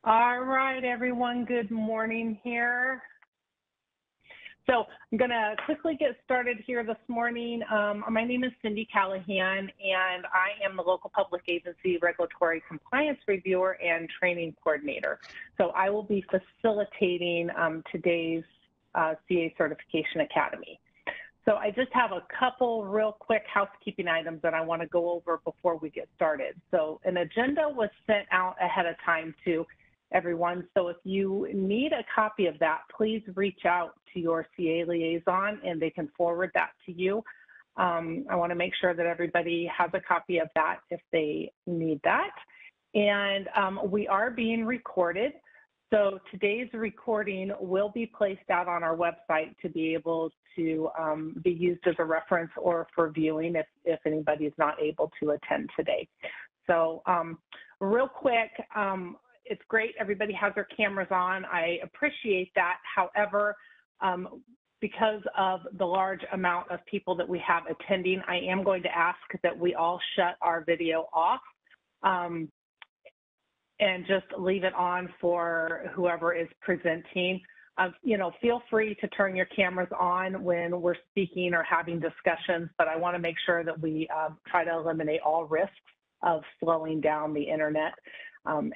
All right, everyone, good morning here. So I'm going to quickly get started here this morning. My name is Cindy Callahan, and I am the local public agency regulatory compliance reviewer and training coordinator. So I will be facilitating today's CA Certification Academy. So I just have a couple real quick housekeeping items that I want to go over before we get started. So an agenda was sent out ahead of time to everyone. So if you need a copy of that, please reach out to your CA liaison and they can forward that to you. I want to make sure that everybody has a copy of that if they need that. And we are being recorded. So today's recording will be placed out on our website to be able to be used as a reference or for viewing if anybody is not able to attend today. So real quick, it's great everybody has their cameras on. I appreciate that. However, because of the large amount of people that we have attending, I am going to ask that we all shut our video off and just leave it on for whoever is presenting. Feel free to turn your cameras on when we're speaking or having discussions, but I want to make sure that we try to eliminate all risks of slowing down the internet.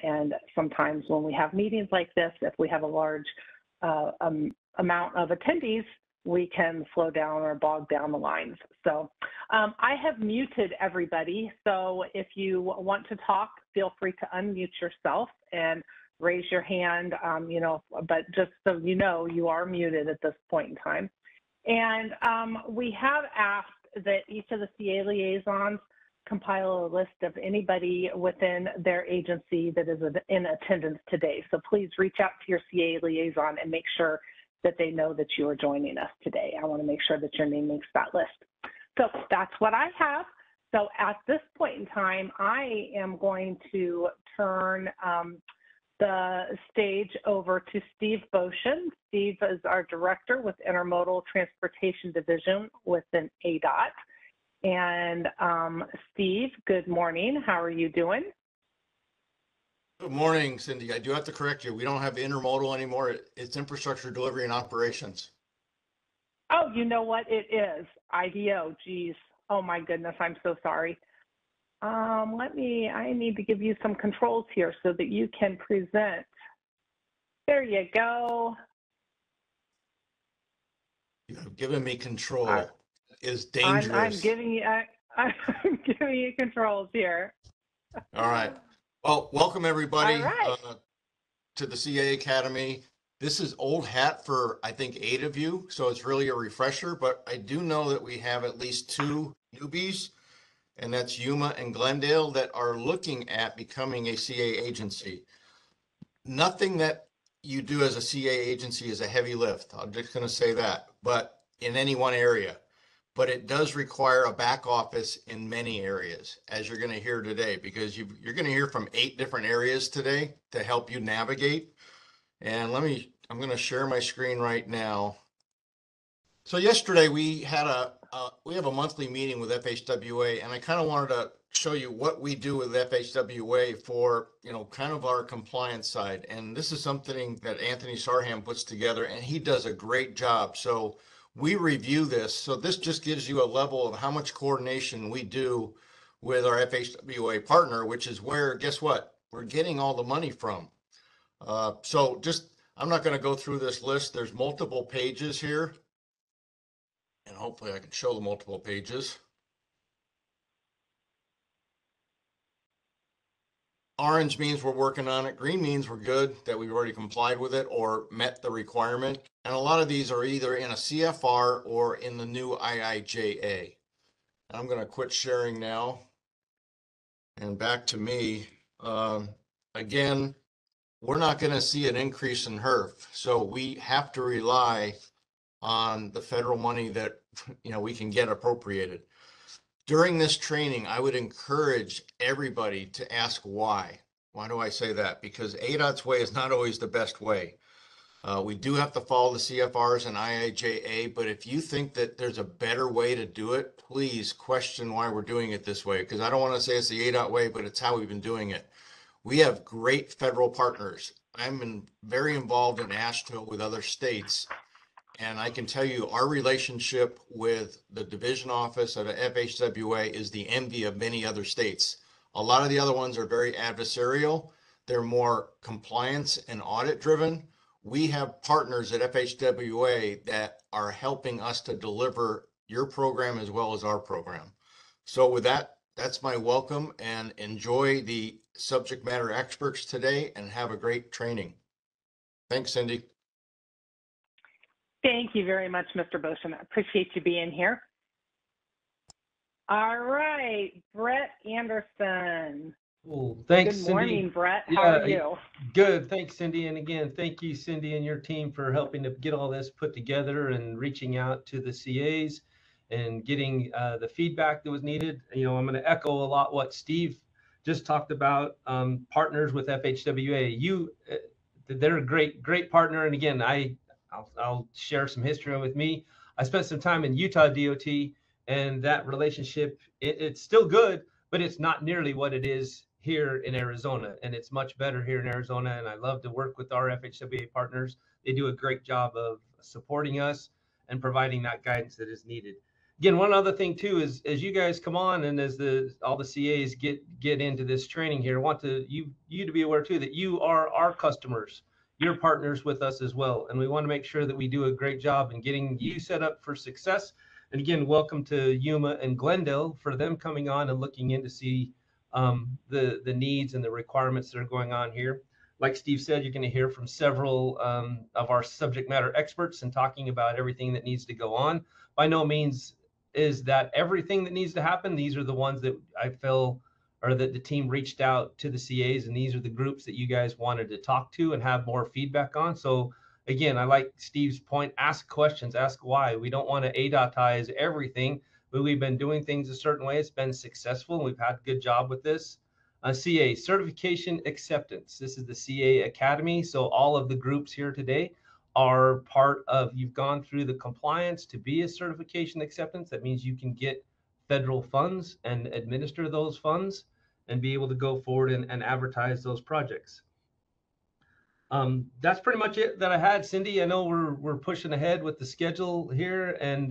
And sometimes when we have meetings like this, if we have a large amount of attendees, we can slow down or bog down the lines. So I have muted everybody. So if you want to talk, feel free to unmute yourself and raise your hand, but just so you know, you are muted at this point in time. And we have asked that each of the CA liaisons compile a list of anybody within their agency that is in attendance today. So please reach out to your CA liaison and make sure that they know that you are joining us today. I want to make sure that your name makes that list. So that's what I have. So at this point in time, I am going to turn the stage over to Steve Boshin. Steve is our director with Intermodal Transportation Division within ADOT. And Steve, good morning. How are you doing? Good morning, Cindy. I do have to correct you. We don't have intermodal anymore. It's infrastructure delivery and operations. Oh, you know what it is? IDO. Geez. Oh my goodness. I'm so sorry. I need to give you some controls here so that you can present. There you go. You have given me control. Is dangerous. I'm giving you controls here. All right. Well, welcome everybody right. to the CA Academy. This is old hat for, I think, 8 of you, so it's really a refresher, but I do know that we have at least 2 newbies, and that's Yuma and Glendale, that are looking at becoming a CA agency. Nothing that you do as a CA agency is a heavy lift. I'm just going to say that, but in any one area. But it does require a back office in many areas, as you're going to hear today, because you're going to hear from 8 different areas today to help you navigate. And I'm going to share my screen right now. So yesterday we had we have a monthly meeting with FHWA, and I kind of wanted to show you what we do with FHWA for, kind of our compliance side. And this is something that Anthony Sarham puts together, and he does a great job. So we review this. So this just gives you a level of how much coordination we do with our FHWA partner, which is where, guess what? We're getting all the money from. I'm not going to go through this list. There's multiple pages here. And hopefully I can show the multiple pages. Orange means we're working on it. Green means we're good, that we've already complied with it or met the requirement. And a lot of these are either in a CFR or in the new IIJA. I'm going to quit sharing now. And back to me. Again, we're not going to see an increase in HERF. So we have to rely on the federal money that we can get appropriated. During this training, I would encourage everybody to ask why. Why do I say that? Because ADOT's way is not always the best way. We do have to follow the CFRs and IIJA, but if you think that there's a better way to do it, please question why we're doing it this way, because I don't want to say it's the ADOT way, but it's how we've been doing it. We have great federal partners. very involved in AASHTO with other states. And I can tell you our relationship with the division office of FHWA is the envy of many other states. A lot of the other ones are very adversarial. They're more compliance and audit driven. We have partners at FHWA that are helping us to deliver your program as well as our program. So with that, that's my welcome, and enjoy the subject matter experts today and have a great training. Thanks, Cindy. Thank you very much, Mr. Boschman. I appreciate you being here. All right, Brett Anderson. Well, thanks, Good morning, Cindy. Brett. How are you? Good. Thanks, Cindy. And again, thank you, Cindy, and your team for helping to get all this put together and reaching out to the CAs and getting the feedback that was needed. You know, I'm going to echo a lot what Steve just talked about. Partners with FHWA. They're a great partner. And again, I'll share some history with me. I spent some time in Utah DOT, and that relationship, it's still good, but it's not nearly what it is here in Arizona, and it's much better here in Arizona. And I love to work with our FHWA partners. They do a great job of supporting us and providing that guidance that is needed. Again, one other thing too is as you guys come on and as all the CAs get into this training here, I want you to be aware too that you are our customers. You're partners with us as well, and we want to make sure that we do a great job in getting you set up for success. And again, welcome to Yuma and Glendale for them coming on and looking in to see the needs and the requirements that are going on here. Like Steve said, you're going to hear from several of our subject matter experts and talking about everything that needs to go on. By no means is that everything that needs to happen. These are the ones that I feel or that the team reached out to the CAs, and these are the groups that you guys wanted to talk to and have more feedback on. So again, I like Steve's point, ask questions, ask why. We don't want to ADOTize everything, but we've been doing things a certain way. It's been successful, and we've had a good job with this. CA, Certification Acceptance. This is the CA Academy. So all of the groups here today are part of, you've gone through the compliance to be a certification acceptance. That means you can get federal funds and administer those funds and be able to go forward and advertise those projects. That's pretty much it that I had, Cindy. I know we're pushing ahead with the schedule here, and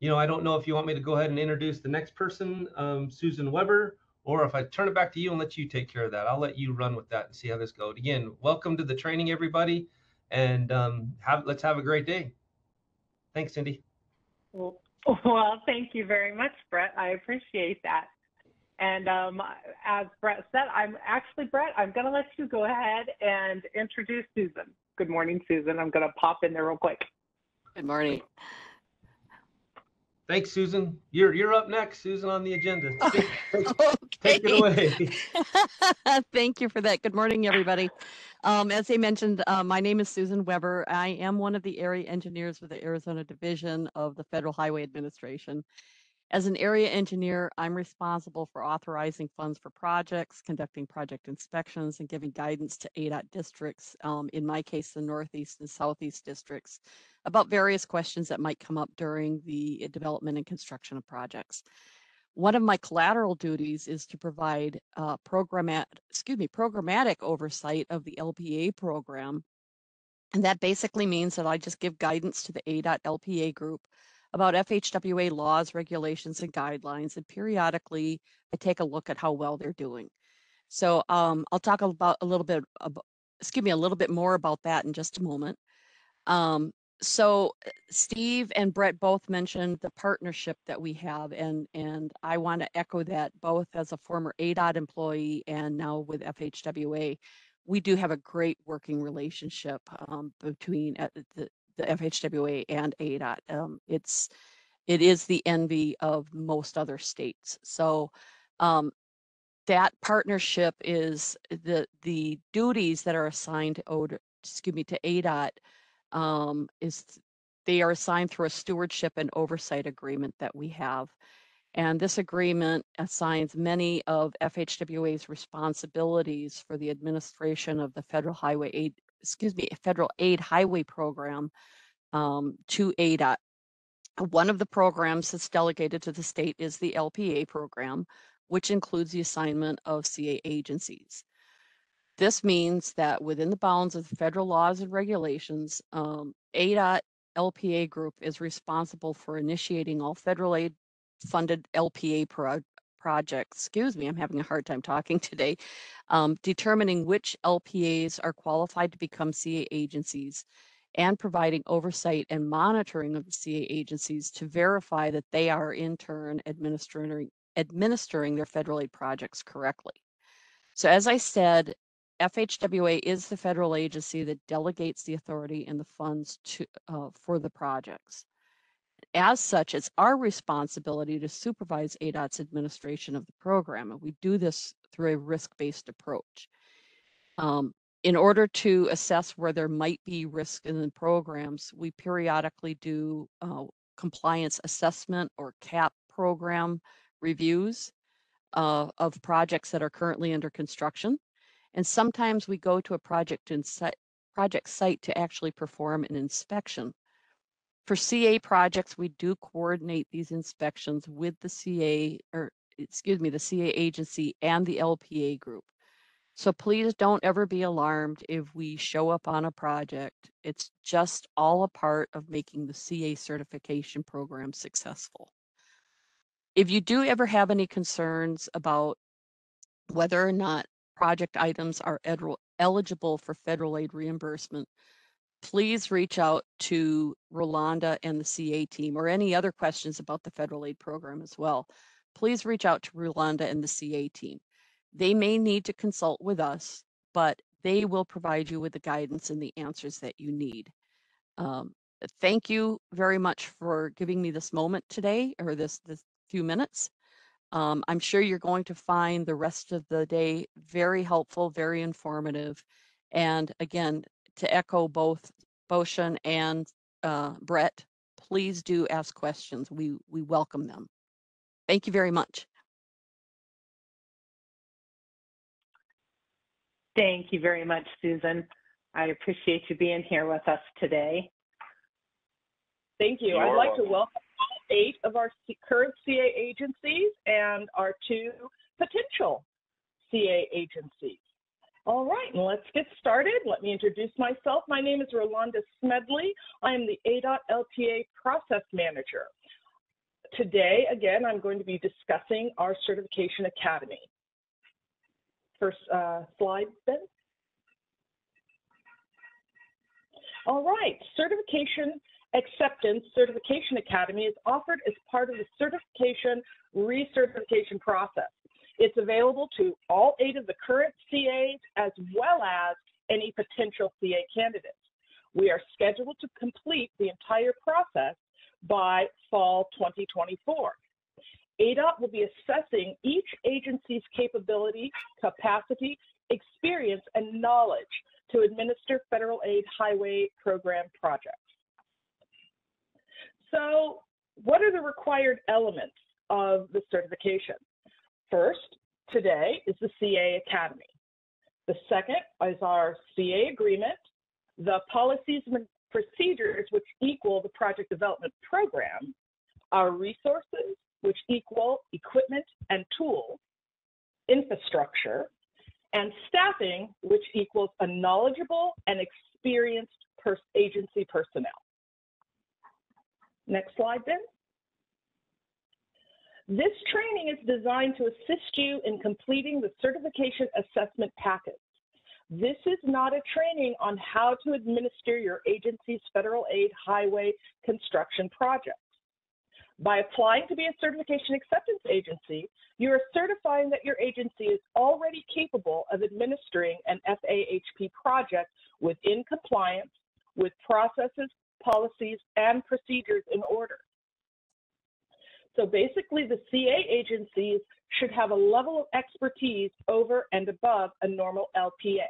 you know, I don't know if you want me to go ahead and introduce the next person, Susan Weber, or if I turn it back to you and let you take care of that. I'll let you run with that and see how this goes. Again, welcome to the training, everybody, and let's have a great day. Thanks, Cindy. Well, thank you very much, Brett. I appreciate that. And as Brett said, Brett, I'm going to let you go ahead and introduce Susan. Good morning, Susan. I'm going to pop in there real quick. Good morning. Thanks, Susan. You're up next, Susan, on the agenda. Take it away. Thank you for that. Good morning, everybody. As they mentioned, my name is Susan Weber. I am one of the area engineers with the Arizona Division of the Federal Highway Administration. As an area engineer, I'm responsible for authorizing funds for projects, conducting project inspections, and giving guidance to ADOT districts, in my case, the Northeast and Southeast districts, about various questions that might come up during the development and construction of projects. One of my collateral duties is to provide programmatic oversight of the LPA program. And that basically means that I just give guidance to the ADOT LPA group about FHWA laws, regulations, and guidelines, and periodically I take a look at how well they're doing. So I'll talk about a little bit more about that in just a moment. So Steve and Brett both mentioned the partnership that we have, and I want to echo that both as a former ADOT employee and now with FHWA. We do have a great working relationship between the FHWA and ADOT. It is the envy of most other states. So that partnership is the duties that are assigned to ADOT they are assigned through a stewardship and oversight agreement that we have. And this agreement assigns many of FHWA's responsibilities for the administration of the Federal Aid Highway Program to ADOT. One of the programs that's delegated to the state is the LPA program, which includes the assignment of CA agencies. This means that within the bounds of the federal laws and regulations, ADOT LPA Group is responsible for initiating all federal aid funded LPA projects. Excuse me, I'm having a hard time talking today. Determining which LPAs are qualified to become CA agencies and providing oversight and monitoring of the CA agencies to verify that they are in turn administering their federal aid projects correctly. So as I said, FHWA is the federal agency that delegates the authority and the funds for the projects. As such, it's our responsibility to supervise ADOT's administration of the program, and we do this through a risk-based approach. In order to assess where there might be risk in the programs, we periodically do compliance assessment or CAP program reviews of projects that are currently under construction. And sometimes we go to a project site to actually perform an inspection. For CA projects, we do coordinate these inspections with the CA agency and the LPA group. So please don't ever be alarmed if we show up on a project. It's just all a part of making the CA certification program successful. If you do ever have any concerns about whether or not project items are eligible for federal aid reimbursement, please reach out to Rolanda and the CA team, or any other questions about the federal aid program as well. Please reach out to Rolanda and the CA team. They may need to consult with us, but they will provide you with the guidance and the answers that you need. Thank you very much for giving me this moment today, or this few minutes. I'm sure you're going to find the rest of the day very helpful, very informative. And again, to echo both Boshan and Brett, please do ask questions. We welcome them. Thank you very much. Thank you very much, Susan. I appreciate you being here with us today. Thank you. I'd like to welcome all 8 of our current CA agencies and our 2 potential CA agencies. All right, and let's get started. Let me introduce myself. My name is Rolanda Smedley. I am the ADOT LPA Process Manager. Today, again, I'm going to be discussing our Certification Academy. First slide, Ben. All right, Certification Acceptance Certification Academy is offered as part of the certification recertification process. It's available to all 8 of the current CAs as well as any potential CA candidates. We are scheduled to complete the entire process by fall 2024. ADOT will be assessing each agency's capability, capacity, experience, and knowledge to administer federal aid highway program projects. So, what are the required elements of the certification? First, today is the CA Academy. The second is our CA agreement, the policies and procedures which equal the project development program, our resources which equal equipment and tools, infrastructure, and staffing which equals a knowledgeable and experienced agency personnel. Next slide, Ben. This training is designed to assist you in completing the certification assessment package. This is not a training on how to administer your agency's federal aid highway construction projects. By applying to be a certification acceptance agency, you are certifying that your agency is already capable of administering an FAHP project within compliance with processes, policies, and procedures in order. So basically, the CA agencies should have a level of expertise over and above a normal LPA.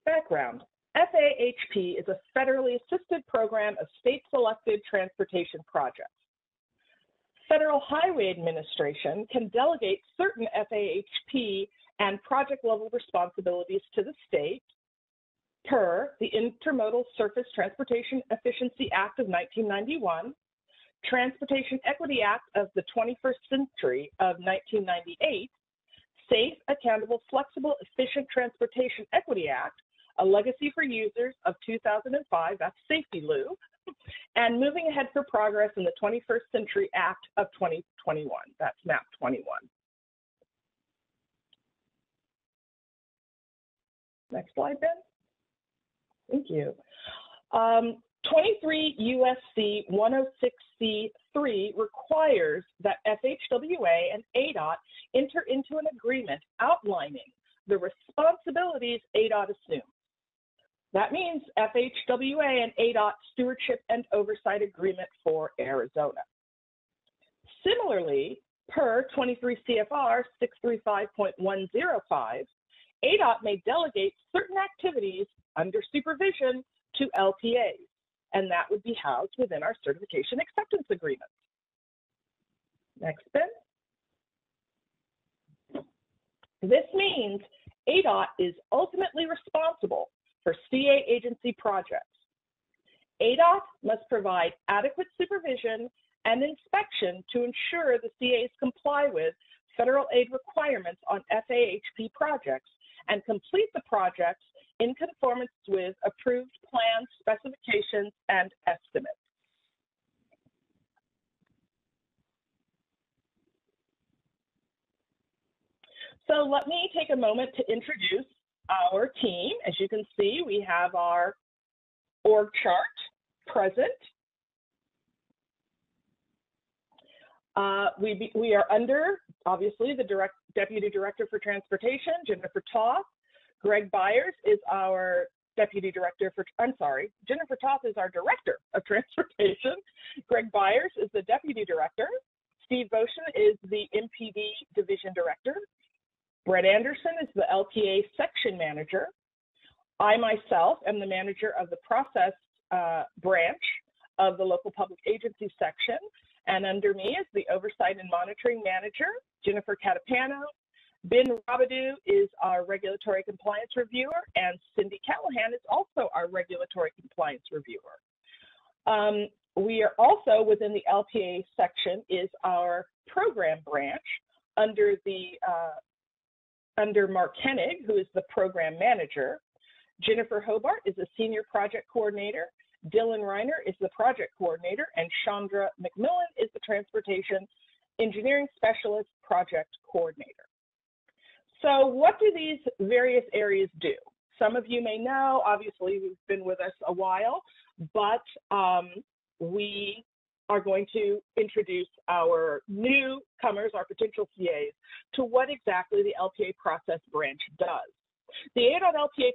Background. FAHP is a federally assisted program of state-selected transportation projects. Federal Highway Administration can delegate certain FAHP and project-level responsibilities to the state per the Intermodal Surface Transportation Efficiency Act of 1991, Transportation Equity Act of the 21st Century of 1998, Safe, Accountable, Flexible, Efficient Transportation Equity Act, A Legacy for Users of 2005, that's SAFETY-LU, and Moving Ahead for Progress in the 21st Century Act of 2021, that's MAP 21. Next slide, Ben. Thank you. 23 USC 106C3 requires that FHWA and ADOT enter into an agreement outlining the responsibilities ADOT assumes. That means FHWA and ADOT Stewardship and Oversight Agreement for Arizona. Similarly, per 23 CFR 635.105, ADOT may delegate certain activities under supervision to LPAs, and that would be housed within our certification acceptance agreement. Next, Ben. This means ADOT is ultimately responsible for CA agency projects. ADOT must provide adequate supervision and inspection to ensure the CAs comply with federal aid requirements on FAHP projects and complete the projects in conformance with approved plans, specifications, and estimates. So let me take a moment to introduce our team. As you can see, we have our org chart present. We are under, obviously, the Deputy Director for Transportation, Jennifer Toth. Greg Byers is our Deputy Director for, Jennifer Toth is our Director of Transportation. Greg Byers is the Deputy Director. Steve Boshin is the MPD Division Director. Brett Anderson is the LPA Section Manager. I myself am the manager of the process branch of the local public agency section. And under me is the Oversight and Monitoring Manager, Jennifer Catapano. Ben Robidoux is our Regulatory Compliance Reviewer, and Cindy Callahan is also our Regulatory Compliance Reviewer. We are also within the LPA section is our program branch under Mark Hennig, who is the Program Manager. Jennifer Hobart is the Senior Project Coordinator. Dylan Reiner is the Project Coordinator, and Chandra McMillan is the Transportation Engineering Specialist Project Coordinator. So what do these various areas do? Some of you may know, obviously, who've been with us a while, but we are going to introduce our newcomers, our potential CAs, to what exactly the LPA process branch does. The ADOT LPA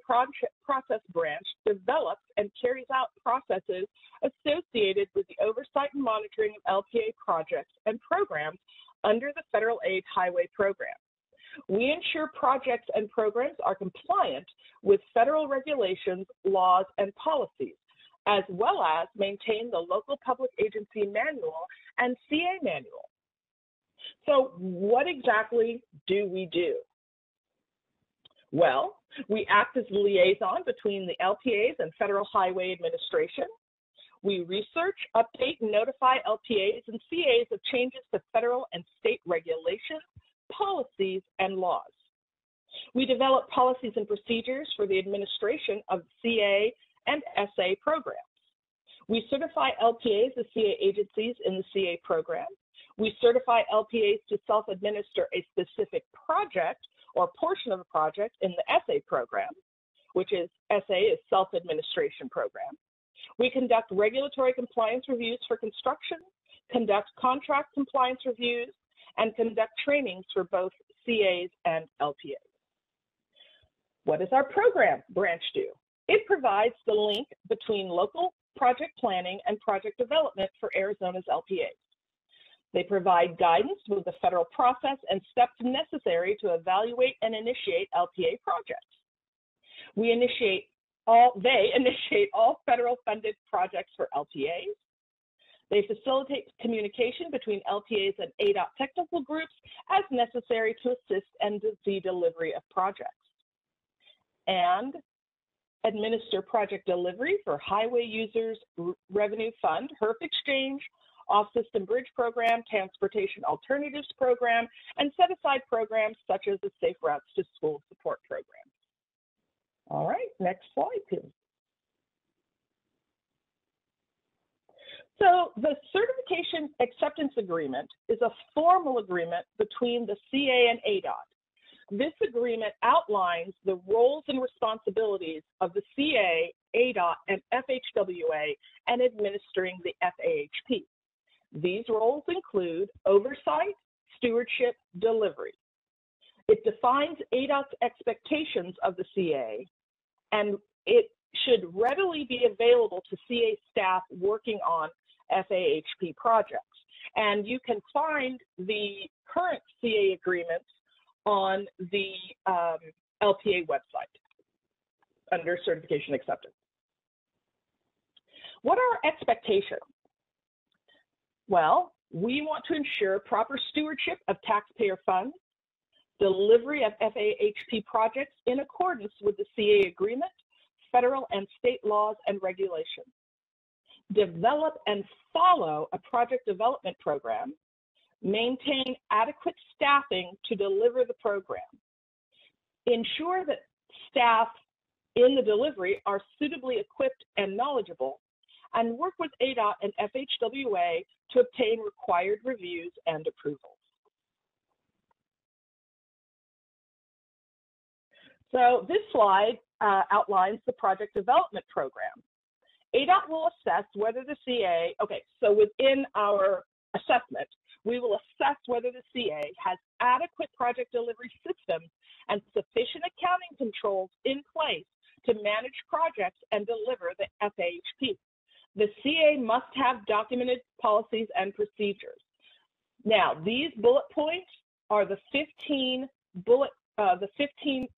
process branch develops and carries out processes associated with the oversight and monitoring of LPA projects and programs under the Federal Aid Highway Program. We ensure projects and programs are compliant with federal regulations, laws, and policies, as well as maintain the local public agency manual and CA manual. So what exactly do we do? Well, we act as the liaison between the LPAs and Federal Highway Administration. We research, update, and notify LPAs and CAs of changes to federal and state regulations, policies, and laws. We develop policies and procedures for the administration of CA and SA programs. We certify LPAs as CA agencies in the CA program. We certify LPAs to self-administer a specific project or portion of a project in the SA program, which is SA is self-administration program. We conduct regulatory compliance reviews for construction, conduct contract compliance reviews, and conduct trainings for both CAs and LPAs. What does our program branch do? It provides the link between local project planning and project development for Arizona's LPAs. They provide guidance with the federal process and steps necessary to evaluate and initiate LPA projects. They initiate all federal funded projects for LPAs. They facilitate communication between LPAs and ADOT technical groups as necessary to assist in the delivery of projects. And administer project delivery for Highway Users Revenue Fund, HERF Exchange, Off-System Bridge Program, Transportation Alternatives Program, and set-aside programs such as the Safe Routes to School Support Program. All right, next slide, please. So the Certification Acceptance Agreement is a formal agreement between the CA and ADOT. This agreement outlines the roles and responsibilities of the CA, ADOT, and FHWA and administering the FAHP. These roles include oversight, stewardship, delivery. It defines ADOT's expectations of the CA, and it should readily be available to CA staff working on FAHP projects. And you can find the current CA agreements on the LPA website under certification acceptance. What are our expectations? Well, we want to ensure proper stewardship of taxpayer funds, delivery of FAHP projects in accordance with the CA agreement, federal and state laws and regulations, develop and follow a project development program, maintain adequate staffing to deliver the program, ensure that staff in the delivery are suitably equipped and knowledgeable, and work with ADOT and FHWA to obtain required reviews and approvals. So this slide outlines the project development program. ADOT will assess whether the CA, okay, so within our assessment, we will assess whether the CA has adequate project delivery systems and sufficient accounting controls in place to manage projects and deliver the FAHP. The CA must have documented policies and procedures. Now, these bullet points are the 15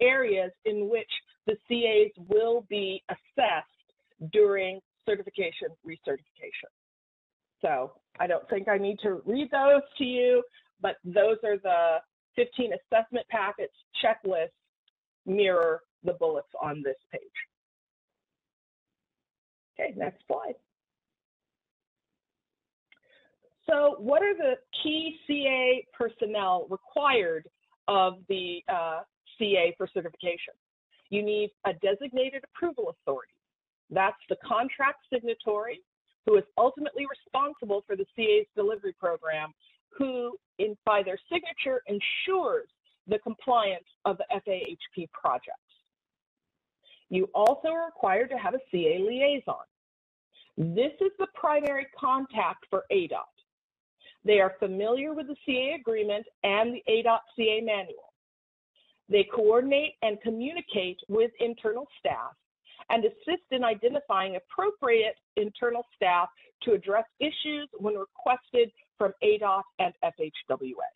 areas in which the CAs will be assessed during certification recertification. So I don't think I need to read those to you, but those are the 15 assessment packets, checklists, mirror the bullets on this page. Okay, next slide. So what are the key CA personnel required of the CA for certification? You need a designated approval authority. That's the contract signatory who is ultimately responsible for the CA's delivery program, who, by their signature, ensures the compliance of the FAHP projects. You also are required to have a CA liaison. This is the primary contact for ADOT. They are familiar with the CA agreement and the ADOT CA manual. They coordinate and communicate with internal staff and assist in identifying appropriate internal staff to address issues when requested from ADOT and FHWA.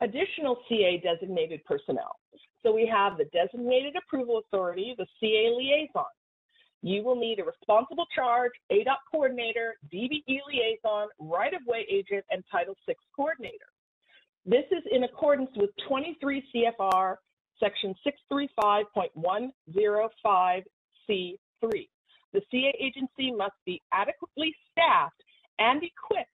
Additional CA designated personnel. So we have the designated approval authority, the CA liaison. You will need a responsible charge, ADOT coordinator, DBE liaison, right-of-way agent, and Title VI coordinator. This is in accordance with 23 CFR Section 635.105C3. The CA agency must be adequately staffed and equipped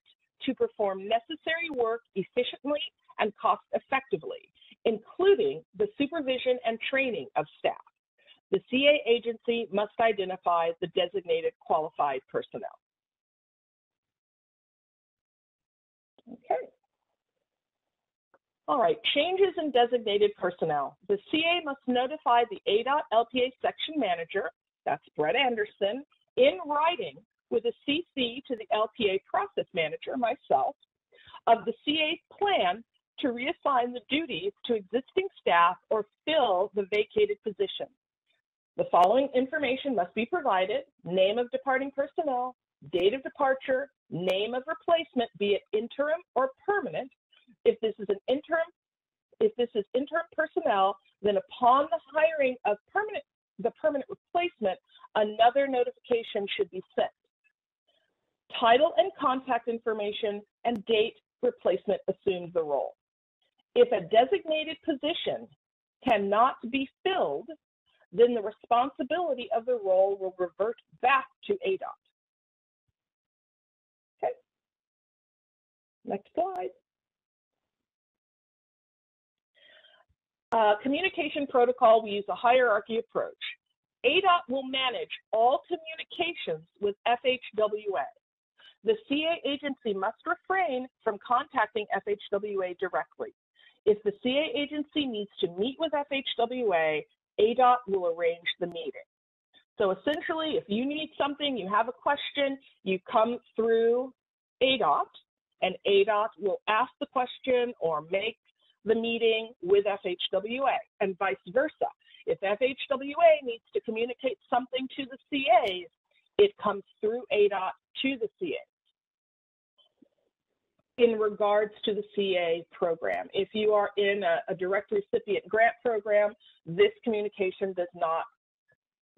to perform necessary work efficiently and cost effectively, including the supervision and training of staff. The CA agency must identify the designated qualified personnel. Okay. All right, changes in designated personnel. The CA must notify the ADOT LPA section manager, that's Brett Anderson, in writing with a CC to the LPA process manager, myself, of the CA's plan to reassign the duties to existing staff or fill the vacated position. The following information must be provided: name of departing personnel, date of departure, name of replacement, be it interim or permanent. If this is interim personnel, then upon the hiring of the permanent replacement, another notification should be sent. Title and contact information and date replacement assumes the role. If a designated position cannot be filled, then the responsibility of the role will revert back to ADOT. Okay. Next slide. Communication protocol, we use a hierarchy approach. ADOT will manage all communications with FHWA. The CA agency must refrain from contacting FHWA directly. If the CA agency needs to meet with FHWA, ADOT will arrange the meeting. So essentially, if you need something, you have a question, you come through ADOT, and ADOT will ask the question or make the meeting with FHWA, and vice versa. If FHWA needs to communicate something to the CAs, it comes through ADOT to the CAs. In regards to the CA program, if you are in a direct recipient grant program, this communication does not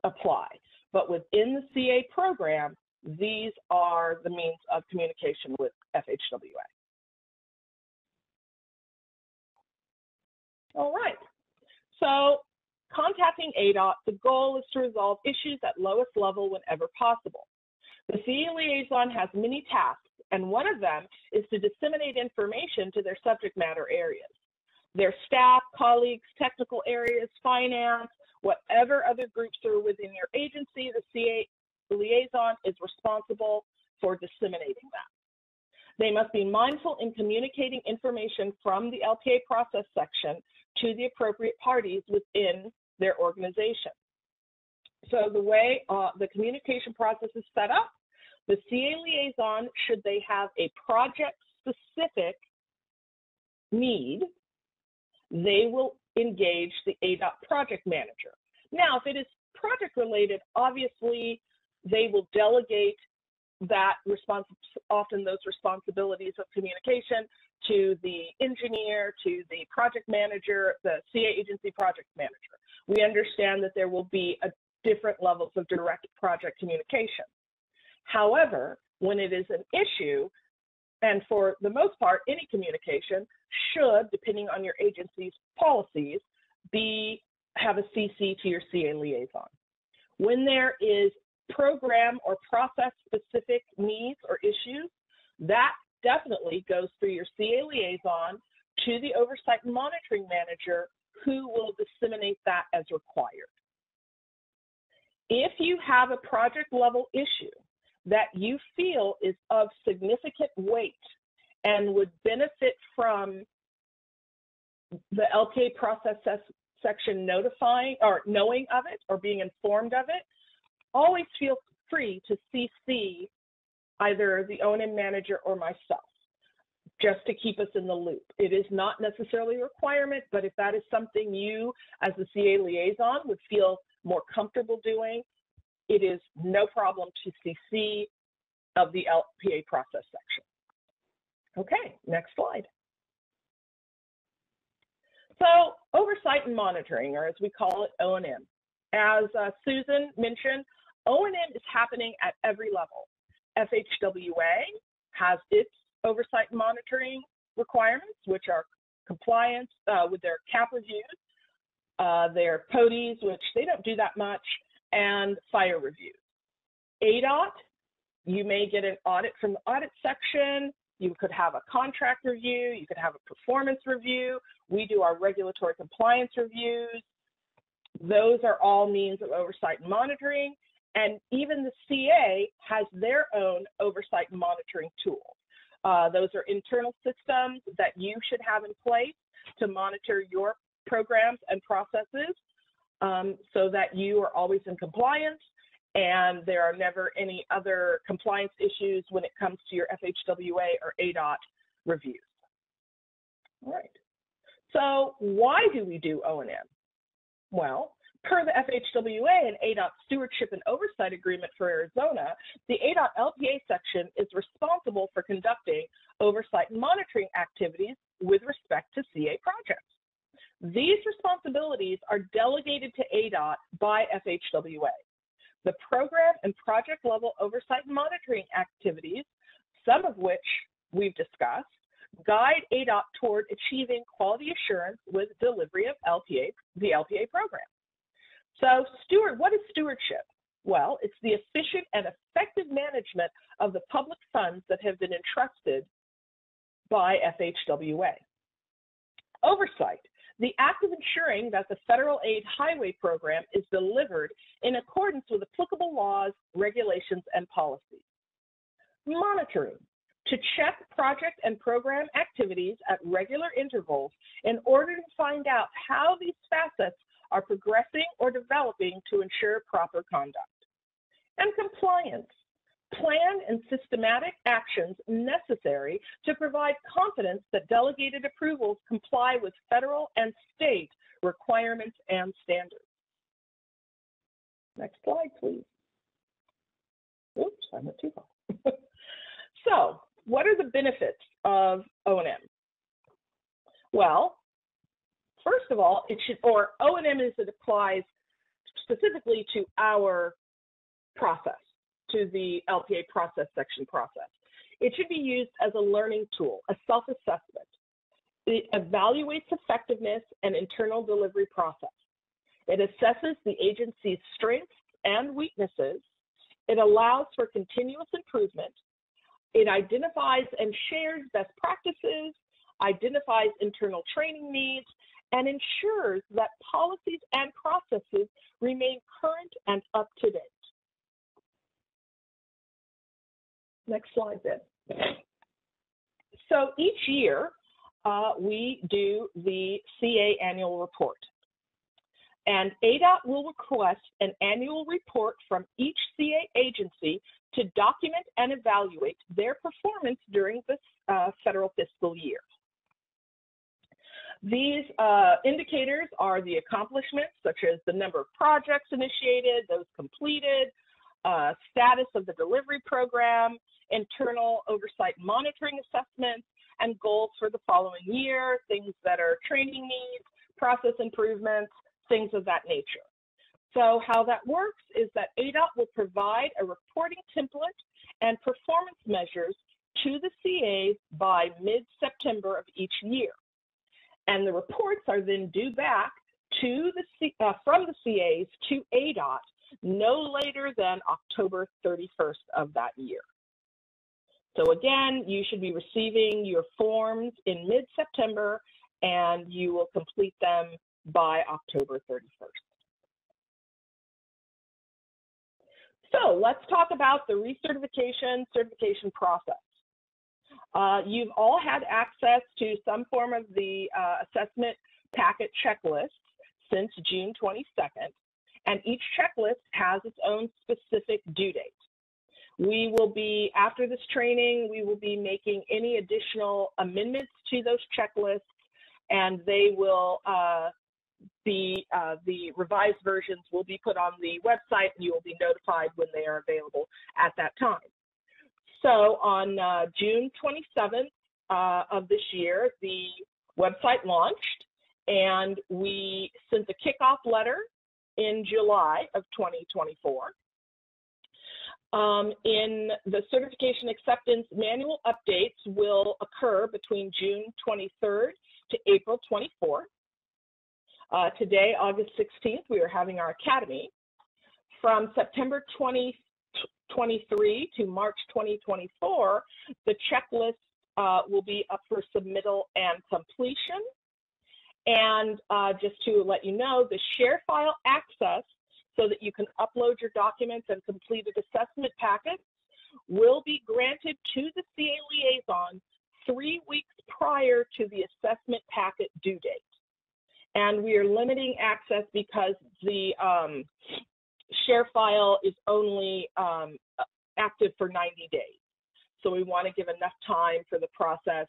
apply. But within the CA program, these are the means of communication with FHWA. All right, so contacting ADOT, the goal is to resolve issues at lowest level whenever possible. The CA liaison has many tasks, and one of them is to disseminate information to their subject matter areas. Their staff, colleagues, technical areas, finance, whatever other groups are within your agency, the CA liaison is responsible for disseminating that. They must be mindful in communicating information from the LPA process section to the appropriate parties within their organization. So the way the communication process is set up, the CA liaison, should they have a project-specific need, they will engage the ADOT project manager. Now, if it is project-related, obviously they will delegate that often those responsibilities of communication to the engineer, to the project manager, the CA agency project manager. We understand that there will be different levels of direct project communication. However, when it is an issue, and for the most part, any communication should, depending on your agency's policies, have a CC to your CA liaison. When there is program or process specific needs or issues, that definitely goes through your CA liaison to the oversight and monitoring manager, who will disseminate that as required. If you have a project level issue that you feel is of significant weight and would benefit from the LPA process section notifying or knowing of it or being informed of it, always feel free to CC either the O&M manager or myself, just to keep us in the loop. It is not necessarily a requirement, but if that is something you as the CA liaison would feel more comfortable doing, it is no problem to CC of the LPA process section. Okay, next slide. So oversight and monitoring, or as we call it, O&M. As Susan mentioned, O&M is happening at every level. FHWA has its oversight and monitoring requirements, which are compliance with their CAP reviews, their PODIs, which they don't do that much, and fire reviews. ADOT, you may get an audit from the audit section, you could have a contract review, you could have a performance review, we do our regulatory compliance reviews. Those are all means of oversight and monitoring, and even the CA has their own oversight and monitoring tools. Those are internal systems that you should have in place to monitor your programs and processes so that you are always in compliance and there are never any other compliance issues when it comes to your FHWA or ADOT reviews. All right. So why do we do O&M? Well, per the FHWA and ADOT Stewardship and Oversight Agreement for Arizona, the ADOT LPA section is responsible for conducting oversight and monitoring activities with respect to CA projects. These responsibilities are delegated to ADOT by FHWA. The program and project level oversight and monitoring activities, some of which we've discussed, guide ADOT toward achieving quality assurance with delivery of the LPA program. So what is stewardship? Well, it's the efficient and effective management of the public funds that have been entrusted by FHWA. Oversight, the act of ensuring that the federal aid highway program is delivered in accordance with applicable laws, regulations, and policies. Monitoring, to check project and program activities at regular intervals in order to find out how these facets are progressing or developing to ensure proper conduct. And compliance, plan and systematic actions necessary to provide confidence that delegated approvals comply with federal and state requirements and standards. Next slide, please. Oops, I went too far. So, what are the benefits of O&M? Well, first of all, O&M as it applies specifically to our process, to the LPA process section process. It should be used as a learning tool, a self-assessment. It evaluates effectiveness and internal delivery process. It assesses the agency's strengths and weaknesses. It allows for continuous improvement. It identifies and shares best practices, identifies internal training needs, and ensures that policies and processes remain current and up to date. Next slide, then. So each year, we do the CA annual report. And ADOT will request an annual report from each CA agency to document and evaluate their performance during this federal fiscal year. These indicators are the accomplishments, such as the number of projects initiated, those completed, status of the delivery program, internal oversight monitoring assessments, and goals for the following year, things that are training needs, process improvements, things of that nature. So how that works is that ADOT will provide a reporting template and performance measures to the CAs by mid-September of each year. And the reports are then due back to from the CAs to ADOT no later than October 31st of that year. So again, you should be receiving your forms in mid-September, and you will complete them by October 31st. So let's talk about the certification process. You've all had access to some form of the assessment packet checklist since June 22nd, and each checklist has its own specific due date. We will be, after this training, we will be making any additional amendments to those checklists, and they will the revised versions will be put on the website, and you will be notified when they are available at that time. So on June 27th of this year, the website launched, and we sent a kickoff letter in July of 2024. In the certification acceptance manual updates will occur between June 23rd to April 24th. Today, August 16th, we are having our academy. From September 2023 to March 2024, the checklist will be up for submittal and completion. And just to let you know, the share file access so that you can upload your documents and completed assessment packets will be granted to the CA liaison 3 weeks prior to the assessment packet due date. And we are limiting access because the share file is only active for 90 days. So we want to give enough time for the process,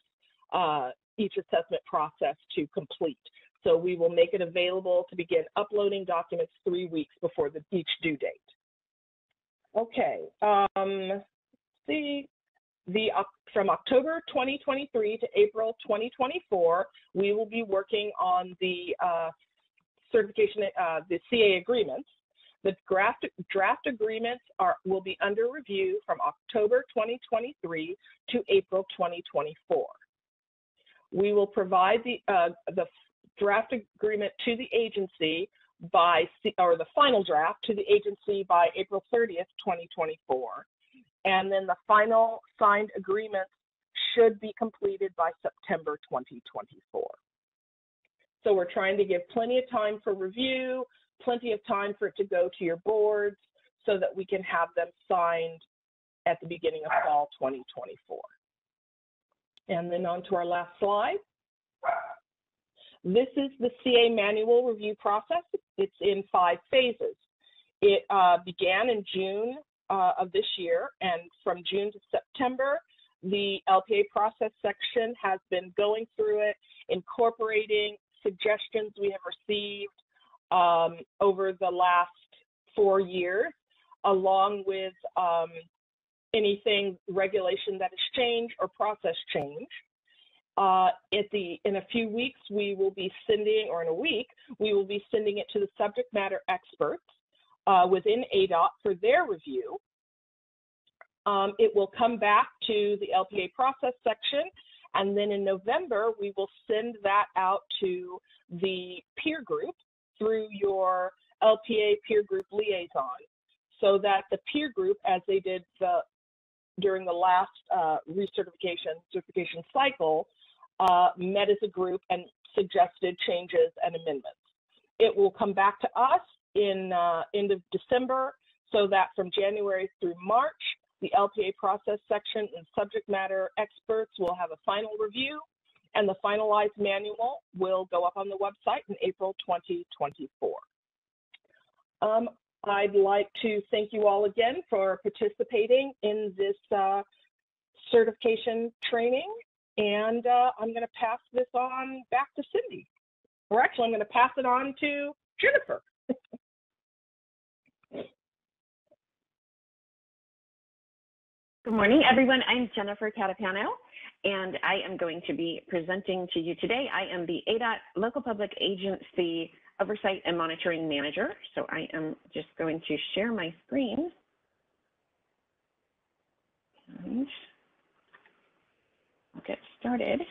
each assessment process to complete. So we will make it available to begin uploading documents 3 weeks before each due date. Okay, from October 2023 to April 2024, we will be working on the certification, the CA agreements. The draft agreements will be under review from October 2023 to April 2024. We will provide the draft agreement to the agency or the final draft to the agency by April 30th, 2024. And then the final signed agreements should be completed by September 2024. So we're trying to give plenty of time for review, plenty of time for it to go to your boards so that we can have them signed at the beginning of fall 2024. And then on to our last slide. This is the CA manual review process. It's in 5 phases. It began in June of this year, and from June to September, the LPA process section has been going through it, incorporating suggestions we have received over the last 4 years, along with anything regulation that has changed or process change. In a few weeks, we will be sending, or in a week, we will be sending it to the subject matter experts within ADOT for their review. It will come back to the LPA process section, and then in November, we will send that out to the peer group through your LPA peer group liaison, so that the peer group, as they did during the last certification cycle, met as a group and suggested changes and amendments. It will come back to us in end of December, so that from January through March, the LPA process section and subject matter experts will have a final review, and the finalized manual will go up on the website in April 2024. I'd like to thank you all again for participating in this certification training, and I'm going to pass this on back to Cindy. Or actually, I'm going to pass it on to Jennifer. Good morning, everyone. I'm Jennifer Catapano, and I am going to be presenting to you today. I am the ADOT Local Public Agency Oversight and Monitoring Manager. So I am just going to share my screen. And I'll get started.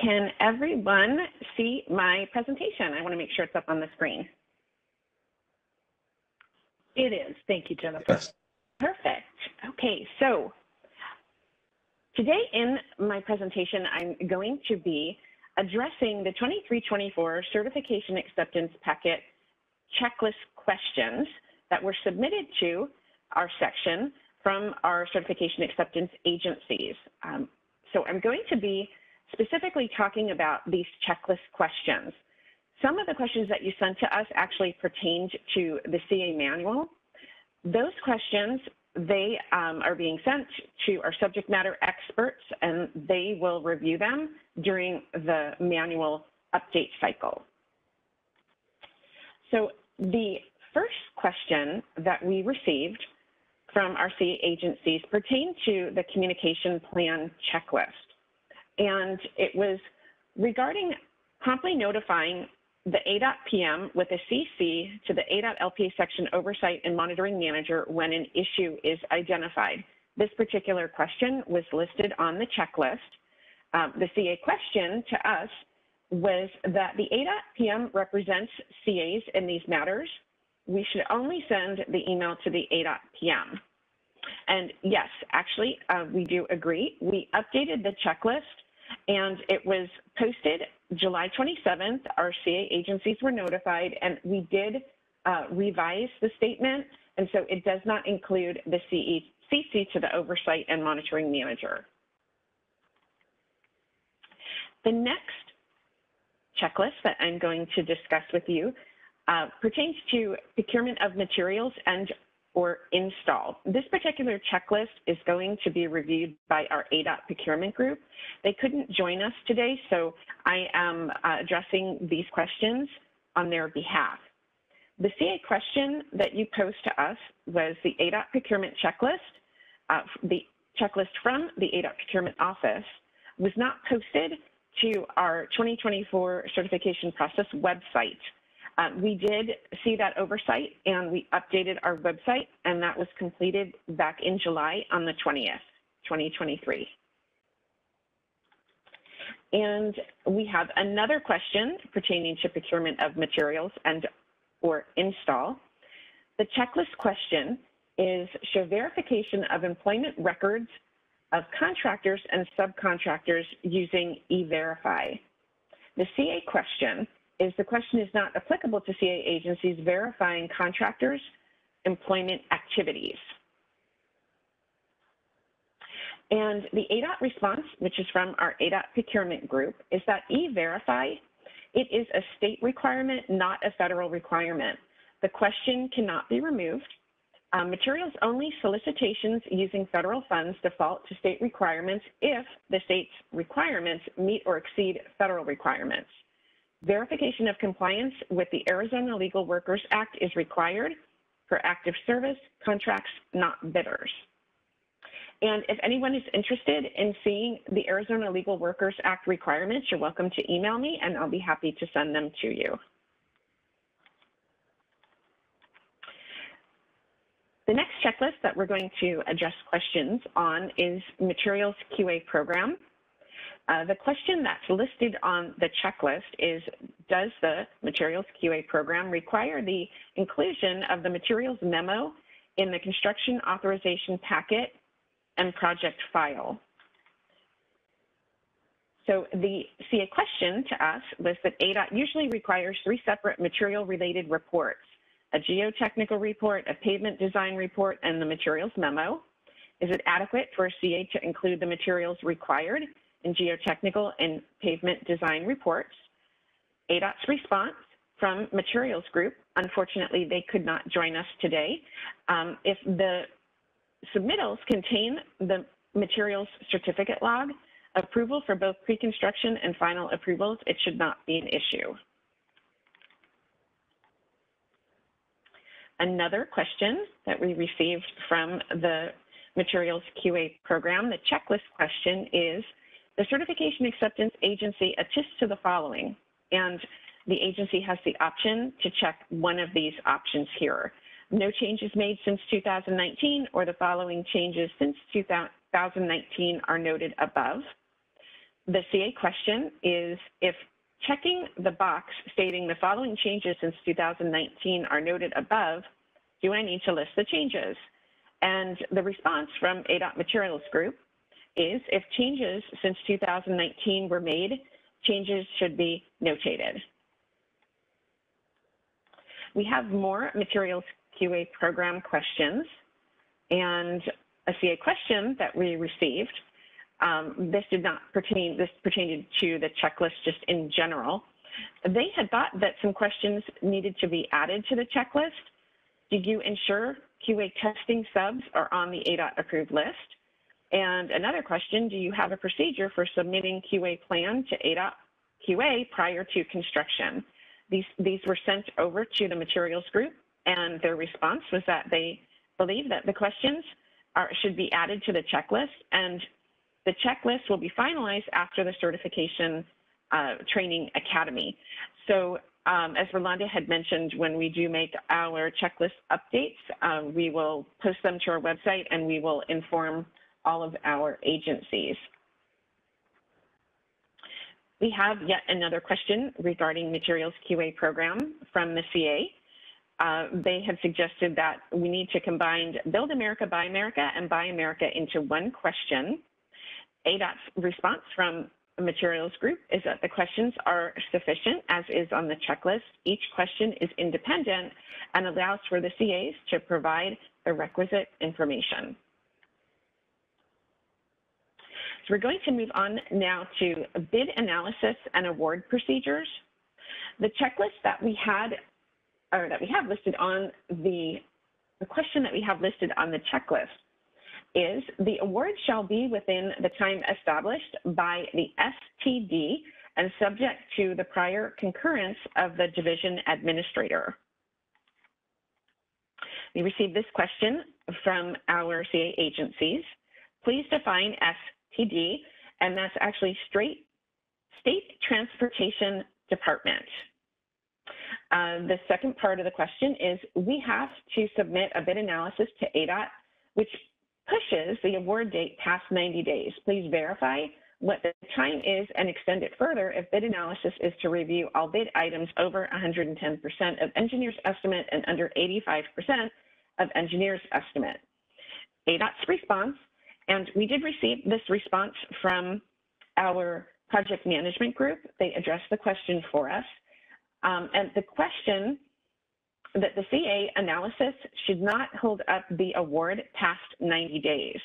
Can everyone see my presentation? I want to make sure it's up on the screen. It is. Thank you, Jennifer. Yes. Perfect. Okay, so today in my presentation, I'm going to be addressing the 23-24 Certification Acceptance Packet checklist questions that were submitted to our section from our certification acceptance agencies. So I'm going to be specifically talking about these checklist questions. Some of the questions that you sent to us actually pertained to the CA manual. Those questions, they are being sent to our subject matter experts, and they will review them during the manual update cycle. So the first question that we received from our CA agencies pertained to the communication plan checklist. And it was regarding promptly notifying the ADOT PM with a CC to the ADOT LPA Section Oversight and Monitoring Manager when an issue is identified. This particular question was listed on the checklist. The CA question to us was that the ADOT PM represents CAs in these matters. We should only send the email to the ADOT PM. And yes, actually, we do agree. We updated the checklist, and it was posted July 27th. Our CA agencies were notified, and we did revise the statement, and so it does not include the CC to the Oversight and Monitoring Manager. The next checklist that I'm going to discuss with you pertains to procurement of materials and or install. This particular checklist is going to be reviewed by our ADOT procurement group. They couldn't join us today, so I am addressing these questions on their behalf. The CA question that you posed to us was the ADOT procurement checklist. The checklist from the ADOT procurement office was not posted to our 2024 certification process website. We did see that oversight and we updated our website, and that was completed back in July on the 20th, 2023. And we have another question pertaining to procurement of materials and or install. The checklist question is, show verification of employment records of contractors and subcontractors using E-Verify. The CA question is, the question is not applicable to CA agencies verifying contractors' employment activities. And the ADOT response, which is from our ADOT procurement group, is that E-Verify, it is a state requirement, not a federal requirement. The question cannot be removed. Materials only solicitations using federal funds default to state requirements if the state's requirements meet or exceed federal requirements. Verification of compliance with the Arizona Legal Workers Act is required for active service contracts, not bidders. And if anyone is interested in seeing the Arizona Legal Workers Act requirements, you're welcome to email me and I'll be happy to send them to you. The next checklist that we're going to address questions on is Materials QA Program. The question that's listed on the checklist is, does the Materials QA Program require the inclusion of the materials memo in the construction authorization packet and project file? So the CA question to us was that ADOT usually requires 3 separate material-related reports: a geotechnical report, a pavement design report, and the materials memo. Is it adequate for a CA to include the materials required in geotechnical and pavement design reports? ADOT's response from Materials Group, unfortunately, they could not join us today. If the submittals contain the materials certificate log, approval for both pre-construction and final approvals, it should not be an issue. Another question that we received from the Materials QA Program, the checklist question is, the Certification Acceptance Agency attests to the following, and the agency has the option to check one of these options here. No changes made since 2019, or the following changes since 2019 are noted above. The CA question is, if checking the box stating the following changes since 2019 are noted above, do I need to list the changes? And the response from ADOT Materials Group is, if changes since 2019 were made, changes should be notated. We have more Materials QA Program questions, and a CA question that we received. This did not pertain, this pertained to the checklist just in general. They had thought that some questions needed to be added to the checklist. Did you ensure QA testing subs are on the ADOT approved list? And another question, do you have a procedure for submitting QA plan to ADOT QA prior to construction? These were sent over to the Materials Group, and their response was that they believe that the questions should be added to the checklist, and the checklist will be finalized after the Certification Training Academy. So as Rolanda had mentioned, when we do make our checklist updates, we will post them to our website and we will inform all of our agencies. We have yet another question regarding Materials QA Program from the CA. They had suggested that we need to combine Build America, Buy America, and Buy America into one question. ADOT's response from the Materials Group is that the questions are sufficient, as is on the checklist. Each question is independent and allows for the CAs to provide the requisite information. So we're going to move on now to bid analysis and award procedures. The checklist that we had, or that we have listed on the question that we have listed on the checklist is, the award shall be within the time established by the STD and subject to the prior concurrence of the division administrator. We received this question from our CA agencies. Please define STD, and that's actually State Transportation Department. The second part of the question is, we have to submit a bid analysis to ADOT, which pushes the award date past 90 days. Please verify what the time is and extend it further if bid analysis is to review all bid items over 110% of engineer's estimate and under 85% of engineer's estimate. ADOT's response, and we did receive this response from our project management group. They addressed the question for us. And the question that the CA analysis should not hold up the award past 90 days.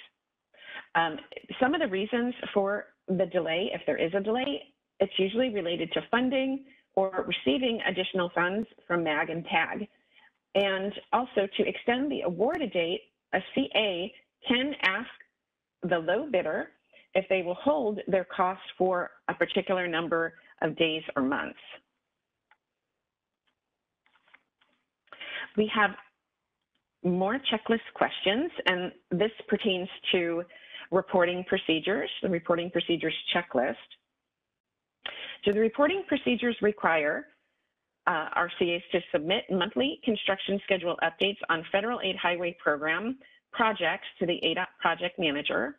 Some of the reasons for the delay, if there is a delay, it's usually related to funding or receiving additional funds from MAG and TAG. And also, to extend the award date, a CA can ask the low bidder if they will hold their costs for a particular number of days or months. We have more checklist questions, and this pertains to reporting procedures, the reporting procedures checklist. Do the reporting procedures require our CAs to submit monthly construction schedule updates on federal aid highway program projects to the ADOT project manager,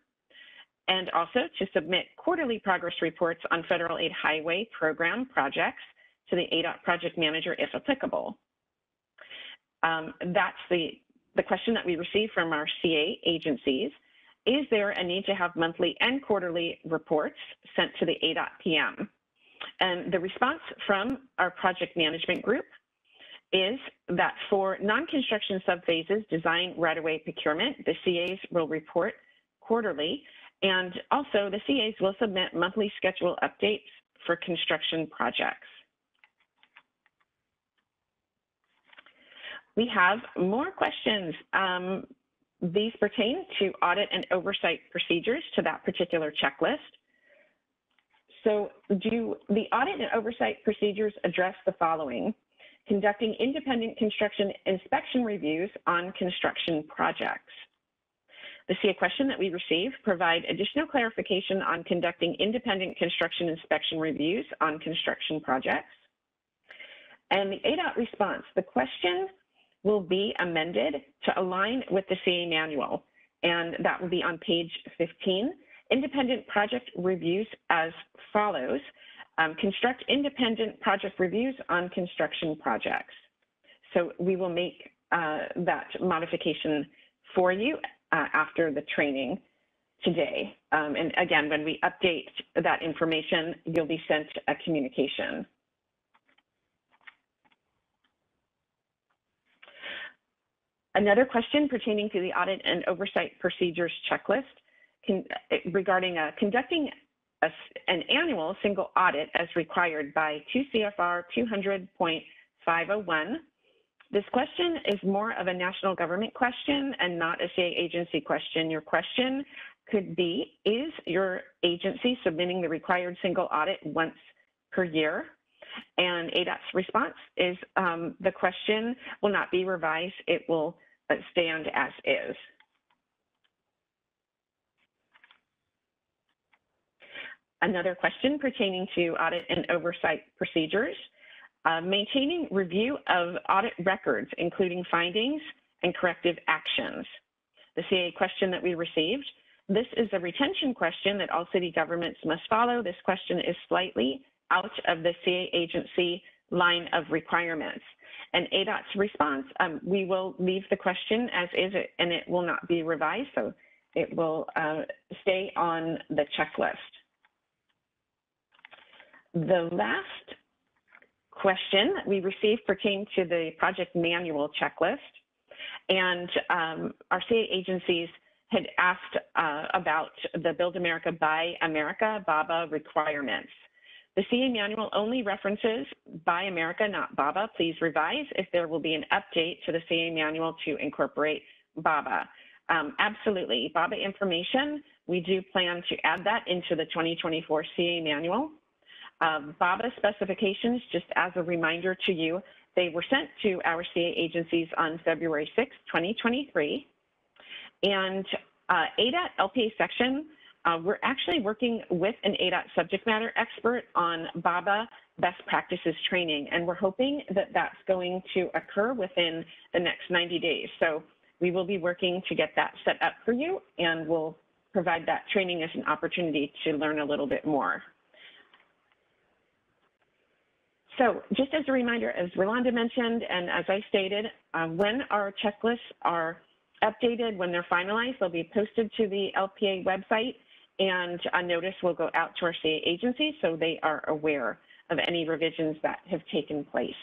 and also to submit quarterly progress reports on federal aid highway program projects to the ADOT project manager if applicable? That's the question that we received from our CA agencies. Is there a need to have monthly and quarterly reports sent to the ADOT PM? And the response from our project management group is that for non-construction subphases, design, right-of-way procurement, the CAs will report quarterly, and also the CAs will submit monthly schedule updates for construction projects. We have more questions. These pertain to audit and oversight procedures to that particular checklist. So do the audit and oversight procedures address the following? Conducting independent construction inspection reviews on construction projects. The CA question that we received provide additional clarification on conducting independent construction inspection reviews on construction projects. And the ADOT response, the question will be amended to align with the CA manual, and that will be on page 15. Independent project reviews as follows. Construct independent project reviews on construction projects. So we will make that modification for you after the training today. And again, when we update that information, you'll be sent a communication. Another question pertaining to the audit and oversight procedures checklist regarding conducting an annual single audit as required by 2 CFR 200.501. This question is more of a national government question and not a CA agency question. Your question could be, is your agency submitting the required single audit once per year? And ADOT's response is the question will not be revised. It will stand as is. Another question pertaining to audit and oversight procedures, maintaining review of audit records, including findings and corrective actions. The CA question that we received, this is a retention question that all city governments must follow. This question is slightly out of the CA agency line of requirements. And ADOT's response, we will leave the question as is, and it will not be revised, so it will stay on the checklist. The last question we received pertained to the project manual checklist, and our CA agencies had asked about the Build America, Buy America, BABA requirements. The CA manual only references Buy America, not BABA. Please revise if there will be an update to the CA manual to incorporate BABA. Absolutely, BABA information, we do plan to add that into the 2024 CA manual. BABA specifications, just as a reminder to you, they were sent to our CA agencies on February 6, 2023. And ADOT LPA section, we're actually working with an ADOT subject matter expert on BABA best practices training, and we're hoping that that's going to occur within the next 90 days. So we will be working to get that set up for you, and we'll provide that training as an opportunity to learn a little bit more. So just as a reminder, as Rolanda mentioned, and as I stated, when our checklists are updated, when they're finalized, they'll be posted to the LPA website, and a notice will go out to our CA agencies so they are aware of any revisions that have taken place.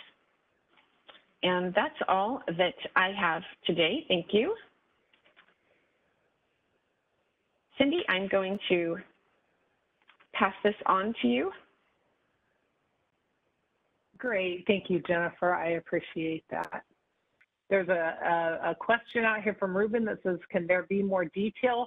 And that's all that I have today. Thank you. Cindy, I'm going to pass this on to you. Great. Thank you, Jennifer. I appreciate that. There's a question out here from Ruben that says, can there be more detail?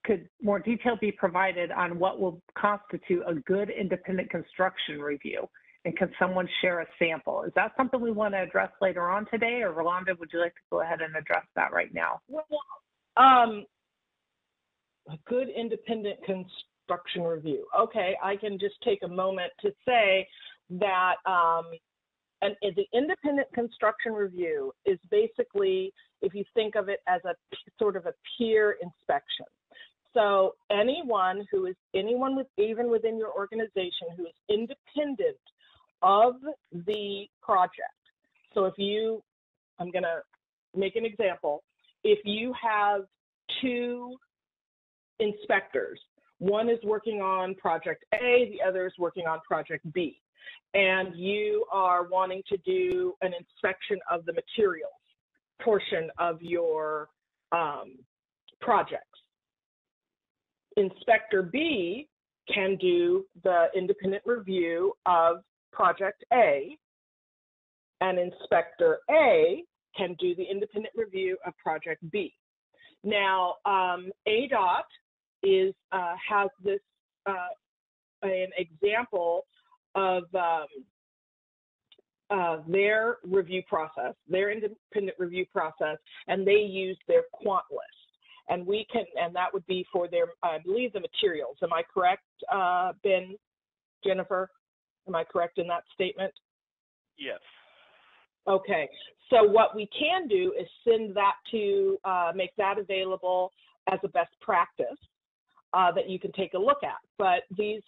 Could more detail be provided on what will constitute a good independent construction review? And can someone share a sample? Is that something we want to address later on today? Or Rolanda, would you like to go ahead and address that right now? Well, a good independent construction review. Okay, I can just take a moment to say that the independent construction review is basically, if you think of it as a sort of a peer inspection. So anyone even within your organization who is independent of the project. So if you, I'm going to make an example. If you have two inspectors, one is working on project A, the other is working on project B, and you are wanting to do an inspection of the materials portion of your projects. Inspector B can do the independent review of project A, and Inspector A can do the independent review of project B. Now, ADOT has this an example of their review process, their independent review process, and they use their quant list. And we can, and that would be for their, I believe, the materials. Am I correct, Ben, Jennifer? Am I correct in that statement? Yes. Okay, so what we can do is send that to, make that available as a best practice that you can take a look at. But these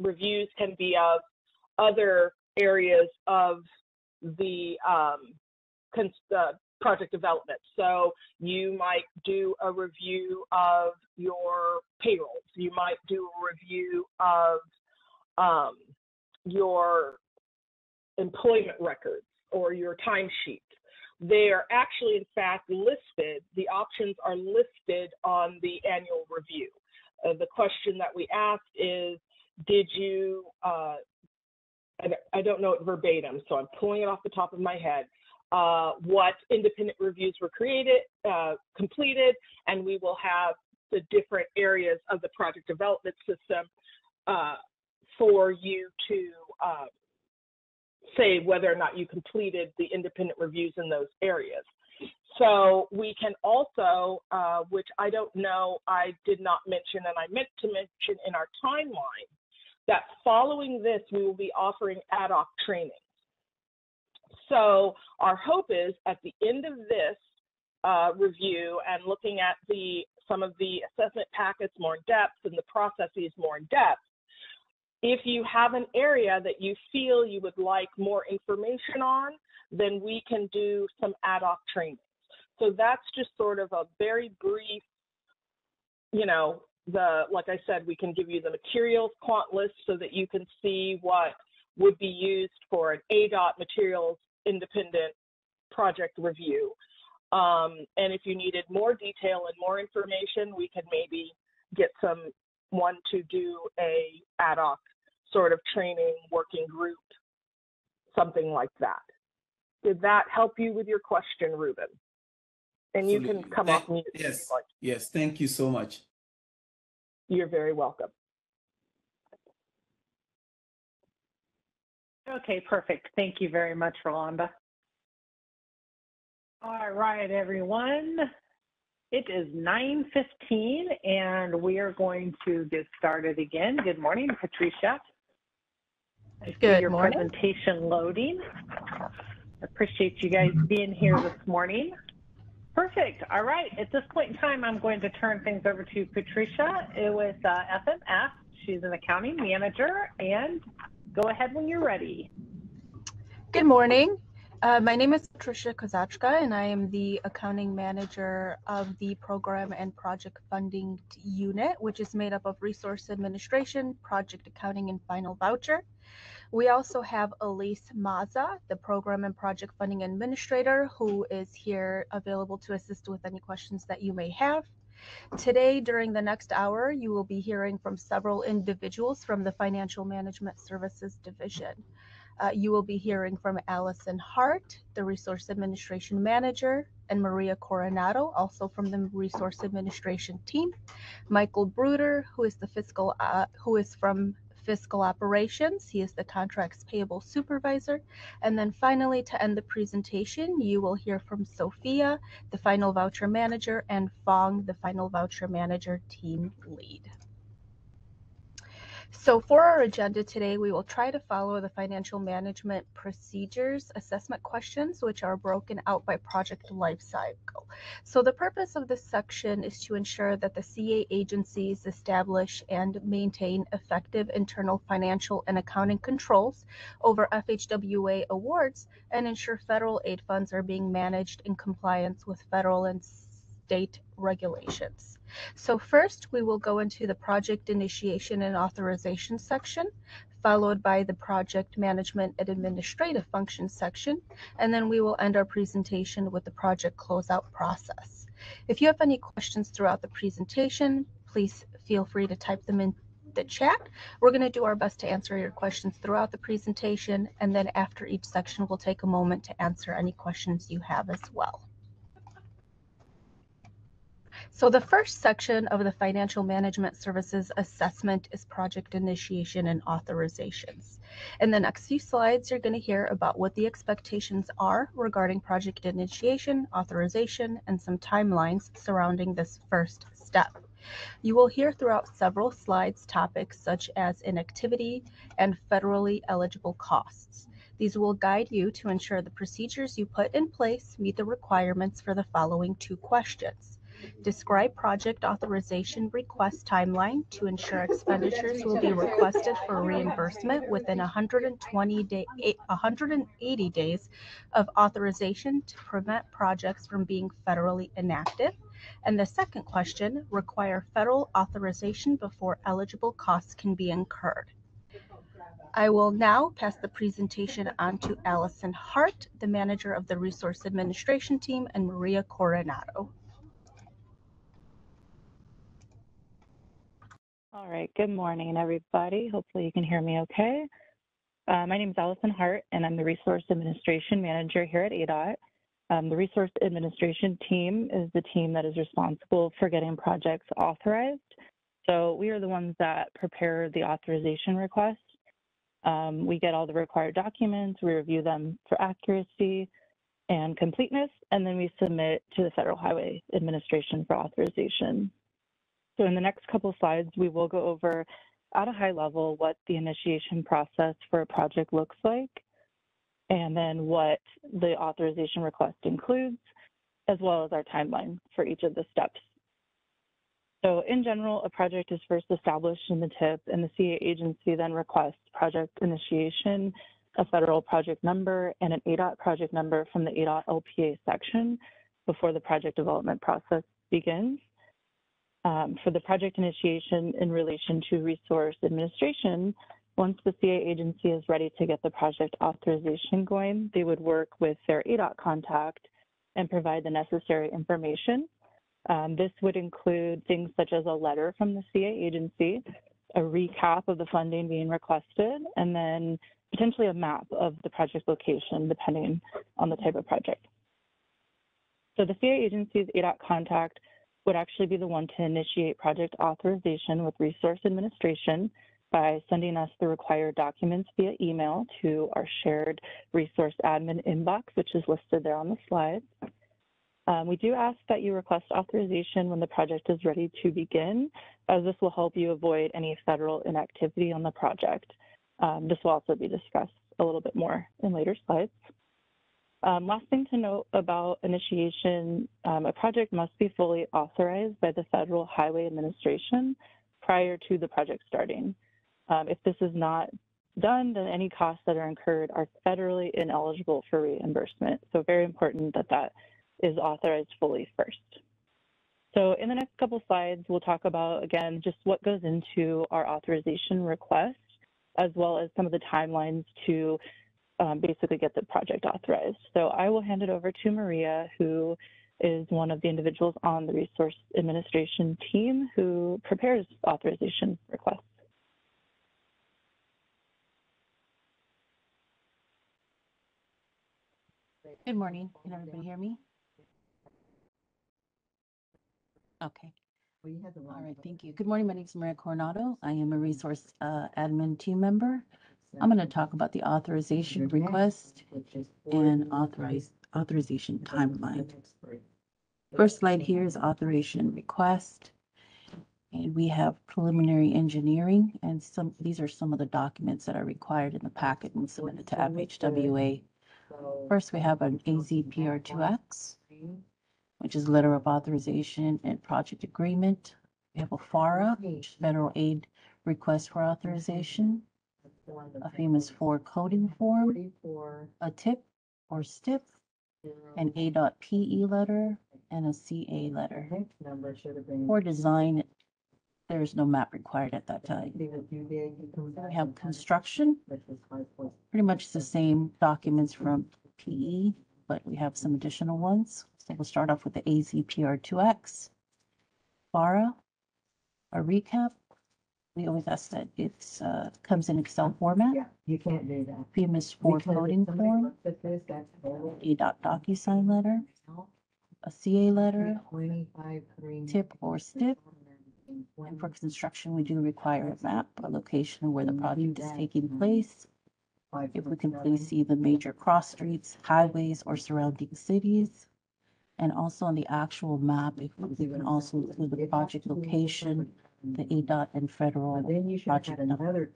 reviews can be of other areas of the project development. So you might do a review of your payrolls. You might do a review of your employment records or your timesheets. They are actually, in fact, listed. The options are listed on the annual review. The question that we asked is, did you, I don't know it verbatim, so I'm pulling it off the top of my head, what independent reviews were completed, and we will have the different areas of the project development system for you to say whether or not you completed the independent reviews in those areas. So we can also, which I don't know, I did not mention, and I meant to mention in our timeline, that following this, we will be offering ad hoc training. So our hope is at the end of this review and looking at some of the assessment packets more in depth and the processes more in depth, if you have an area that you feel you would like more information on, then we can do some ad hoc training. So that's just sort of a very brief, like I said, we can give you the materials quant list so that you can see what would be used for an ADOT materials independent project review. And if you needed more detail and more information, we can maybe get someone to do a ad hoc sort of training working group, something like that. Did that help you with your question, Ruben? And you can come off mute. Yes, yes, thank you so much. You're very welcome. Okay, perfect. Thank you very much, Rolanda. All right, everyone. It is 9:15, and we are going to get started again. Good morning, Patricia. I see Good your morning. presentation loading. Appreciate you guys being here this morning. Perfect. All right. At this point in time, I'm going to turn things over to Patricia with FMS. She's an accounting manager, and go ahead when you're ready. Good morning. My name is Patricia Kozachka, and I am the accounting manager of the program and project funding unit, which is made up of resource administration, project accounting, and final voucher. We also have Elise Maza, the program and project funding administrator, who is here available to assist with any questions that you may have. Today, during the next hour, you will be hearing from several individuals from the Financial Management Services Division. You will be hearing from Allison Hart, the Resource Administration Manager, and Maria Coronado, also from the Resource Administration team. Michael Bruder, who is from Fiscal Operations. He is the Contracts Payable Supervisor. And then finally, to end the presentation, you will hear from Sophia, the Final Voucher Manager, and Fong, the Final Voucher Manager Team Lead. So for our agenda today, we will try to follow the financial management procedures assessment questions, which are broken out by project lifecycle. So the purpose of this section is to ensure that the CA agencies establish and maintain effective internal financial and accounting controls over FHWA awards and ensure federal aid funds are being managed in compliance with federal and state regulations. So first, we will go into the project initiation and authorization section, followed by the project management and administrative functions section, and then we will end our presentation with the project closeout process. If you have any questions throughout the presentation, please feel free to type them in the chat. We're going to do our best to answer your questions throughout the presentation, and then after each section, we'll take a moment to answer any questions you have as well. So the first section of the Financial Management Services Assessment is project initiation and authorizations. In the next few slides, you're going to hear about what the expectations are regarding project initiation, authorization, and some timelines surrounding this first step. You will hear throughout several slides topics such as inactivity and federally eligible costs. These will guide you to ensure the procedures you put in place meet the requirements for the following two questions. Describe project authorization request timeline to ensure expenditures will be requested for reimbursement within 180 days of authorization to prevent projects from being federally inactive. And the second question, require federal authorization before eligible costs can be incurred. I will now pass the presentation on to Allison Hart, the manager of the Resource Administration team, and Maria Coronado. All right, good morning, everybody. Hopefully you can hear me okay. My name is Allison Hart, and I'm the Resource Administration Manager here at ADOT. The Resource Administration team is the team that is responsible for getting projects authorized. So we are the ones that prepare the authorization request. We get all the required documents, we review them for accuracy and completeness, and then we submit to the Federal Highway Administration for authorization. So in the next couple of slides, we will go over at a high level what the initiation process for a project looks like, and then what the authorization request includes, as well as our timeline for each of the steps. So in general, a project is first established in the TIP, and the CA agency then requests project initiation, a federal project number, and an ADOT project number from the ADOT LPA section before the project development process begins. For the project initiation in relation to resource administration, once the CA agency is ready to get the project authorization going, they would work with their ADOT contact and provide the necessary information. This would include things such as a letter from the CA agency, a recap of the funding being requested, and then potentially a map of the project location, depending on the type of project. So the CA agency's ADOT contact would actually be the one to initiate project authorization with resource administration by sending us the required documents via email to our shared resource admin inbox, which is listed there on the slide. We do ask that you request authorization when the project is ready to begin, as this will help you avoid any federal inactivity on the project. This will also be discussed a little bit more in later slides. Last thing to note about initiation, a project must be fully authorized by the Federal Highway Administration prior to the project starting. If this is not done, then any costs that are incurred are federally ineligible for reimbursement. So very important that that is authorized fully first. So in the next couple slides, we'll talk about, again, just what goes into our authorization request, as well as some of the timelines to basically get the project authorized. So I will hand it over to Maria, who is one of the individuals on the Resource Administration team who prepares authorization requests. Good morning. Can everybody hear me? Okay. All right, thank you. Good morning. My name is Maria Coronado. I am a resource admin team member. I'm going to talk about the authorization request and authorization timeline. First slide here is authorization request. And we have preliminary engineering, and these are some of the documents that are required in the packet and submitted to FHWA. First, we have an AZPR2X, which is letter of authorization and project agreement. We have a FARA, which is federal aid request for authorization, a FEMA's 4 coding form, a TIP or STIP, an A.PE letter, and a CA letter. For design, there is no map required at that time. We have construction, pretty much the same documents from PE, but we have some additional ones. So we'll start off with the AZPR2X, FARA, a recap. We always ask that it comes in Excel format. Yeah, you can't do that. FEMA's 4 coding form, a DocuSign letter, a CA letter, TIP or STIP. And for construction, we do require a map, a location where the project is taking place. If we can please see the major cross streets, highways, or surrounding cities. And also on the actual map, if we can also include the project location, the ADOT and federal project number.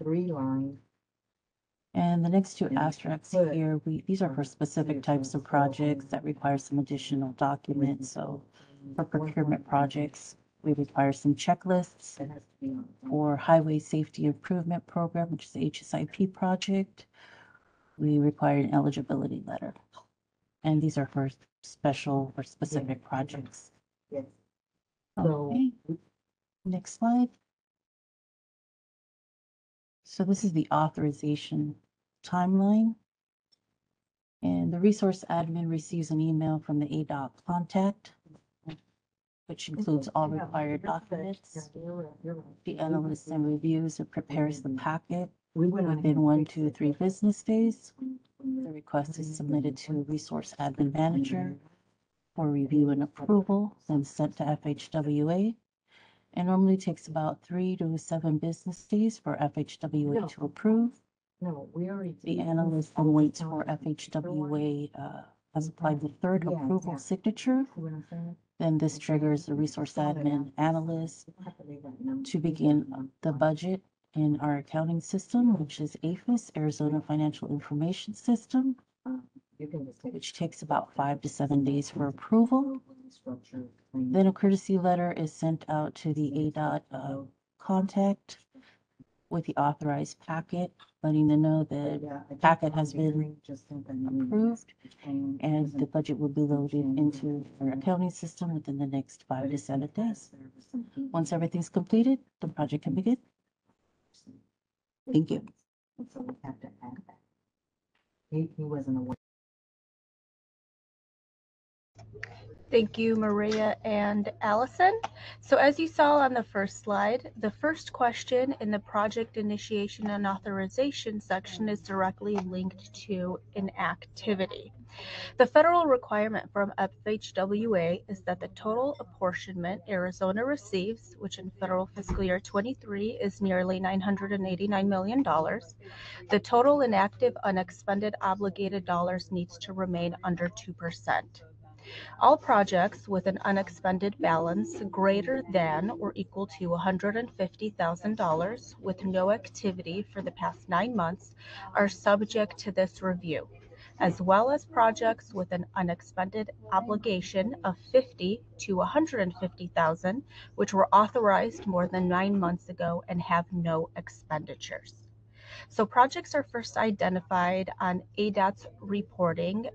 And the next 2 asterisks here, these are for specific types of projects that require some additional documents. So for procurement projects, we require some checklists. For Highway Safety Improvement Program, which is the HSIP project, we require an eligibility letter. And these are for special or specific projects. Okay, next slide. So this is the authorization timeline. And the resource admin receives an email from the ADOT contact, which includes all required documents. The analyst and reviews and prepares the packet within 1 to 3 business days. The request is submitted to Resource Admin Manager for review and approval, then sent to FHWA. It normally takes about 3 to 7 business days for FHWA to approve. The analyst then waits for FHWA has applied the 3rd approval signature. Then this triggers the resource admin analyst to begin the budget in our accounting system, which is AFIS, Arizona Financial Information System, which takes about 5 to 7 days for approval. Then a courtesy letter is sent out to the ADOT contact with the authorized packet, letting them know that the packet has been approved and the budget will be loaded into our accounting system within the next 5 to 7 days. Once everything's completed, the project can begin. Thank you. So we have to add that. He wasn't aware. Thank you, Maria and Allison. So as you saw on the first slide, the first question in the project initiation and authorization section is directly linked to an activity. The federal requirement from FHWA is that the total apportionment Arizona receives, which in federal fiscal year 23 is nearly $989 million, the total inactive unexpended obligated dollars needs to remain under 2%. All projects with an unexpended balance greater than or equal to $150,000 with no activity for the past 9 months are subject to this review, as well as projects with an unexpended obligation of $50,000 to $150,000, which were authorized more than 9 months ago and have no expenditures. So projects are first identified on ADOT's reporting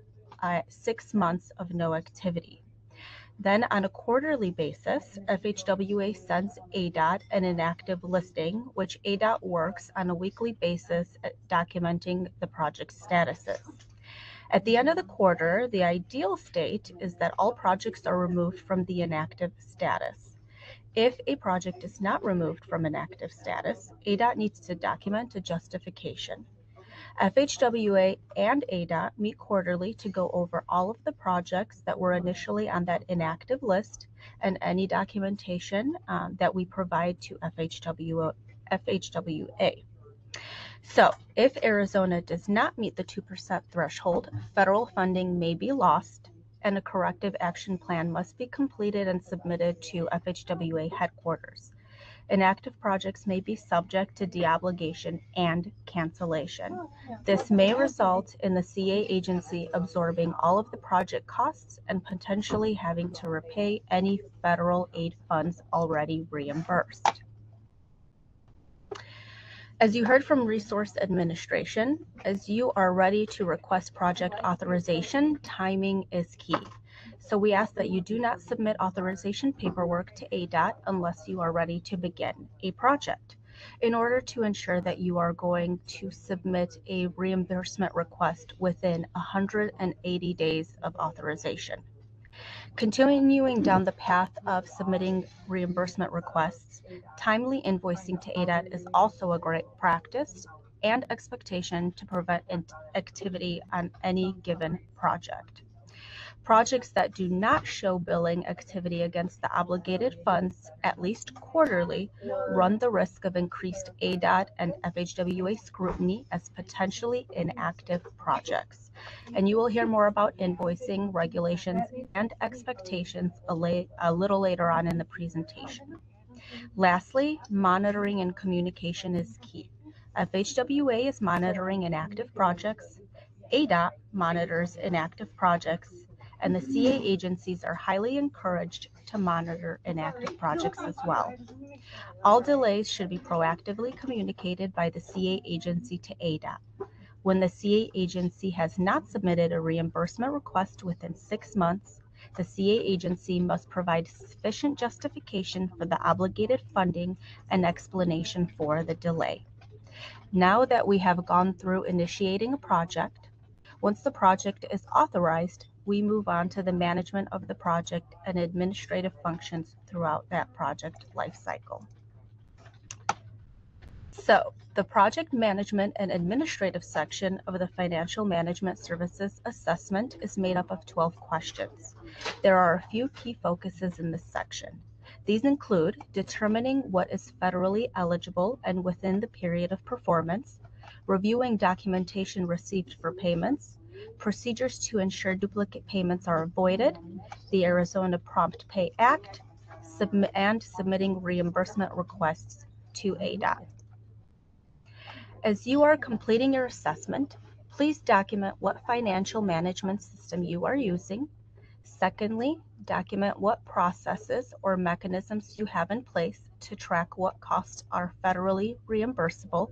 6 months of no activity. Then on a quarterly basis, FHWA sends ADOT an inactive listing, which ADOT works on a weekly basis at documenting the project statuses. At the end of the quarter, the ideal state is that all projects are removed from the inactive status. If a project is not removed from inactive status, ADOT needs to document a justification. FHWA and ADOT meet quarterly to go over all of the projects that were initially on that inactive list and any documentation that we provide to FHWA. So if Arizona does not meet the 2% threshold, federal funding may be lost and a corrective action plan must be completed and submitted to FHWA headquarters. Inactive projects may be subject to deobligation and cancellation. This may result in the CA agency absorbing all of the project costs and potentially having to repay any federal aid funds already reimbursed. As you heard from Resource Administration, as you are ready to request project authorization, timing is key. So we ask that you do not submit authorization paperwork to ADOT unless you are ready to begin a project, in order to ensure that you are going to submit a reimbursement request within 180 days of authorization. Continuing down the path of submitting reimbursement requests, timely invoicing to ADOT is also a great practice and expectation to prevent activity on any given project. Projects that do not show billing activity against the obligated funds, at least quarterly, run the risk of increased ADOT and FHWA scrutiny as potentially inactive projects. And you will hear more about invoicing regulations and expectations a little later on in the presentation. Lastly, monitoring and communication is key. FHWA is monitoring inactive projects, ADOT monitors inactive projects, and the CA agencies are highly encouraged to monitor inactive projects as well. All delays should be proactively communicated by the CA agency to ADOT. When the CA agency has not submitted a reimbursement request within 6 months, the CA agency must provide sufficient justification for the obligated funding and explanation for the delay. Now that we have gone through initiating a project, once the project is authorized, we move on to the management of the project and administrative functions throughout that project lifecycle. So, the project management and administrative section of the Financial Management Services Assessment is made up of 12 questions. There are a few key focuses in this section. These include determining what is federally eligible and within the period of performance, reviewing documentation received for payments, procedures to ensure duplicate payments are avoided, the Arizona Prompt Pay Act, and submitting reimbursement requests to ADOT. As you are completing your assessment, please document what financial management system you are using. Secondly, document what processes or mechanisms you have in place to track what costs are federally reimbursable.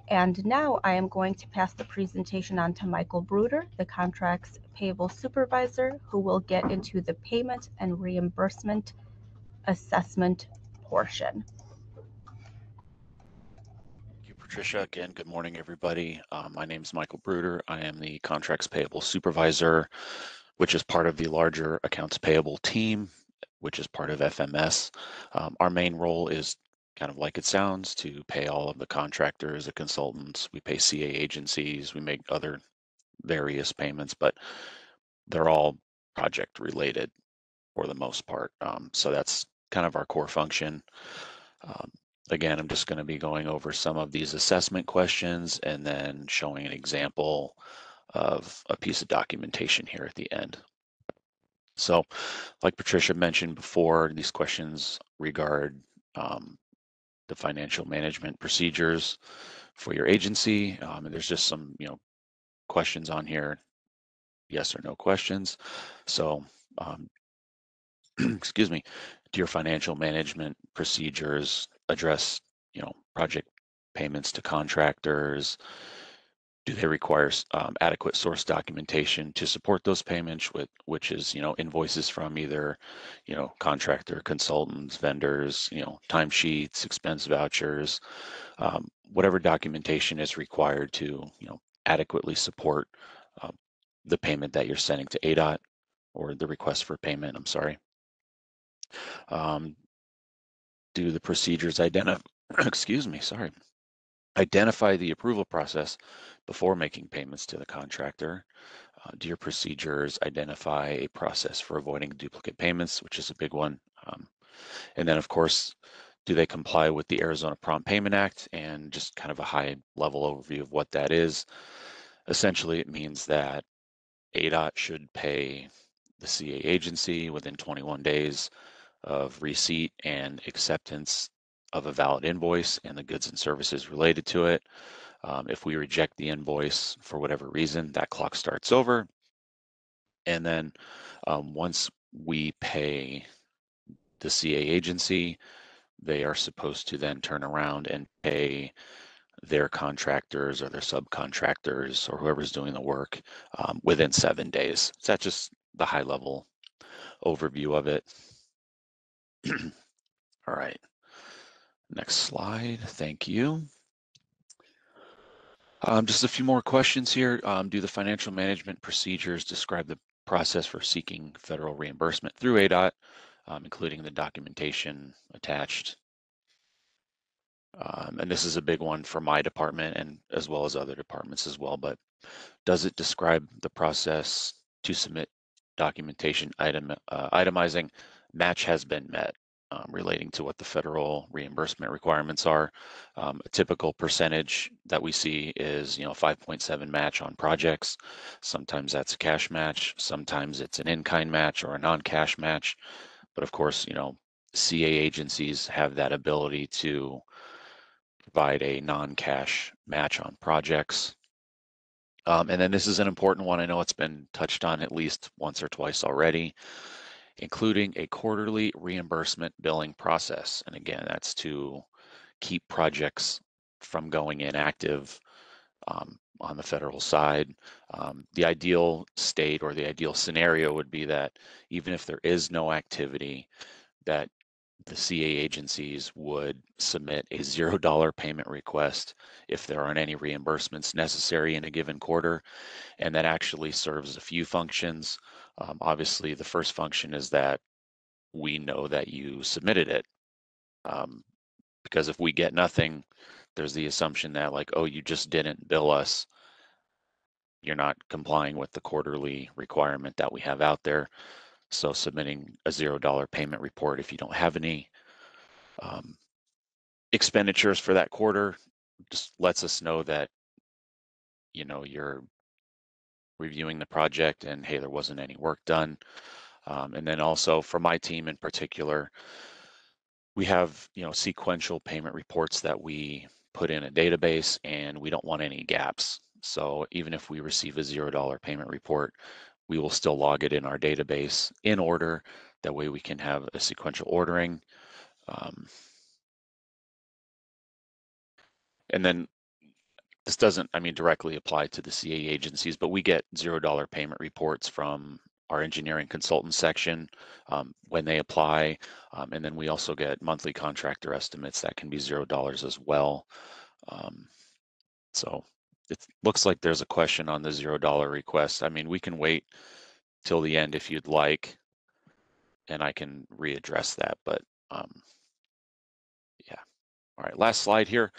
And now I am going to pass the presentation on to Michael Bruder, the Contracts Payable Supervisor, who will get into the payment and reimbursement assessment portion. Thank you, Patricia. Again, good morning, everybody. My name is Michael Bruder. I am the Contracts Payable Supervisor, which is part of the larger Accounts Payable team, which is part of FMS. Our main role is kind of like it sounds, to pay all of the contractors, the consultants. We pay CA agencies, we make other various payments, but they're all project related for the most part. So that's kind of our core function. Again, I'm just going to be going over some of these assessment questions and then showing an example of a piece of documentation here at the end. So like Patricia mentioned before, these questions regard the financial management procedures for your agency. And there's just some, questions on here, yes or no questions. So, excuse me, do your financial management procedures address, project payments to contractors? Do they require adequate source documentation to support those payments, which is, invoices from either, contractor, consultants, vendors, timesheets, expense vouchers, whatever documentation is required to, adequately support the payment that you're sending to ADOT, or the request for payment, I'm sorry. Do the procedures excuse me, sorry, identify the approval process before making payments to the contractor? Do your procedures identify a process for avoiding duplicate payments, which is a big one? And then, of course, do they comply with the Arizona Prompt Payment Act? And just kind of a high level overview of what that is. Essentially, it means that ADOT should pay the CA agency within 21 days of receipt and acceptance of a valid invoice and the goods and services related to it. If we reject the invoice for whatever reason, that clock starts over. And then once we pay the CA agency, they are supposed to then turn around and pay their contractors or their subcontractors or whoever's doing the work within 7 days. So that's just the high level overview of it. All right, next slide, thank you. Just a few more questions here. Do the financial management procedures describe the process for seeking federal reimbursement through ADOT, including the documentation attached? And this is a big one for my department and as well as other departments as well, but does it describe the process to submit documentation itemizing match has been met, relating to what the federal reimbursement requirements are? A typical percentage that we see is 5.7 match on projects. Sometimes that's a cash match, sometimes it's an in-kind match or a non-cash match. But of course, CA agencies have that ability to provide a non-cash match on projects. And then this is an important one. I know it's been touched on at least once or twice already, including a quarterly reimbursement billing process. And again, that's to keep projects from going inactive on the federal side. The ideal state or the ideal scenario would be that even if there is no activity, that the CA agencies would submit a $0 payment request if there aren't any reimbursements necessary in a given quarter. And that actually serves a few functions. Obviously, the first function is that we know that you submitted it. Because if we get nothing, there's the assumption that like, oh, you just didn't bill us. You're not complying with the quarterly requirement that we have out there. So submitting a $0 payment report if you don't have any expenditures for that quarter just lets us know that you're reviewing the project and hey, there wasn't any work done. And then also for my team in particular, we have sequential payment reports that we put in a database, and we don't want any gaps. So even if we receive a $0 payment report, we will still log it in our database in order. That way we can have a sequential ordering. And then this doesn't, directly apply to the CA agencies, but we get $0 payment reports from our engineering consultant section when they apply. And then we also get monthly contractor estimates that can be $0 as well. So it looks like there's a question on the $0 request. We can wait till the end if you'd like, and I can readdress that, but yeah. All right, last slide here.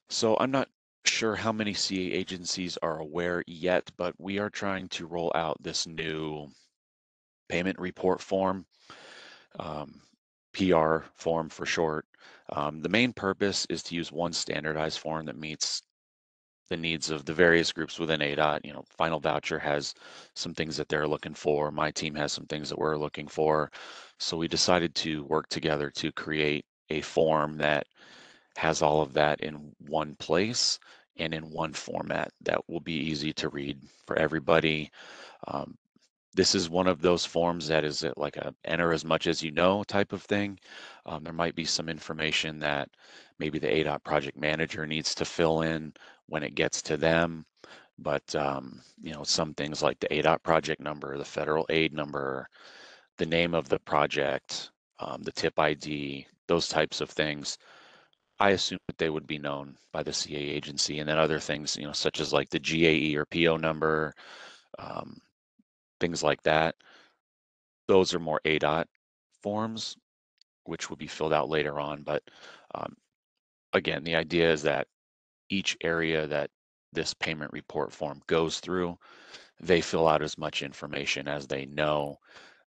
So I'm not sure how many CA agencies are aware yet, but we are trying to roll out this new payment report form, PR form for short. The main purpose is to use one standardized form that meets the needs of the various groups within ADOT. You know, Final Voucher has some things that they're looking for. My team has some things that we're looking for. So we decided to work together to create a form that has all of that in one place and in one format that will be easy to read for everybody. This is one of those forms that is like a enter as much as you know type of thing. There might be some information that maybe the ADOT project manager needs to fill in when it gets to them. But you know, some things like the ADOT project number, the federal aid number, the name of the project, the tip ID, those types of things, I assume that they would be known by the CA agency. And then other things, you know, such as like the GAE or PO number, things like that. Those are more ADOT forms, which will be filled out later on. But again, the idea is that each area that this payment report form goes through, they fill out as much information as they know.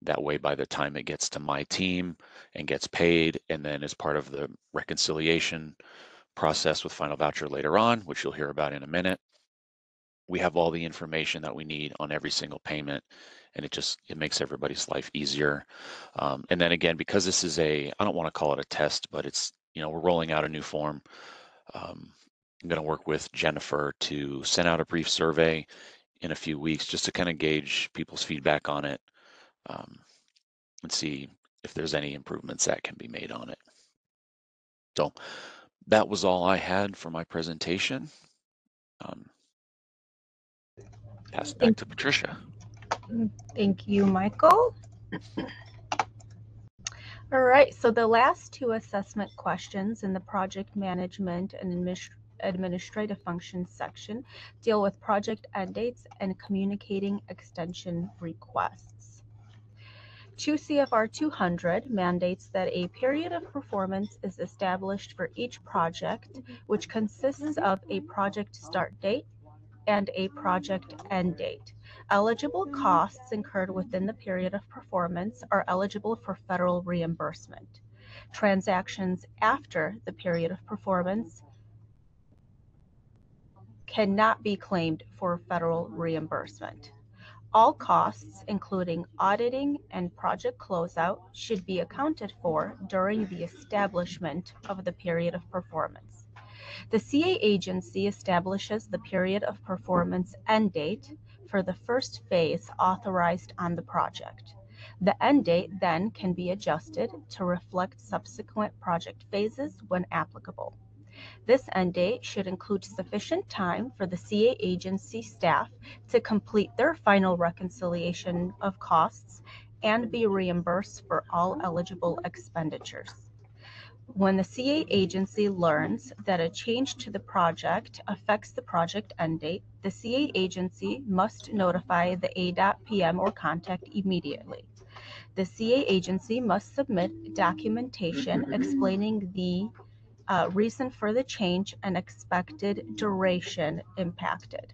That way, by the time it gets to my team and gets paid, and then as part of the reconciliation process with Final Voucher later on, which you'll hear about in a minute, we have all the information that we need on every single payment, and it makes everybody's life easier. And then again, because this is I don't want to call it a test, but it's, you know, we're rolling out a new form. I'm going to work with Jennifer to send out a brief survey in a few weeks just to kind of gauge people's feedback on it, and see if there's any improvements that can be made on it. So that was all I had for my presentation. Pass it back to Patricia. Thank you, Michael. All right, so the last two assessment questions in the project management and administrative functions section deal with project end dates and communicating extension requests. 2 CFR 200 mandates that a period of performance is established for each project, which consists of a project start date and a project end date. Eligible costs incurred within the period of performance are eligible for federal reimbursement. Transactions after the period of performance cannot be claimed for federal reimbursement. All costs, including auditing and project closeout, should be accounted for during the establishment of the period of performance. The CA agency establishes the period of performance end date for the first phase authorized on the project. The end date then can be adjusted to reflect subsequent project phases when applicable. This end date should include sufficient time for the CA agency staff to complete their final reconciliation of costs and be reimbursed for all eligible expenditures. When the CA agency learns that a change to the project affects the project end date, the CA agency must notify the ADOT PM or contact immediately. The CA agency must submit documentation explaining the reason for the change and expected duration impacted.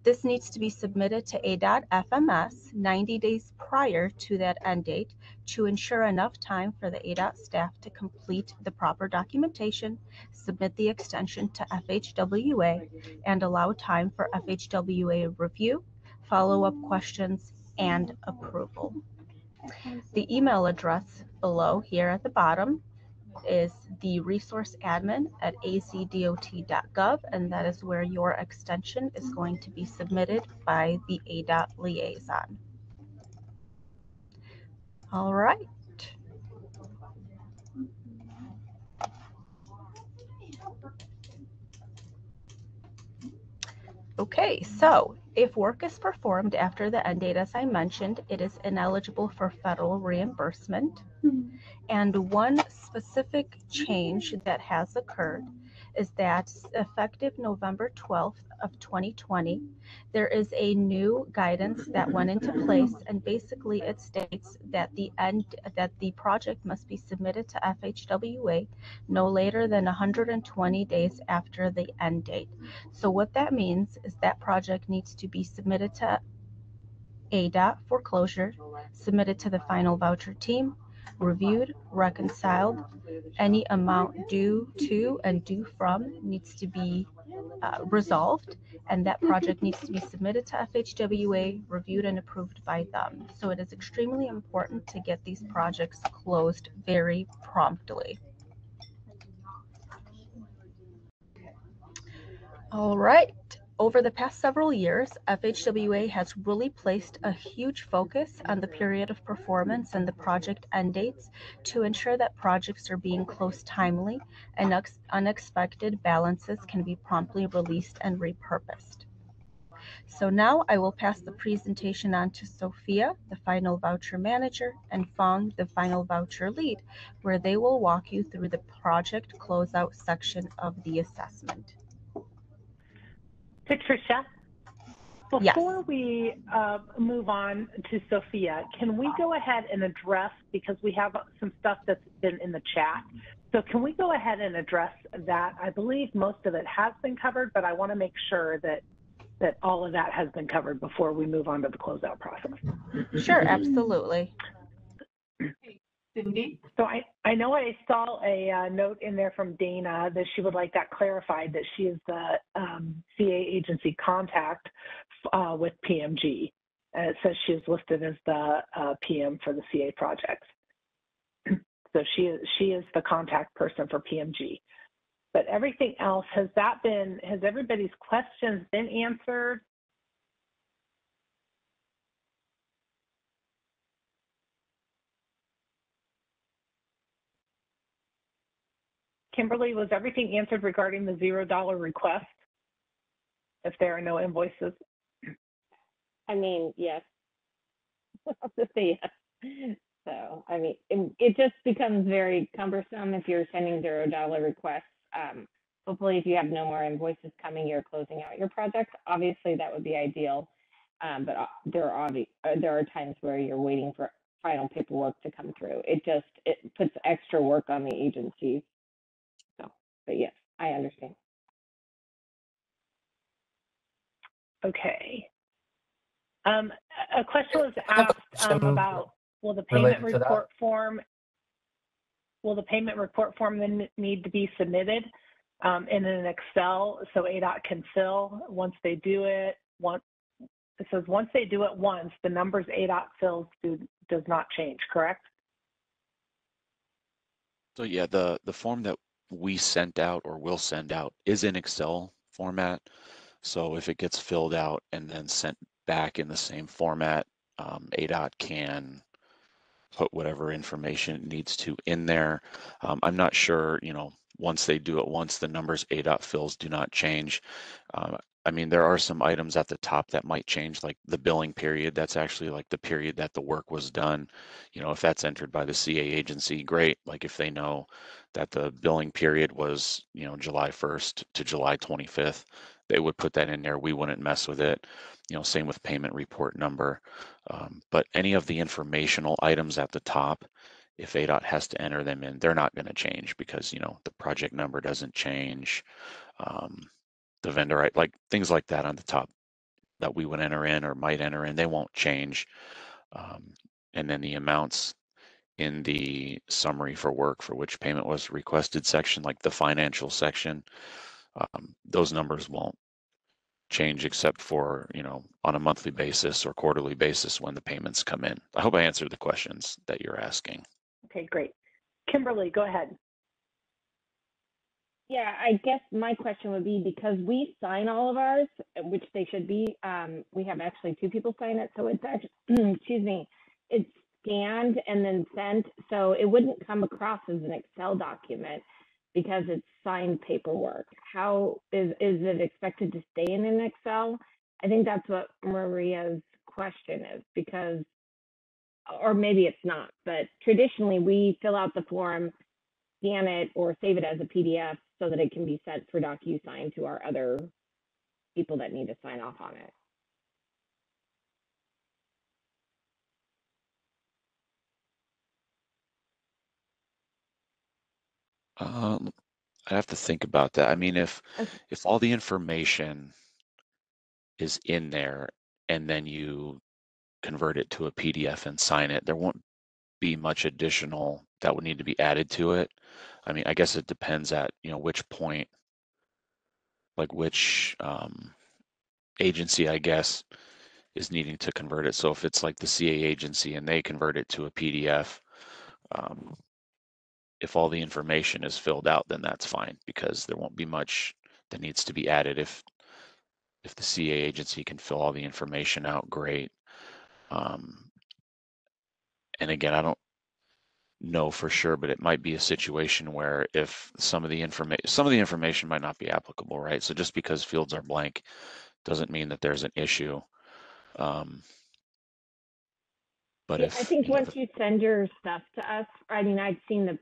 This needs to be submitted to ADOT FMS 90 days prior to that end date to ensure enough time for the ADOT staff to complete the proper documentation, submit the extension to FHWA, and allow time for FHWA review, follow-up questions, and approval. The email address below here at the bottom is the resourceadmin@azdot.gov, and that is where your extension is going to be submitted by the ADOT liaison. All right. Okay, so if work is performed after the end date, as I mentioned, it is ineligible for federal reimbursement. And one specific change that has occurred is that effective November 12th of 2020, there is a new guidance that went into place, and basically it states that the project must be submitted to FHWA no later than 120 days after the end date. So what that means is that project needs to be submitted to ADOT for closure, submitted to the Final Voucher team, reviewed, reconciled. Any amount due to and due from needs to be resolved, and that project needs to be submitted to FHWA, reviewed and approved by them. So it is extremely important to get these projects closed very promptly. All right. Over the past several years, FHWA has really placed a huge focus on the period of performance and the project end dates to ensure that projects are being closed timely and unexpected balances can be promptly released and repurposed. So now I will pass the presentation on to Sophia, the final voucher manager, and Fong, the final voucher lead, where they will walk you through the project closeout section of the assessment. Patricia, Yes. before we move on to Sophia, can we go ahead and address, because we have some stuff that's been in the chat, so can we go ahead and address that? I believe most of it has been covered, but I want to make sure that all of that has been covered before we move on to the closeout process. Sure, absolutely. Cindy? So I know I saw a note in there from Dana that she would like that clarified, that she is the CA agency contact with PMG. It says she is listed as the PM for the CA projects. So she is the contact person for PMG. But everything else, has everybody's questions been answered? Kimberly, was everything answered regarding the $0 request if there are no invoices? I mean, yes. I'll just say yes. So, I mean, it just becomes very cumbersome if you're sending $0 requests. Hopefully, if you have no more invoices coming, you're closing out your project. Obviously, that would be ideal. But there are times where you're waiting for final paperwork to come through. It puts extra work on the agencies. So, but yes, I understand. Okay. A question was asked about, will the payment report form then need to be submitted in an Excel so ADOT can fill once they do it? It says once they do it once, the numbers ADOT fills does not change, correct? So yeah, the form that we sent out or will send out is in Excel format. So if it gets filled out and then sent back in the same format, ADOT can put whatever information it needs to in there. I'm not sure, once they do it once, the numbers ADOT fills do not change. I mean, there are some items at the top that might change, like the billing period. That's actually like the period that the work was done. If that's entered by the CA agency, great. Like if they know that the billing period was, July 1st to July 25th, they would put that in there. We wouldn't mess with it. Same with payment report number. But any of the informational items at the top, if ADOT has to enter them in, they're not going to change because, the project number doesn't change. The vendor, like things like that on the top that we would enter in or might enter in, they won't change. And then the amounts in the summary for work for which payment was requested section, like the financial section, those numbers won't change except for, on a monthly basis or quarterly basis when the payments come in. I hope I answered the questions that you're asking. Okay, great. Kimberly, go ahead. Yeah, I guess my question would be, because we sign all of ours, which they should be, we have actually 2 people sign it. So it's actually, excuse me, it's scanned and then sent. So it wouldn't come across as an Excel document because it's signed paperwork. How is it expected to stay in an Excel? I think that's what Maria's question is, because, or maybe it's not, but traditionally we fill out the form, scan it, or save it as a PDF so that it can be sent for DocuSign to our other people that need to sign off on it. I have to think about that. I mean, if all the information is in there and then you convert it to a PDF and sign it, there won't be much additional that would need to be added to it. I mean, I guess it depends at, which point, like which agency, I guess, is needing to convert it. So if it's like the CA agency and they convert it to a PDF, if all the information is filled out, then that's fine, because there won't be much that needs to be added. If the CA agency can fill all the information out, great. And again, I don't know for sure, but it might be a situation where if some of the information might not be applicable, right? So just because fields are blank doesn't mean that there's an issue. But I think once you send your stuff to us, I mean, I've seen the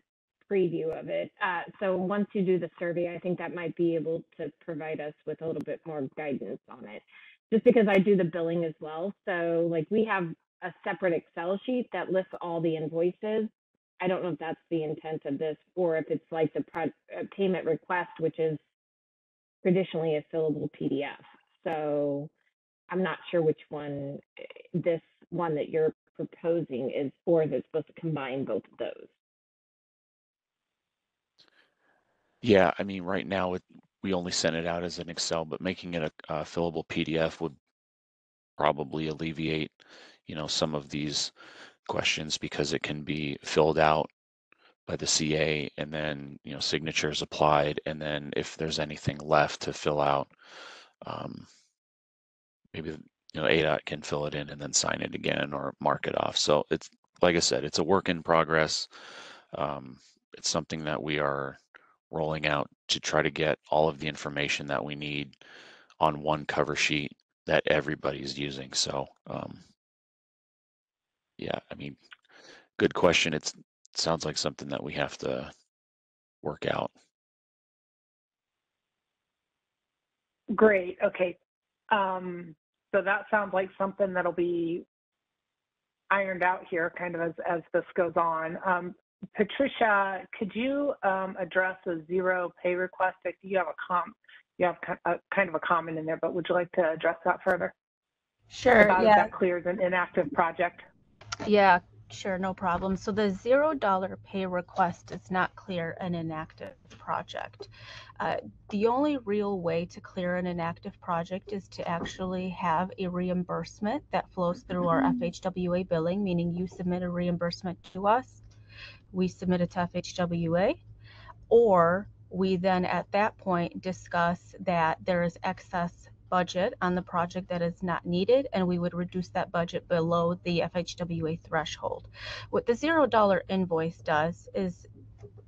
preview of it. So once you do the survey, I think that might be able to provide us with a little bit more guidance on it. Just because I do the billing as well. So like we have a separate Excel sheet that lists all the invoices. I don't know if that's the intent of this, or if it's like the payment request, which is traditionally a fillable PDF. So I'm not sure which one, this one that you're proposing is, or is it supposed to combine both of those? Yeah, I mean, right now we only send it out as an Excel, but making it a fillable PDF would probably alleviate, some of these questions, because it can be filled out by the CA and then, signatures applied. And then if there's anything left to fill out, maybe, ADOT can fill it in and then sign it again or mark it off. So it's, like I said, it's a work in progress. It's something that we are rolling out to try to get all of the information that we need on one cover sheet that everybody's using. So, yeah, I mean, good question. It sounds like something that we have to work out. Great. Okay. So that sounds like something that'll be ironed out here kind of as this goes on. Patricia, could you address a zero pay request? I see you have kind of a comment in there, but would you like to address that further? Sure. About Yeah. if that clears an inactive project? Yeah, sure, no problem. So the $0 pay request does not clear an inactive project. The only real way to clear an inactive project is to actually have a reimbursement that flows through our FHWA billing, meaning you submit a reimbursement to us, we submit it to FHWA, or we then at that point discuss that there is excess budget on the project that is not needed, and we would reduce that budget below the FHWA threshold. What the $0 invoice does is,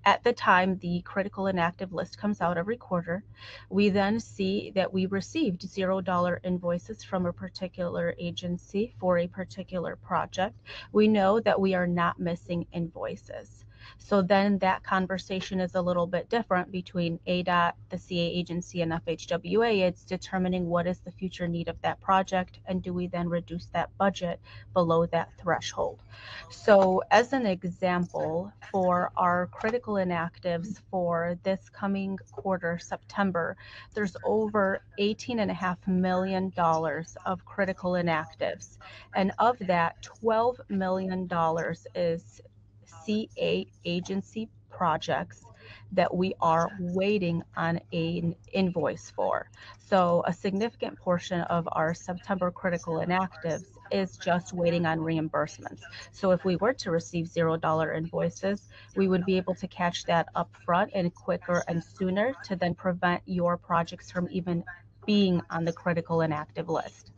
at the time the critical inactive list comes out every quarter, we then see that we received $0 invoices from a particular agency for a particular project. We know that we are not missing invoices. So then that conversation is a little bit different between ADOT, the CA agency, and FHWA. It's determining what is the future need of that project, and do we then reduce that budget below that threshold. So as an example, for our critical inactives for this coming quarter, September, there's over $18.5 million of critical inactives. And of that, $12 million is CA agency projects that we are waiting on an invoice for. So a significant portion of our September critical inactives is just waiting on reimbursements. So if we were to receive $0 invoices, we would be able to catch that up front and quicker and sooner to then prevent your projects from even being on the critical inactive list.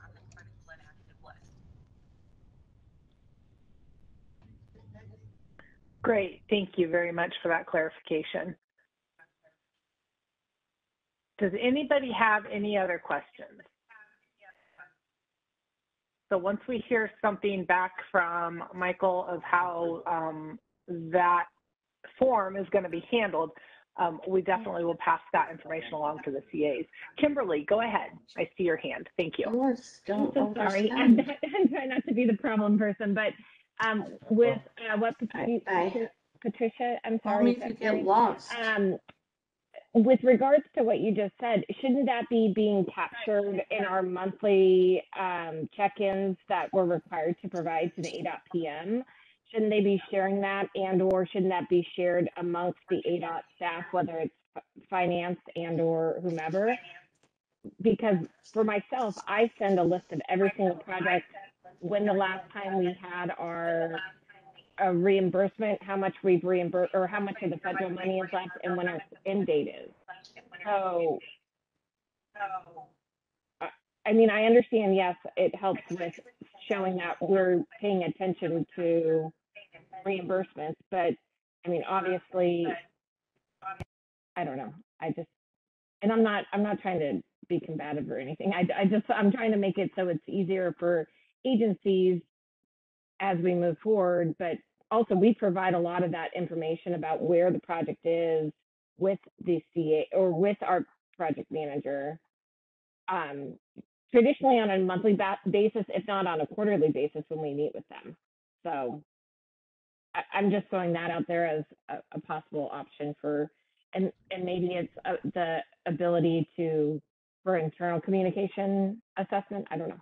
Great. Thank you very much for that clarification. Does anybody have any other questions? So once we hear something back from Michael of how that form is going to be handled, we definitely will pass that information along to the CAs. Kimberly, go ahead. I see your hand. Thank you. I'm so sorry. I'm trying not to be the problem person, but with what Patricia, I'm sorry. If you get lost. With regards to what you just said, shouldn't that be being captured in our monthly check-ins that we're required to provide to the ADOT PM? shouldn't they be sharing that, and or shouldn't that be shared amongst the ADOT staff, whether it's finance and or whomever? Because for myself, I send a list of every single project, when the last time we had our reimbursement, how much we've reimbursed, or how much of the federal money is left, and when our end date is. So, I mean, I understand, yes, it helps with showing that we're paying attention to reimbursements, but I mean, obviously, I don't know. And I'm not trying to be combative or anything. I'm trying to make it so it's easier for agencies as we move forward, but also we provide a lot of that information about where the project is with the CA or with our project manager. Traditionally on a monthly basis, if not on a quarterly basis when we meet with them. So I'm just throwing that out there as a possible option for, and maybe it's the ability for internal communication assessment. I don't know.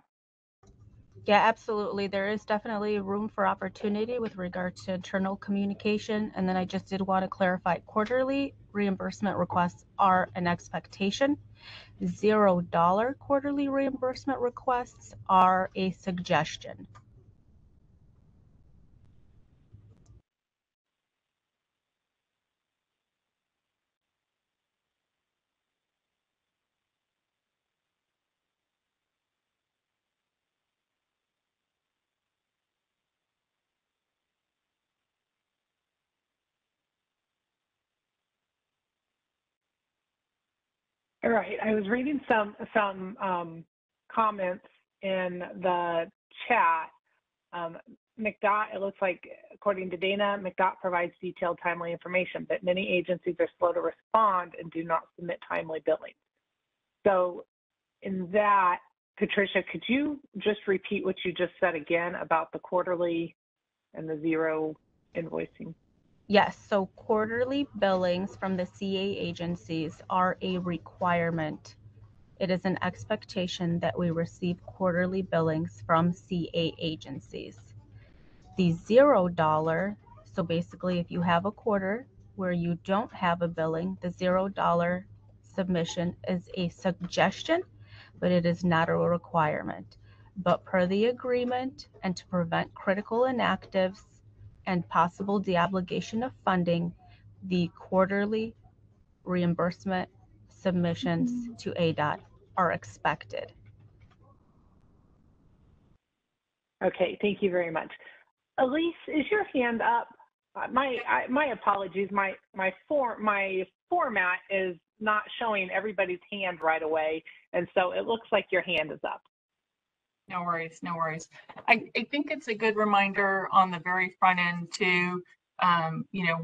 Yeah, absolutely. There is definitely room for opportunity with regards to internal communication. And then I just did want to clarify, quarterly reimbursement requests are an expectation. $0 quarterly reimbursement requests are a suggestion. All right, I was reading some comments in the chat. McDOT, it looks like, according to Dana, McDOT provides detailed, timely information, but many agencies are slow to respond and do not submit timely billing. So in that, Patricia, could you just repeat what you just said again about the quarterly and the zero invoicing? Yes, so quarterly billings from the CA agencies are a requirement. It is an expectation that we receive quarterly billings from CA agencies. The $0, so basically if you have a quarter where you don't have a billing, the $0 submission is a suggestion, but it is not a requirement. But per the agreement, and to prevent critical inactives and possible deobligation of funding, the quarterly reimbursement submissions to ADOT are expected. Okay, thank you very much. Elise, is your hand up? My apologies. My format is not showing everybody's hand right away, and so it looks like your hand is up. No worries, no worries. I think it's a good reminder on the very front end to, you know,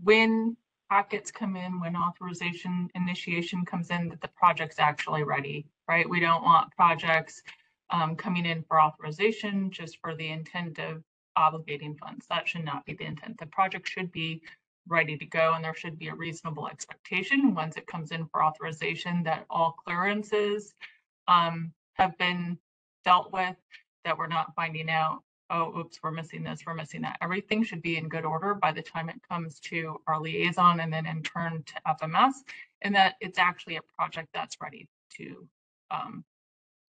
when packets come in, when authorization initiation comes in, that the project's actually ready, right? We don't want projects coming in for authorization just for the intent of obligating funds. That should not be the intent. The project should be ready to go, and there should be a reasonable expectation once it comes in for authorization that all clearances have been dealt with, that we're not finding out, oh, oops, we're missing this, we're missing that. Everything should be in good order by the time it comes to our liaison and then in turn to FMS, and that it's actually a project that's ready to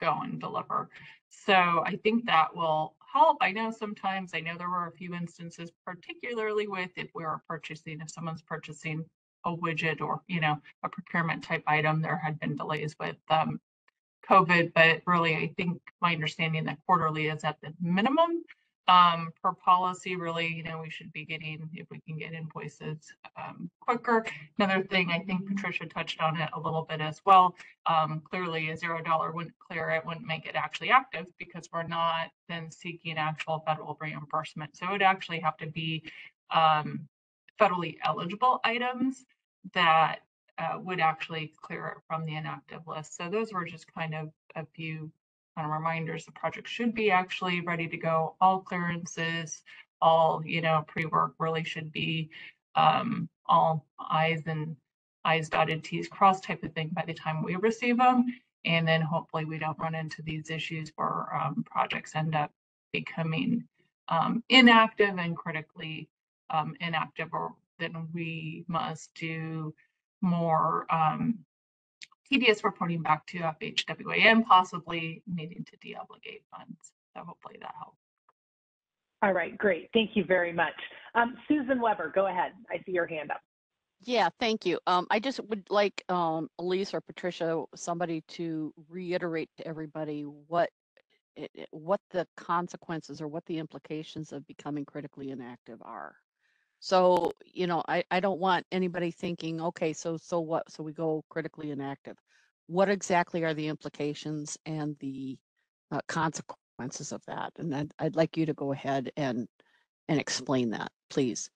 go and deliver. So I think that will help. I know there were a few instances, particularly with if someone's purchasing a widget or, you know, a procurement type item, there had been delays with COVID, but really, I think my understanding that quarterly is at the minimum per policy. Really, you know, we should be getting, if we can get invoices quicker. Another thing, I think Patricia touched on it a little bit as well. Clearly, a $0 wouldn't clear it, wouldn't make it actually active, because we're not then seeking actual federal reimbursement. So it would actually have to be federally eligible items that would actually clear it from the inactive list. So those were just kind of a few kind of reminders. The project should be actually ready to go. All clearances, all, you know, pre-work really should be all I's dotted, T's crossed type of thing by the time we receive them. And then hopefully we don't run into these issues where projects end up becoming inactive and critically inactive, or then we must do more tedious reporting back to FHWA and possibly needing to deobligate funds. So hopefully that helps. All right, great. Thank you very much. Susan Weber, go ahead. I see your hand up. Yeah, thank you. I just would like Elise or Patricia, somebody to reiterate to everybody what the consequences or what the implications of becoming critically inactive are. So, you know, I don't want anybody thinking, okay, so what? So we go critically inactive. What exactly are the implications and the consequences of that? And I'd like you to go ahead and explain that, please.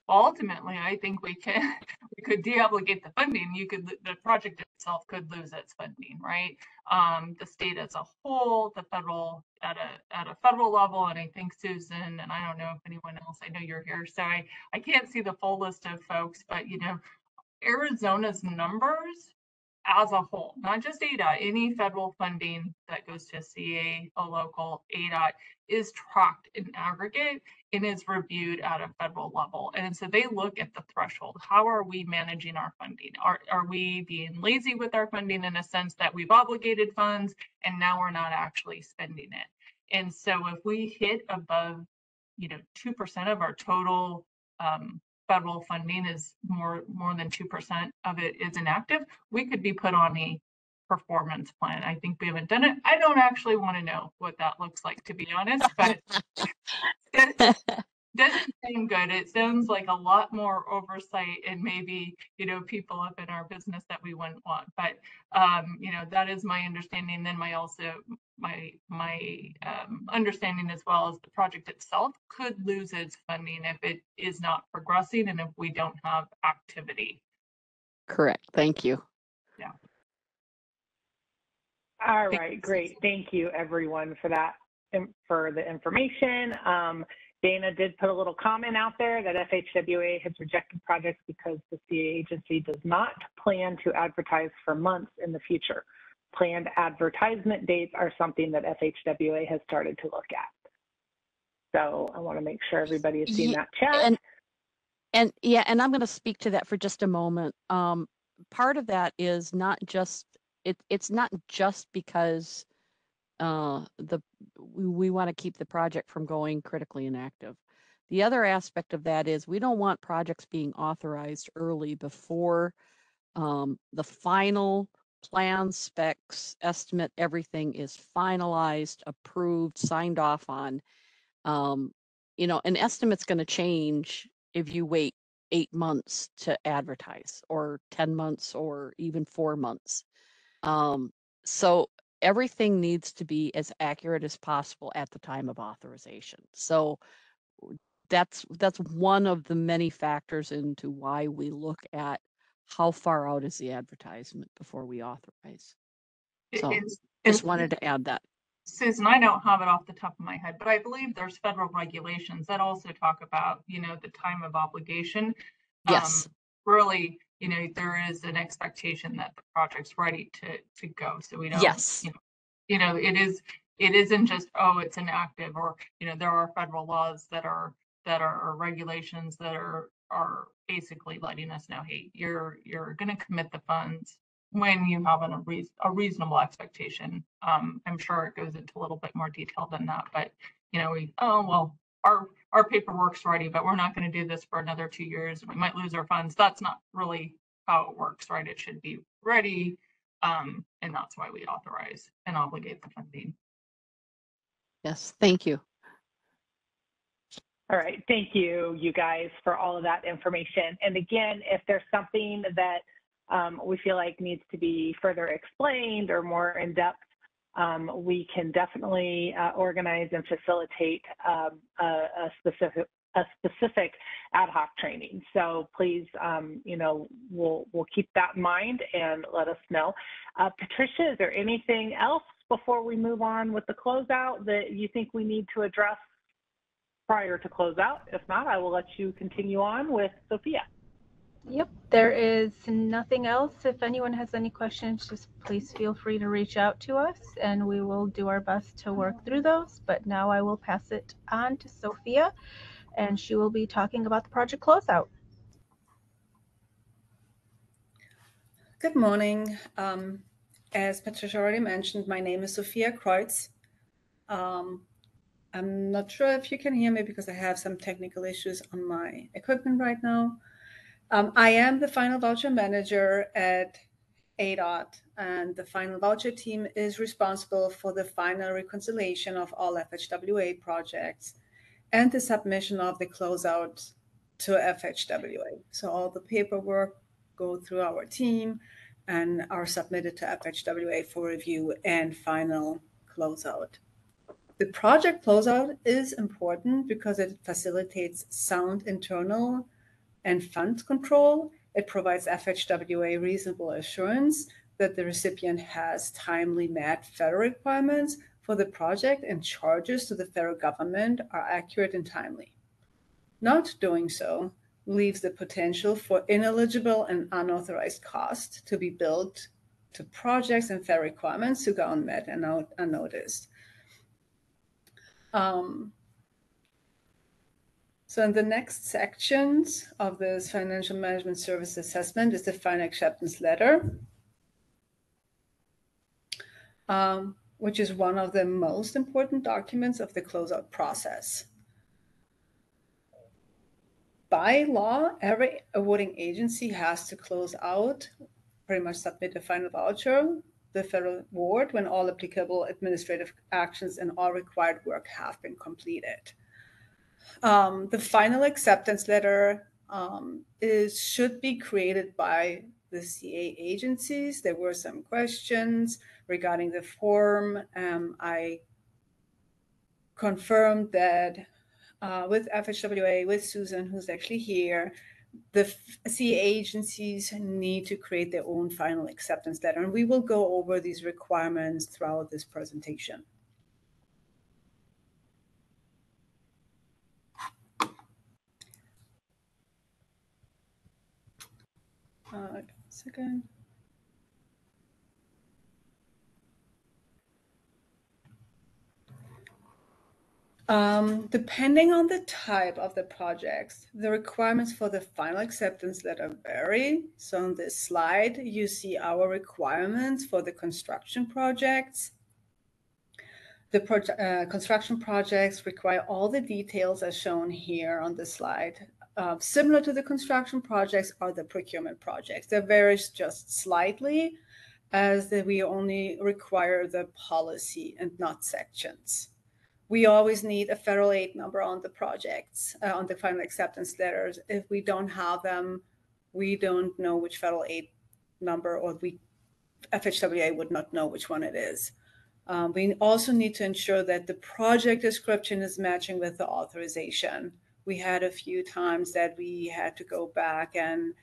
Ultimately, I think we could deobligate the funding. The project itself could lose its funding, right? The state as a whole, the federal at a federal level, and I think Susan, and I don't know if anyone else, I know you're here, so I can't see the full list of folks, but you know, Arizona's numbers as a whole, not just ADOT, any federal funding that goes to CA, a local, ADOT is tracked in aggregate and is reviewed at a federal level. And so they look at the threshold. How are we managing our funding? Are we being lazy with our funding in a sense that we've obligated funds and now we're not actually spending it? And so if we hit above, you know, 2% of our total federal funding is more than 2% of it is inactive, we could be put on a performance plan. I think we haven't done it. I don't actually want to know what that looks like, to be honest, but it doesn't seem good. It sounds like a lot more oversight and maybe, you know, people up in our business that we wouldn't want. But you know, that is my understanding. Then my understanding as well as the project itself could lose its funding if it is not progressing and if we don't have activity. Correct. Thank you. Yeah. All right, great. Thank you everyone for that, for the information. Dana did put a little comment out there that FHWA has rejected projects because the CA agency does not plan to advertise for months in the future. Planned advertisement dates are something that FHWA has started to look at. So I want to make sure everybody has seen that chat. And yeah, and I'm going to speak to that for just a moment. Part of that is not just, it's not just because we want to keep the project from going critically inactive. The other aspect of that is we don't want projects being authorized early before the final plan, specs, estimate, everything is finalized, approved, signed off on. You know, an estimate's going to change if you wait 8 months to advertise, or 10 months, or even 4 months. So everything needs to be as accurate as possible at the time of authorization. So that's one of the many factors into why we look at how far out is the advertisement before we authorize. So just wanted to add that. Susan, I don't have it off the top of my head, but I believe there's federal regulations that also talk about, you know, the time of obligation. Yes. Really, you know, there is an expectation that the project's ready to go. So we don't, yes, you know, it isn't just, oh, it's inactive, or, you know, there are federal laws that are regulations that are basically letting us know, hey, you're going to commit the funds when you have a reasonable expectation. I'm sure it goes into a little bit more detail than that, but you know, our paperwork's ready, but we're not going to do this for another 2 years. We might lose our funds. That's not really how it works, right? It should be ready, and that's why we authorize and obligate the funding. Yes, thank you. All right, thank you, you guys, for all of that information. And again, if there's something that we feel like needs to be further explained or more in depth, we can definitely organize and facilitate a specific ad hoc training. So please, you know, we'll keep that in mind and let us know. Patricia, is there anything else before we move on with the closeout that you think we need to address prior to closeout? If not, I will let you continue on with Sophia. Yep, there is nothing else. If anyone has any questions, just please feel free to reach out to us and we will do our best to work through those. But now I will pass it on to Sophia and she will be talking about the project closeout. Good morning. As Patricia already mentioned, my name is Sophia Kreutz. I'm not sure if you can hear me because I have some technical issues on my equipment right now. I am the final voucher manager at ADOT, and the final voucher team is responsible for the final reconciliation of all FHWA projects and the submission of the closeout to FHWA. So all the paperwork go through our team and are submitted to FHWA for review and final closeout. The project closeout is important because it facilitates sound internal and fund control. It provides FHWA reasonable assurance that the recipient has timely met federal requirements for the project and charges to the federal government are accurate and timely. Not doing so leaves the potential for ineligible and unauthorized costs to be billed to projects and federal requirements to go unmet and unnoticed. So in the next sections of this financial management service assessment is the final acceptance letter, which is one of the most important documents of the closeout process. By law, every awarding agency has to close out, pretty much submit a final voucher, the federal award when all applicable administrative actions and all required work have been completed. The final acceptance letter should be created by the CA agencies. There were some questions regarding the form. I confirmed that with FHWA, with Susan, who's actually here, the CA agencies need to create their own final acceptance letter. And we will go over these requirements throughout this presentation. One second. Depending on the type of the projects, the requirements for the final acceptance letter vary. So on this slide, you see our requirements for the construction projects. The construction projects require all the details as shown here on the slide. Similar to the construction projects are the procurement projects. That varies just slightly as we only require the policy and not sections. We always need a federal aid number on the projects, on the final acceptance letters. If we don't have them, we don't know which federal aid number, or FHWA would not know which one it is. We also need to ensure that the project description is matching with the authorization. We had a few times that we had to go back and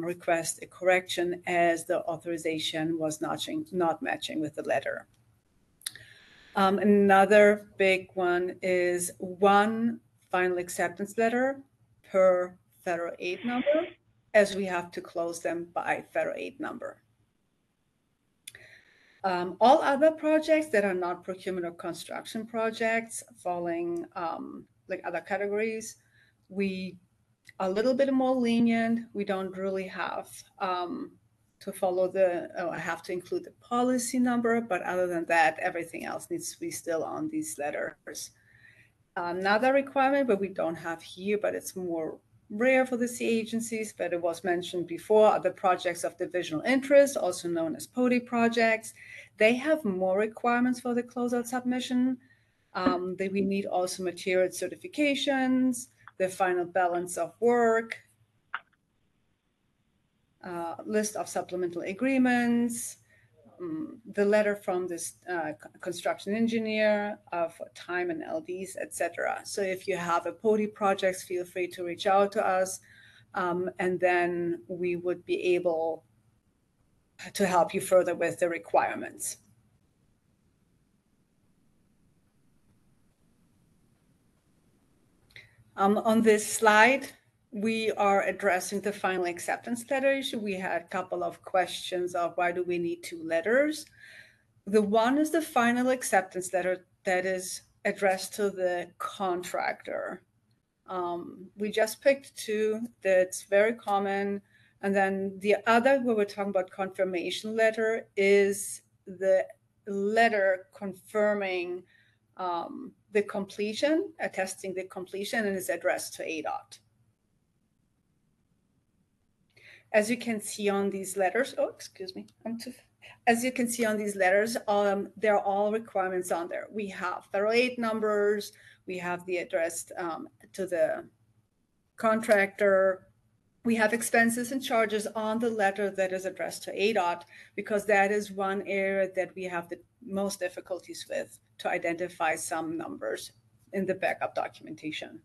request a correction as the authorization was not matching with the letter. Another big one is one final acceptance letter per federal aid number, as we have to close them by federal aid number. All other projects that are not procurement or construction projects falling like other categories, we are a little bit more lenient. We don't really have to follow have to include the policy number, but other than that, everything else needs to be still on these letters. Another requirement, but we don't have here, but it's more rare for the CA agencies, but it was mentioned before, are the projects of divisional interest, also known as PODI projects. They have more requirements for the closeout submission. We need also material certifications, the final balance of work, list of supplemental agreements, the letter from this construction engineer for time and LDs, etc. So if you have a PODI projects, feel free to reach out to us, and then we would be able to help you further with the requirements. On this slide, we are addressing the final acceptance letter issue. We had a couple of questions of why do we need 2 letters. The one is the final acceptance letter that is addressed to the contractor. We just picked 2 that's very common. And then the other, where we're talking about confirmation letter, is the letter confirming the completion, attesting the completion, and is addressed to ADOT. As you can see on these letters, as you can see on these letters, there are all requirements on there. We have federal aid numbers, we have the address to the contractor, we have expenses and charges on the letter that is addressed to ADOT, because that is one area that we have the most difficulties with, to identify some numbers in the backup documentation.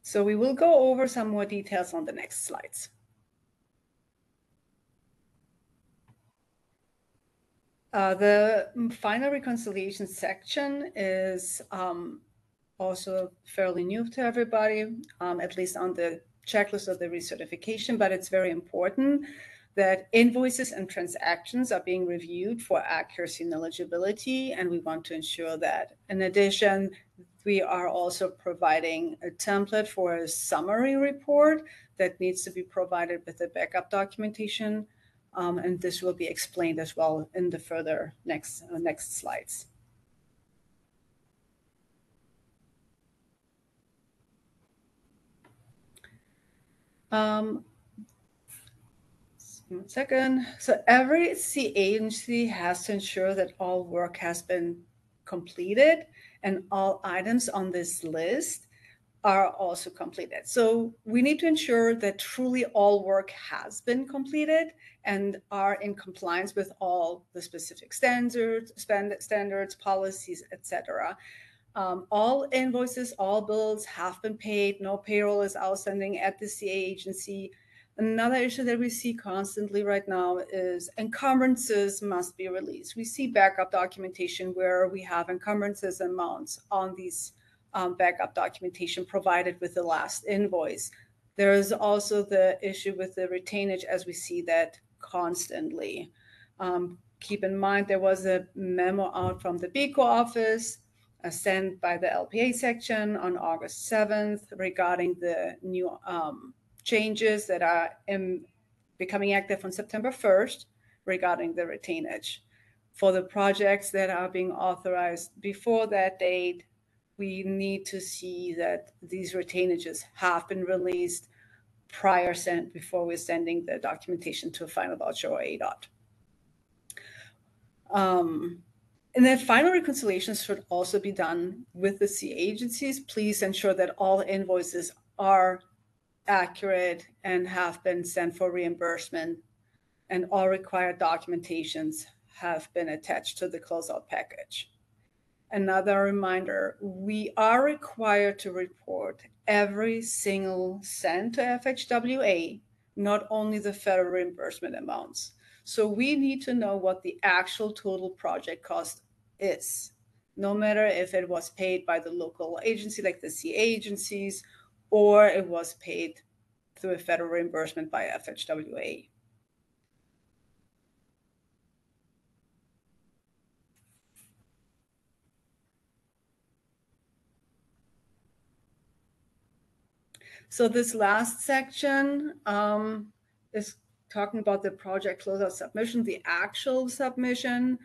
So we will go over some more details on the next slides. The final reconciliation section is also fairly new to everybody, at least on the checklist of the recertification, but it's very important that invoices and transactions are being reviewed for accuracy and eligibility, and we want to ensure that. In addition, we are also providing a template for a summary report that needs to be provided with the backup documentation, and this will be explained as well in the further next slides. One second. So every CA agency has to ensure that all work has been completed and all items on this list are also completed. So we need to ensure that truly all work has been completed and are in compliance with all the specific standards, policies, etc. All invoices, all bills have been paid. No payroll is outstanding at the CA agency. Another issue that we see constantly right now is encumbrances must be released. We see backup documentation where we have encumbrances amounts on these backup documentation provided with the last invoice. There is also the issue with the retainage, as we see that constantly. Keep in mind, there was a memo out from the BECO office sent by the LPA section on August 7th regarding the new changes that are becoming active on September 1st regarding the retainage. For the projects that are being authorized before that date, we need to see that these retainages have been released before we're sending the documentation to a final voucher or ADOT. And then final reconciliations should also be done with the CA agencies. Please ensure that all invoices are accurate and have been sent for reimbursement, and all required documentations have been attached to the closeout package. Another reminder, we are required to report every single cent to FHWA, not only the federal reimbursement amounts. So we need to know what the actual total project cost is, no matter if it was paid by the local agency like the CA agencies, or it was paid through a federal reimbursement by FHWA. So this last section is talking about the project closeout submission, the actual submission.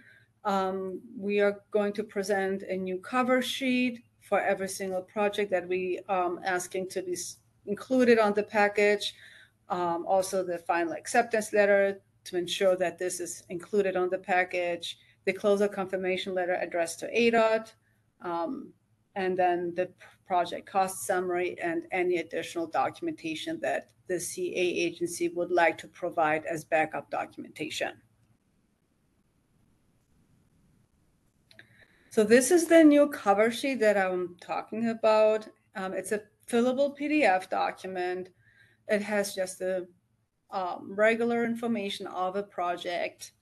We are going to present a new cover sheet for every single project that we asking to be included on the package. Also the final acceptance letter to ensure that this is included on the package, the closeout confirmation letter addressed to ADOT, and then the project cost summary and any additional documentation that the CA agency would like to provide as backup documentation. So this is the new cover sheet that I'm talking about. It's a fillable PDF document. It has just the regular information of a project.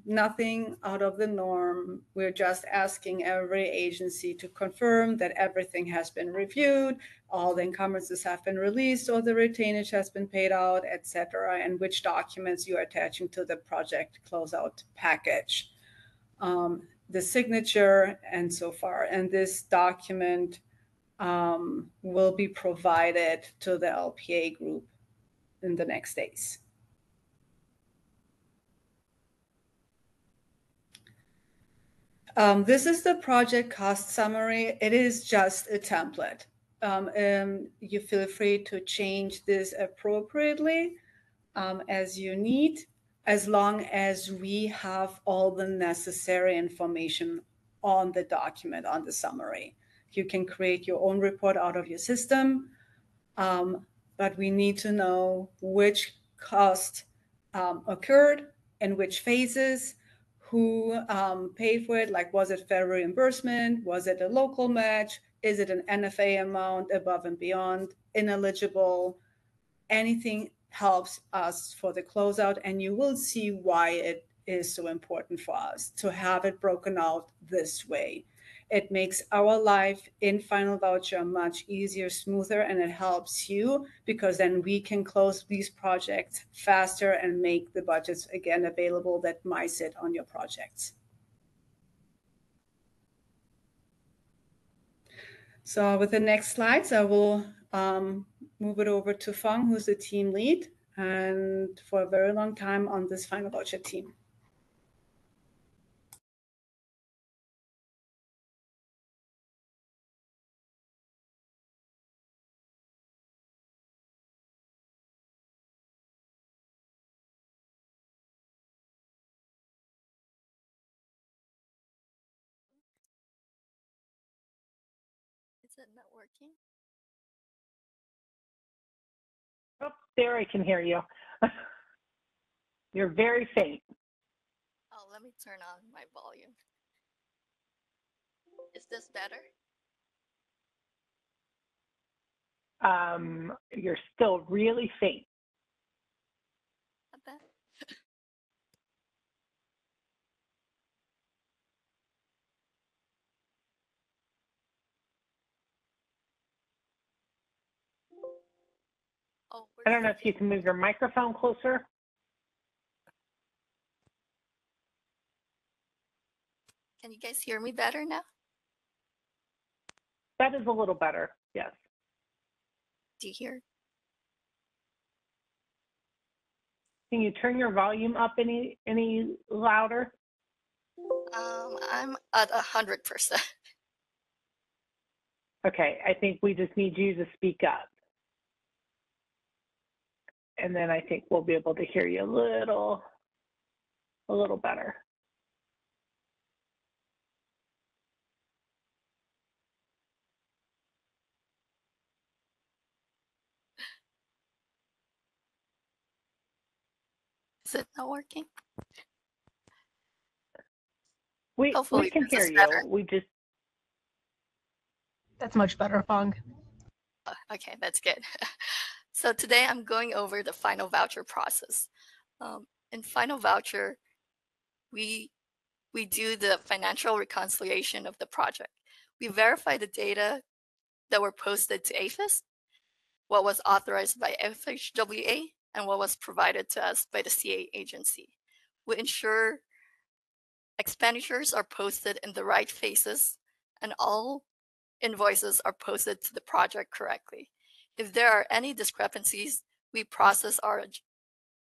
Nothing out of the norm. We're just asking every agency to confirm that everything has been reviewed, all the encumbrances have been released, or the retainage has been paid out, etc., and which documents you are attaching to the project closeout package. The signature and so far. And this document will be provided to the LPA group in the next days. This is the project cost summary. It is just a template. You feel free to change this appropriately as you need, as long as we have all the necessary information on the document, on the summary. You can create your own report out of your system, but we need to know which cost occurred in which phases, who paid for it, like was it federal reimbursement, was it a local match, is it an NFA amount above and beyond, ineligible, anything helps us for the closeout, and you will see why it is so important for us to have it broken out this way. It makes our life in Final Voucher much easier, smoother, and it helps you because then we can close these projects faster and make the budgets again available that might sit on your projects. So with the next slides, I will move it over to Feng, who's the team lead, and for a very long time on this Final Voucher team. Is it not working? Oh, there, I can hear you. You're very faint. Oh, let me turn on my volume. Is this better? You're still really faint. Not bad. Oh, I don't know if you can move your microphone closer. Can you guys hear me better now? That is a little better, yes. Do you hear? Can you turn your volume up any louder? I'm at 100%. Okay, I think we just need you to speak up. And then I think we'll be able to hear you a little better. Is it not working? We can hear you. Better. We just. That's much better, Fong. Okay, that's good. So today I'm going over the Final Voucher process. In Final Voucher, we do the financial reconciliation of the project. We verify the data that were posted to APHIS, what was authorized by FHWA, and what was provided to us by the CA agency. We ensure expenditures are posted in the right phases and all invoices are posted to the project correctly. If there are any discrepancies, we process our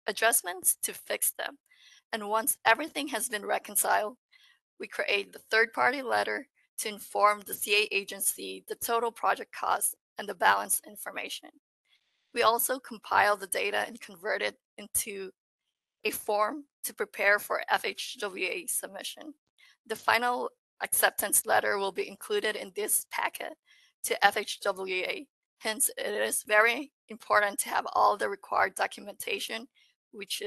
adjustments to fix them. And once everything has been reconciled, we create the third-party letter to inform the CA agency the total project cost and the balance information. We also compile the data and convert it into a form to prepare for FHWA submission. The final acceptance letter will be included in this packet to FHWA. Hence, it is very important to have all the required documentation, which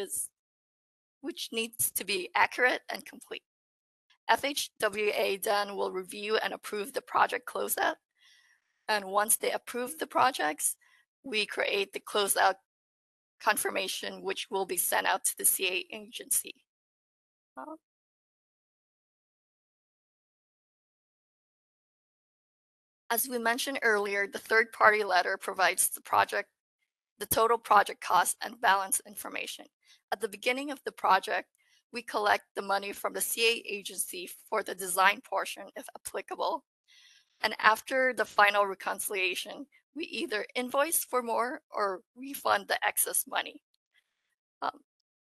needs to be accurate and complete. FHWA then will review and approve the project closeout. And once they approve the projects, we create the closeout confirmation, which will be sent out to the CA agency. Uh, As we mentioned earlier, the third-party letter provides the total project cost and balance information. At the beginning of the project, we collect the money from the CA agency for the design portion, if applicable. And after the final reconciliation, we either invoice for more or refund the excess money.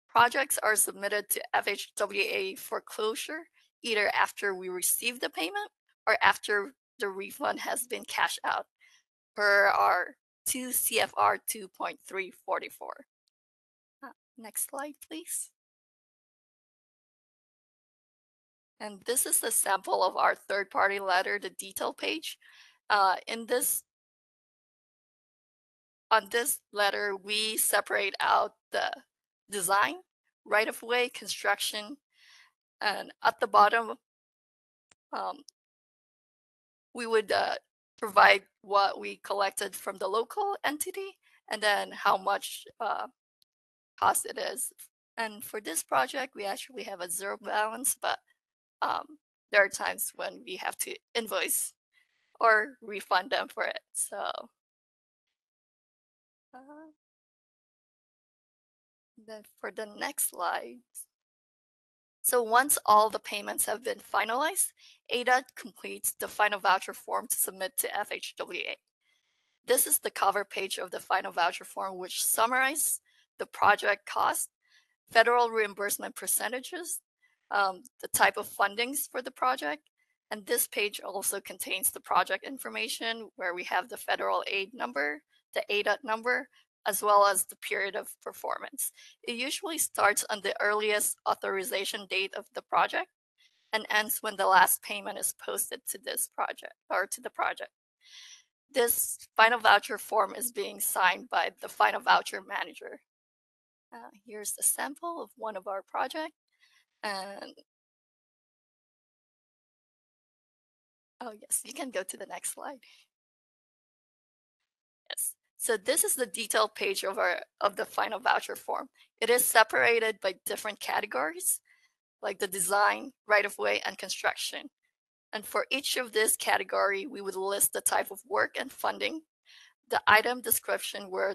Projects are submitted to FHWA for closure either after we receive the payment or after the refund has been cashed out per our 2 CFR 2.344. Next slide, please. And this is the sample of our third-party letter, the detail page. On this letter, we separate out the design, right-of-way, construction, and at the bottom, we would provide what we collected from the local entity and then how much cost it is. And for this project, we actually have a zero balance, but there are times when we have to invoice or refund them for it. So then for the next slide. So once all the payments have been finalized, ADOT completes the final voucher form to submit to FHWA. This is the cover page of the final voucher form, which summarizes the project cost, federal reimbursement percentages, the type of fundings for the project. And this page also contains the project information where we have the federal aid number, the ADOT number, as well as the period of performance. It usually starts on the earliest authorization date of the project and ends when the last payment is posted to this project or to the project. This final voucher form is being signed by the final voucher manager. Here's the sample of one of our projects. And oh yes, you can go to the next slide. Yes. So this is the detailed page of the final voucher form. It is separated by different categories, like the design, right-of-way, and construction. And for each of this category, we would list the type of work and funding, the item description where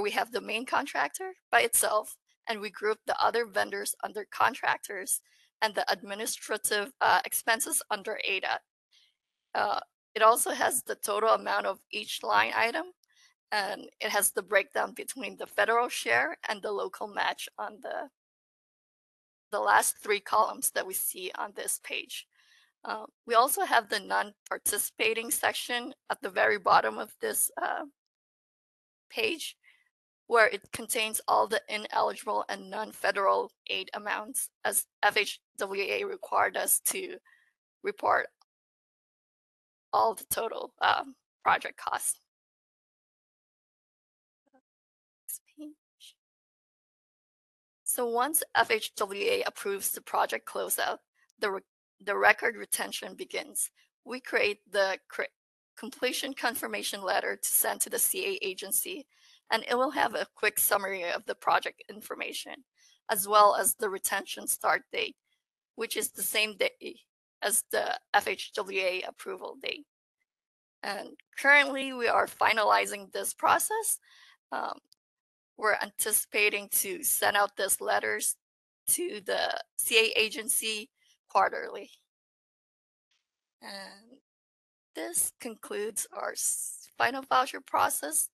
we have the main contractor by itself, and we group the other vendors under contractors and the administrative expenses under ADOT. It also has the total amount of each line item, and it has the breakdown between the federal share and the local match on the last three columns that we see on this page. We also have the non-participating section at the very bottom of this page, where it contains all the ineligible and non-federal aid amounts, as FHWA required us to report all the total project costs. So once FHWA approves the project closeout, the record retention begins. We create the completion confirmation letter to send to the CA agency, and it will have a quick summary of the project information, as well as the retention start date, which is the same day as the FHWA approval date. And currently we are finalizing this process. We're anticipating to send out these letters to the CA agency quarterly. And this concludes our final voucher process.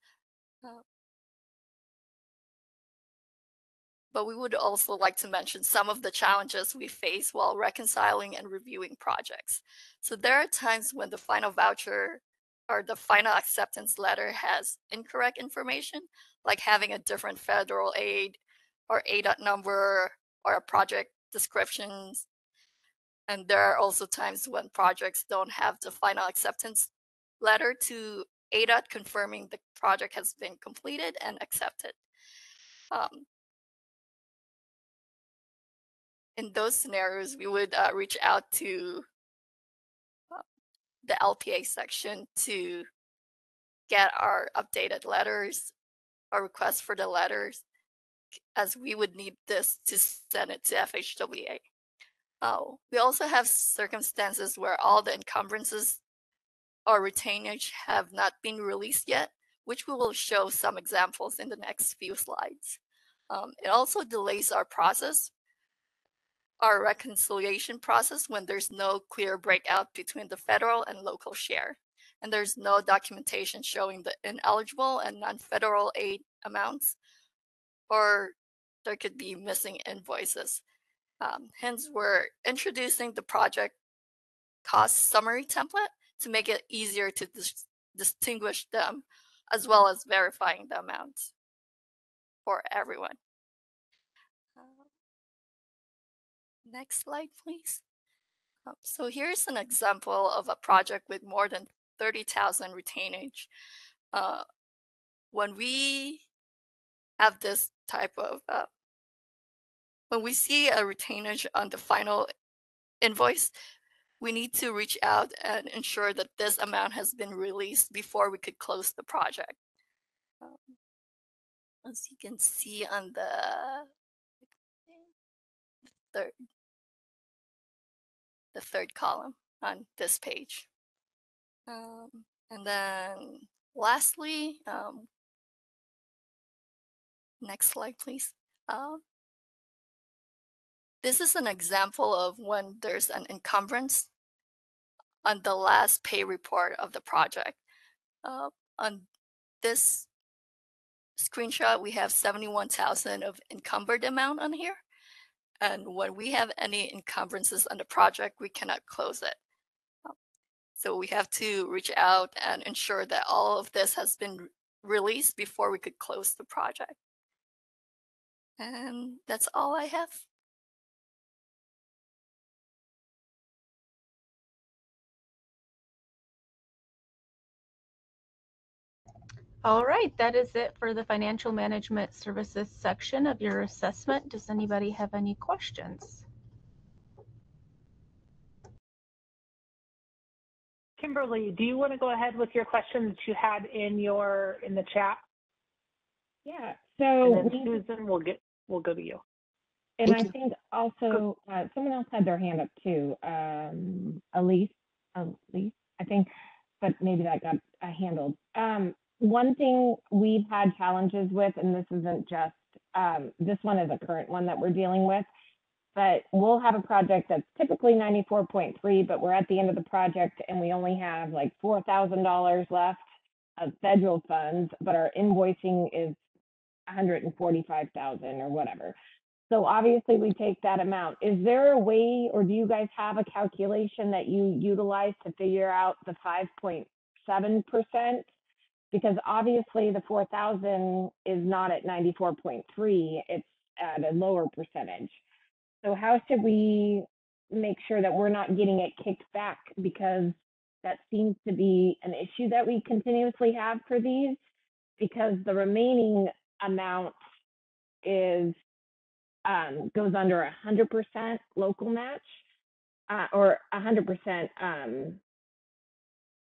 But we would also like to mention some of the challenges we face while reconciling and reviewing projects. So there are times when the final voucher or the final acceptance letter has incorrect information, like having a different federal aid or ADOT number or a project descriptions. And there are also times when projects don't have the final acceptance letter to ADOT confirming the project has been completed and accepted. In those scenarios, we would reach out to the LPA section to get our updated letters, our requests for the letters, as we would need this to send it to FHWA. We also have circumstances where all the encumbrances or retainage have not been released yet, which we will show some examples in the next few slides. It also delays our process, our reconciliation process, when there's no clear breakout between the federal and local share, and there's no documentation showing the ineligible and non-federal aid amounts, or there could be missing invoices. Hence, we're introducing the project cost summary template to make it easier to distinguish them, as well as verifying the amounts for everyone. Next slide, please. So here's an example of a project with more than 30,000 retainage. When we have this type of, when we see a retainage on the final invoice, we need to reach out and ensure that this amount has been released before we could close the project. As you can see on the third column on this page. And then lastly, next slide, please. This is an example of when there's an encumbrance on the last pay report of the project. On this screenshot, we have 71,000 of encumbered amount on here. And when we have any encumbrances on the project, we cannot close it. So we have to reach out and ensure that all of this has been released before we could close the project. And that's all I have. All right, that is it for the financial management services section of your assessment. Does anybody have any questions? Kimberly, do you want to go ahead with your questions that you had in the chat? Yeah. And So then Susan, we'll go to you. And Thank I you. think also someone else had their hand up too. Elise, I think, but maybe that got handled. One thing we've had challenges with, and this isn't just, this one is a current one that we're dealing with, but we'll have a project that's typically 94.3, but we're at the end of the project and we only have like $4,000 left of federal funds, but our invoicing is 145,000 or whatever. So obviously we take that amount. Is there a way, or do you guys have a calculation that you utilize to figure out the 5.7%? Because obviously the 4,000 is not at 94.3, it's at a lower percentage. So how should we make sure that we're not getting it kicked back? Because that seems to be an issue that we continuously have for these, because the remaining amount is goes under 100% local match or 100%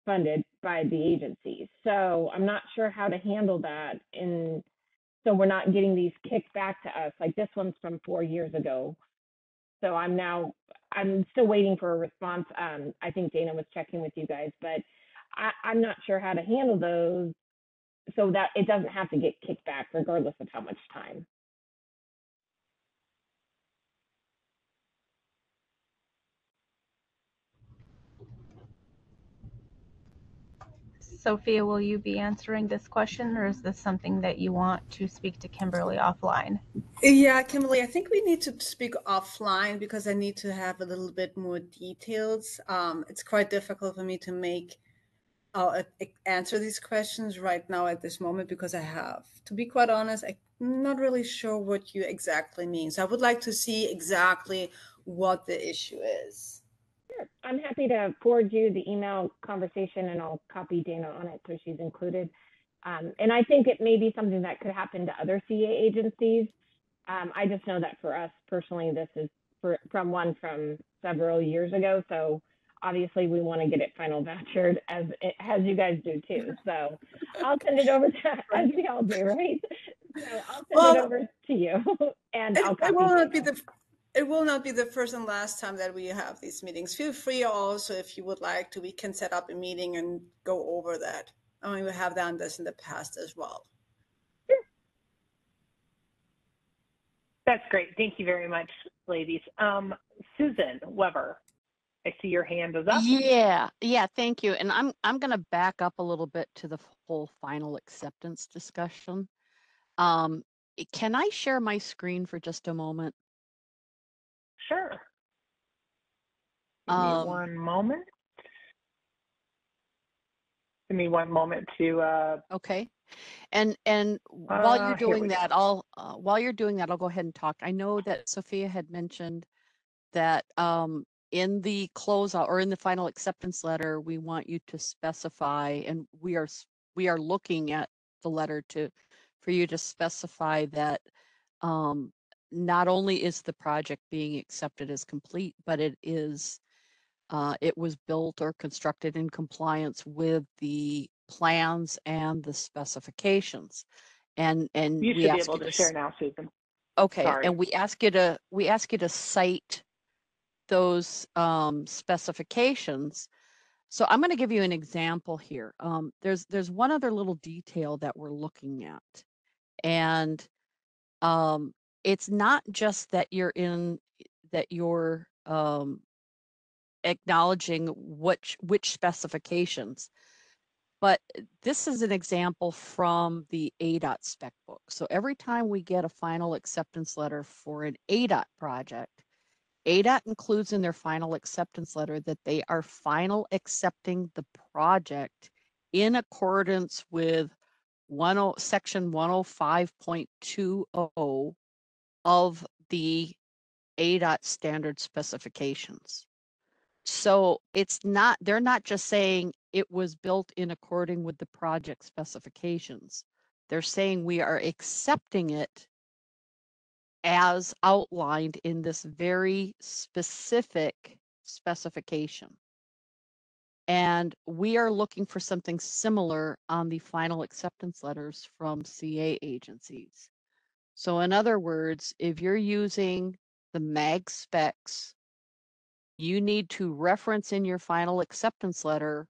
funded by the agencies. So I'm not sure how to handle that, and so we're not getting these kicked back to us. Like this one's from 4 years ago. So I'm still waiting for a response. I think Dana was checking with you guys, but I'm not sure how to handle those so that it doesn't have to get kicked back regardless of how much time. Sophia, will you be answering this question, or is this something that you want to speak to Kimberly offline? Yeah, Kimberly, I think we need to speak offline because I need to have a little bit more details. It's quite difficult for me to answer these questions right now at this moment because I have, to be quite honest, I'm not really sure what you exactly mean. So I would like to see exactly what the issue is. Sure. I'm happy to forward you the email conversation and I'll copy Dana on it so she's included. And I think it may be something that could happen to other CA agencies. I just know that for us personally, this is from several years ago. So obviously we want to get it final vouchered as you guys do too. So I'll send it over to, as we all do, right? I'll send Well, it over to you, and I'll it copy will not you. be it will not be the first and last time that we have these meetings. Feel free also, if you would like to, we can set up a meeting and go over that. I mean, we have done this in the past as well. That's great. Thank you very much, ladies. Susan Weber, I see your hand is up. Yeah, thank you. And I'm going to back up a little bit to the whole final acceptance discussion. Can I share my screen for just a moment? Sure. Give me one moment. Give me one moment to. Okay. And while you're Here we doing that, I'll go ahead and talk. I know that Sophia had mentioned that in the closeout or in the final acceptance letter, we want you to specify, and we are looking at the letter for you to specify that not only is the project being accepted as complete, but it was built or constructed in compliance with the plans and the specifications. And you we should be ask able you to share now, Susan. Okay, Sorry. and we ask you to cite those specifications. So I'm going to give you an example here. There's one other little detail that we're looking at, and it's not just that you're acknowledging which specifications, but this is an example from the ADOT spec book. So every time we get a final acceptance letter for an ADOT project, ADOT includes in their final acceptance letter that they are final accepting the project in accordance with section 105.20 of the ADOT standard specifications. So they're not just saying it was built in according with the project specifications. They're saying we are accepting it as outlined in this very specific specification. And we are looking for something similar on the final acceptance letters from CA agencies. So in other words, if you're using the MAG specs, you need to reference in your final acceptance letter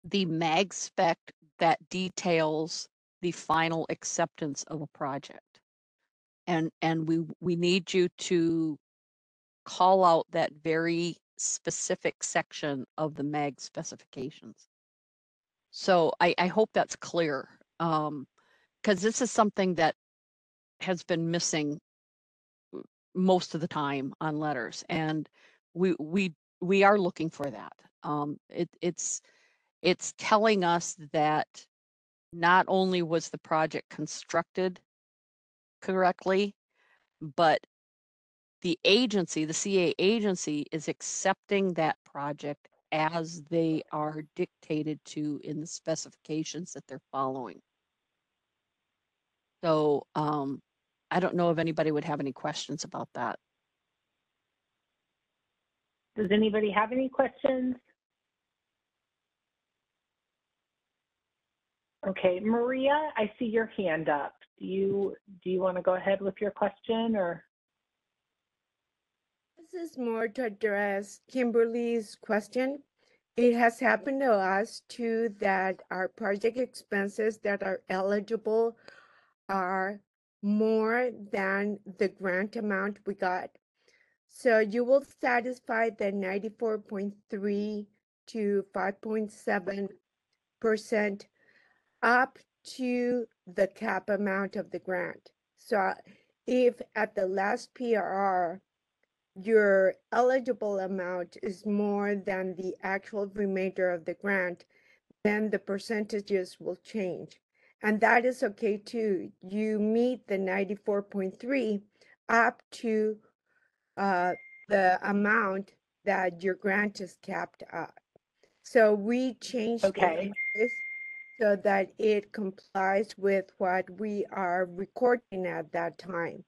the MAG spec that details the final acceptance of a project. And we need you to call out that very specific section of the MAG specifications. So I hope that's clear, because this is something that has been missing most of the time on letters, and we are looking for that. It's telling us that not only was the project constructed correctly, but the agency, the CA agency, is accepting that project as they are dictated to in the specifications that they're following. So I don't know if anybody would have any questions about that. Does anybody have any questions? Okay, Maria, I see your hand up. Do you want to go ahead with your question, or? This is more to address Kimberly's question. It has happened to us too that our project expenses that are eligible are more than the grant amount we got. So you will satisfy the 94.3 to 5.7% up to the cap amount of the grant. So if at the last PRR, your eligible amount is more than the actual remainder of the grant, then the percentages will change. And that is okay too. You meet the 94.3 up to the amount that your grant is capped at. So we changed this so that it complies with what we are recording at that time.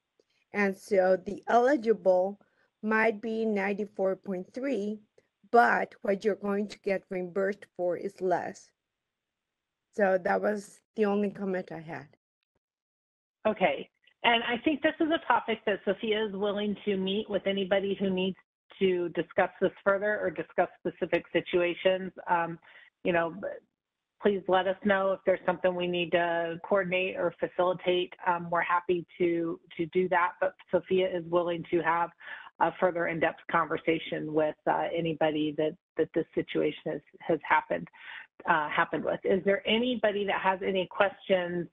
And so the eligible might be 94.3, but what you're going to get reimbursed for is less. So that was the only comment I had. Okay. And I think this is a topic that Sophia is willing to meet with anybody who needs to discuss this further or discuss specific situations. You know, please let us know if there's something we need to coordinate or facilitate. We're happy to do that, but Sophia is willing to have a further in-depth conversation with anybody that this situation has happened with. Is there anybody that has any questions?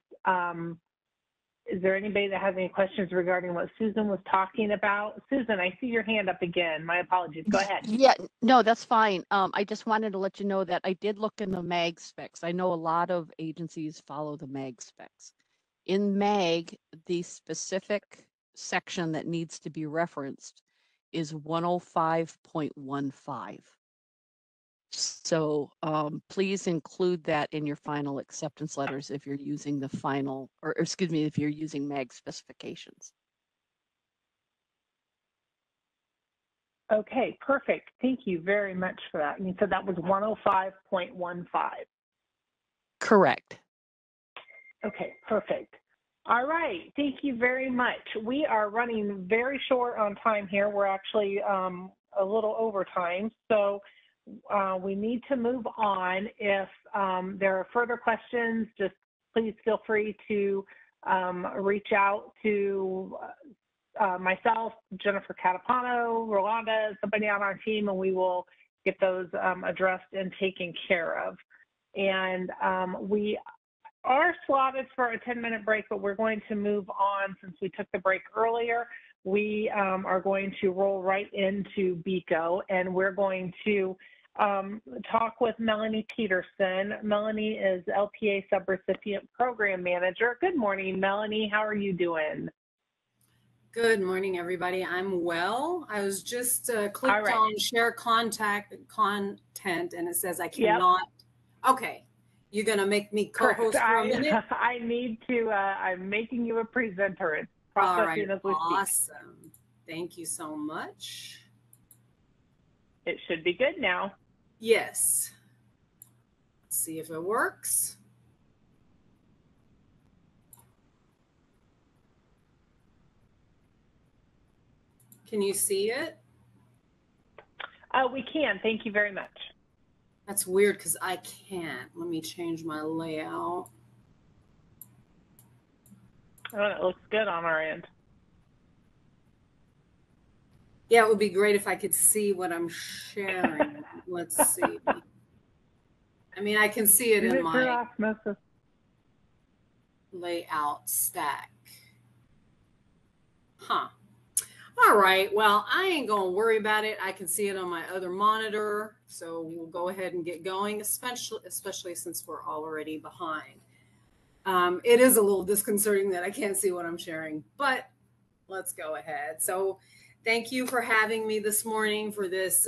Is there anybody that has any questions regarding what Susan was talking about? Susan, I see your hand up again. My apologies. Go ahead. Yeah, no, that's fine. I just wanted to let you know that I did look in the MAG specs. I know a lot of agencies follow the MAG specs. In MAG, the specific section that needs to be referenced is 105.15. So please include that in your final acceptance letters if you're using the final, or excuse me, if you're using MAG specifications. Okay, perfect. Thank you very much for that. And you said that was 105.15. Correct. Okay, perfect. All right, thank you very much. We are running very short on time here. We're actually a little over time, so we need to move on. If there are further questions, just please feel free to reach out to myself, Jennifer Catapano, Rolanda, somebody on our team, and we will get those addressed and taken care of. And we are slotted for a 10-minute break, but we're going to move on since we took the break earlier. We are going to roll right into BECO, and we're going to talk with Melanie Peterson. Melanie is LPA Subrecipient Program Manager. Good morning, Melanie. How are you doing? Good morning, everybody. I'm well. I was just clicked on share content and it says I cannot. Yep. Okay. You're going to make me co-host for a minute? I need to, I'm making you a presenter. It's processing as we speak. Awesome. Thank you so much. It should be good now. Yes. Let's see if it works. Can you see it? We can. Thank you very much. That's weird because I can't. Let me change my layout. Oh, it looks good on our end. Yeah, it would be great if I could see what I'm sharing. Let's see. I mean, I can see it in my layout stack. Huh. All right. Well, I ain't going to worry about it. I can see it on my other monitor. So we'll go ahead and get going, especially since we're already behind. It is a little disconcerting that I can't see what I'm sharing, but let's go ahead. So thank you for having me this morning for this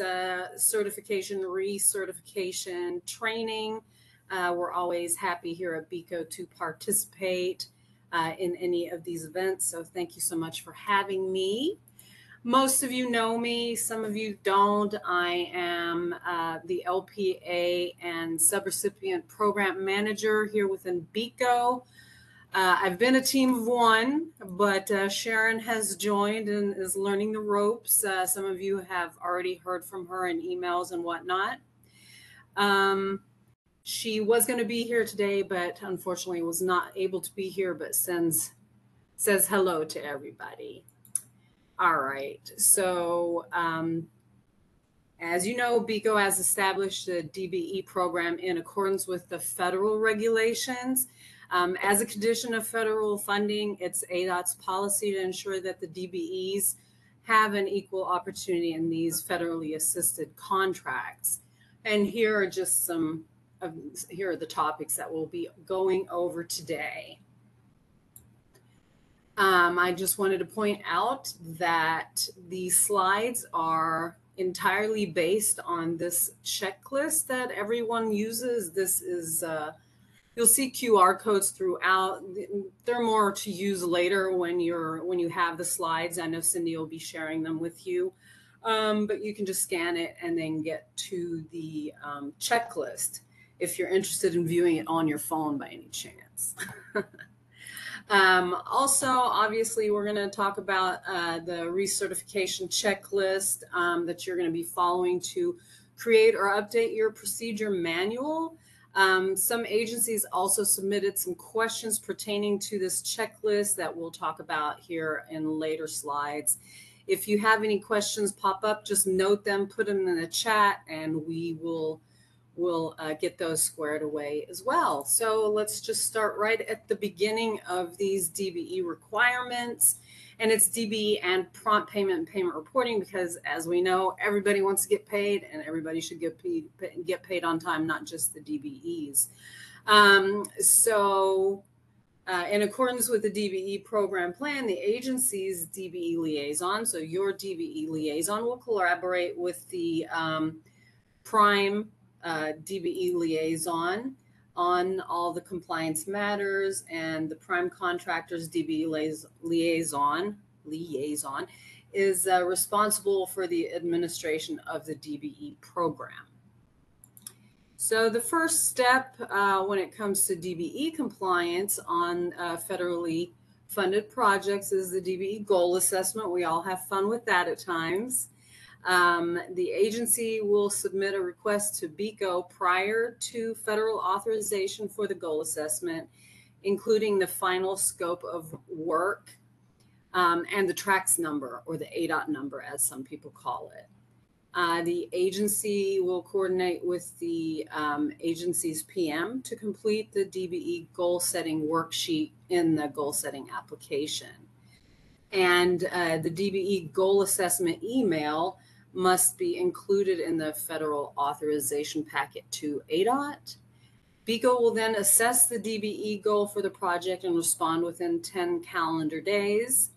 certification, recertification training. We're always happy here at BECO to participate in any of these events. So thank you so much for having me. Most of you know me, some of you don't. I am the LPA and Subrecipient Program Manager here within BECO. I've been a team of one, but Sharon has joined and is learning the ropes. Some of you have already heard from her in emails and whatnot. She was going to be here today, but unfortunately was not able to be here, but says hello to everybody. All right. So as you know, BECO has established a DBE program in accordance with the federal regulations. As a condition of federal funding, it's ADOT's policy to ensure that the DBEs have an equal opportunity in these federally assisted contracts. And here are just here are the topics that we'll be going over today. I just wanted to point out that the slides are entirely based on this checklist that everyone uses. This is, you'll see QR codes throughout. They're more to use later when you have the slides. I know Cindy will be sharing them with you, but you can just scan it and then get to the checklist if you're interested in viewing it on your phone by any chance. Also, obviously, we're going to talk about the recertification checklist that you're going to be following to create or update your procedure manual. Some agencies also submitted some questions pertaining to this checklist that we'll talk about here in later slides. If you have any questions pop up, just note them, put them in the chat, and we will get those squared away as well. So let's just start right at the beginning of these DBE requirements. And it's DBE and prompt payment and payment reporting, because as we know, everybody wants to get paid, and everybody should get paid on time, not just the DBEs. In accordance with the DBE program plan, the agency's DBE liaison, so your DBE liaison, will collaborate with the prime DBE liaison on all the compliance matters, and the prime contractor's DBE liaison is responsible for the administration of the DBE program. So the first step when it comes to DBE compliance on federally funded projects is the DBE goal assessment. We all have fun with that at times. The agency will submit a request to BECO prior to federal authorization for the goal assessment, including the final scope of work and the TRACS number, or the ADOT number, as some people call it. The agency will coordinate with the agency's PM to complete the DBE goal setting worksheet in the goal setting application. And the DBE goal assessment email must be included in the federal authorization packet to ADOT. BECO will then assess the DBE goal for the project and respond within 10 calendar days.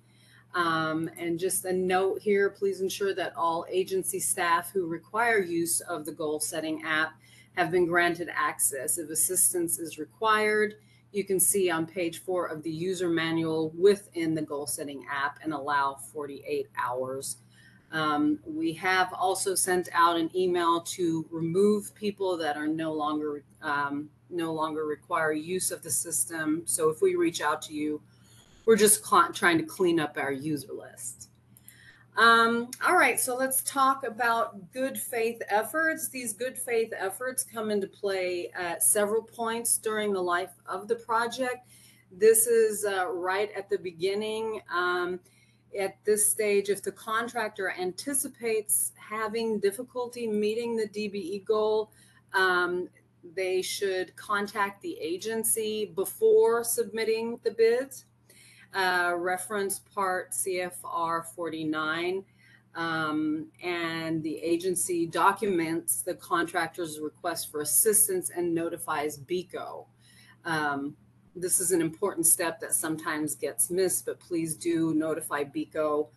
And just a note here, please ensure that all agency staff who require use of the goal setting app have been granted access. If assistance is required, you can see on page 4 of the user manual within the goal setting app and allow 48 hours. We have also sent out an email to remove people that are no longer require use of the system. So if we reach out to you, we're just trying to clean up our user list. All right, so let's talk about good faith efforts. These good faith efforts come into play at several points during the life of the project. This is right at the beginning. At this stage, if the contractor anticipates having difficulty meeting the DBE goal, they should contact the agency before submitting the bids. Reference part CFR 49, and the agency documents the contractor's request for assistance and notifies BECO. This is an important step that sometimes gets missed, but please do notify BECO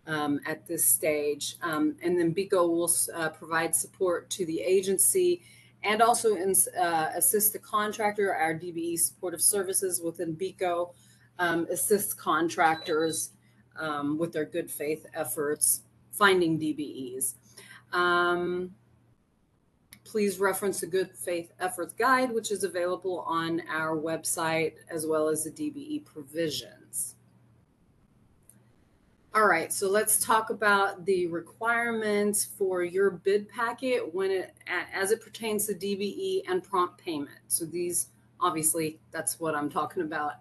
at this stage. And then BECO will provide support to the agency and also assist the contractor. Our DBE supportive services within BECO assists contractors with their good faith efforts finding DBEs. Please reference the Good Faith Efforts Guide, which is available on our website, as well as the DBE provisions. All right, so let's talk about the requirements for your bid packet as it pertains to DBE and prompt payment. So these, obviously, that's what I'm talking about.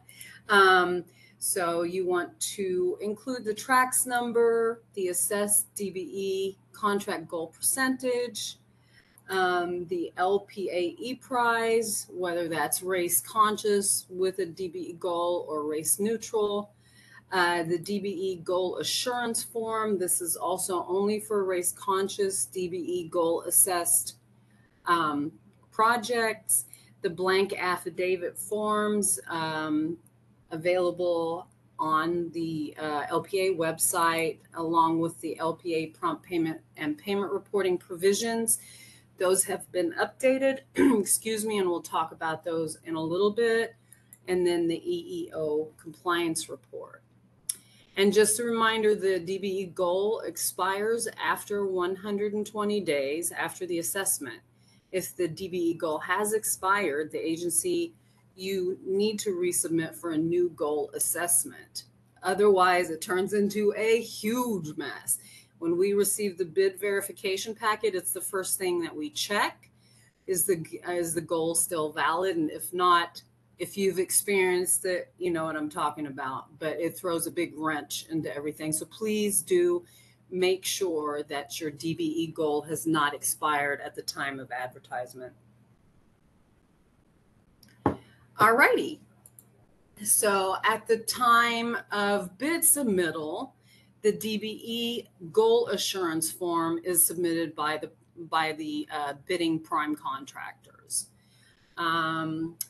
So you want to include the TRACS number, the assessed DBE contract goal percentage, the LPAE prize, whether that's race conscious with a DBE goal or race neutral, the DBE goal assurance form. This is also only for race conscious DBE goal assessed projects, the blank affidavit forms available on the LPA website, along with the LPA prompt payment and payment reporting provisions. Those have been updated, excuse me, and we'll talk about those in a little bit. And then the EEO compliance report. And just a reminder, the DBE goal expires after 120 days after the assessment. If the DBE goal has expired, the agency you need to resubmit for a new goal assessment. Otherwise, it turns into a huge mess. When we receive the bid verification packet, it's the first thing that we check. Is the goal still valid? And if not, if you've experienced it, you know what I'm talking about, but it throws a big wrench into everything. So please do make sure that your DBE goal has not expired at the time of advertisement. All righty. So at the time of bid submittal, the DBE goal assurance form is submitted by the bidding prime contractors.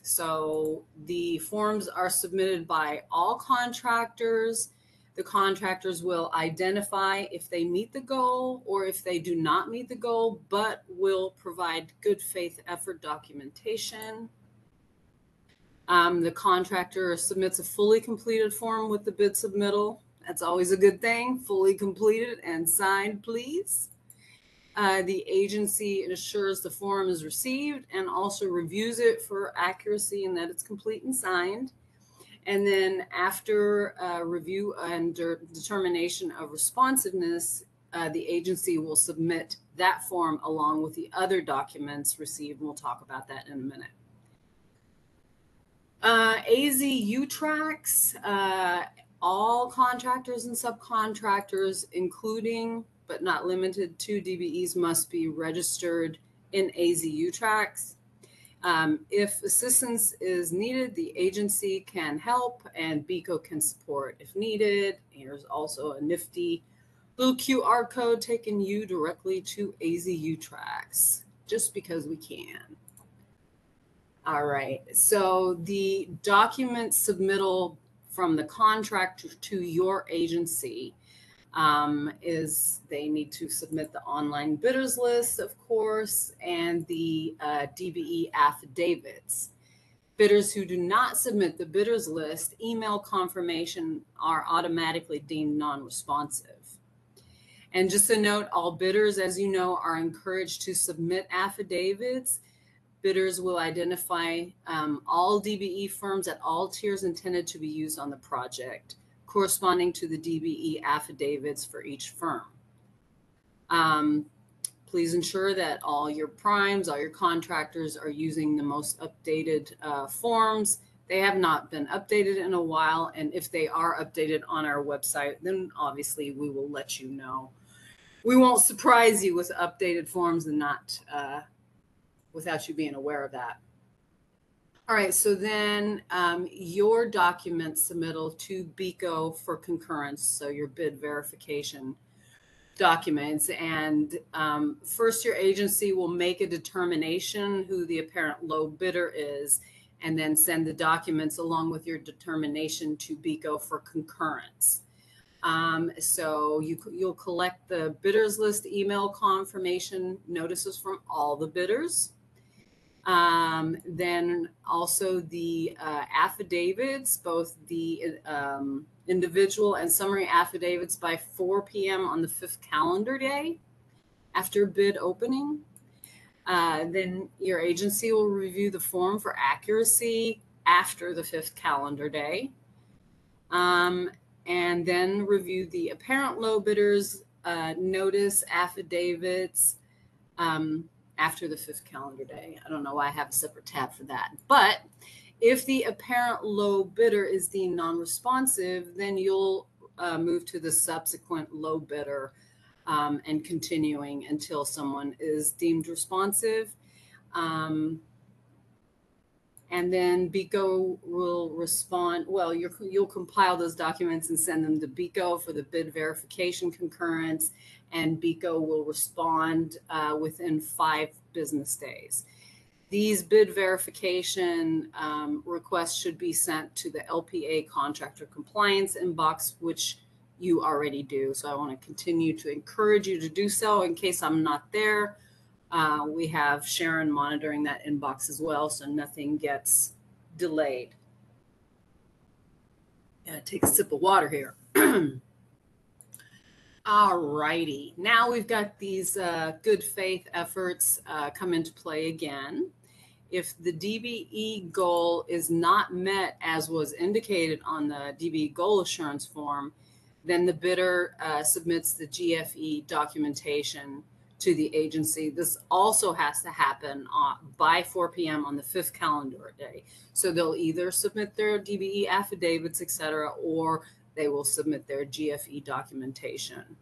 So the forms are submitted by all contractors. The contractors will identify if they meet the goal or if they do not meet the goal, but will provide good faith effort documentation. The contractor submits a fully completed form with the bid submittal. That's always a good thing. Fully completed and signed, please. The agency ensures the form is received and also reviews it for accuracy and that it's complete and signed. And then after review and determination of responsiveness, the agency will submit that form along with the other documents received. And we'll talk about that in a minute. AZU tracks, all contractors and subcontractors, including but not limited to DBEs, must be registered in AZU tracks. If assistance is needed, the agency can help and BECO can support if needed. There's also a nifty little QR code taking you directly to AZU tracks, just because we can. All right, so the document submittal from the contractor to your agency is they need to submit the online bidders list, of course, and the DBE affidavits. Bidders who do not submit the bidders list, email confirmation are automatically deemed non-responsive. And just a note, all bidders, as you know, are encouraged to submit affidavits. Bidders will identify all DBE firms at all tiers intended to be used on the project, corresponding to the DBE affidavits for each firm. Please ensure that all your primes, all your contractors are using the most updated forms. They have not been updated in a while, and if they are updated on our website, then obviously we will let you know. We won't surprise you with updated forms and not without you being aware of that. All right, so then your document submittal to BECO for concurrence, so your bid verification documents. And first, your agency will make a determination who the apparent low bidder is, and then send the documents along with your determination to BECO for concurrence. So you'll collect the bidders list email confirmation notices from all the bidders. Then also the affidavits, both the individual and summary affidavits by 4 p.m. on the 5th calendar day after bid opening. Then your agency will review the form for accuracy after the 5th calendar day. And then review the apparent low bidders notice affidavits after the 5th calendar day. I don't know why I have a separate tab for that. But if the apparent low bidder is deemed non-responsive, then you'll move to the subsequent low bidder and continuing until someone is deemed responsive. And then BECO will respond. Well, you'll compile those documents and send them to BECO for the bid verification concurrence, and BECO will respond within 5 business days. These bid verification requests should be sent to the LPA contractor compliance inbox, which you already do. So I want to continue to encourage you to do so. In case I'm not there, we have Sharon monitoring that inbox as well, so nothing gets delayed. Take a sip of water here. All righty. Now we've got these good faith efforts come into play again. If the DBE goal is not met as was indicated on the DBE goal assurance form, then the bidder submits the GFE documentation to the agency. This also has to happen by 4 p.m. on the 5th calendar day. So they'll either submit their DBE affidavits, et cetera, or they will submit their GFE documentation.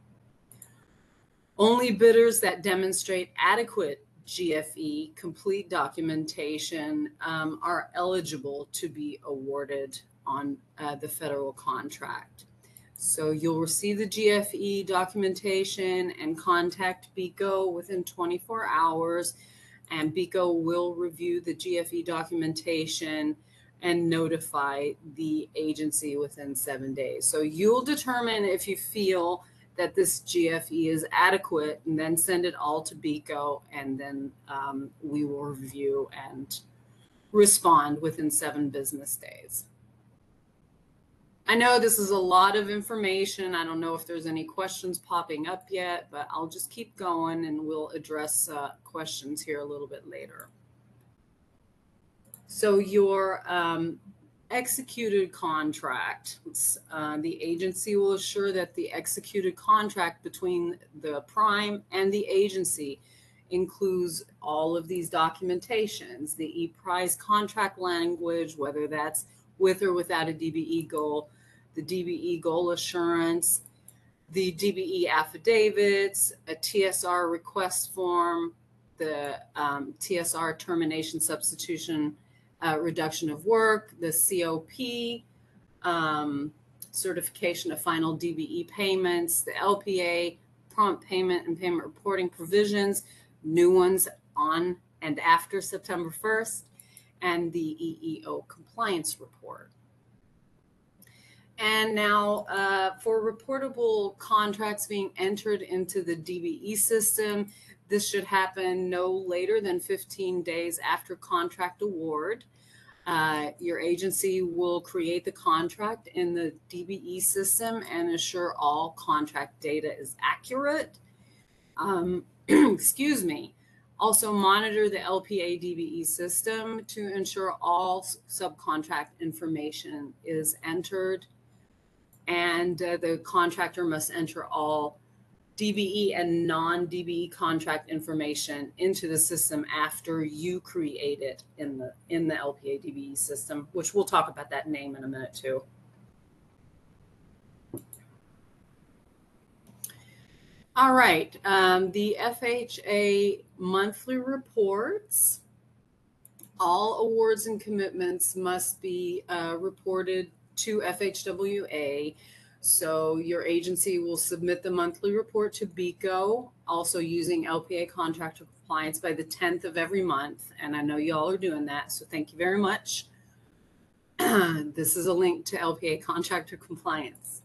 Only bidders that demonstrate adequate GFE complete documentation are eligible to be awarded on the federal contract. So you'll receive the GFE documentation and contact BECO within 24 hours, and BECO will review the GFE documentation and notify the agency within 7 days. So you'll determine if you feel that this GFE is adequate, and then send it all to BECO, and then we will review and respond within 7 business days. I know this is a lot of information. I don't know if there's any questions popping up yet, but I'll just keep going and we'll address questions here a little bit later. So your executed contract, the agency will assure that the executed contract between the prime and the agency includes all of these documentations, the ePrize contract language, whether that's with or without a DBE goal, the DBE goal assurance, the DBE affidavits, a TSR request form, the TSR termination substitution reduction of work, the COP, certification of final DBE payments, the LPA, prompt payment and payment reporting provisions, new ones on and after September 1st, and the EEO compliance report. And now for reportable contracts being entered into the DBE system, this should happen no later than 15 days after contract award. Your agency will create the contract in the DBE system and assure all contract data is accurate. Excuse me. Also monitor the LPA DBE system to ensure all subcontract information is entered. And the contractor must enter all DBE and non-DBE contract information into the system after you create it in the LPA DBE system, which we'll talk about that name in a minute too. All right, the FHA monthly reports. All awards and commitments must be reported to FHWA. So your agency will submit the monthly report to BECO, also using LPA contractor compliance by the 10th of every month. And I know y'all are doing that, so thank you very much. This is a link to LPA contractor compliance.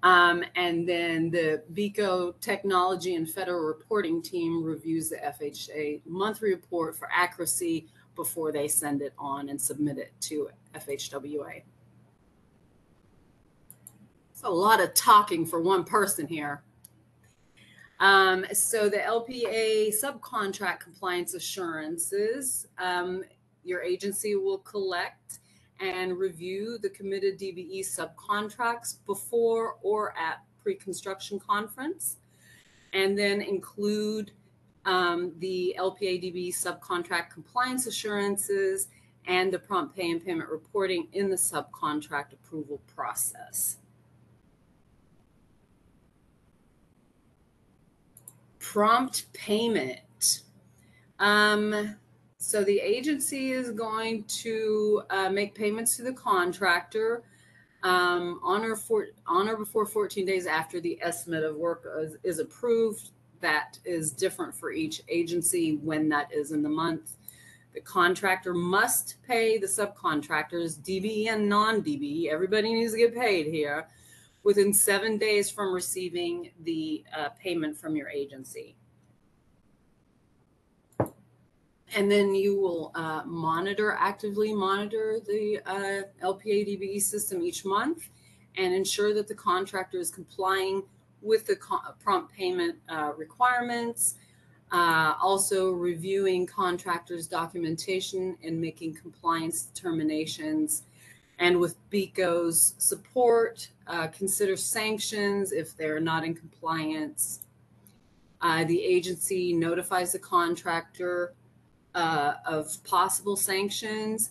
And then the BECO technology and federal reporting team reviews the FHA monthly report for accuracy before they send it on and submit it to FHWA. A lot of talking for one person here. So the LPA subcontract compliance assurances, your agency will collect and review the committed DBE subcontracts before or at pre-construction conference, and then include the LPA DBE subcontract compliance assurances and the prompt pay and payment reporting in the subcontract approval process. Prompt payment. So the agency is going to make payments to the contractor on or before 14 days after the estimate of work is approved. That is different for each agency when that is in the month. The contractor must pay the subcontractors, DBE and non-DBE. Everybody needs to get paid here within 7 days from receiving the payment from your agency. And then you will actively monitor the LPA DBE system each month and ensure that the contractor is complying with the prompt payment requirements. Also reviewing contractors' documentation and making compliance determinations. And with BECO's support, consider sanctions if they're not in compliance. The agency notifies the contractor of possible sanctions.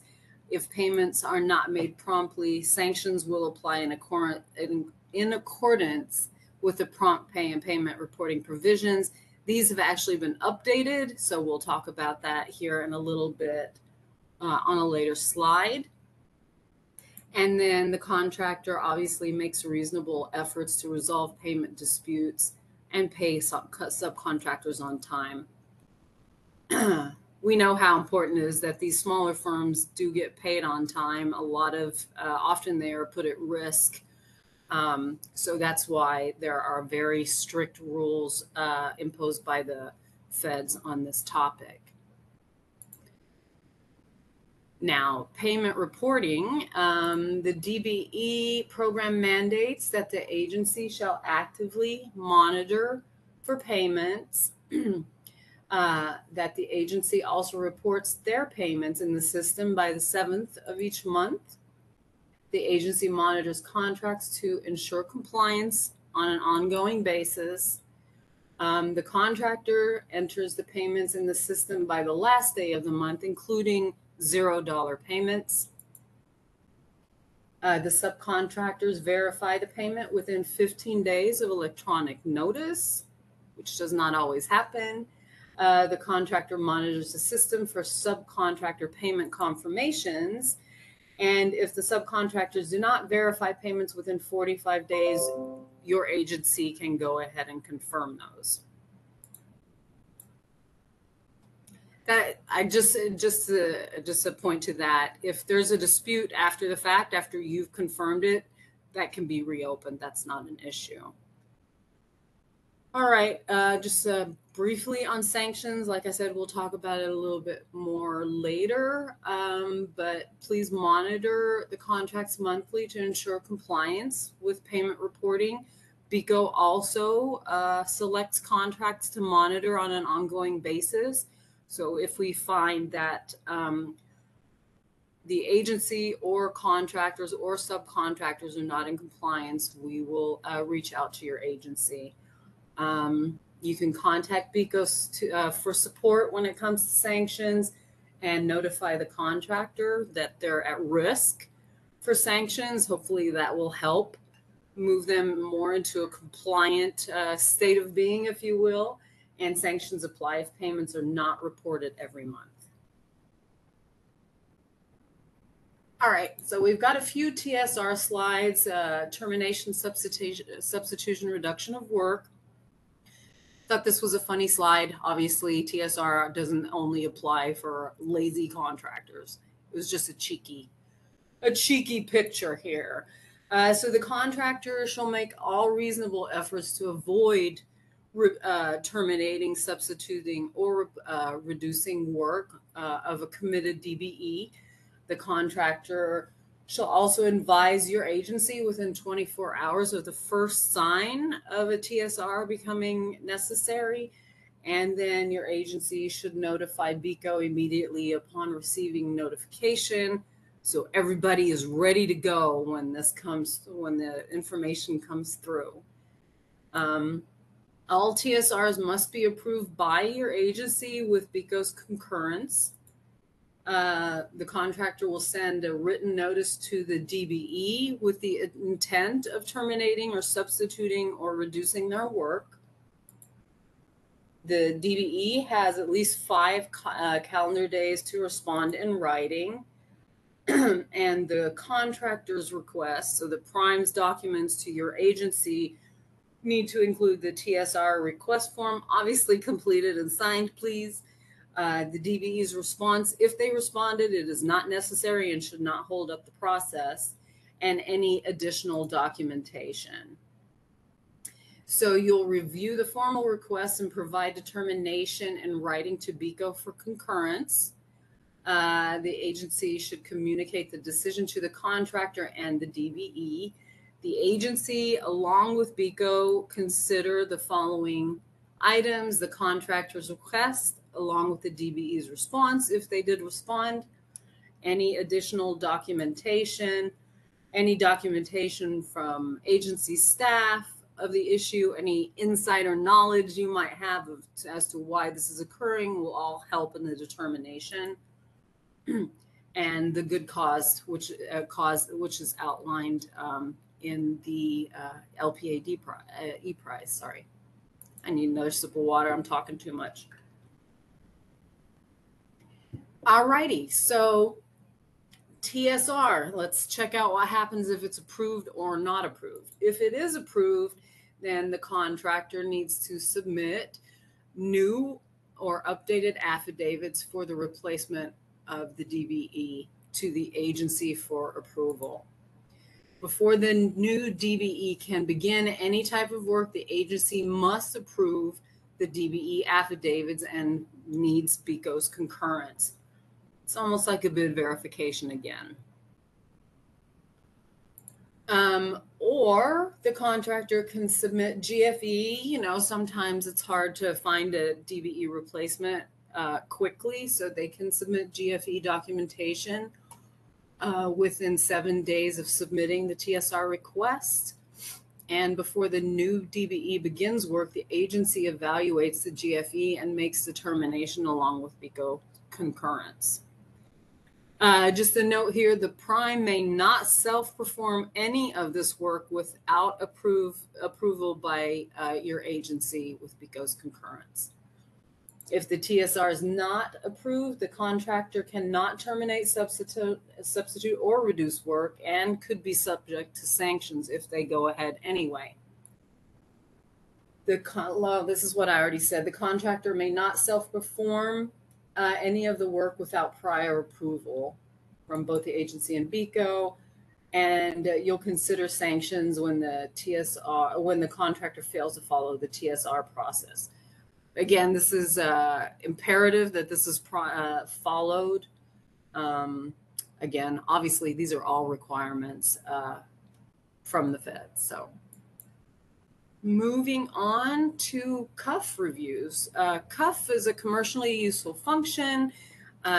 If payments are not made promptly, sanctions will apply in accordance with the prompt pay and payment reporting provisions. These have actually been updated, so we'll talk about that here in a little bit on a later slide. And then the contractor obviously makes reasonable efforts to resolve payment disputes and pay subcontractors on time. We know how important it is that these smaller firms do get paid on time. A lot of, often they are put at risk. So that's why there are very strict rules imposed by the feds on this topic. Now, payment reporting, the DBE program mandates that the agency shall actively monitor for payments, that the agency also reports their payments in the system by the 7th of each month. The agency monitors contracts to ensure compliance on an ongoing basis. The contractor enters the payments in the system by the last day of the month, including $0 payments. The subcontractors verify the payment within 15 days of electronic notice, which does not always happen. The contractor monitors the system for subcontractor payment confirmations. And if the subcontractors do not verify payments within 45 days, your agency can go ahead and confirm those. That I just a point to that. If there's a dispute after the fact, after you've confirmed it, that can be reopened. That's not an issue. All right, just briefly on sanctions. Like I said, we'll talk about it a little bit more later, but please monitor the contracts monthly to ensure compliance with payment reporting. BECO also selects contracts to monitor on an ongoing basis. So if we find that the agency or contractors or subcontractors are not in compliance, we will reach out to your agency. You can contact BECO for support when it comes to sanctions and notify the contractor that they're at risk for sanctions. Hopefully that will help move them more into a compliant state of being, if you will. And sanctions apply if payments are not reported every month. All right, so we've got a few TSR slides, termination, substitution, reduction of work. Thought this was a funny slide. Obviously, TSR doesn't only apply for lazy contractors. It was just a cheeky picture here. So the contractor shall make all reasonable efforts to avoid terminating, substituting, or reducing work of a committed DBE. The contractor shall also advise your agency within 24 hours of the first sign of a TSR becoming necessary. And then your agency should notify BECO immediately upon receiving notification. So everybody is ready to go when the information comes through. All TSRs must be approved by your agency with BECO's concurrence. The contractor will send a written notice to the DBE with the intent of terminating or substituting or reducing their work. The DBE has at least 5 calendar days to respond in writing. And the contractor's request, so the primes documents to your agency, need to include the TSR request form, obviously completed and signed, please. The DBE's response, if they responded, it is not necessary and should not hold up the process, and any additional documentation. So you'll review the formal request and provide determination in writing to BECO for concurrence. The agency should communicate the decision to the contractor and the DBE. The agency, along with BECO, consider the following items, the contractor's request, along with the DBE's response, if they did respond, any additional documentation, any documentation from agency staff of the issue, any insider knowledge you might have as to why this is occurring will all help in the determination. And the good cause, which is outlined in the LPAD e-prize. Sorry, I need another sip of water. I'm talking too much. All righty, so TSR, let's check out what happens if it's approved or not approved. If it is approved, then the contractor needs to submit new or updated affidavits for the replacement of the DBE to the agency for approval. Before the new DBE can begin any type of work, the agency must approve the DBE affidavits and needs BECO's concurrence. It's almost like a bid verification again. Or the contractor can submit GFE. You know, sometimes it's hard to find a DBE replacement quickly, so they can submit GFE documentation within 7 days of submitting the TSR request. And before the new DBE begins work, the agency evaluates the GFE and makes determination along with BECO concurrence. Just a note here, the prime may not self-perform any of this work without approval by your agency with BECO's concurrence. If the TSR is not approved, the contractor cannot terminate, substitute, or reduce work and could be subject to sanctions if they go ahead anyway. Well, this is what I already said. The contractor may not self-perform any of the work without prior approval from both the agency and BECO, and you'll consider sanctions when the contractor fails to follow the TSR process. Again, this is imperative that this is followed. Again, obviously, these are all requirements from the Fed. So moving on to CUF reviews. CUF is a commercially useful function.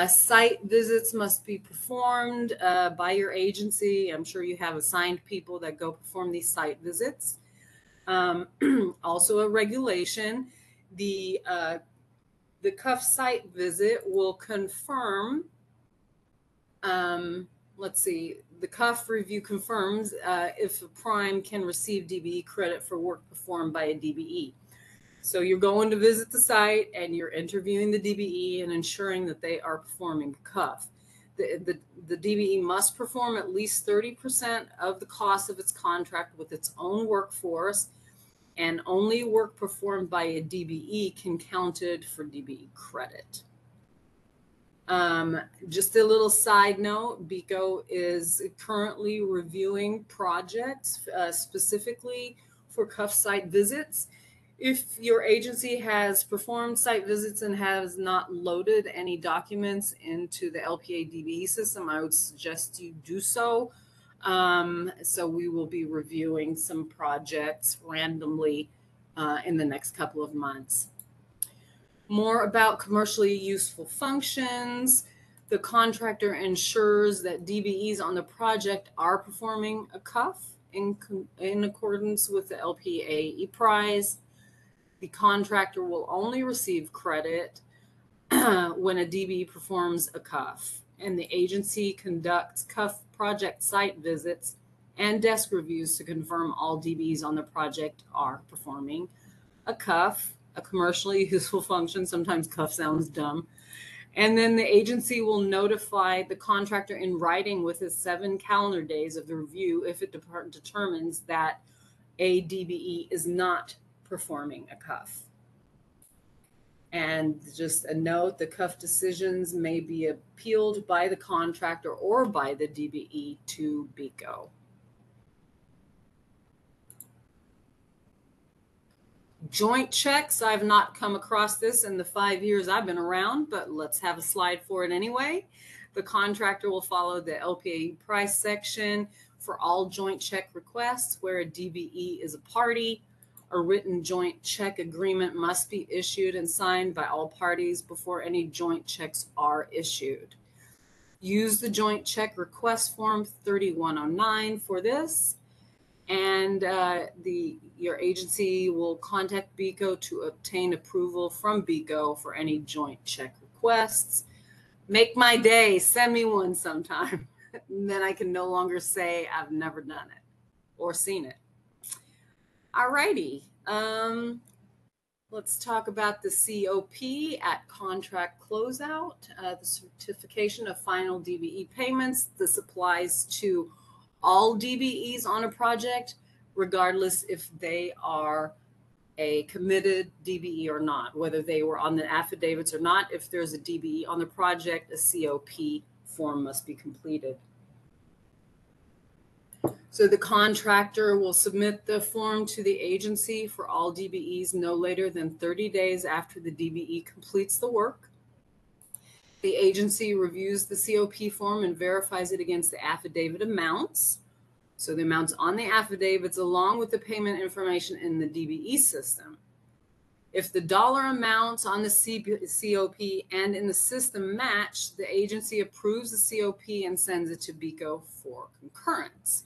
Site visits must be performed by your agency. I'm sure you have assigned people that go perform these site visits. Also a regulation. The CUF site visit will confirm, let's see, the CUF review confirms if a prime can receive DBE credit for work performed by a DBE. So you're going to visit the site and you're interviewing the DBE and ensuring that they are performing CUF. The DBE must perform at least 30% of the cost of its contract with its own workforce, and only work performed by a DBE can counted for DBE credit. Just a little side note, BECO is currently reviewing projects specifically for CUF site visits. If your agency has performed site visits and has not loaded any documents into the LPA DBE system, I would suggest you do so. So we will be reviewing some projects randomly in the next couple of months. More about commercially useful functions. The contractor ensures that DBEs on the project are performing a CUF in accordance with the LPA e-prize. The contractor will only receive credit when a DBE performs a CUF, and the agency conducts CUF project site visits and desk reviews to confirm all DBEs on the project are performing a CUF, a commercially useful function. Sometimes CUF sounds dumb. And then the agency will notify the contractor in writing within 7 calendar days of the review if it determines that a DBE is not performing a CUF. And just a note, the CUF decisions may be appealed by the contractor or by the DBE to BECO. Joint checks, I've not come across this in the 5 years I've been around, but let's have a slide for it anyway. The contractor will follow the LPA price section for all joint check requests where a DBE is a party. A written joint check agreement must be issued and signed by all parties before any joint checks are issued. Use the joint check request form 3109 for this, and your agency will contact BECO to obtain approval from BECO for any joint check requests. Make my day, send me one sometime. And then I can no longer say I've never done it or seen it. All righty. Let's talk about the COP at contract closeout, the certification of final DBE payments. This applies to all DBEs on a project, regardless if they are a committed DBE or not, whether they were on the affidavits or not. If there's a DBE on the project, a COP form must be completed. So the contractor will submit the form to the agency for all DBEs no later than 30 days after the DBE completes the work. The agency reviews the COP form and verifies it against the affidavit amounts. So the amounts on the affidavits along with the payment information in the DBE system. If the dollar amounts on the COP and in the system match, the agency approves the COP and sends it to BECO for concurrence.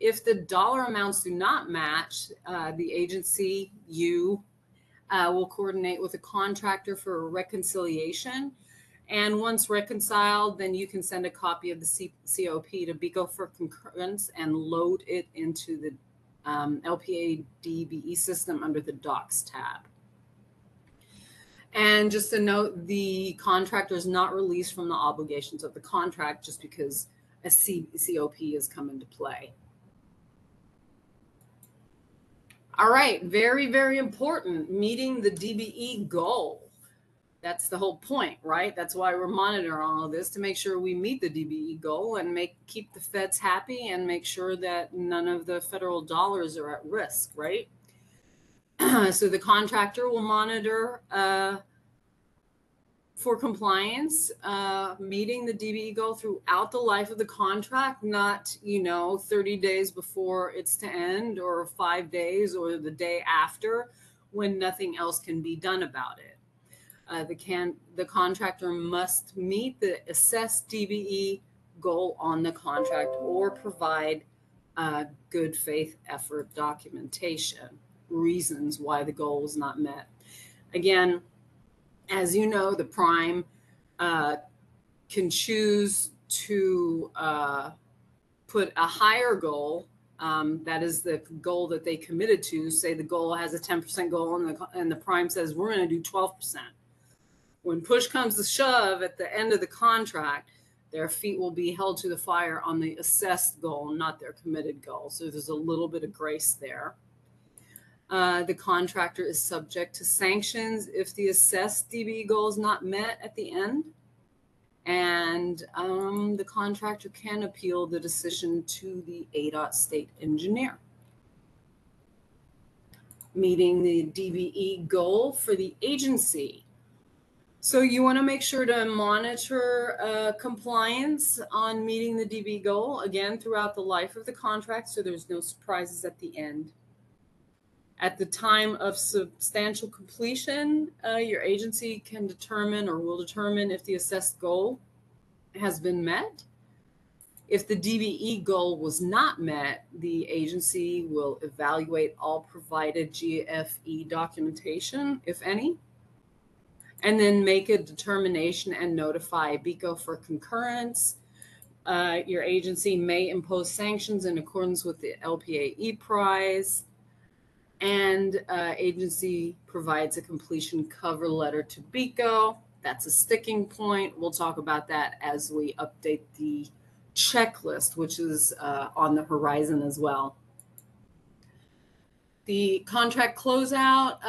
If the dollar amounts do not match, the agency, will coordinate with a contractor for a reconciliation. And once reconciled, then you can send a copy of the COP to BECO for concurrence and load it into the LPA DBE system under the Docs tab. And just a note, the contractor is not released from the obligations of the contract just because a COP has come into play. All right, very, very important, meeting the DBE goal. That's the whole point, right? That's why we're monitoring all of this, to make sure we meet the DBE goal and keep the feds happy and make sure that none of the federal dollars are at risk, right? So the contractor will monitor for compliance, meeting the DBE goal throughout the life of the contract, not, 30 days before it's to end or 5 days or the day after when nothing else can be done about it. The contractor must meet the assessed DBE goal on the contract or provide good faith effort documentation, reasons why the goal was not met. Again, as you know, the prime can choose to put a higher goal. That is the goal that they committed to. Say the goal has a 10% goal and the prime says, we're going to do 12%. When push comes to shove at the end of the contract, their feet will be held to the fire on the assessed goal, not their committed goal. So there's a little bit of grace there. The contractor is subject to sanctions if the assessed DBE goal is not met at the end. And the contractor can appeal the decision to the ADOT state engineer. Meeting the DBE goal for the agency. So you want to make sure to monitor compliance on meeting the DBE goal, again, throughout the life of the contract, so there's no surprises at the end. At the time of substantial completion, your agency can determine or will determine if the assessed goal has been met. If the DBE goal was not met, the agency will evaluate all provided GFE documentation, if any, and then make a determination and notify BECO for concurrence. Your agency may impose sanctions in accordance with the LPA E-Prize. And agency provides a completion cover letter to BECO. That's a sticking point. We'll talk about that as we update the checklist, which is on the horizon as well. The contract closeout,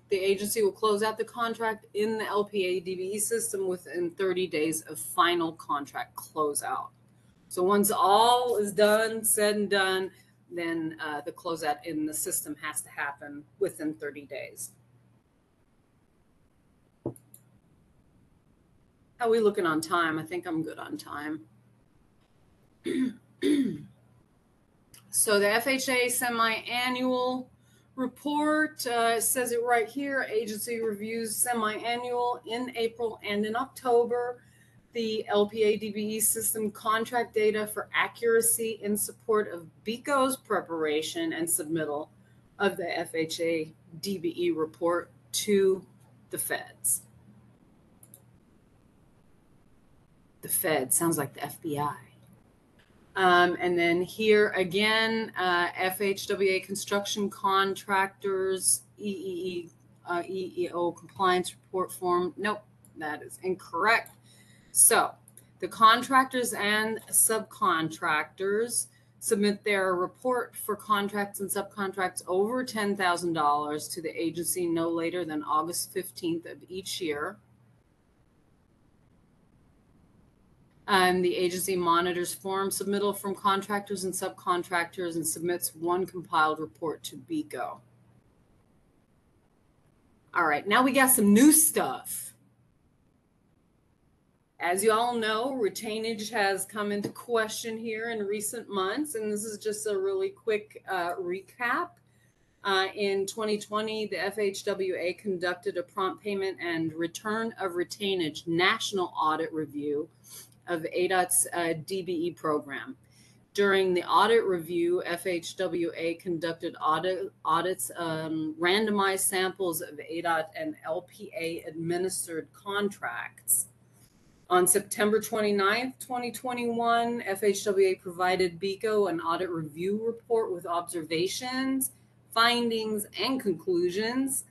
the agency will close out the contract in the LPA DBE system within 30 days of final contract closeout. So once all is done, said and done, then the closeout in the system has to happen within 30 days. How are we looking on time? I think I'm good on time. So the FHA semi-annual report, it says it right here, agency reviews semi-annual in April and in October. The LPA DBE system contract data for accuracy in support of BECO's preparation and submittal of the FHA DBE report to the feds. The Fed sounds like the FBI. And then here again, FHWA construction contractors, EEO compliance report form. Nope, that is incorrect. So the contractors and subcontractors submit their report for contracts and subcontracts over $10,000 to the agency no later than August 15th of each year. The agency monitors form submittal from contractors and subcontractors and submits one compiled report to BECO. All right, now we got some new stuff. As you all know, retainage has come into question here in recent months, and this is just a really quick recap. In 2020, the FHWA conducted a prompt payment and return of retainage national audit review of ADOT's DBE program. During the audit review, FHWA conducted audits, randomized samples of ADOT and LPA administered contracts. On September 29th, 2021, FHWA provided BECO an audit review report with observations, findings, and conclusions.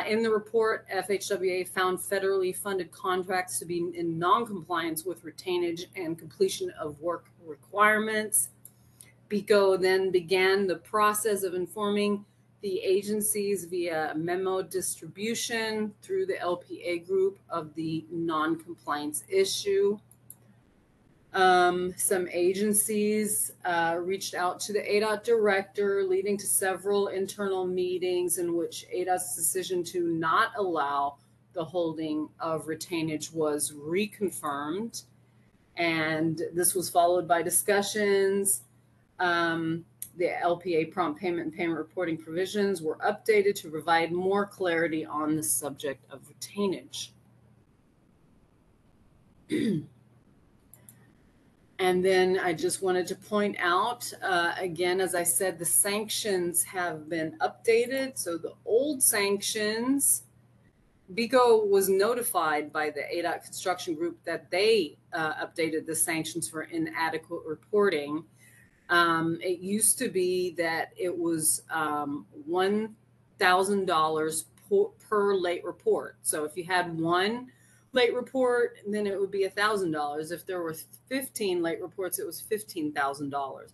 In the report, FHWA found federally funded contracts to be in non-compliance with retainage and completion of work requirements. BECO then began the process of informing the agencies via memo distribution through the LPA group of the non-compliance issue. Some agencies reached out to the ADOT director, leading to several internal meetings in which ADOT's decision to not allow the holding of retainage was reconfirmed. And this was followed by discussions. The LPA prompt payment and payment reporting provisions were updated to provide more clarity on the subject of retainage. And then I just wanted to point out, again, as I said, the sanctions have been updated. So the old sanctions, BECO was notified by the ADOT construction group that they updated the sanctions for inadequate reporting. It used to be that it was $1,000 per late report. So if you had one late report, then it would be $1,000. If there were 15 late reports, it was $15,000.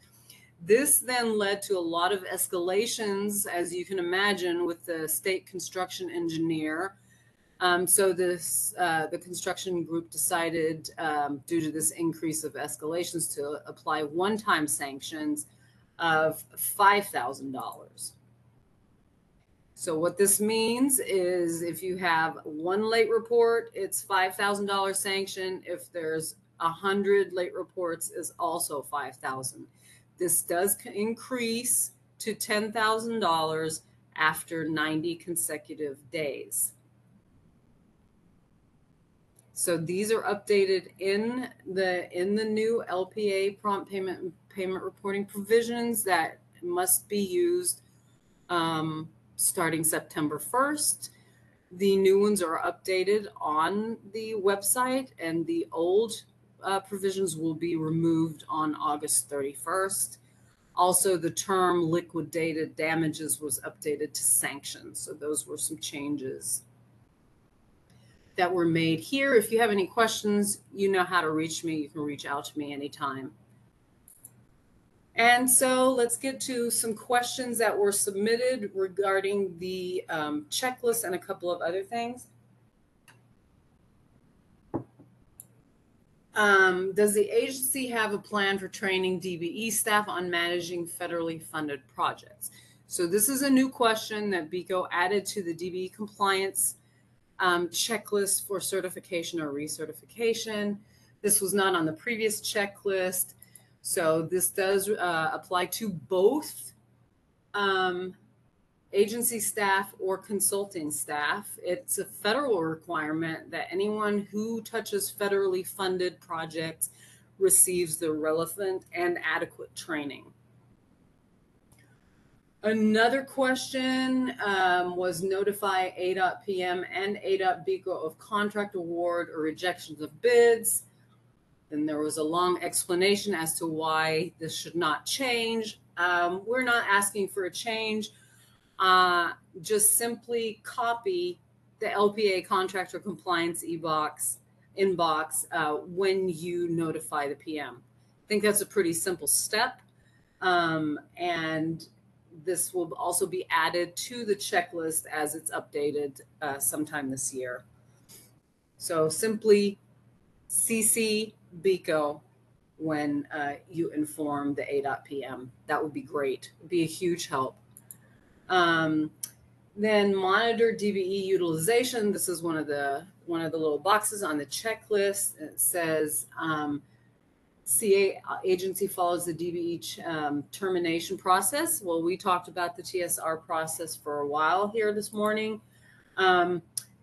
This then led to a lot of escalations, as you can imagine, with the state construction engineer. So the construction group decided, due to this increase of escalations, to apply one-time sanctions of $5,000. So what this means is if you have one late report, it's $5,000 sanction. If there's 100 late reports, is also $5,000. This does increase to $10,000 after 90 consecutive days. So these are updated in the new LPA prompt payment reporting provisions that must be used starting September 1st. The new ones are updated on the website, and the old provisions will be removed on August 31st. Also, the term liquidated damages was updated to sanctions. So those were some changes that were made here. If you have any questions, you know how to reach me. You can reach out to me anytime. And so let's get to some questions that were submitted regarding the checklist and a couple of other things. Does the agency have a plan for training DBE staff on managing federally funded projects? So this is a new question that BECO added to the DBE compliance checklist for certification or recertification. This was not on the previous checklist. So this does apply to both agency staff or consulting staff. It's a federal requirement that anyone who touches federally funded projects receives the relevant and adequate training. Another question was notify ADOT PM and ADOT BECO of contract award or rejections of bids. Then there was a long explanation as to why this should not change. We're not asking for a change. Just simply copy the LPA contractor compliance inbox when you notify the PM. I think that's a pretty simple step. And this will also be added to the checklist as it's updated sometime this year. So simply CC BECO when you inform the ADOT PM. That would be great. It'd be a huge help. Then monitor DBE utilization. This is one of the little boxes on the checklist. It says CA agency follows the DBE termination process. Well, we talked about the TSR process for a while here this morning.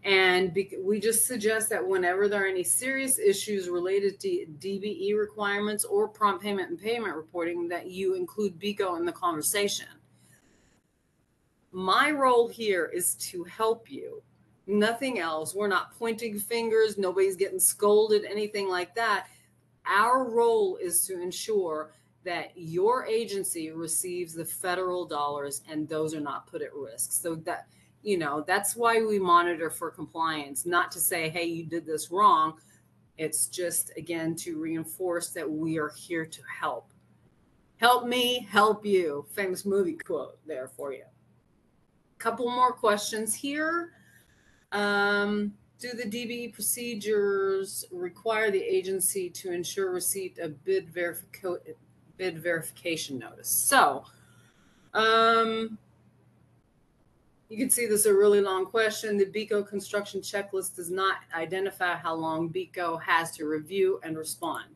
We just suggest that whenever there are any serious issues related to DBE requirements or prompt payment and payment reporting, that you include BECO in the conversation. My role here is to help you, nothing else. We're not pointing fingers. Nobody's getting scolded, anything like that. Our role is to ensure that your agency receives the federal dollars and those are not put at risk. So that, you know, that's why we monitor for compliance, not to say, hey, you did this wrong. It's just, again, to reinforce that we are here to help. Help me, help you. Famous movie quote there for you. Couple more questions here. Do the DBE procedures require the agency to ensure receipt of bid verification notice? So, you can see this is a really long question. The BECO construction checklist does not identify how long BECO has to review and respond.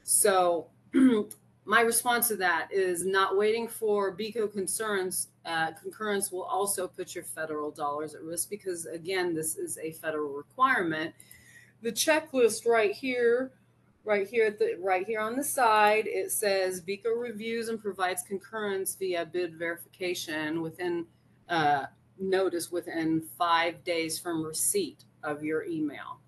So my response to that is not waiting for BECO concurrence will also put your federal dollars at risk because, again, this is a federal requirement. The checklist right here on the side, it says BECO reviews and provides concurrence via bid verification within notice within 5 days from receipt of your email.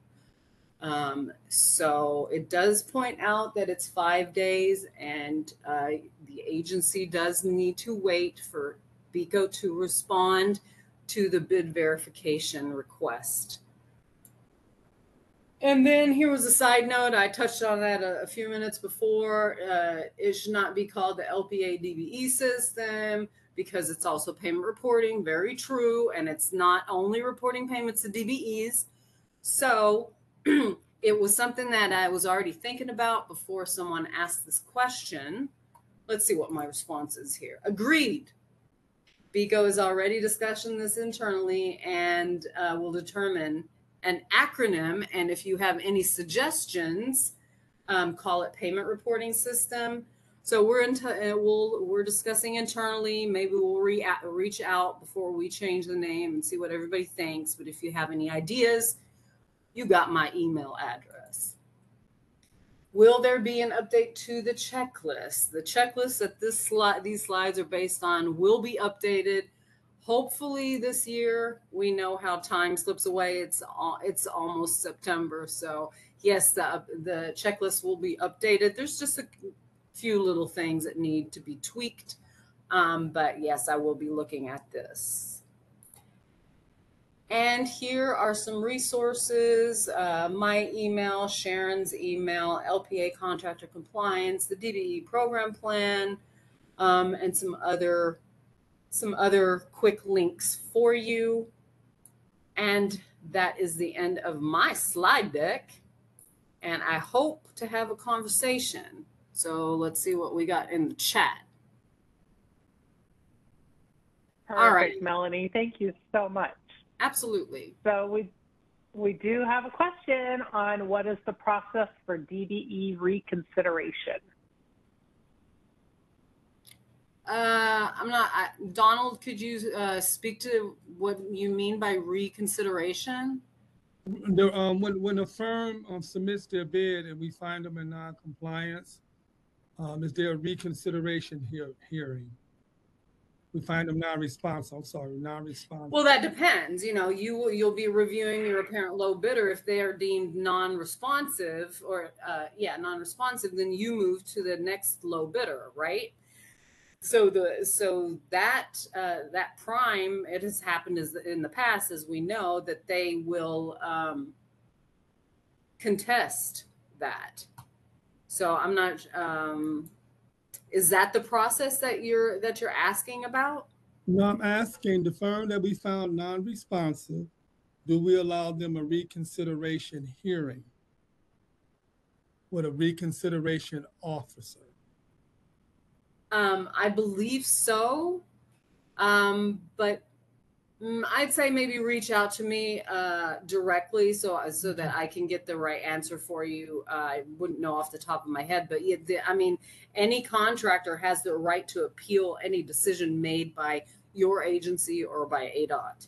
So it does point out that it's 5 days, and the agency does need to wait for BECO to respond to the bid verification request. And then here was a side note. I touched on that a few minutes before. It should not be called the LPA DBE system because it's also payment reporting. Very true. And it's not only reporting payments to DBEs. So it was something that I was already thinking about before someone asked this question. Let's see what my response is here. Agreed. BECO is already discussing this internally and will determine an acronym. And if you have any suggestions, call it payment reporting system. So we're discussing internally. Maybe we'll reach out before we change the name and see what everybody thinks. But if you have any ideas, you got my email address. Will there be an update to the checklist? The checklist that these slides are based on will be updated. Hopefully this year. We know how time slips away. It's almost September. So yes, the checklist will be updated. There's just a few little things that need to be tweaked. But yes, I will be looking at this. And here are some resources, my email, Sharon's email, LPA contractor compliance, the DBE program plan, and some other quick links for you. And that is the end of my slide deck. And I hope to have a conversation. So let's see what we got in the chat. Perfect, all right, Melanie. Thank you so much. Absolutely. So we do have a question on what is the process for DBE reconsideration. I'm not, Donald, could you speak to what you mean by reconsideration? When a firm submits their bid and we find them in non-compliance, is there a reconsideration hearing? We find them non-responsive. I'm sorry, non-responsive. Well, that depends. You know, you'll be reviewing your apparent low bidder. If they are deemed non-responsive or non-responsive, then you move to the next low bidder, right? So that prime, it has happened in the past, as we know, that they will contest that. So I'm not. Is that the process that you're asking about? No, I'm asking the firm that we found non-responsive, do we allow them a reconsideration hearing with a reconsideration officer? I believe so, but I'd say maybe reach out to me directly so that I can get the right answer for you. I wouldn't know off the top of my head, but I mean, any contractor has the right to appeal any decision made by your agency or by ADOT.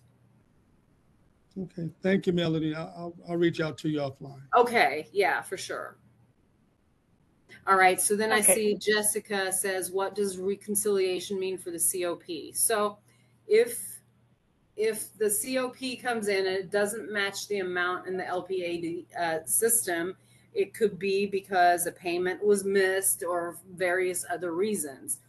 Okay, thank you, Melody. I'll reach out to you offline. Okay, yeah, for sure. All right, so then Okay. I see Jessica says, what does reconciliation mean for the COP? So if the COP comes in and it doesn't match the amount in the LPA system, it could be because a payment was missed or various other reasons.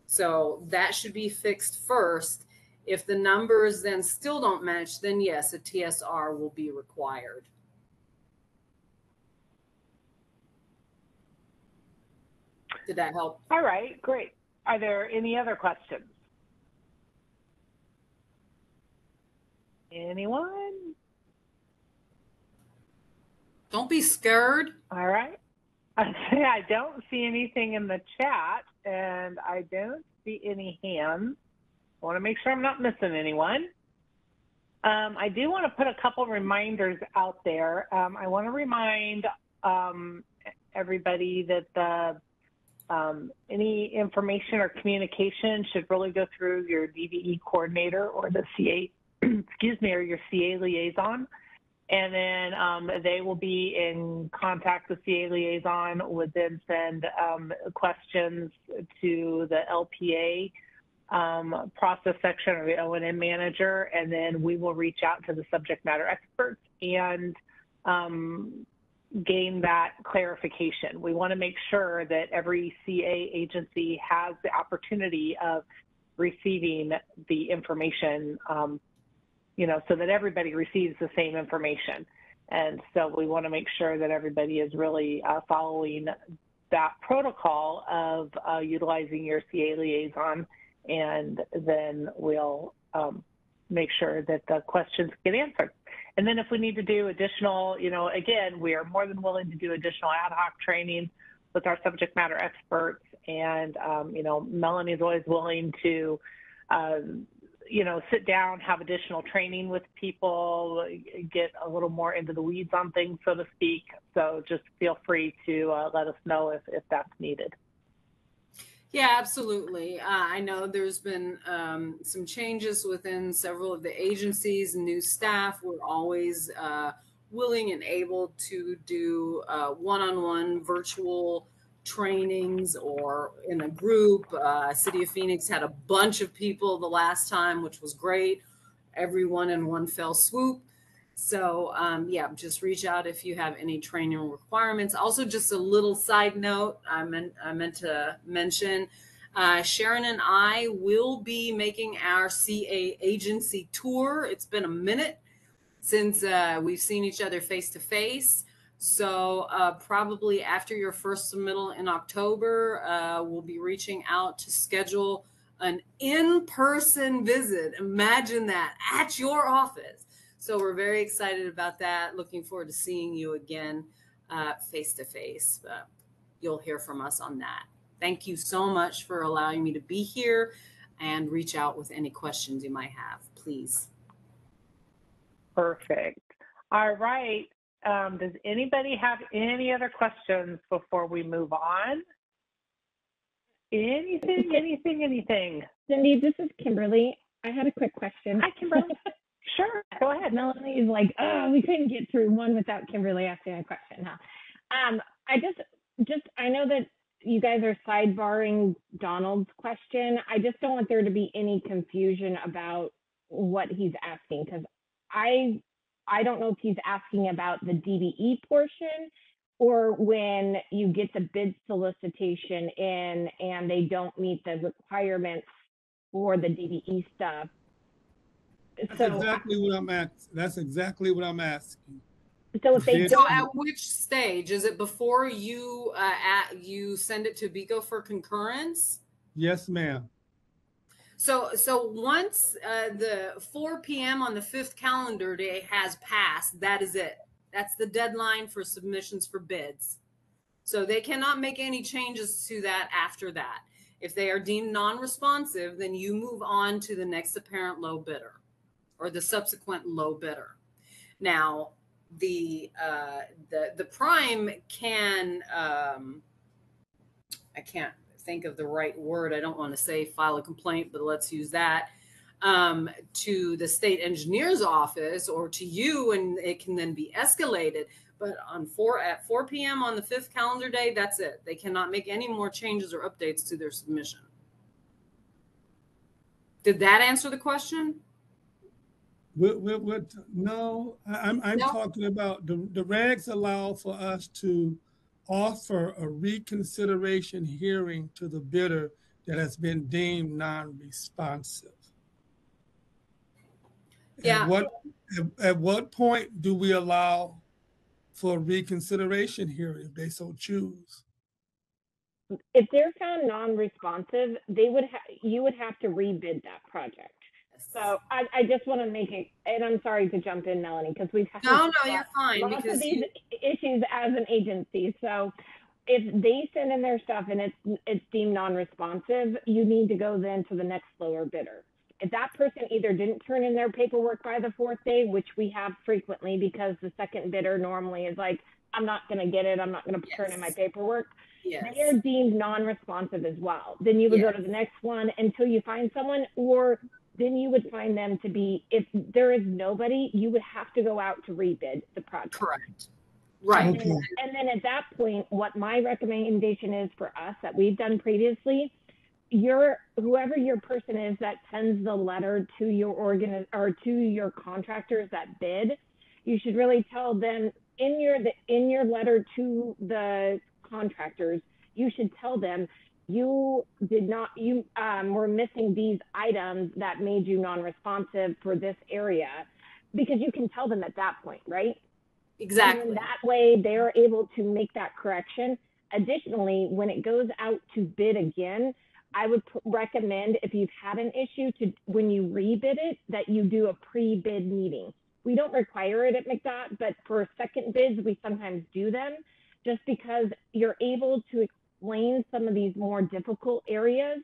So that should be fixed first. If the numbers then still don't match, then yes, a TSR will be required. Did that help? All right, great. Are there any other questions? Anyone? Don't be scared. All right. I don't see anything in the chat, and I don't see any hands. I want to make sure I'm not missing anyone. I do want to put a couple reminders out there. I want to remind everybody that any information or communication should really go through your DVE coordinator or the CA, excuse me, or your CA liaison. And then they will be in contact with CA liaison, would then send questions to the LPA process section or the O&M manager, and then we will reach out to the subject matter experts and gain that clarification. We want to make sure that every CA agency has the opportunity of receiving the information, you know, so that everybody receives the same information. And so we want to make sure that everybody is really following that protocol of utilizing your CA liaison, and then we'll make sure that the questions get answered. And then if we need to do additional, you know, again, we are more than willing to do additional ad hoc training with our subject matter experts. And, you know, Melanie is always willing to, you know, sit down, have additional training with people, get a little more into the weeds on things, so to speak. So just feel free to let us know if that's needed. Yeah, absolutely. I know there's been some changes within several of the agencies, new staff. We're always willing and able to do one-on-one virtual trainings or in a group. City of Phoenix had a bunch of people the last time, which was great. Everyone in one fell swoop. So yeah, just reach out if you have any training requirements. Also, just a little side note, I meant to mention, Sharon and I will be making our CA agency tour. It's been a minute since we've seen each other face to face. So probably after your first submittal in October, we'll be reaching out to schedule an in-person visit. Imagine that, at your office. So we're very excited about that. Looking forward to seeing you again face to face. You'll hear from us on that. Thank you so much for allowing me to be here, and reach out with any questions you might have, please. Perfect. All right. Does anybody have any other questions before we move on? Anything. Cindy, this is Kimberly. I had a quick question. Hi, Kimberly. Sure, go ahead. Melanie is like, oh, we couldn't get through one without Kimberly asking a question, huh? I know that you guys are sidebarring Donald's question. I just don't want there to be any confusion about what he's asking, because I don't know if he's asking about the DBE portion or when you get the bid solicitation in and they don't meet the requirements for the DBE stuff. That's exactly what I'm asking. That's exactly what I'm asking. So if they So at which stage? Is it before you you send it to BECO for concurrence? Yes, ma'am. So once the 4 p.m. on the 5th calendar day has passed, that is it. That's the deadline for submissions for bids. So they cannot make any changes to that after that. If they are deemed non-responsive, then you move on to the next apparent low bidder or the subsequent low bidder. Now, the prime can, I can't think of the right word. I don't want to say file a complaint, but let's use that, to the state engineer's office or to you, and it can then be escalated. But at 4 p.m. on the 5th calendar day, that's it. They cannot make any more changes or updates to their submission. Did that answer the question? No, I'm talking about the regs allow for us to offer a reconsideration hearing to the bidder that has been deemed non-responsive. Yeah. At what point do we allow for a reconsideration hearing if they so choose? If they're found non-responsive, you would have to rebid that project. So I just want to make it, and I'm sorry to jump in, Melanie, because we've had you're fine, lots because of these issues as an agency. So if they send in their stuff and it's deemed non-responsive, you need to go then to the next lower bidder. If that person either didn't turn in their paperwork by the 4th day, which we have frequently because the second bidder normally is like, I'm not going to get it, I'm not going to turn in my paperwork. Yes. They are deemed non-responsive as well. Then you would go to the next one until you find someone, or then you would find them to be, if there is nobody, you would have to go out to rebid the project. Correct. Right. And then at that point, what my recommendation is for us that we've done previously, whoever your person is that sends the letter to your to your contractors that bid, you should really tell them in your letter to the contractors, you should tell them you were missing these items that made you non-responsive for this area, because you can tell them at that point, right? Exactly. And that way they're able to make that correction. Additionally, when it goes out to bid again, I would recommend, if you've had an issue, when you rebid it, that you do a pre-bid meeting. We don't require it at McDOT, but for second bids, we sometimes do them, just because you're able to explain some of these more difficult areas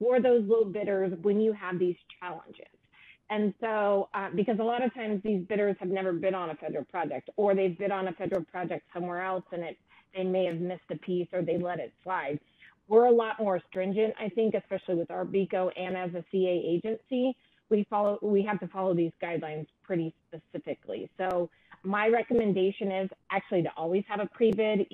for those low bidders when you have these challenges. And so, because a lot of times these bidders have never bid on a federal project, or they've bid on a federal project somewhere else and they may have missed a piece or they let it slide. We're a lot more stringent, I think, especially with our BECO and as a CA agency, we have to follow these guidelines pretty specifically. So my recommendation is actually to always have a pre-bid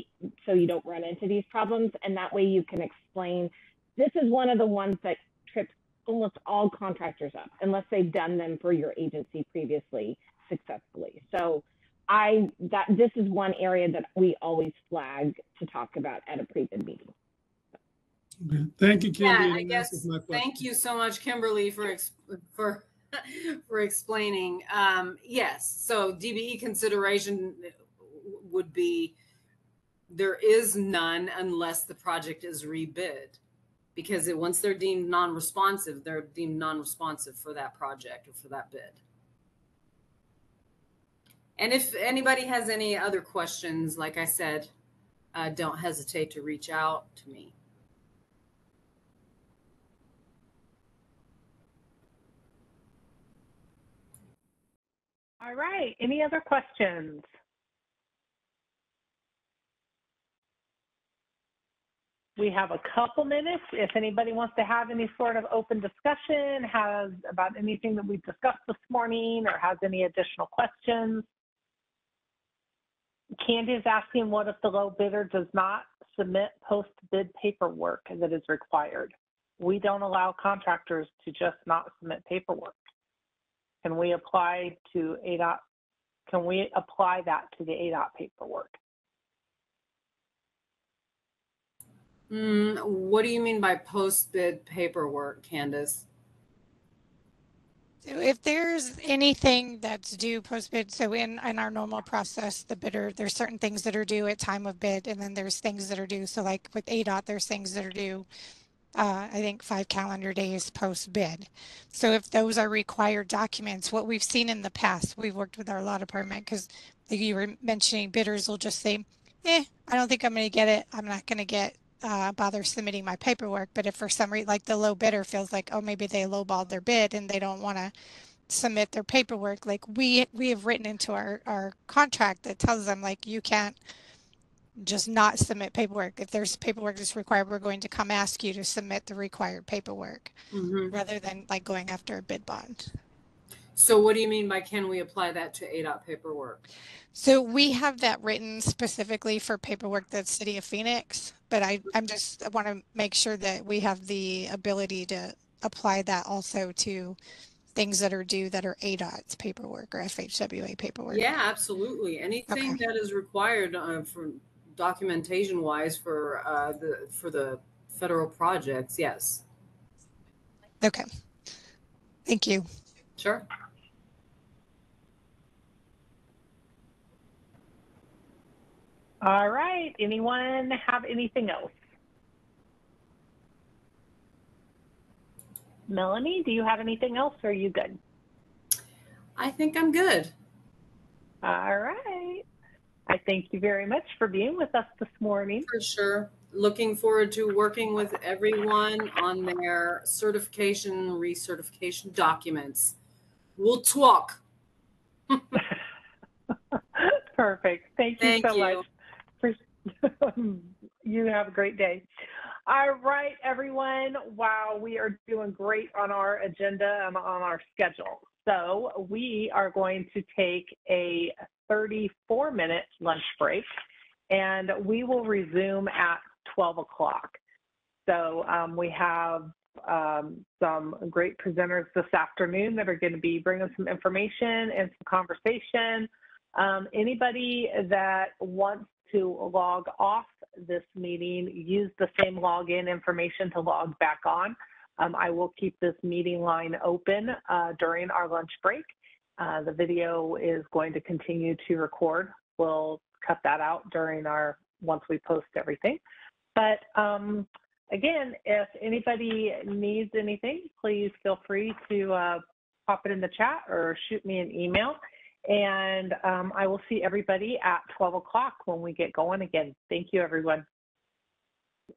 so you don't run into these problems. And that way you can explain, this is one of the ones that trips almost all contractors up, unless they've done them for your agency previously successfully. So this is one area that we always flag to talk about at a pre-bid meeting. Okay. Thank you, Kimberly. Yeah, I guess. Thank you so much, Kimberly, for explaining. Yes, so DBE consideration would be there is none unless the project is rebid, because once they're deemed non-responsive, they're deemed non-responsive for that project or for that bid. And if anybody has any other questions, like I said, don't hesitate to reach out to me. All right, any other questions? we have a couple minutes. If anybody wants to have any sort of open discussion, has about anything that we've discussed this morning, or has any additional questions. Candy is asking, what if the low bidder does not submit post-bid paperwork that is required? We don't allow contractors to just not submit paperwork. Can we apply to ADOT? Can we apply that to the ADOT paperwork? What do you mean by post-bid paperwork, Candace? So if there's anything that's due post-bid, so in our normal process, the bidder, there's certain things that are due at time of bid, and then there's things that are due. So like with ADOT, there's things that are due, I think 5 calendar days post-bid. So if those are required documents, what we've seen in the past, we've worked with our law department, because like you were mentioning, bidders will just say, I don't think I'm going to get it. I'm not going to bother submitting my paperwork. But if for some reason, like the low bidder feels like, oh, maybe they lowballed their bid and they don't want to submit their paperwork, like we have written into our contract that tells them, like, you can't just not submit paperwork. If there's paperwork that's required, we're going to come ask you to submit the required paperwork, rather than like going after a bid bond. So what do you mean by, can we apply that to ADOT paperwork? So we have that written specifically for paperwork that's City of Phoenix, but I want to make sure that we have the ability to apply that also to things that are due that are ADOT's paperwork or FHWA paperwork. Yeah, absolutely. Anything that is required for documentation wise for the federal projects, yes. Okay. Thank you. Sure. All right. Anyone have anything else? Melanie, do you have anything else, or are you good? I think I'm good. All right. I thank you very much for being with us this morning. For sure. Looking forward to working with everyone on their certification and recertification documents. We'll talk. Perfect. Thank you so much. You have a great day. All right, everyone. Wow, we are doing great on our agenda and on our schedule. So we are going to take a 34-minute lunch break, and we will resume at 12 o'clock. So we have some great presenters this afternoon that are going to be bringing some information and some conversation. Anybody that wants to log off this meeting, use the same login information to log back on. I will keep this meeting line open during our lunch break. The video is going to continue to record. We'll cut that out once we post everything. But again, if anybody needs anything, please feel free to pop it in the chat or shoot me an email. And I will see everybody at 12 o'clock when we get going again. Thank you, everyone.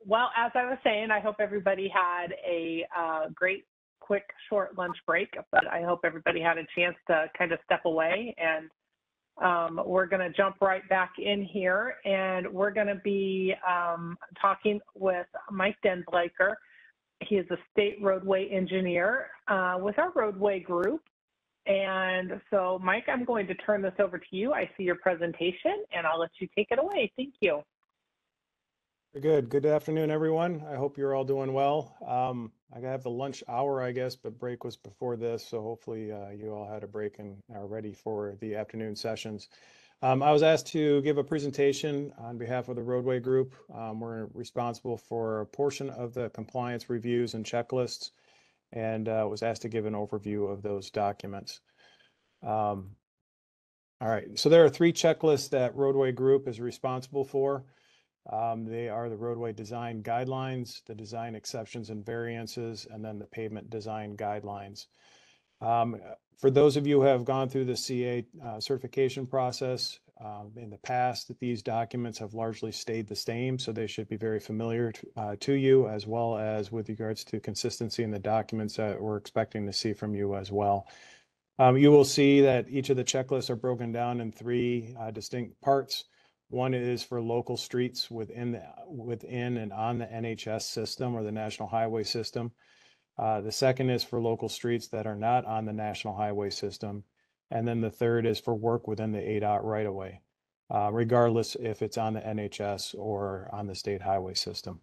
Well, as I was saying, I hope everybody had a great, quick, short lunch break, but I hope everybody had a chance to kind of step away. And we're going to jump right back in here, and we're going to be talking with Mike Densleiker. He is a state roadway engineer with our roadway group. And so, Mike, I'm going to turn this over to you. I see your presentation, and I'll let you take it away. Thank you. Good. Good afternoon, everyone. I hope you're all doing well. I have the lunch hour, I guess, but break was before this, so hopefully you all had a break and are ready for the afternoon sessions. I was asked to give a presentation on behalf of the roadway group. We're responsible for a portion of the compliance reviews and checklists, and was asked to give an overview of those documents. All right, so there are 3 checklists that roadway group is responsible for. They are the roadway design guidelines, the design exceptions and variances, and then the pavement design guidelines. For those of you who have gone through the CA certification process in the past, these documents have largely stayed the same, so they should be very familiar to you, as well as with regards to consistency in the documents that we're expecting to see from you as well. You will see that each of the checklists are broken down in 3 distinct parts. One is for local streets within and on the NHS system or the National Highway System. The second is for local streets that are not on the National Highway System. And then the third is for work within the ADOT right-of-way, regardless if it's on the NHS or on the state highway system.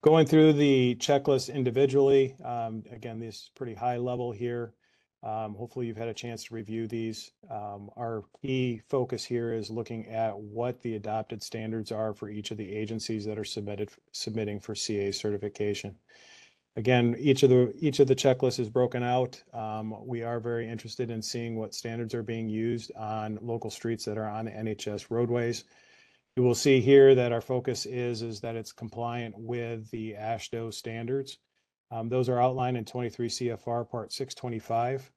Going through the checklist individually, again, this is pretty high level here. Hopefully you've had a chance to review these. Our key focus here is looking at what the adopted standards are for each of the agencies that are submitting for CA certification. Again, each of the checklists is broken out. We are very interested in seeing what standards are being used on local streets that are on NHS roadways. You will see here that our focus is that it's compliant with the AASHTO standards. Those are outlined in 23 CFR Part 625,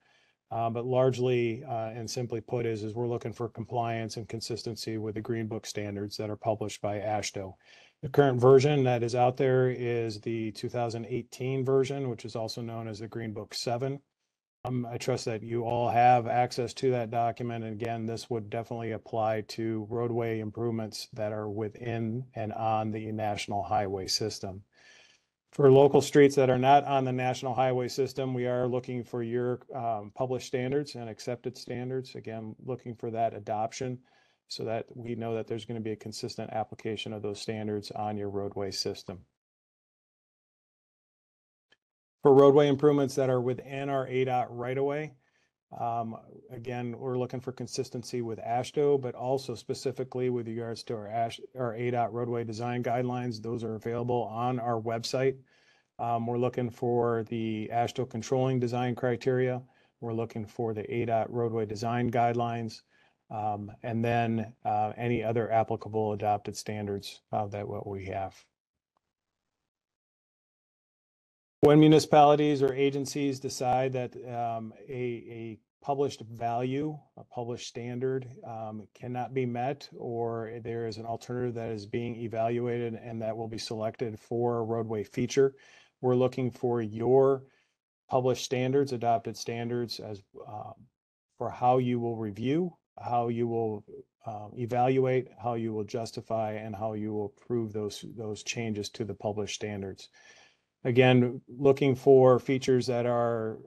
but largely and simply put is we're looking for compliance and consistency with the Green Book standards that are published by AASHTO. The current version that is out there is the 2018 version, which is also known as the Green Book 7. I trust that you all have access to that document. And again, this would definitely apply to roadway improvements that are within and on the National Highway System. For local streets that are not on the National Highway System, we are looking for your published standards and accepted standards. Again, looking for that adoption so that we know that there's going to be a consistent application of those standards on your roadway system. For roadway improvements that are within our ADOT right-of-way, again, we're looking for consistency with AASHTO, but also specifically with regards to our ADOT roadway design guidelines. Those are available on our website. We're looking for the AASHTO controlling design criteria. We're looking for the ADOT roadway design guidelines, and then any other applicable adopted standards that what we have. When municipalities or agencies decide that a published value, a published standard cannot be met, or there is an alternative that is being evaluated and that will be selected for a roadway feature, we're looking for your published standards, adopted standards as for how you will review, how you will evaluate, how you will justify, and how you will approve those changes to the published standards. Again, looking for features that are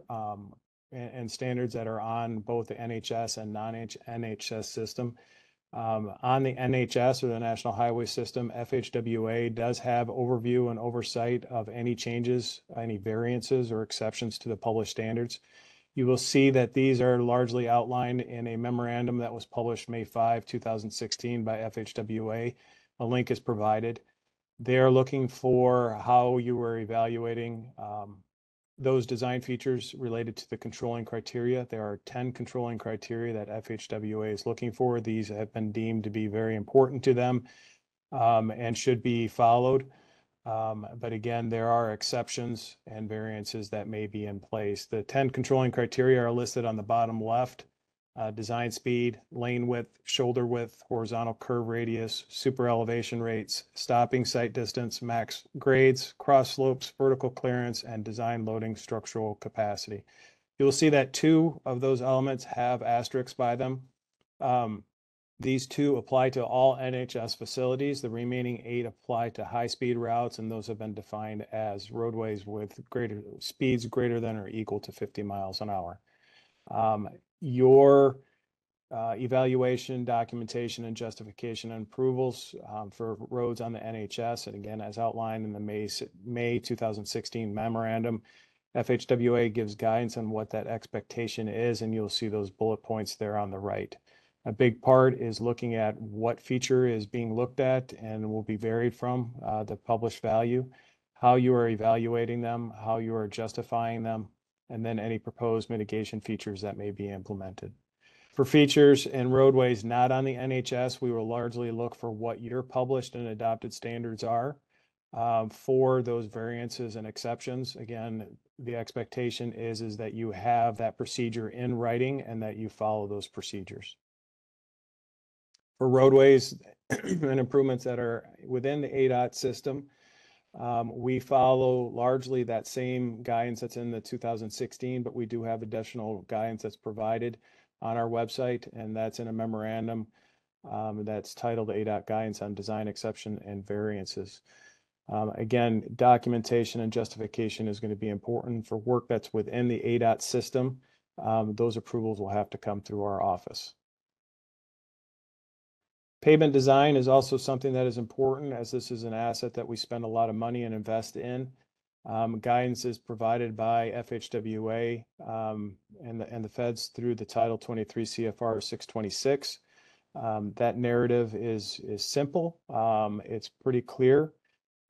and standards that are on both the NHS and non-NHS system. On the NHS or the National Highway System, FHWA does have overview and oversight of any changes, any variances or exceptions to the published standards. You will see that these are largely outlined in a memorandum that was published May 5, 2016 by FHWA. A link is provided. They're looking for how you are evaluating those design features related to the controlling criteria. There are 10 controlling criteria that FHWA is looking for. These have been deemed to be very important to them and should be followed. But again, there are exceptions and variances that may be in place. The 10 controlling criteria are listed on the bottom left. Design speed, lane width, shoulder width, horizontal curve radius, super elevation rates, stopping sight distance, max grades, cross slopes, vertical clearance, and design loading structural capacity. You will see that 2 of those elements have asterisks by them. These 2 apply to all NHS facilities. The remaining 8 apply to high-speed routes, and those have been defined as roadways with speeds greater than or equal to 50 miles an hour. Your evaluation, documentation, and justification and approvals for roads on the NHS, and again, as outlined in the May 2016 memorandum, FHWA gives guidance on what that expectation is, and you'll see those bullet points there on the right. A big part is looking at what feature is being looked at and will be varied from the published value, how you are evaluating them, how you are justifying them, and then any proposed mitigation features that may be implemented. For features and roadways not on the NHS, we will largely look for what your published and adopted standards are for those variances and exceptions. Again, the expectation is that you have that procedure in writing and that you follow those procedures. For roadways and improvements that are within the ADOT system, we follow largely that same guidance that's in the 2016, but we do have additional guidance that's provided on our website, and that's in a memorandum that's titled ADOT Guidance on Design Exception and Variances. Again, documentation and justification is going to be important for work that's within the ADOT system. Those approvals will have to come through our office. Pavement design is also something that is important, as this is an asset that we spend a lot of money and invest in. Guidance is provided by FHWA and the feds through the Title 23 CFR 626. That narrative is simple. It's pretty clear.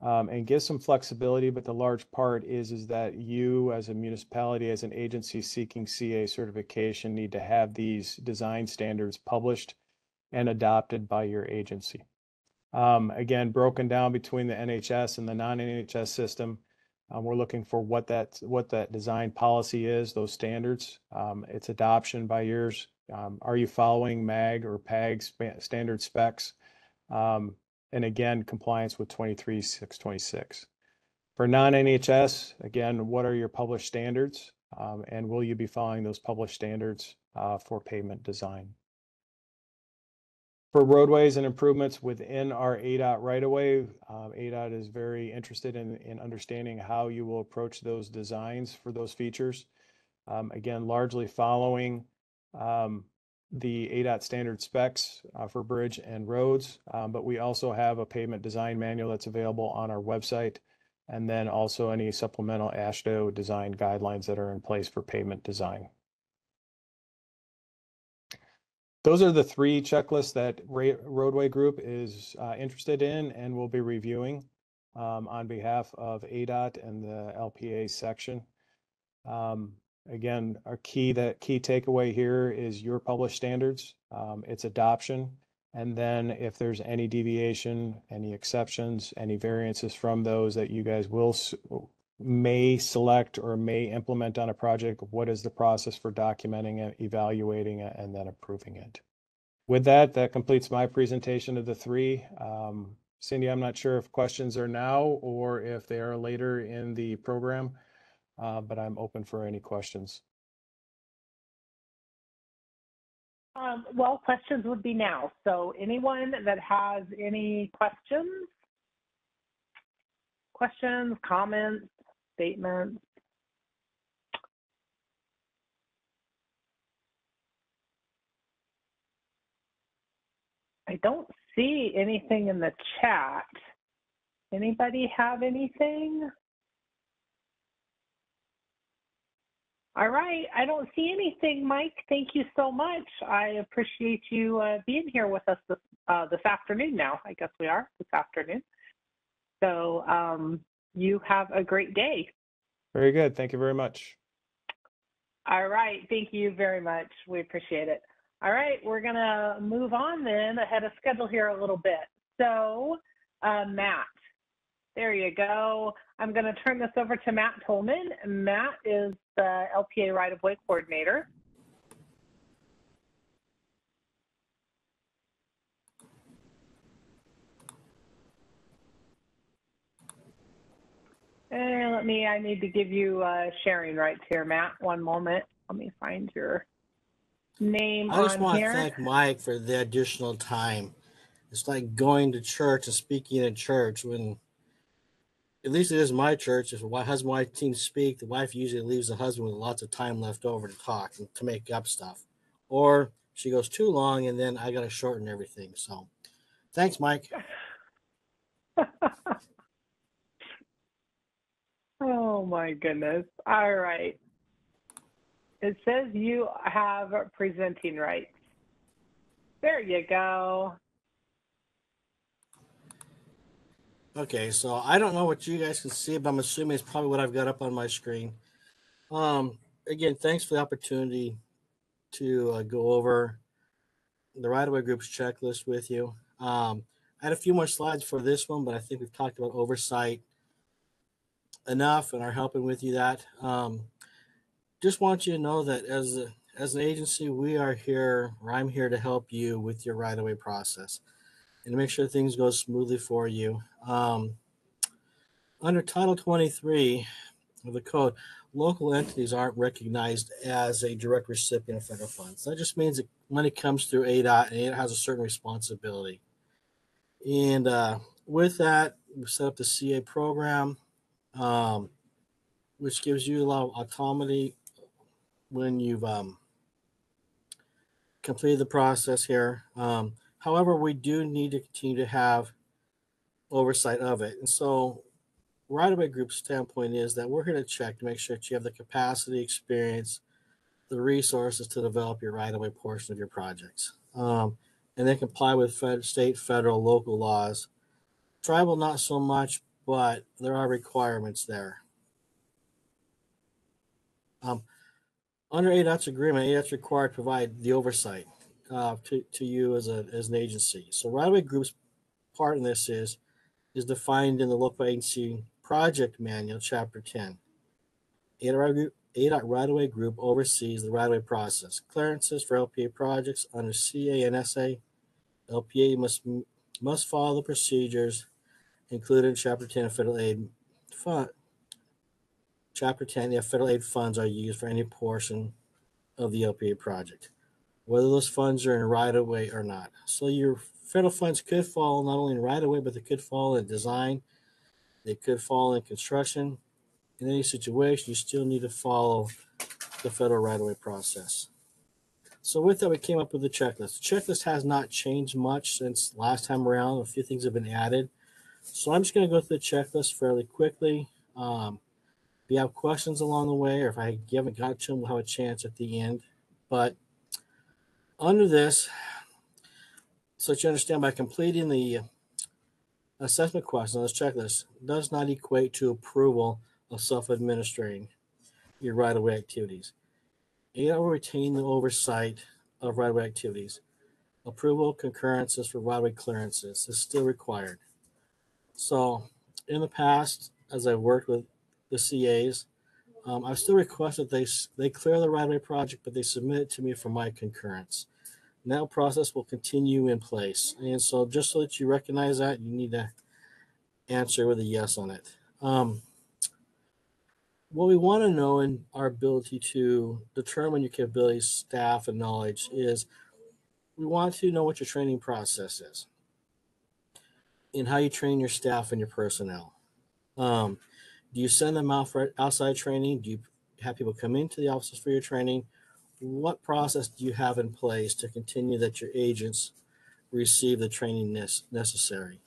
And gives some flexibility, but the large part is that you as a municipality, as an agency seeking CA certification, need to have these design standards published and adopted by your agency. Again, broken down between the NHS and the non-NHS system. We're looking for what that design policy is, those standards, its adoption by yours. Are you following MAG or PAG standard specs? And again, compliance with 23.626. For non-NHS, again, what are your published standards? And will you be following those published standards for pavement design? For roadways and improvements within our ADOT right-of-way, ADOT is very interested in understanding how you will approach those designs for those features. Again, largely following the ADOT standard specs for bridge and roads, but we also have a pavement design manual that's available on our website, and then also any supplemental AASHTO design guidelines that are in place for pavement design. Those are the three checklists that Roadway Group is interested in and will be reviewing on behalf of ADOT and the LPA section. Again, our key takeaway here is your published standards, its adoption, and then if there's any deviation, any exceptions, any variances from those that you guys may select or may implement on a project, what is the process for documenting it, evaluating it, and then approving it? With that, that completes my presentation of the three. Cindy, I'm not sure if questions are now or if they are later in the program, but I'm open for any questions. Well, questions would be now. So anyone that has any questions, comments, statements? I don't see anything in the chat. Anybody have anything? All right, I don't see anything, Mike. Thank you so much. I appreciate you being here with us this afternoon now. I guess we are this afternoon. So you have a great day. Very good. Thank you very much. All right. Thank you very much. We appreciate it. All right. We're going to move on then ahead of schedule here a little bit. So Matt, there you go. I'm going to turn this over to Matt Tolman. Matt is the LPA right-of-way coordinator. And I need to give you sharing rights here, Matt. One moment. Let me find your name on here. I just want to thank Mike for the additional time. It's like going to church and speaking in church when, at least it is my church, if a husband and wife team speak, the wife usually leaves the husband with lots of time left over to talk and to make up stuff. Or she goes too long and then I got to shorten everything. So thanks, Mike. Oh my goodness. All right. It says you have presenting rights. There you go. Okay, so I don't know what you guys can see, but I'm assuming it's probably what I've got up on my screen. Again, thanks for the opportunity to go over the right-of-way group's checklist with you. I had a few more slides for this one, but I think we've talked about oversight enough and are helping with you that. Just want you to know that as an agency, we are here, or I'm here to help you with your right-of-way process and to make sure things go smoothly for you. Under Title 23 of the code, local entities aren't recognized as a direct recipient of federal funds. That just means that money comes through ADOT and it has a certain responsibility. And with that, we set up the CA program, which gives you a lot of autonomy when you've completed the process here. However, we do need to continue to have oversight of it. And so right-of-way group's standpoint is that we're here to check to make sure that you have the capacity, experience, the resources to develop your right-of-way portion of your projects. And they comply with state, federal, local laws. Tribal, not so much, but there are requirements there. Under ADOT's agreement, ADOT's required to provide the oversight to you as an agency. So right-of-way group's part in this is defined in the local agency project manual, chapter 10. ADOT right-of-way group oversees the right-of-way process. Clearances for LPA projects under CA and SA. LPA must follow the procedures included in chapter 10 of federal aid fund. Chapter 10, if federal aid funds are used for any portion of the LPA project, whether those funds are in right-of-way or not. So your federal funds could fall not only in right-of-way, but they could fall in design. They could fall in construction. In any situation, you still need to follow the federal right-of-way process. So with that, we came up with the checklist. The checklist has not changed much since last time around. A few things have been added. So I'm just going to go through the checklist fairly quickly. If you have questions along the way, or if I haven't got to them, we'll have a chance at the end. But under this, so that you understand, by completing the assessment question on this checklist does not equate to approval of self-administering your right-of-way activities. ADOT will retain the oversight of right-of-way activities. Approval concurrences for right-of-way clearances is still required. So in the past, as I've worked with the CAs, I've still requested they clear the right-of-way project, but they submit it to me for my concurrence. And that process will continue in place. And so just so that you recognize that, you need to answer with a yes on it. What we want to know in our ability to determine your capabilities, staff, and knowledge is we want to know what your training process is and how you train your staff and your personnel. Do you send them out for outside training? Do you have people come into the offices for your training? What process do you have in place to continue that your agents receive the training necessary?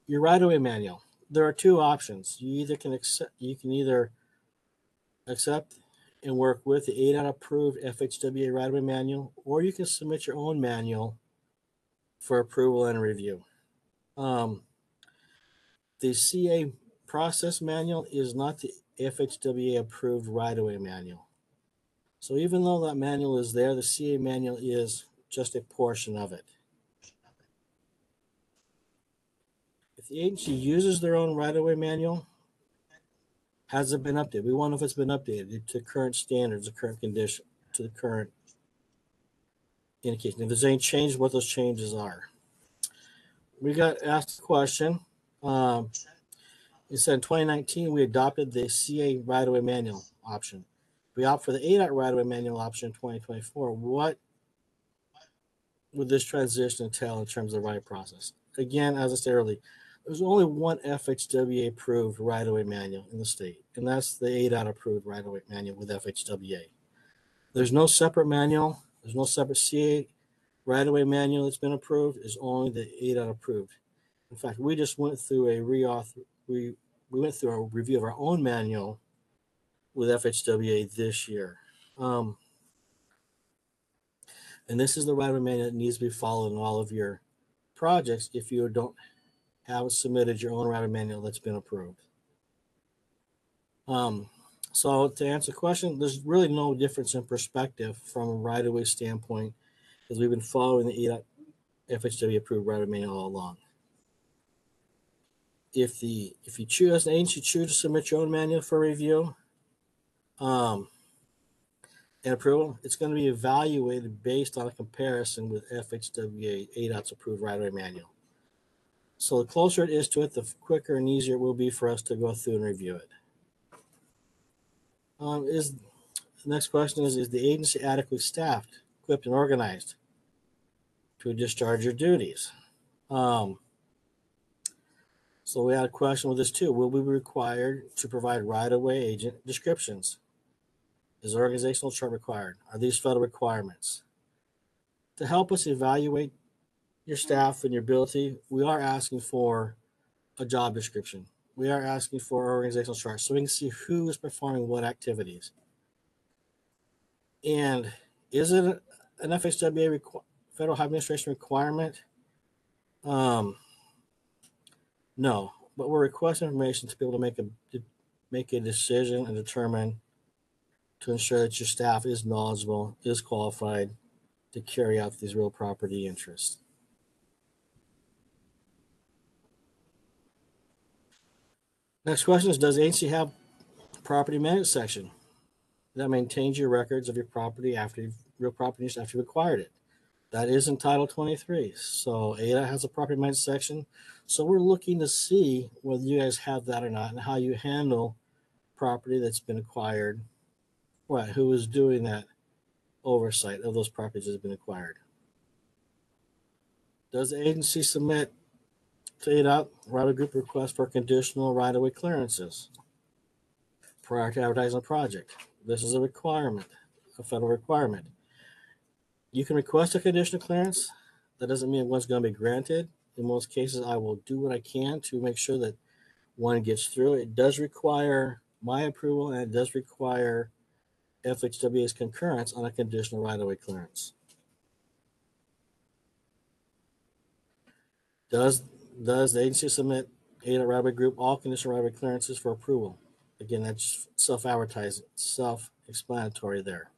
Your right-of-way manual. There are two options. You can either accept and work with the ADOT approved FHWA right-of-way manual, or you can submit your own manual for approval and review. The CA process manual is not the FHWA approved right-of-way manual. So even though that manual is there, the CA manual is just a portion of it. If the agency uses their own right-of-way manual, has it been updated? We want to know if it's been updated to current standards, the current condition, to the current indication. If there's any changes, what those changes are. We got asked a question. It said in 2019, we adopted the CA right-of-way manual option. We opt for the ADOT right-of-way manual option in 2024. What would this transition entail in terms of the right process? Again, as I said earlier, there's only one FHWA approved right-of-way manual in the state, and that's the ADOT approved right-of-way manual with FHWA. There's no separate manual. There's no separate CA right-of-way manual that's been approved. It's only the ADOT approved. In fact, we just went through we went through a review of our own manual with FHWA this year. And this is the right-of-way manual that needs to be followed in all of your projects if you don't have submitted your own right-of-way manual that's been approved. So to answer the question, there's really no difference in perspective from a right-of-way standpoint because we've been following the ADOT FHWA approved right-of-way manual all along. If you choose as an agency, choose to submit your own manual for review and approval, it's going to be evaluated based on a comparison with FHWA ADOT's approved right-of-way manual. So the closer it is to it, the quicker and easier it will be for us to go through and review it. Is the next question is the agency adequately staffed, equipped, and organized to discharge your duties? So we had a question with this too. Will we be required to provide right-of-way agent descriptions? Is organizational chart required? Are these federal requirements? To help us evaluate your staff and your ability, we are asking for a job description. We are asking for organizational charts so we can see who is performing what activities. And is it an FHWA Federal High Administration requirement? No, but we're requesting information to be able to make a decision and determine to ensure that your staff is knowledgeable, is qualified to carry out these real property interests. Next question is, does the agency have a property management section that maintains your records of your property after real property after you've acquired it? That is in Title 23. So ADA has a property management section. So we're looking to see whether you guys have that or not and how you handle property that's been acquired. Who is doing that oversight of those properties that have been acquired? Does the agency submit to ADOT right-of-way group request for conditional right-of-way clearances prior to advertising a project? This is a requirement, a federal requirement. You can request a conditional clearance. That doesn't mean one's going to be granted. In most cases, I will do what I can to make sure that one gets through. It does require my approval, and it does require FHWA's concurrence on a conditional right-of-way clearance. Does the agency submit ADOT right-of-way group all conditional right-of-way clearances for approval? Again, that's self-advertising, self-explanatory there.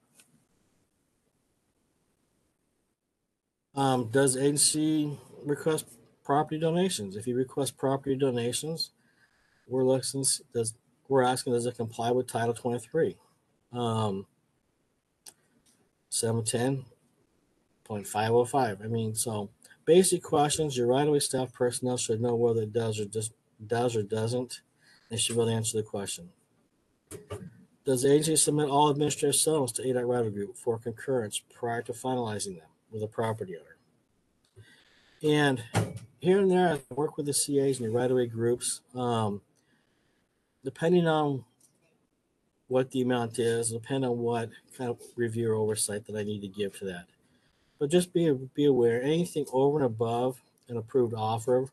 Does the agency request property donations? If you request property donations, we're asking, does it comply with Title 23? 710.505. I mean, so basic questions. Your right-of-way staff personnel should know whether it does or doesn't. They should really answer the question. Does the agency submit all administrative settlements to ADOT right-of-way group for concurrence prior to finalizing them with a property owner? And here and there, I work with the CAs and the right-of-way groups. Depending on what the amount is, depending on what kind of review or oversight that I need to give to that. But just be aware, anything over and above an approved offer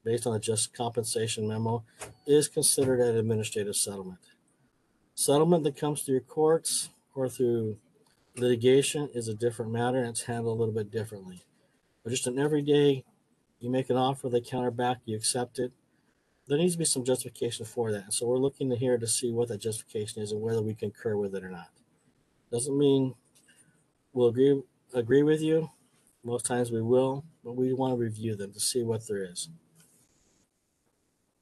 based on a just compensation memo is considered an administrative settlement. Settlement that comes through your courts or through litigation is a different matter, and it's handled a little bit differently. But just an everyday, you make an offer, they counter back, you accept it. There needs to be some justification for that. So we're looking here to see what that justification is and whether we concur with it or not. Doesn't mean we'll agree with you. Most times we will, but we want to review them to see what there is.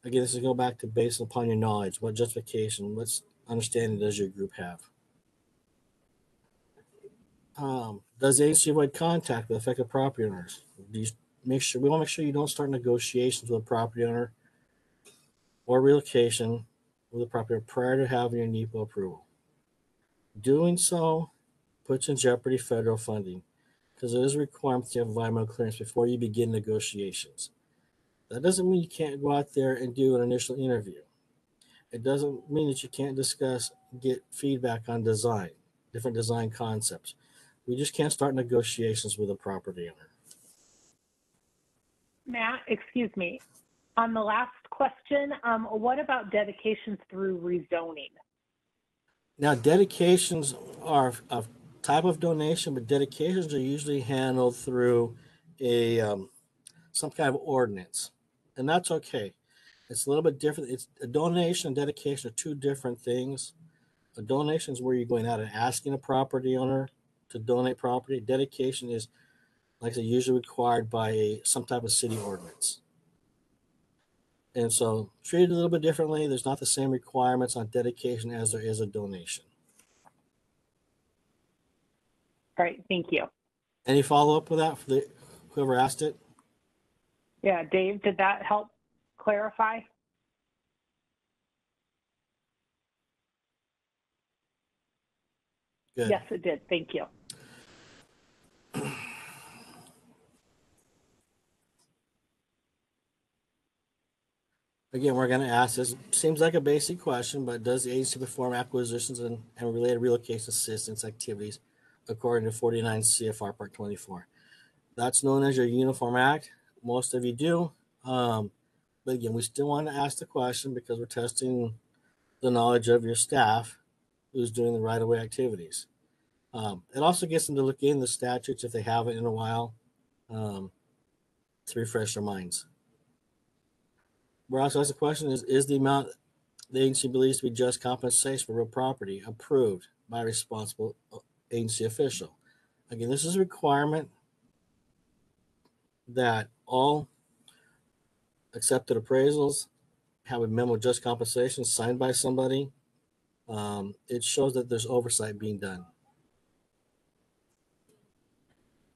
Again, this is go back to based upon your knowledge. What justification, what understanding does your group have? Does the agency avoid contact with affected property owners? We want to make sure you don't start negotiations with a property owner or relocation with a property owner prior to having your NEPA approval. Doing so puts in jeopardy federal funding because it is a requirement to have environmental clearance before you begin negotiations. That doesn't mean you can't go out there and do an initial interview. It doesn't mean that you can't get feedback on design, different design concepts. We just can't start negotiations with a property owner. Matt, excuse me. On the last question, what about dedications through rezoning? Now, dedications are a type of donation, but dedications are usually handled through some kind of ordinance, and that's okay. It's a little bit different. It's a donation and dedication are two different things. A donation is where you're going out and asking a property owner to donate property. Dedication is, like I said, usually required by some type of city ordinance. And so treated a little bit differently. There's not the same requirements on dedication as there is a donation. All right, thank you. Any follow-up with that for whoever asked it? Yeah, Dave, did that help clarify? Good. Yes, it did. Thank you. Again, we're going to ask this. Seems like a basic question, but does the agency perform acquisitions and related relocation assistance activities according to 49 CFR Part 24? That's known as your Uniform Act. Most of you do. But again, we still want to ask the question because we're testing the knowledge of your staff who's doing the right-of-way activities. It also gets them to look in the statutes if they haven't in a while to refresh their minds. We're also asked the question is the amount the agency believes to be just compensation for real property approved by a responsible agency official? Again, this is a requirement that all accepted appraisals have a memo of just compensation signed by somebody. It shows that there's oversight being done.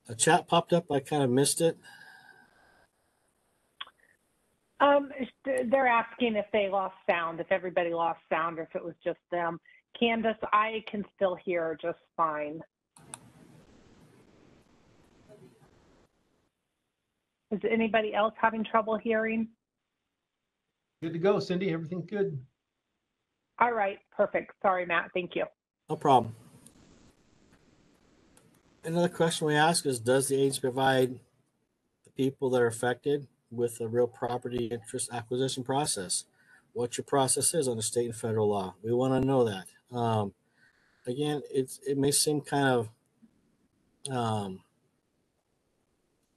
A chat popped up. I kind of missed it. They're asking if they lost sound, if everybody lost sound, or if it was just them. Candace, I can still hear just fine. Is anybody else having trouble hearing? Good to go, Cindy. Everything's good. All right, perfect. Sorry, Matt. Thank you. No problem. Another question we ask is, does the agency provide the people that are affected with a real property interest acquisition process? What your process is under state and federal law. We want to know that. Again, it may seem kind of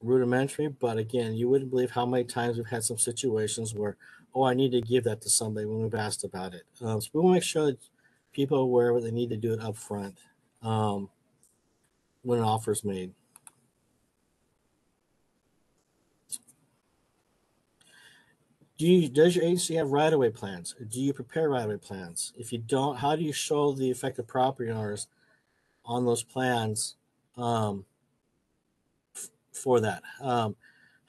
rudimentary, but again, you wouldn't believe how many times we've had some situations where, oh, I need to give that to somebody when we've asked about it. So we want to make sure that people are aware they need to do it up front when an offer is made. Does your agency have right-of-way plans? Do you prepare right-of-way plans? If you don't, how do you show the affected property owners on those plans for that? How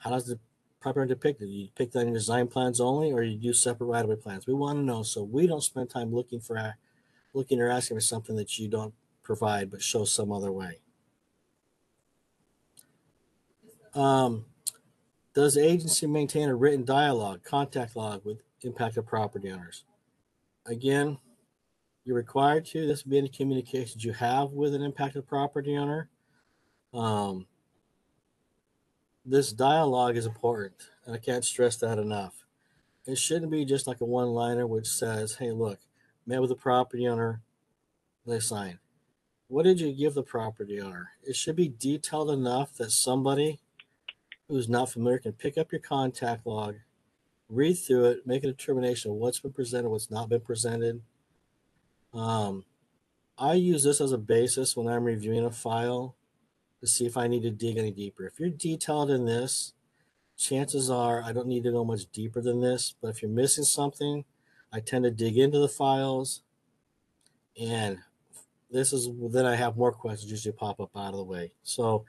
does the property depict it? Do you depict that in your design plans only, or you do separate right-of-way plans? We want to know so we don't spend time looking or asking for something that you don't provide, but show some other way. Does the agency maintain a written dialogue, contact log with impacted property owners? Again, you're required to. This would be any communications you have with an impacted property owner. This dialogue is important, and I can't stress that enough. It shouldn't be just like a one-liner which says, hey, look, met with the property owner, they sign. What did you give the property owner? It should be detailed enough that somebody who's not familiar can pick up your contact log, read through it, make a determination of what's been presented, what's not been presented. I use this as a basis when I'm reviewing a file to see if I need to dig any deeper. If you're detailed in this, chances are I don't need to go much deeper than this, but if you're missing something, I tend to dig into the files, and then I have more questions usually pop up out of the way. So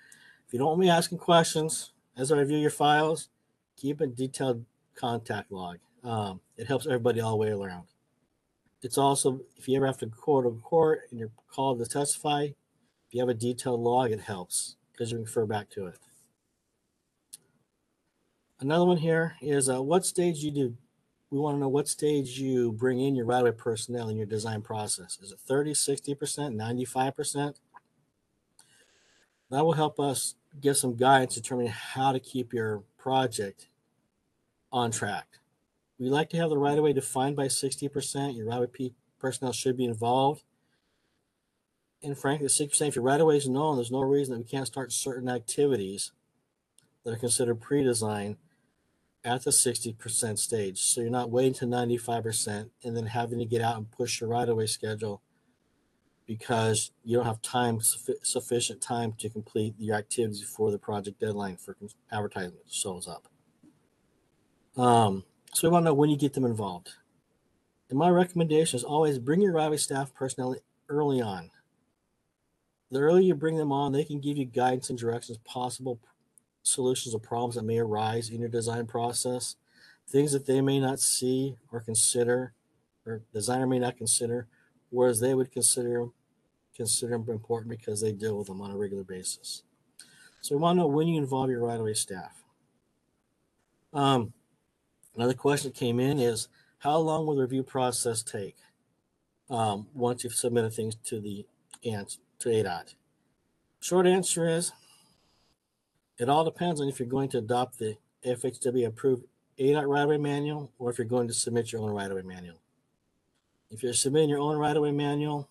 if you don't want me asking questions as I review your files, keep a detailed contact log. It helps everybody all the way around. It's also, if you ever have to go to court and you're called to testify, if you have a detailed log, it helps because you can refer back to it. Another one here is what stage you do. We want to know what stage you bring in your right-of-way personnel in your design process. Is it 30, 60%, 95%? That will help us give some guidance determining how to keep your project on track. We like to have the right-of-way defined by 60%. Your right-of-way personnel should be involved. And frankly, 60%, if your right-of-way is known, there's no reason that we can't start certain activities that are considered pre-design at the 60% stage. So you're not waiting to 95% and then having to get out and push your right-of-way schedule because you don't have sufficient time to complete your activities before the project deadline for advertisement shows up. So we want to know when you get them involved. And my recommendation is always bring your right-of-way staff personnel early on. The earlier you bring them on, they can give you guidance and directions, possible solutions of problems that may arise in your design process, things that they may not see or consider, or designer may not consider, whereas they would consider consider them important because they deal with them on a regular basis. So we want to know when you involve your right-of-way staff. Another question that came in is, how long will the review process take once you've submitted things to ADOT? Short answer is, it all depends on if you're going to adopt the FHWA approved ADOT right-of-way manual or if you're going to submit your own right-of-way manual. If you're submitting your own right-of-way manual,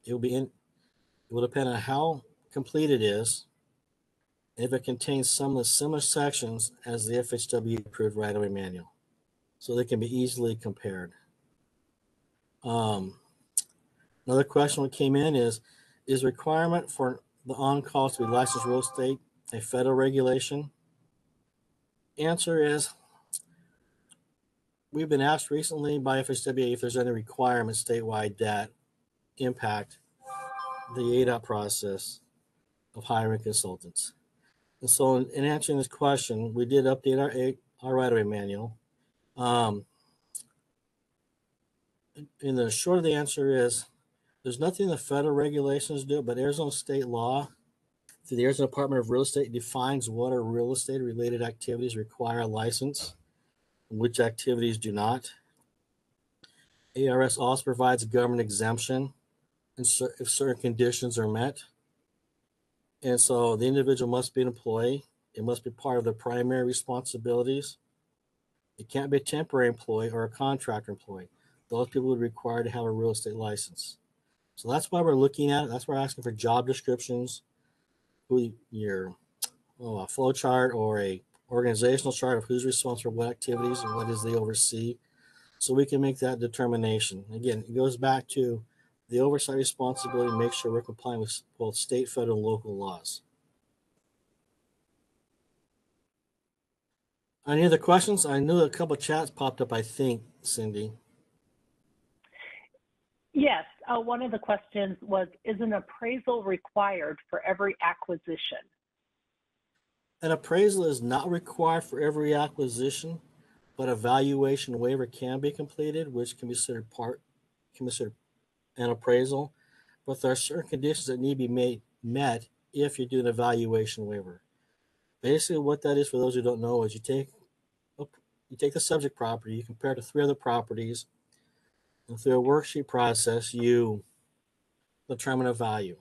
it will depend on how complete it is, if it contains some of the similar sections as the FHWA approved right-of-way manual, so they can be easily compared. Another question that came in is requirement for the on-call to be licensed real estate a federal regulation? Answer is, we've been asked recently by FHWA if there's any requirements statewide that impact the ADOT process of hiring consultants. And so in answering this question, we did update our right-of-way manual. And the short of the answer is, there's nothing the federal regulations do, but Arizona state law through the Arizona Department of Real Estate defines what are real estate related activities require a license and which activities do not. ARS also provides a government exemption if certain conditions are met. And so the individual must be an employee. It must be part of their primary responsibilities. It can't be a temporary employee or a contractor employee. Those people would require to have a real estate license. So that's why we're looking at it. That's why we're asking for job descriptions, a flow chart or a organizational chart of who's responsible for what activities and what is they oversee, so we can make that determination. Again, it goes back to the oversight responsibility to make sure we're complying with both state, federal, and local laws. Any other questions? I knew a couple of chats popped up, I think, Cindy. Yes, one of the questions was, is an appraisal required for every acquisition? An appraisal is not required for every acquisition, but a valuation waiver can be completed, which can be considered an appraisal. But there are certain conditions that need to be met if you're doing a valuation waiver. Basically, what that is, for those who don't know, is you take the subject property, you compare it to 3 other properties, and through a worksheet process, you determine a value.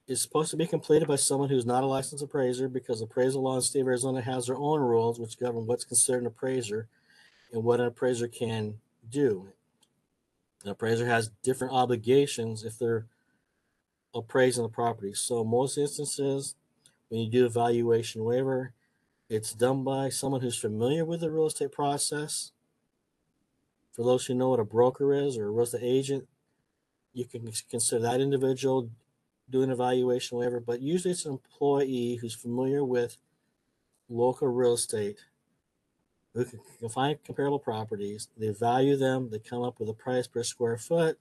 It's supposed to be completed by someone who's not a licensed appraiser, because appraisal law in the state of Arizona has their own rules which govern what's considered an appraiser and what an appraiser can do. An appraiser has different obligations if they're appraising the property. So most instances, when you do a valuation waiver, it's done by someone who's familiar with the real estate process. For those who know what a broker is or a real estate agent, you can consider that individual doing a valuation waiver, but usually it's an employee who's familiar with local real estate, who can find comparable properties, they value them, they come up with a price per square foot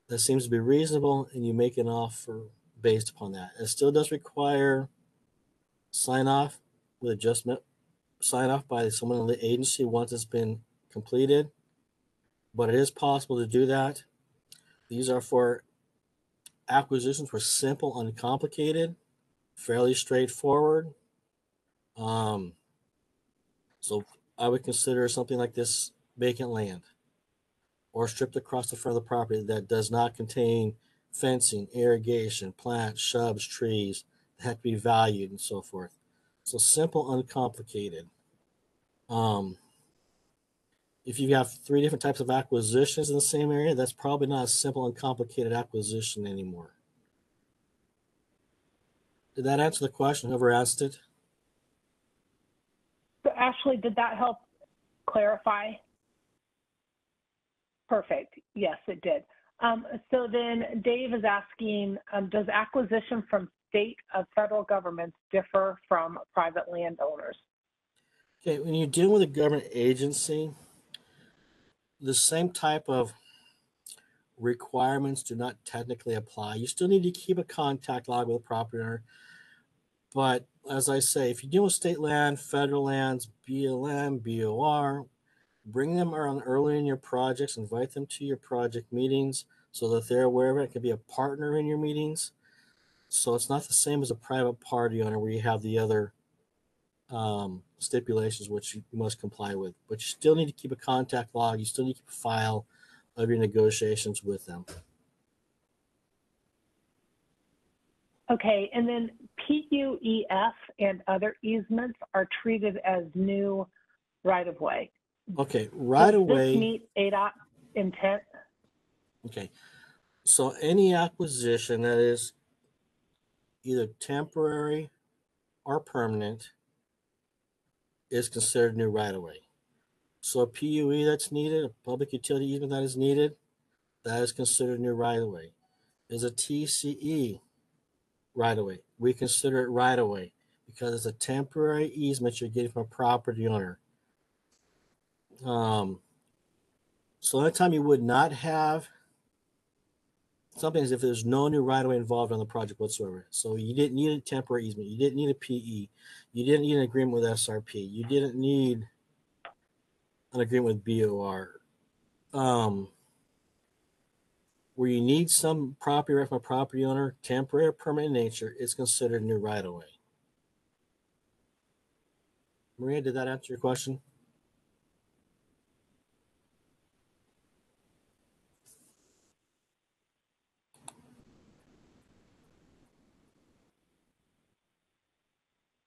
that seems to be reasonable, and you make an offer based upon that. It still does require sign off with adjustment, sign off by someone in the agency once it's been completed, but it is possible to do that. These are for acquisitions were simple, uncomplicated, fairly straightforward. So I would consider something like this vacant land or stripped across the front of the property that does not contain fencing, irrigation, plants, shrubs, trees that have to be valued and so forth. So simple, uncomplicated. If you have 3 different types of acquisitions in the same area, that's probably not a simple, uncomplicated acquisition anymore. Did that answer the question? Whoever asked it? So Ashley, did that help clarify? Perfect. Yes, it did. So then Dave is asking, does acquisition from state or federal governments differ from private landowners? Okay, when you deal with a government agency, the same type of requirements do not technically apply. You still need to keep a contact log with the property owner. But as I say, if you deal with state land, federal lands, BLM, BOR, bring them around early in your projects, invite them to your project meetings. so that they're aware of it. It could be a partner in your meetings. So it's not the same as a private party owner where you have the other stipulations which you must comply with. But you still need to keep a contact log. You still need to keep a file of your negotiations with them. Okay, and then PUEF and other easements are treated as new right-of-way. Okay, Does right-of-way. this meet ADOT intent? Okay, so any acquisition that is either temporary or permanent is considered new right-of-way. So a PUE that's needed, a public utility easement that is needed, that is considered new right-of-way. Is a TCE right-of-way. We consider it right-of-way because it's a temporary easement you're getting from a property owner. So anytime you would not have something as if there's no new right-of-way involved on the project whatsoever. So you didn't need a temporary easement. You didn't need a PE. You didn't need an agreement with SRP. You didn't need an agreement with BOR. Where you need some property right from a property owner, temporary or permanent in nature, is considered new right-of-way. Maria, did that answer your question?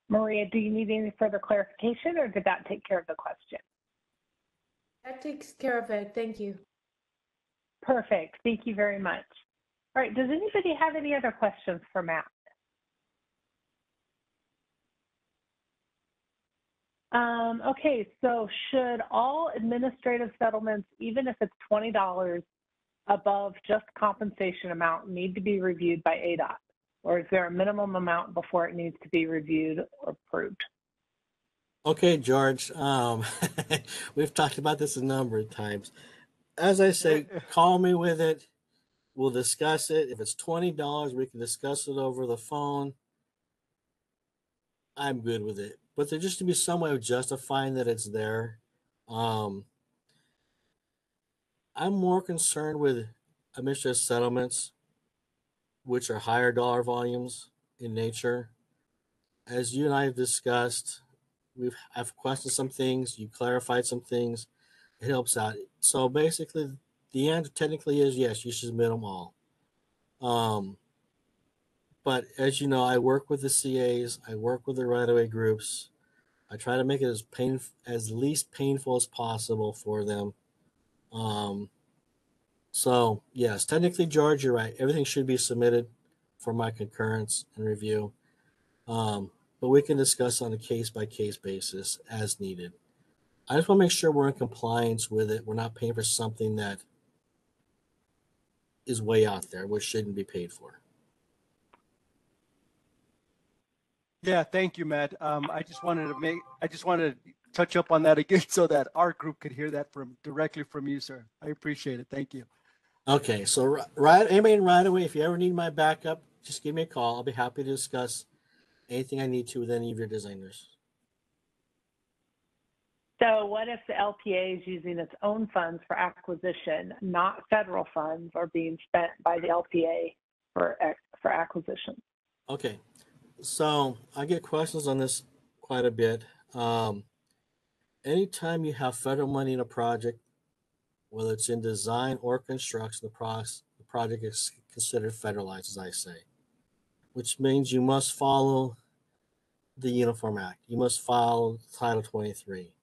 Maria, do you need any further clarification or did that take care of the question? That takes care of it. Thank you. Perfect. Thank you very much. All right. Does anybody have any other questions for Matt? Okay. So should all administrative settlements, even if it's $20 above just compensation amount, need to be reviewed by ADOT? Or is there a minimum amount before it needs to be reviewed or approved? Okay, George. We've talked about this a number of times. As I say, call me with it. We'll discuss it. If it's $20, we can discuss it over the phone. I'm good with it. But there just to be some way of justifying that it's there. I'm more concerned with administrative settlements, which are higher dollar volumes in nature. As you and I have discussed, I've questioned some things, you clarified some things. It helps out. So basically, the answer technically is yes, you should submit them all. But as you know, I work with the CAs, I work with the right-of-way groups. I try to make it as least painful as possible for them. So yes, technically, George, you're right. Everything should be submitted for my concurrence and review. But we can discuss on a case-by-case basis as needed. I just want to make sure we're in compliance with it. We're not paying for something that is way out there, which shouldn't be paid for. Yeah, thank you, Matt. I just wanted to touch up on that again so that our group could hear that directly from you, sir. I appreciate it. Thank you. Okay, so anybody in right-of-way, if you ever need my backup, just give me a call. I'll be happy to discuss anything I need to with any of your designers. So what if the LPA is using its own funds for acquisition, not federal funds are being spent by the LPA for acquisition? Okay, so I get questions on this quite a bit. Anytime you have federal money in a project, whether it's in design or construction, the project is considered federalized, as I say, which means you must follow the Uniform Act. You must follow Title 23.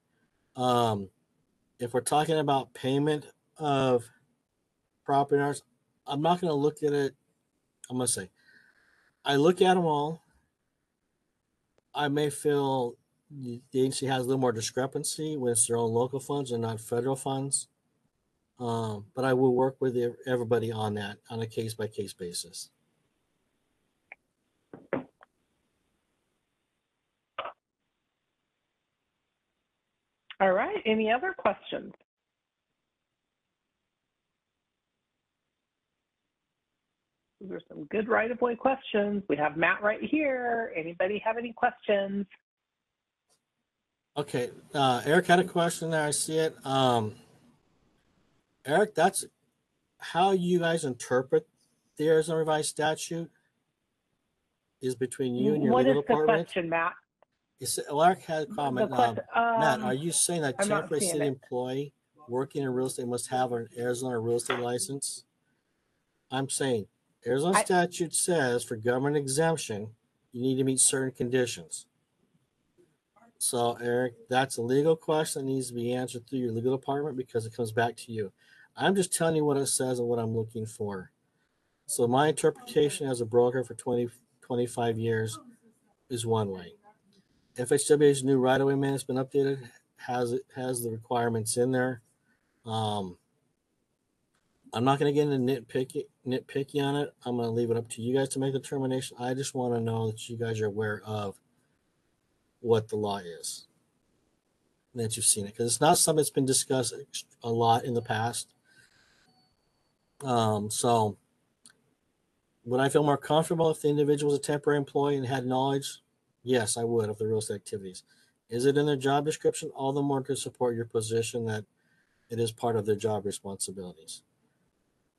If we're talking about payment of property owners, I'm not going to look at it. I'm going to say, I look at them all. I may feel the agency has a little more discrepancy when it's their own local funds and not federal funds. But I will work with everybody on that on a case-by-case basis. All right, any other questions? Those are some good right-of-way questions. We have Matt right here. Anybody have any questions? Okay, Eric had a question there. I see it. Eric, how you guys interpret the Arizona Revised Statute is between you and your What legal is the department. question, Matt? Lark had a comment. Matt, are you saying that I'm not temporary seeing city it. employee working in real estate must have an Arizona real estate license? I'm saying Arizona statute says for government exemption, you need to meet certain conditions. So, Eric, that's a legal question that needs to be answered through your legal department because it comes back to you. I'm just telling you what it says and what I'm looking for. So my interpretation as a broker for 25 years is one way. FHWA's new right-of-way man has been updated, has the requirements in there. I'm not going to get into nitpicky on it. I'm going to leave it up to you guys to make the determination. I just want to know that you guys are aware of what the law is, and that you've seen it, because it's not something that's been discussed a lot in the past. So would I feel more comfortable if the individual was a temporary employee and had knowledge? Yes, I would, of the real estate activities. Is it in their job description? All the more to support your position that it is part of their job responsibilities.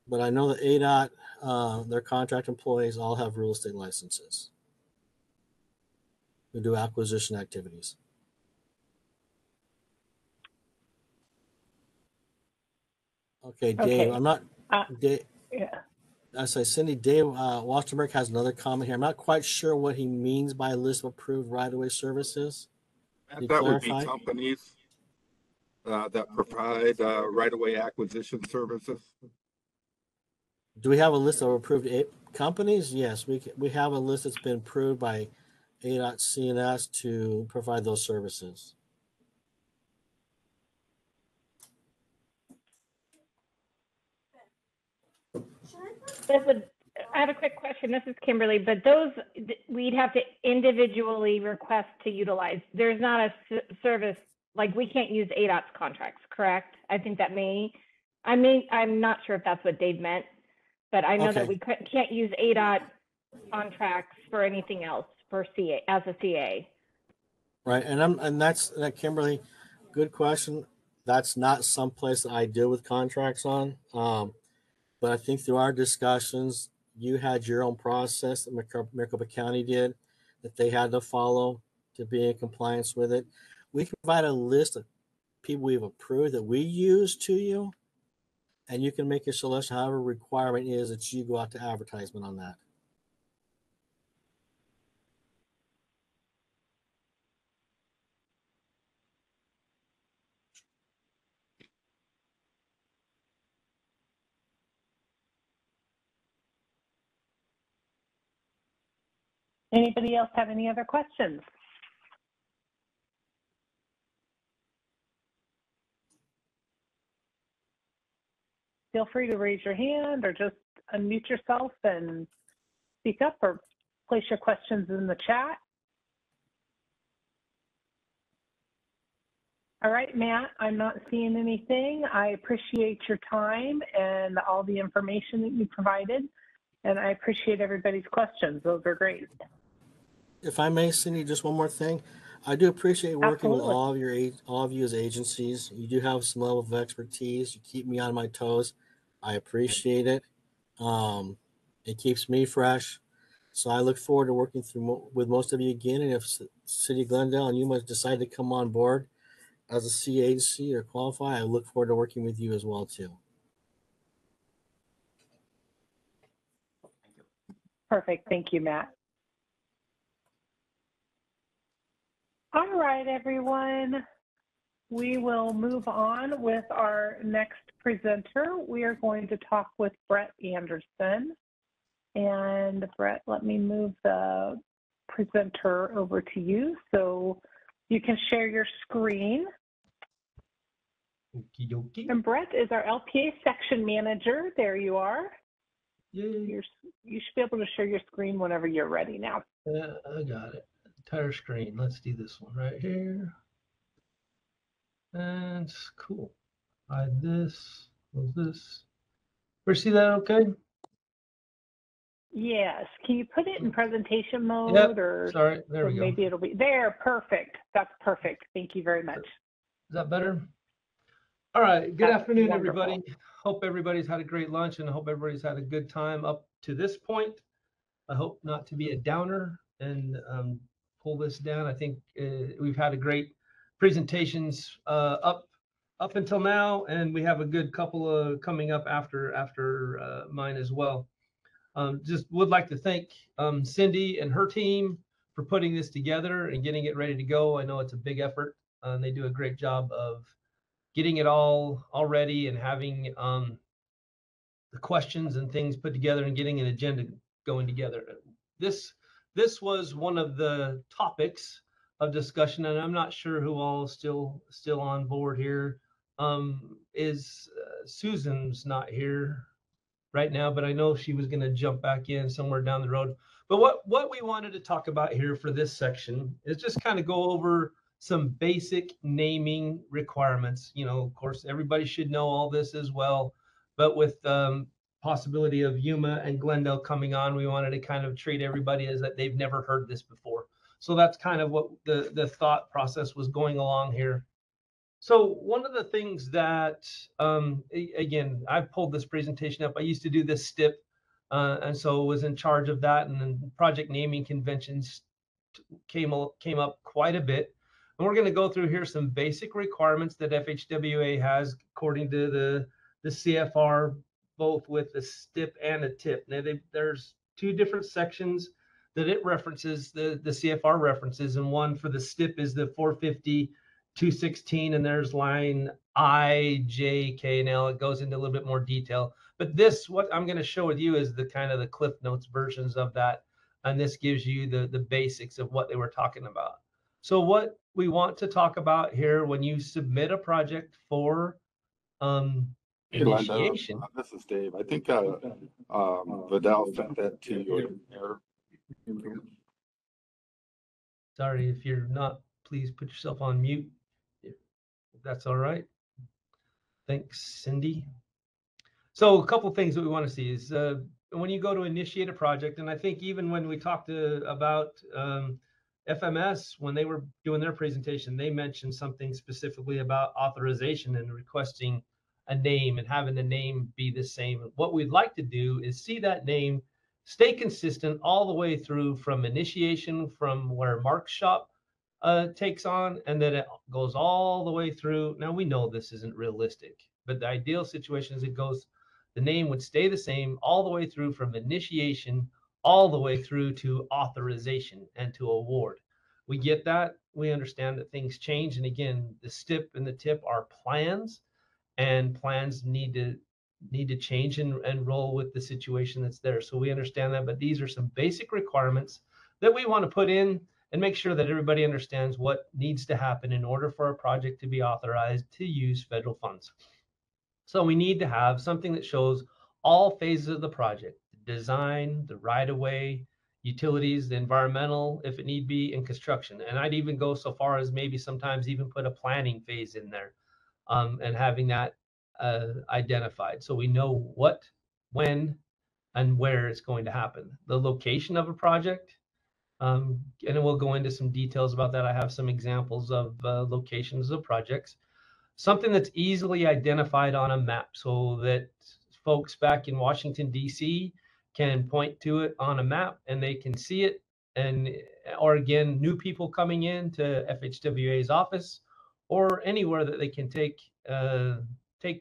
But I know that ADOT, their contract employees all have real estate licenses who do acquisition activities. Okay, Dave, Okay. I'm not, Dave, Yeah. I say Cindy, Dave Wastenberg has another comment here. I'm not quite sure what he means by a list of approved right-of-way services. That would be companies that provide right-of-way acquisition services. Do we have a list of approved companies? Yes, we have a list that's been approved by ADOT CNS to provide those services. I have a quick question. This is Kimberly, but those we'd have to individually request to utilize. There's not a service, like we can't use ADOT's contracts, correct? I think that I'm not sure if that's what Dave meant, but I know that we can't use ADOT contracts for anything else for CA as a CA. Right, and that's Kimberly, good question. That's not someplace that I deal with contracts on. But I think through our discussions, you had your own process that Maricopa County did that they had to follow to be in compliance with it. We can provide a list of people we've approved that we use to you, and you can make your selection however requirement is that you go out to advertisement on that. Anybody else have any other questions? Feel free to raise your hand or just unmute yourself and speak up or place your questions in the chat. All right, Matt, I'm not seeing anything. I appreciate your time and all the information that you provided, and I appreciate everybody's questions. Those are great. If I may, Cindy, just one more thing. I do appreciate working Absolutely. with all of you as agencies. You do have some level of expertise. You keep me on my toes. I appreciate it. It keeps me fresh. So I look forward to working with most of you again. And if City of Glendale and you might decide to come on board as a C agency or qualify, I look forward to working with you as well too. Perfect. Thank you, Matt. All right, everyone. We will move on with our next presenter. We are going to talk with Brett Anderson. And Brett, let me move the presenter over to you so you can share your screen. Okie dokie. And Brett is our LPA section manager. There you are. Yay. You should be able to share your screen whenever you're ready now. I got it. Entire screen. Let's do this one right here. And cool. Hide this. Close this. First, see that okay? Yes. Can you put it in presentation mode? Yep. Or Sorry. There we go. maybe it'll be there. Perfect. That's perfect. Thank you very much. Is that better? All right. Good afternoon, everybody. Hope everybody's had a great lunch, and I hope everybody's had a good time up to this point. I hope not to be a downer and pull this down. I think we've had a great presentations up until now, and we have a good couple of coming up after mine as well. Just would like to thank Cindy and her team for putting this together and getting it ready to go. I know it's a big effort, and they do a great job of getting it all ready and having the questions and things put together and getting an agenda going together. This was one of the topics of discussion, and I'm not sure who all is still on board here. Susan's not here right now, but I know she was going to jump back in somewhere down the road. But what we wanted to talk about here for this section is just kind of go over some basic naming requirements. You know, of course, everybody should know all this as well, but with possibility of Yuma and Glendale coming on, we wanted to kind of treat everybody as that they've never heard this before. So that's kind of what the thought process was going along here. So one of the things that, again, I've pulled this presentation up. I used to do this STIP, and so was in charge of that. And then project naming conventions came up quite a bit. And we're going to go through here some basic requirements that FHWA has according to the CFR, both with the STIP and a TIP. Now, there's two different sections that it references, the CFR references, and one for the STIP is the 450-216, and there's line I, J, K, and L. It goes into a little bit more detail. But this, what I'm going to show with you is the kind of the Cliff Notes versions of that. And this gives you the basics of what they were talking about. So what we want to talk about here when you submit a project for initiation. This is Dave. I think Vidal sent that to your. Sorry, if you're not, please put yourself on mute. If that's all right. Thanks, Cindy. So a couple of things that we want to see is when you go to initiate a project, and I think even when we talked about FMS, when they were doing their presentation, they mentioned something specifically about authorization and requesting a name and having the name be the same. What we'd like to do is see that name stay consistent all the way through from initiation, from where Mark's shop takes on, and then it goes all the way through. Now, we know this isn't realistic, but the ideal situation is the name would stay the same all the way through from initiation, all the way through to authorization and to award. We get that. We understand that things change. And again, the STIP and the TIP are plans, and plans need to change and roll with the situation that's there. So we understand that, but these are some basic requirements that we want to put in and make sure that everybody understands what needs to happen in order for a project to be authorized to use federal funds. So we need to have something that shows all phases of the project: the design, the right-of-way, utilities, the environmental, if it need be, and construction. And I'd even go so far as maybe sometimes even put a planning phase in there, and having that identified. So we know what, when, and where it's going to happen. The location of a project, and we'll go into some details about that. I have some examples of locations of projects. Something that's easily identified on a map so that folks back in Washington, D.C. can point to it on a map and they can see it. Or again, new people coming in to FHWA's office or anywhere that they can take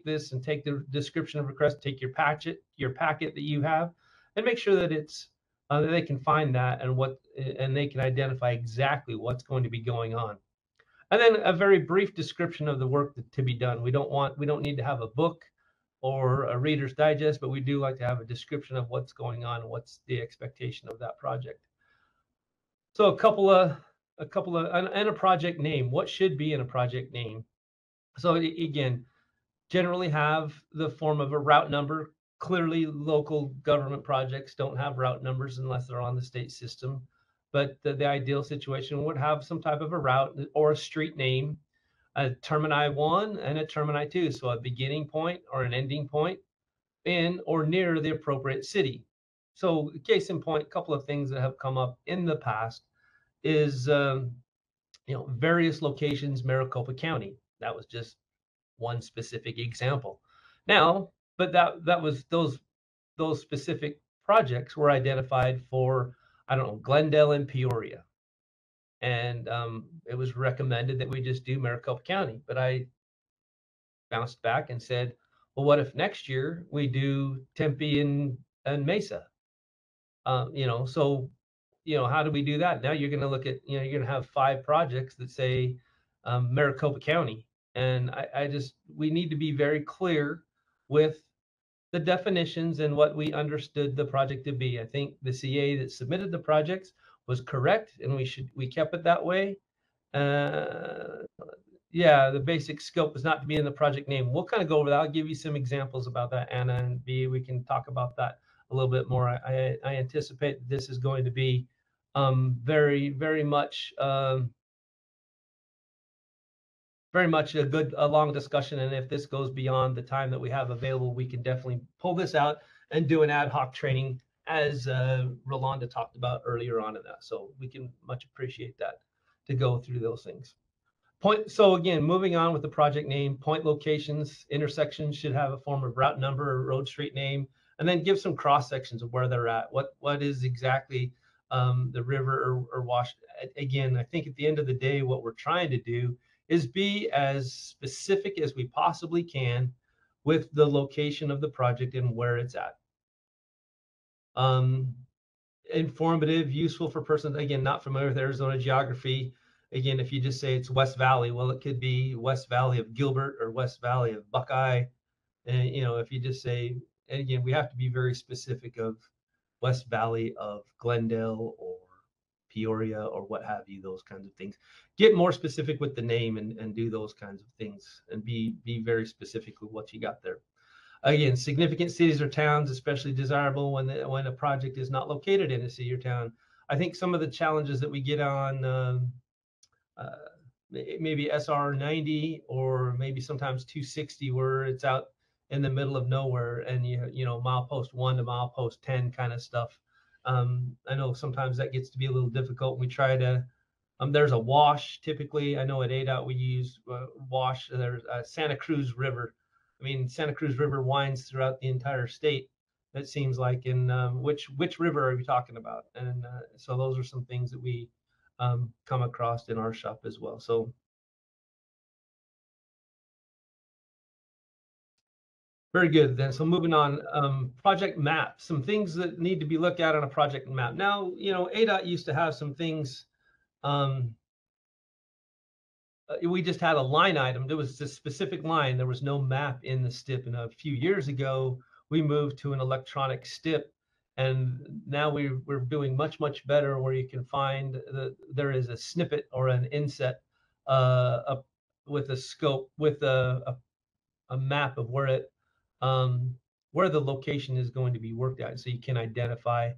this and take the description of request, take your packet that you have, and make sure that it's that they can find that and they can identify exactly what's going to be going on. And then a very brief description of the work to be done. We don't need to have a book or a Reader's Digest, but we do like to have a description of what's going on and what's the expectation of that project. So a couple of and a project name. What should be in a project name? So again, generally have the form of a route number. Clearly, local government projects don't have route numbers unless they're on the state system. But the ideal situation would have some type of a route or a street name, a termini 1 and a termini 2. So a beginning point or an ending point in or near the appropriate city. So case in point, a couple of things that have come up in the past is, various locations, Maricopa County. That was just one specific example. Now, but that was those specific projects were identified for, I don't know, Glendale and Peoria. And it was recommended that we just do Maricopa County. But I bounced back and said, well, what if next year we do Tempe and Mesa? You know, so, you know, how do we do that? Now you're going to look at, you know, you're going to have 5 projects that say Maricopa County. And we need to be very clear with the definitions and what we understood the project to be. I think the CA that submitted the projects was correct, and we kept it that way. Yeah, the basic scope is not to be in the project name. We'll kind of go over that. I'll give you some examples about that, Anna, and B, we can talk about that a little bit more. I anticipate that this is going to be very, very much a long discussion. And if this goes beyond the time that we have available, we can definitely pull this out and do an ad hoc training, as Rolanda talked about earlier on in that. So we can much appreciate that to go through those things. So again, moving on with the project name, point locations, intersections should have a form of route number or road street name, and then give some cross sections of where they're at. What is exactly the river or wash? Again, I think at the end of the day, what we're trying to do is be as specific as we possibly can with the location of the project and where it's at. Informative, useful for persons, again, not familiar with Arizona geography. Again, if you just say it's West Valley, well, it could be West Valley of Gilbert or West Valley of Buckeye. And, you know, if you just say, and again, we have to be very specific of West Valley of Glendale or Peoria or what have you, those kinds of things. Get more specific with the name and do those kinds of things and be very specific with what you got there. Again, significant cities or towns, especially desirable when a project is not located in a city or town. I think some of the challenges that we get on maybe SR 90 or maybe sometimes 260, where it's out in the middle of nowhere, and you know milepost 1 to milepost 10 kind of stuff. I know sometimes that gets to be a little difficult. We try to there's a wash typically. I know at ADOT we use wash. There's Santa Cruz River. I mean, Santa Cruz River winds throughout the entire state, it seems like. And which river are we talking about? And so those are some things that we come across in our shop as well. So very good then. So moving on, project map, some things that need to be looked at on a project map. Now, you know, ADOT used to have some things. We just had a line item. There was a specific line. There was no map in the STIP. And a few years ago, we moved to an electronic STIP. And now we're doing much, much better, where you can find there is a snippet or an inset with a scope, with a map of where the location is going to be worked at. So you can identify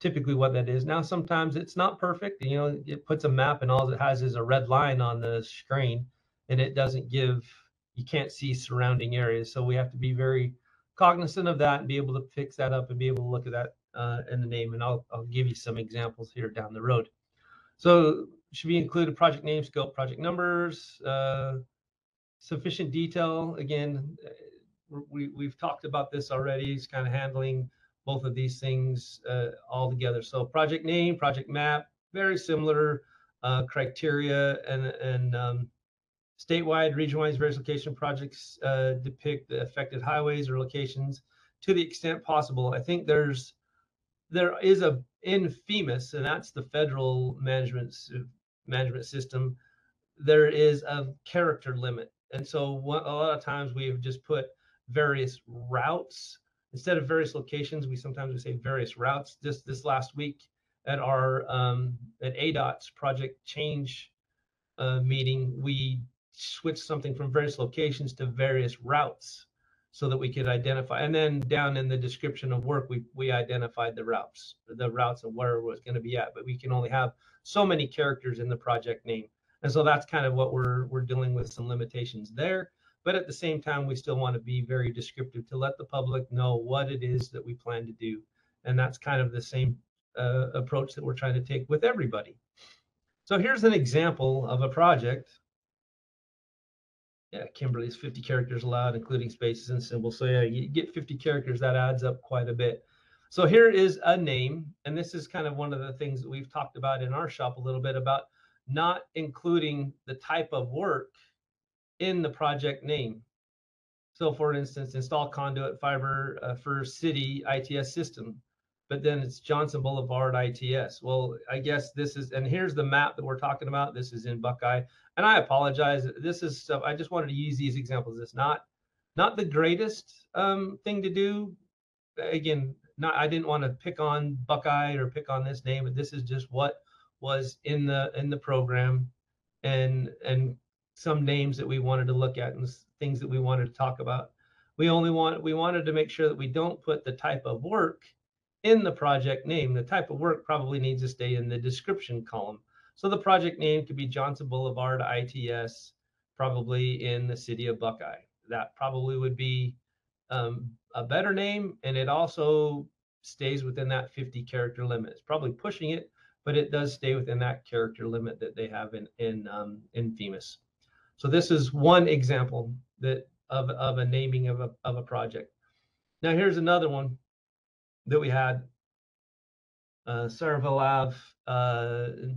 typically what that is. Now, sometimes it's not perfect. You know, it puts a map and all it has is a red line on the screen, and it doesn't give, you can't see surrounding areas. So we have to be very cognizant of that and be able to fix that up and be able to look at that in the name. And I'll give you some examples here down the road. So should be included project name, scope, project numbers, sufficient detail. Again, we've talked about this already. It's kind of handling both of these things all together. So project name, project map, very similar criteria, and statewide, region-wise, various location projects depict the affected highways or locations to the extent possible. I think there is in FEMAS, and that's the federal management system, there is a character limit. And so a lot of times we've just put various routes instead of various locations. We sometimes say various routes. Just this last week at our at ADOT's project change meeting, we switched something from various locations to various routes so that we could identify. And then down in the description of work, we identified the routes of where it was going to be at. But we can only have so many characters in the project name. And so that's kind of what we're dealing with, some limitations there. But at the same time, we still want to be very descriptive to let the public know what it is that we plan to do. And that's kind of the same approach that we're trying to take with everybody. So here's an example of a project Yeah, Kimberly's 50 characters allowed, including spaces and symbols. So yeah, you get 50 characters, that adds up quite a bit. So here is a name, and this is kind of one of the things that we've talked about in our shop a little bit about not including the type of work in the project name. So for instance, install conduit fiber for city ITS system, but then it's Johnson Boulevard ITS. Well, I guess this is, and here's the map that we're talking about. This is in Buckeye. And I apologize. This is stuff, I just wanted to use these examples. It's not the greatest thing to do. Again, I didn't want to pick on Buckeye or pick on this name, but this is just what was in the program, and some names that we wanted to look at and things that we wanted to talk about. We wanted to make sure that we don't put the type of work in the project name. The type of work probably needs to stay in the description column. So the project name could be Johnson Boulevard ITS, probably in the city of Buckeye. That probably would be a better name, and it also stays within that 50 character limit. It's probably pushing it, but it does stay within that character limit that they have in FEMAS. So this is one example of a naming of a project. Now here's another one that we had. Saraville Ave,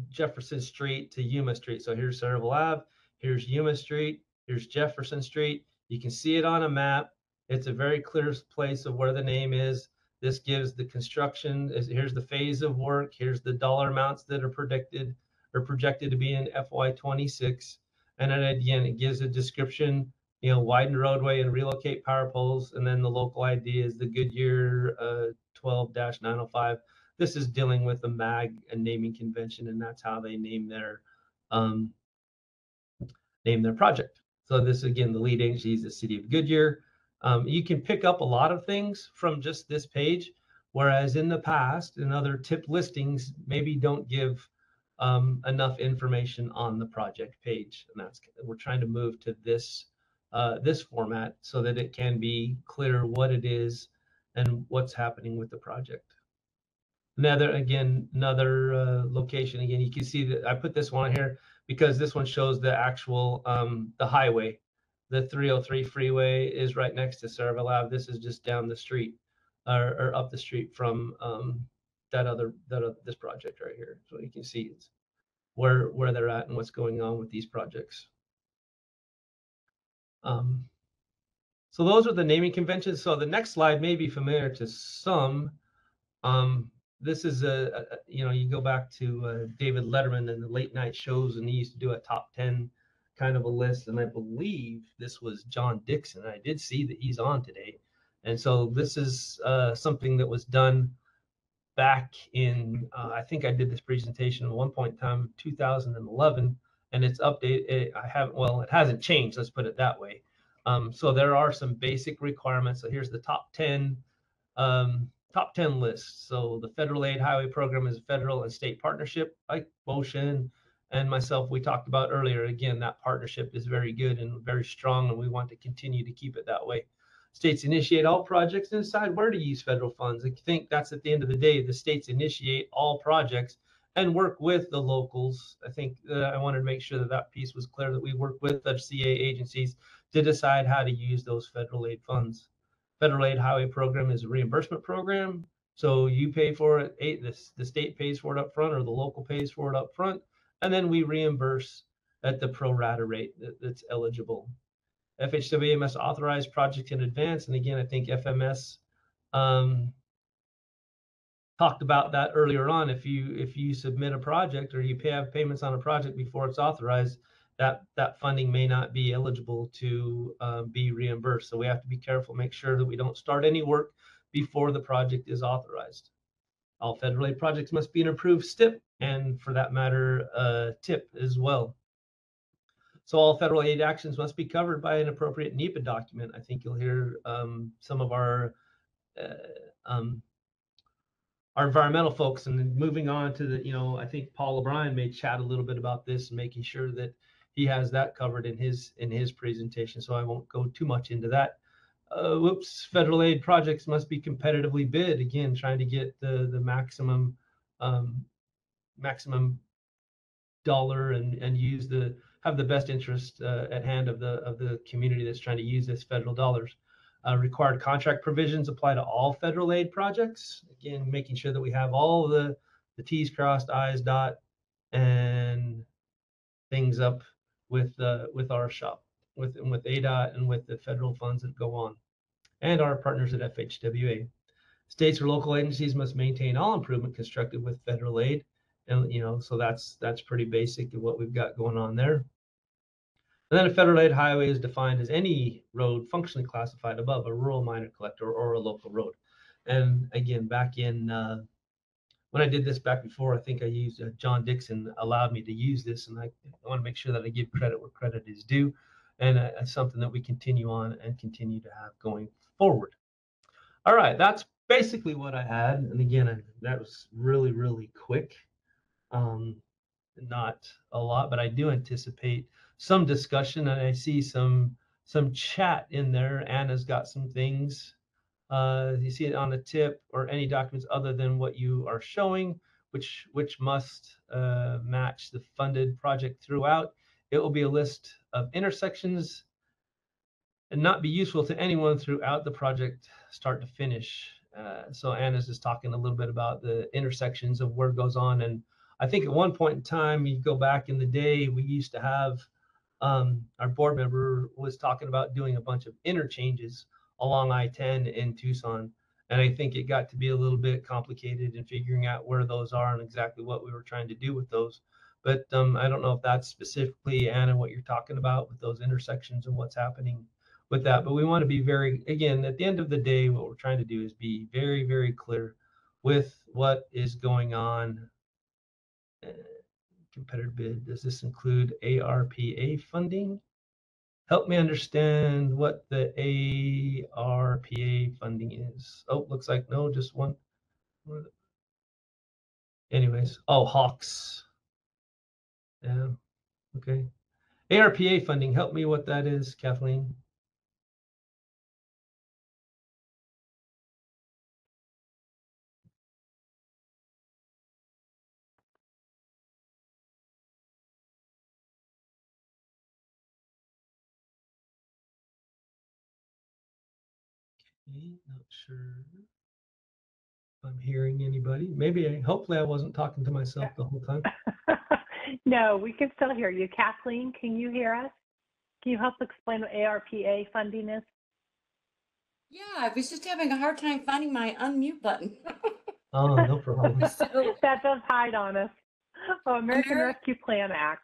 Jefferson Street to Yuma Street. So here's Saraville Ave, here's Yuma Street, here's Jefferson Street. You can see it on a map. It's a very clear place of where the name is. This gives the construction. Here's the phase of work. Here's the dollar amounts that are predicted or projected to be in FY26. And then again, it gives a description, widen roadway and relocate power poles. And then the local ID is the Goodyear 12-905. This is dealing with the MAG and naming convention, and that's how they name their project. So this, again, the lead agency is the city of Goodyear. You can pick up a lot of things from just this page, whereas in the past, in other tip listings, maybe don't give enough information on the project page. And we're trying to move to this format so that it can be clear what it is and what's happening with the project. Another location. Again, you can see that I put this one here because this one shows the actual the highway. The 303 freeway is right next to Saraville Ave. This is just down the street or up the street from this project right here. So you can see it's where they're at and what's going on with these projects. So those are the naming conventions. So the next slide may be familiar to some. This is you go back to David Letterman and the late night shows, and he used to do a top 10 kind of a list. And I believe this was John Dixon. I did see that he's on today. And so this is something that was done back in, I think I did this presentation at one point in time, 2011, and it's updated. It hasn't changed. Let's put it that way. So there are some basic requirements. So here's the top 10 lists. So the federal aid highway program is a federal and state partnership, like Motion and myself, we talked about earlier. Again, that partnership is very good and very strong, and we want to continue to keep it that way. States initiate all projects and decide where to use federal funds. I think that's at the end of the day, the states initiate all projects and work with the locals. I think I wanted to make sure that that piece was clear, that we work with FCA agencies to decide how to use those federal aid funds. Federal aid highway program is a reimbursement program. So you pay for it, the state pays for it up front or the local pays for it up front. And then we reimburse at the pro rata rate that's eligible. FHWA must authorize projects in advance. And again, I think FMS talked about that earlier on. If you submit a project or you have payments on a project before it's authorized, that funding may not be eligible to be reimbursed. So we have to be careful, make sure that we don't start any work before the project is authorized. All federal aid projects must be an approved STIP, and for that matter, TIP as well. So all federal aid actions must be covered by an appropriate NEPA document. I think you'll hear some of our environmental folks, and then moving on to the, I think Paul O'Brien may chat a little bit about this and making sure that he has that covered in his presentation. So I won't go too much into that. Federal aid projects must be competitively bid. Again, trying to get the maximum dollar and use the have the best interest at hand of the community that's trying to use this federal dollars. Required contract provisions apply to all federal aid projects. Again, making sure that we have all the T's crossed, I's dot, and things up with our shop, with ADOT and with the federal funds that go on, and our partners at FHWA. States or local agencies must maintain all improvement constructed with federal aid, and so that's pretty basic of what we've got going on there. And then a federal aid highway is defined as any road functionally classified above a rural minor collector or a local road. And again, back in when I did this back before, I think I used John Dixon allowed me to use this, and I want to make sure that I give credit where credit is due, and something that we continue on and continue to have going forward. All right, that's basically what I had, and again, that was really, really quick. Not a lot, but I do anticipate some discussion, and I see some chat in there. Anna's got some things. You see it on the tip or any documents other than what you are showing, which must match the funded project throughout. It will be a list of intersections and not be useful to anyone throughout the project start to finish. So Anna's just talking a little bit about the intersections of where it goes on. And I think at one point in time, you go back in the day, we used to have our board member was talking about doing a bunch of interchanges along I-10 in Tucson. And I think it got to be a little bit complicated in figuring out where those are and exactly what we were trying to do with those. But I don't know if that's specifically, Anna, what you're talking about with those intersections and what's happening with that. But we want to be very, again, at the end of the day, what we're trying to do is be very, very clear with what is going on. Competitive bid, does this include ARPA funding? Help me understand what the ARPA funding is. Oh, looks like no, just one. Anyways, oh, Hawks. Yeah, okay. ARPA funding, help me what that is, Kathleen. Okay, not sure if I'm hearing anybody. Maybe, hopefully I wasn't talking to myself the whole time. No, we can still hear you. Kathleen, can you hear us? Can you help explain what ARPA funding is? Yeah, I was just having a hard time finding my unmute button. Oh, no problem. That does hide on us. Oh, American Rescue Plan Act.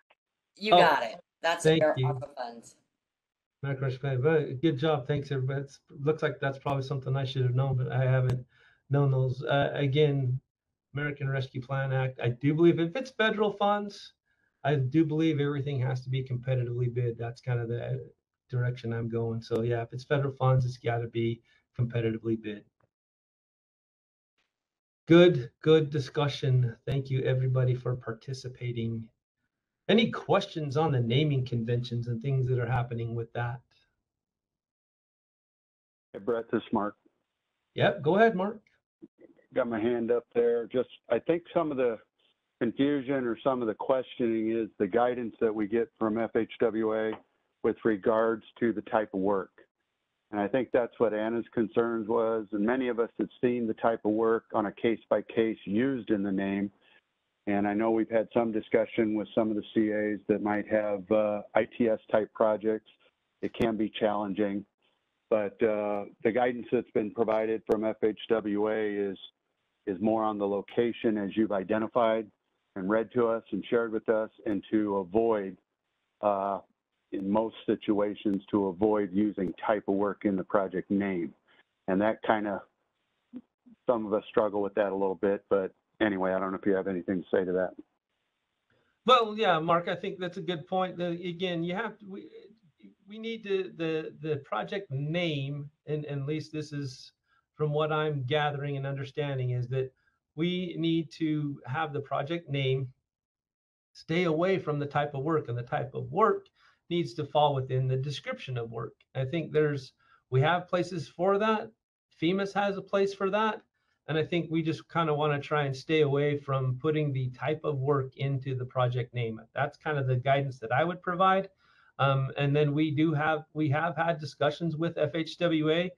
You got it. That's thank their you. ARPA funds. American Rescue Plan. But good job. Thanks, everybody. It looks like that's probably something I should have known, but I haven't known those. Again, American Rescue Plan Act. I do believe if it's federal funds, I do believe everything has to be competitively bid. That's kind of the direction I'm going. So yeah, if it's federal funds, it's got to be competitively bid. Good discussion. Thank you everybody for participating. Any questions on the naming conventions and things that are happening with that? Hey, Brett, this is Mark. Yep, go ahead, Mark. Got my hand up there. Just, I think some of the confusion or some of the questioning is the guidance that we get from FHWA with regards to the type of work. And I think that's what Anna's concerns was. And many of us have seen the type of work on a case-by-case used in the name. And I know we've had some discussion with some of the CAs that might have ITS type projects. It can be challenging, but the guidance that's been provided from FHWA is more on the location as you've identified and read to us and shared with us, and to avoid, in most situations, to avoid using type of work in the project name. And that kind of, some of us struggle with that a little bit, but anyway, I don't know if you have anything to say to that. Well, yeah, Mark, I think that's a good point. Again, you have to, we need the project name, and at least this is from what I'm gathering and understanding, is that we need to have the project name stay away from the type of work, and the type of work needs to fall within the description of work. I think we have places for that. FEMAS has a place for that. And I think we just kind of want to try and stay away from putting the type of work into the project name. That's kind of the guidance that I would provide. And then we have had discussions with FHWA,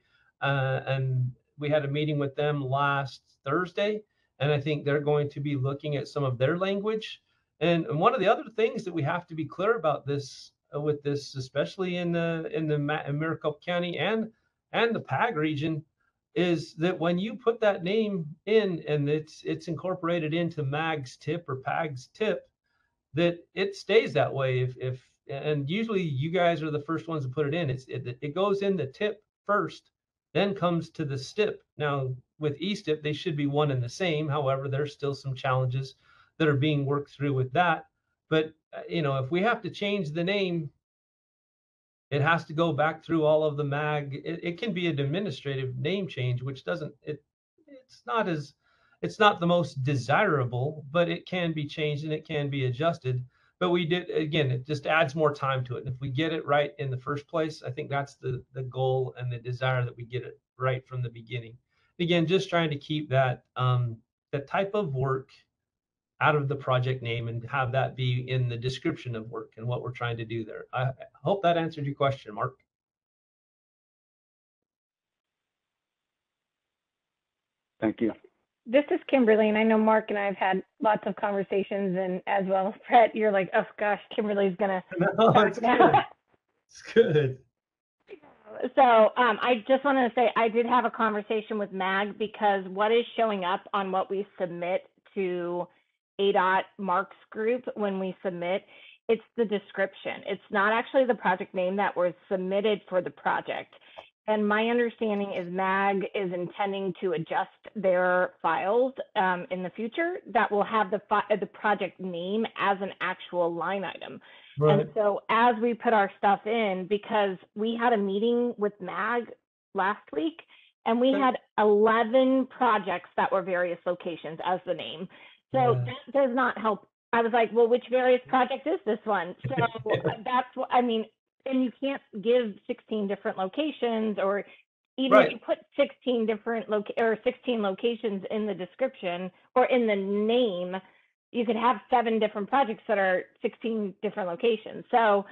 and we had a meeting with them last Thursday, and I think they're going to be looking at some of their language. And one of the other things that we have to be clear about this, with this, especially in Maricopa County and the PAG region, is that when you put that name in and it's incorporated into MAG's tip or PAG's tip, that it stays that way. And usually you guys are the first ones to put it in. It goes in the tip first, then comes to the STIP. Now with eSTIP, they should be one and the same. However, there's still some challenges that are being worked through with that. But if we have to change the name, it has to go back through all of the MAG. It can be an administrative name change, which it's not the most desirable, but it can be changed and it can be adjusted. But it just adds more time to it. And if we get it right in the first place, I think that's the goal and the desire, that we get it right from the beginning. Again, just trying to keep that type of work out of the project name and have that be in the description of work and what we're trying to do there. I hope that answered your question, Mark. Thank you. This is Kimberly, and I know Mark and I have had lots of conversations, and as well as Brett, you're like, oh gosh, Kimberly's gonna talk now. It's good. So I just wanted to say I did have a conversation with MAG, because what is showing up on what we submit to ADOT Mark's group when we submit, it's the description. It's not actually the project name that was submitted for the project. And my understanding is MAG is intending to adjust their files in the future that will have the project name as an actual line item. Right. And so as we put our stuff in, because we had a meeting with MAG last week, and we had 11 projects that were various locations as the name. So that does not help. I was like, well, which various project is this one? So that's what I mean. And you can't give 16 different locations, or even if you put 16 different 16 locations in the description or in the name, you could have 7 different projects that are 16 different locations. So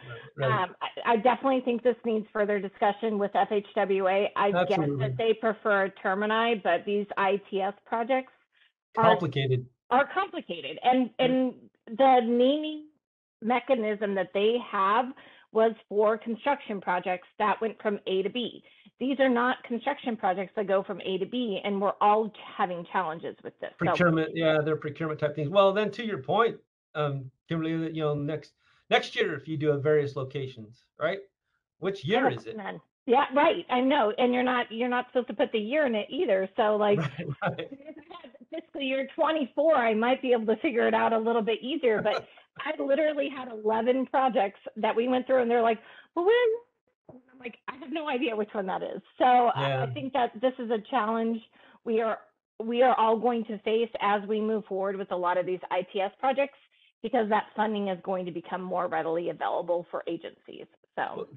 I definitely think this needs further discussion with FHWA. I get that they prefer Termini, but these ITS projects are complicated. And the naming mechanism that they have was for construction projects that went from A to B. These are not construction projects that go from A to B, and we're all having challenges with this. Procurement, they're procurement type things. Well, then to your point, Kimberly, next year, if you do a various locations, right? Which year is it? Yeah, right. I know, and you're not supposed to put the year in it either. So like, if I had fiscal year 24, I might be able to figure it out a little bit easier. But I literally had 11 projects that we went through, and they're like, well, when? I'm like, I have no idea which one that is. So I think that this is a challenge we are all going to face as we move forward with a lot of these ITS projects, because that funding is going to become more readily available for agencies. So.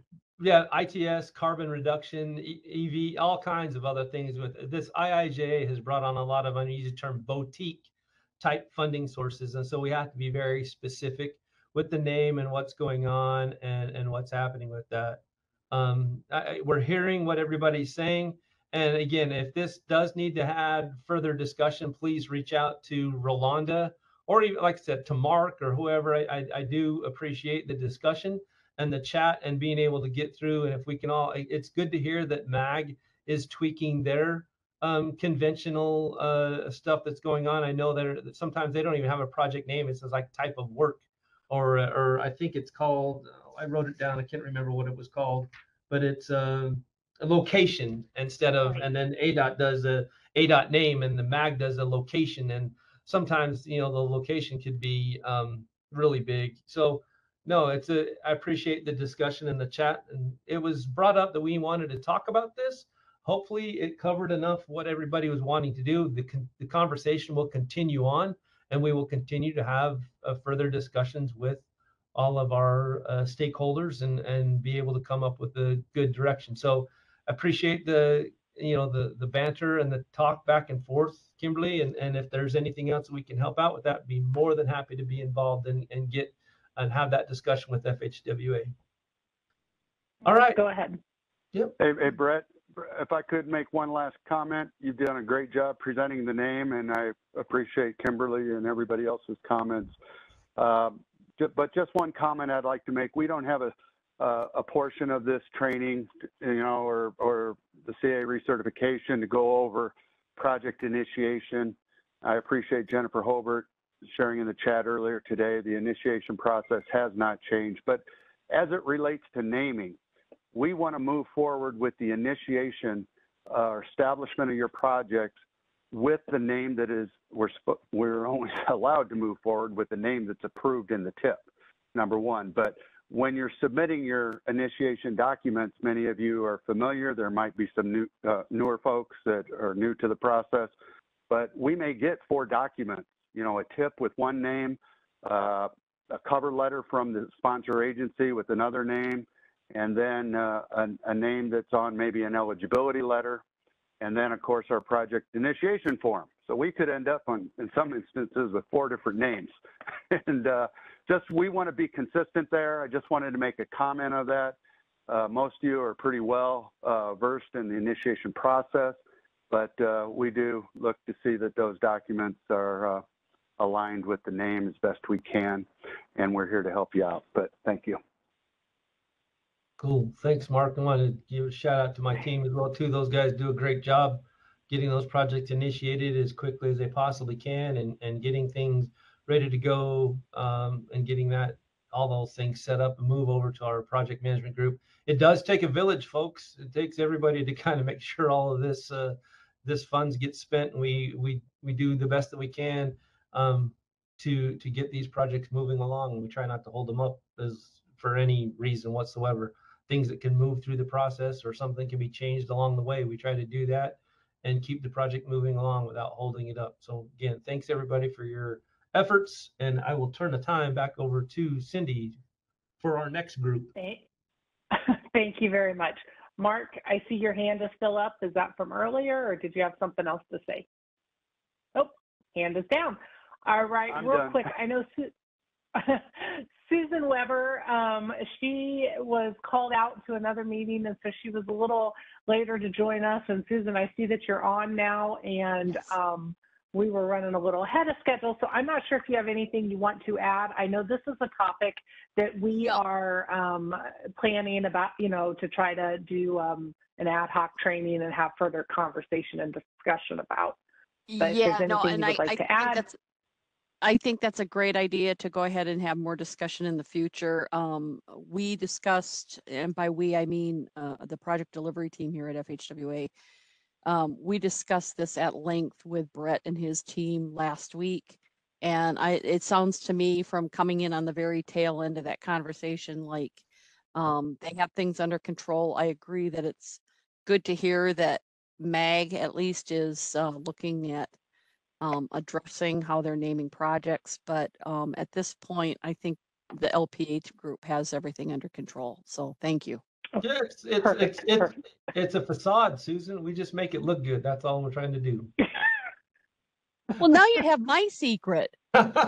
Yeah, ITS, carbon reduction, EV, all kinds of other things. With this, IIJA has brought on a lot of, I'm going to use the term, boutique type funding sources. And so we have to be very specific with the name and what's going on and what's happening with that. We're hearing what everybody's saying. And again, if this does need to have further discussion, please reach out to Rolanda, or even, like I said, to Mark or whoever. I do appreciate the discussion and the chat and being able to get through. And if we can all, it's good to hear that MAG is tweaking their conventional stuff that's going on. I know that sometimes they don't even have a project name. It says like type of work, or I think it's called, I wrote it down, I can't remember what it was called, but it's a location instead of, and then ADOT does a ADOT name and the MAG does a location. And sometimes, the location could be really big. So no, I appreciate the discussion in the chat, and it was brought up that we wanted to talk about this. Hopefully it covered enough what everybody was wanting to do. The conversation will continue on, and we will continue to have further discussions with all of our stakeholders and be able to come up with a good direction. So I appreciate the the banter and the talk back and forth, Kimberly, and if there's anything else we can help out with that, be more than happy to be involved and have that discussion with FHWA. All right. Go ahead. Yep. Hey, Brett, if I could make one last comment, you've done a great job presenting the name, and I appreciate Kimberly and everybody else's comments. But just one comment I'd like to make. We don't have a portion of this training, or the CA recertification to go over project initiation. I appreciate Jennifer Hobart sharing in the chat earlier today. The initiation process has not changed, but as it relates to naming, we want to move forward with the initiation or establishment of your project with the name that is, we're only allowed to move forward with the name that's approved in the tip, number one. But when you're submitting your initiation documents, many of you are familiar. There might be some newer folks that are new to the process, but we may get 4 documents, a tip with one name, a cover letter from the sponsor agency with another name, and then a name that's on maybe an eligibility letter, and then of course our project initiation form. So we could end up in some instances with 4 different names. And we want to be consistent there. I just wanted to make a comment of that. Most of you are pretty well versed in the initiation process, but we do look to see that those documents are aligned with the name as best we can, and we're here to help you out. But thank you. Cool. Thanks, Mark. I want to give a shout out to my team as well, too. Those guys do a great job getting those projects initiated as quickly as they possibly can and getting things ready to go and getting all those things set up and move over to our project management group. It does take a village, folks. It takes everybody to kind of make sure all of this funds get spent, and we do the best that we can to get these projects moving along. We try not to hold them up for any reason whatsoever. Things that can move through the process or something can be changed along the way. We try to do that and keep the project moving along without holding it up. So again, thanks everybody for your efforts, and I will turn the time back over to Cindy for our next group. Thank you very much. Mark, I see your hand is still up. Is that from earlier, or did you have something else to say? Oh, hand is down. All right, I'm real done. quick. I know Susan Weber, she was called out to another meeting, and so she was a little later to join us. And Susan, I see that you're on now, and we were running a little ahead of schedule. So I'm not sure if you have anything you want to add. I know this is a topic that we are planning about, to try to do an ad hoc training and have further conversation and discussion about. But if there's anything you would like to add. I think that's a great idea to go ahead and have more discussion in the future. We discussed, and by we, I mean the project delivery team here at FHWA. We discussed this at length with Brett and his team last week. And it sounds to me from coming in on the very tail end of that conversation, like they have things under control. I agree that it's good to hear that MAG at least is looking at addressing how they're naming projects. But at this point, I think the LPH group has everything under control. So thank you. Yeah, it's a facade, Susan. We just make it look good. That's all we're trying to do. Well, now you have my secret. Let's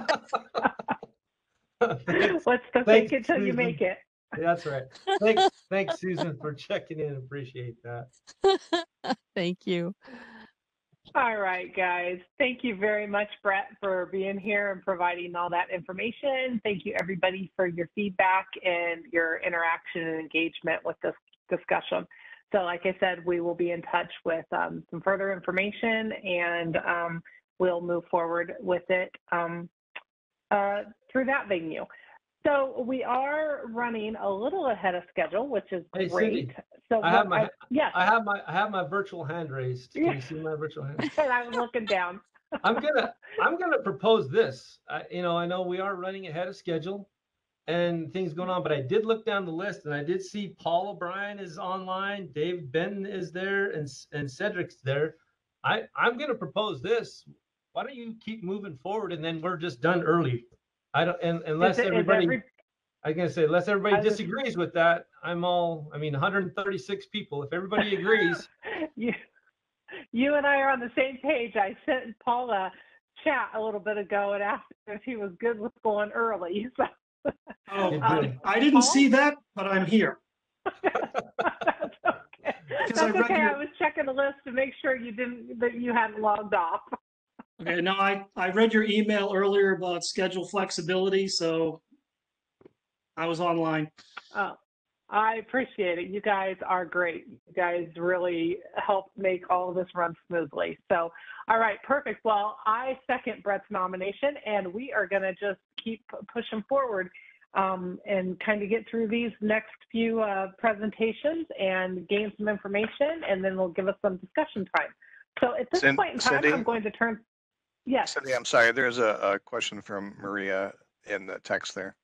fake it till you make it. That's right. Thanks, Susan, for checking in. Appreciate that. Thank you. All right, guys. Thank you very much, Brett, for being here and providing all that information. Thank you, everybody, for your feedback and your interaction and engagement with this discussion. So like I said, we will be in touch with some further information, and we'll move forward with it through that venue. So we are running a little ahead of schedule, which is great. Cindy, so I have my yes. I have my virtual hand raised. Can you see my virtual hand? I was looking down. I'm gonna propose this. I know we are running ahead of schedule and things going on, but I did look down the list and I did see Paul O'Brien is online, Dave Benton is there, and Cedric's there. I'm gonna propose this. Why don't you keep moving forward, and then we're just done early. Unless everybody disagrees with that, 136 people. If everybody agrees, you and I are on the same page. I sent Paul a chat a little bit ago and asked him if he was good with going early. So, Oh, I didn't see that, but I'm here. That's okay. Because That's I read okay. your- I was checking the list to make sure that you hadn't logged off. Okay, no, I read your email earlier about schedule flexibility, so I was online. Oh, I appreciate it. You guys are great. You guys really help make all of this run smoothly. So, all right, perfect. Well, I second Brett's nomination, and we are going to just keep pushing forward and kind of get through these next few presentations and gain some information, and then we'll give us some discussion time. So at this point in time, Cindy? I'm going to turn. Yes. Cindy, I'm sorry. There's a question from Maria in the text there.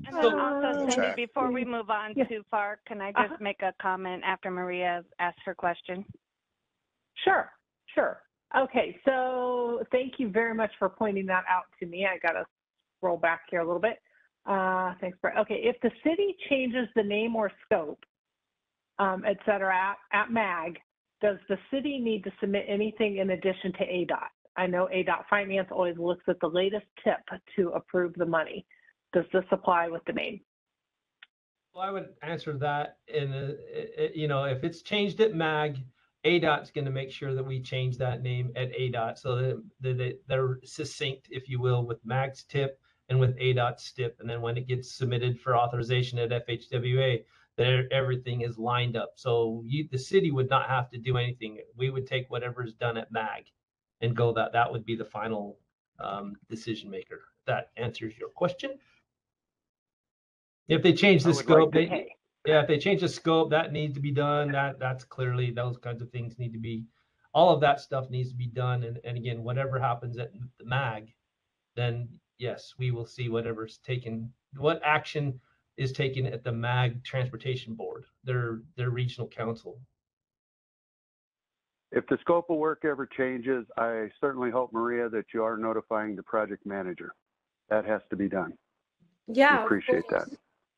And then also, Cindy, Check. before we move on too far, can I just make a comment after Maria asks her question? Sure, sure. Okay, so thank you very much for pointing that out to me. I got to scroll back here a little bit. Thanks, Brett. Okay, if the city changes the name or scope, et cetera, at MAG, does the city need to submit anything in addition to ADOT? I know ADOT Finance always looks at the latest tip to approve the money. Does this apply with the name? Well, I would answer that in, if it's changed at MAG, ADOT's going to make sure that we change that name at ADOT so that they're succinct, if you will, with MAG's tip and with ADOT's tip. And then when it gets submitted for authorization at FHWA, that everything is lined up. So the city would not have to do anything. We would take whatever is done at MAG and go that would be the final decision maker. That answers your question. If they change the scope, if they change the scope, that needs to be done. That's clearly, those kinds of things need to be, all of that stuff needs to be done. And again, whatever happens at the MAG, then yes, we will see whatever's taken, what action is taken at the MAG Transportation Board, their regional council. If the scope of work ever changes, I certainly hope, Maria, that you are notifying the project manager. That has to be done. Yeah, We appreciate that.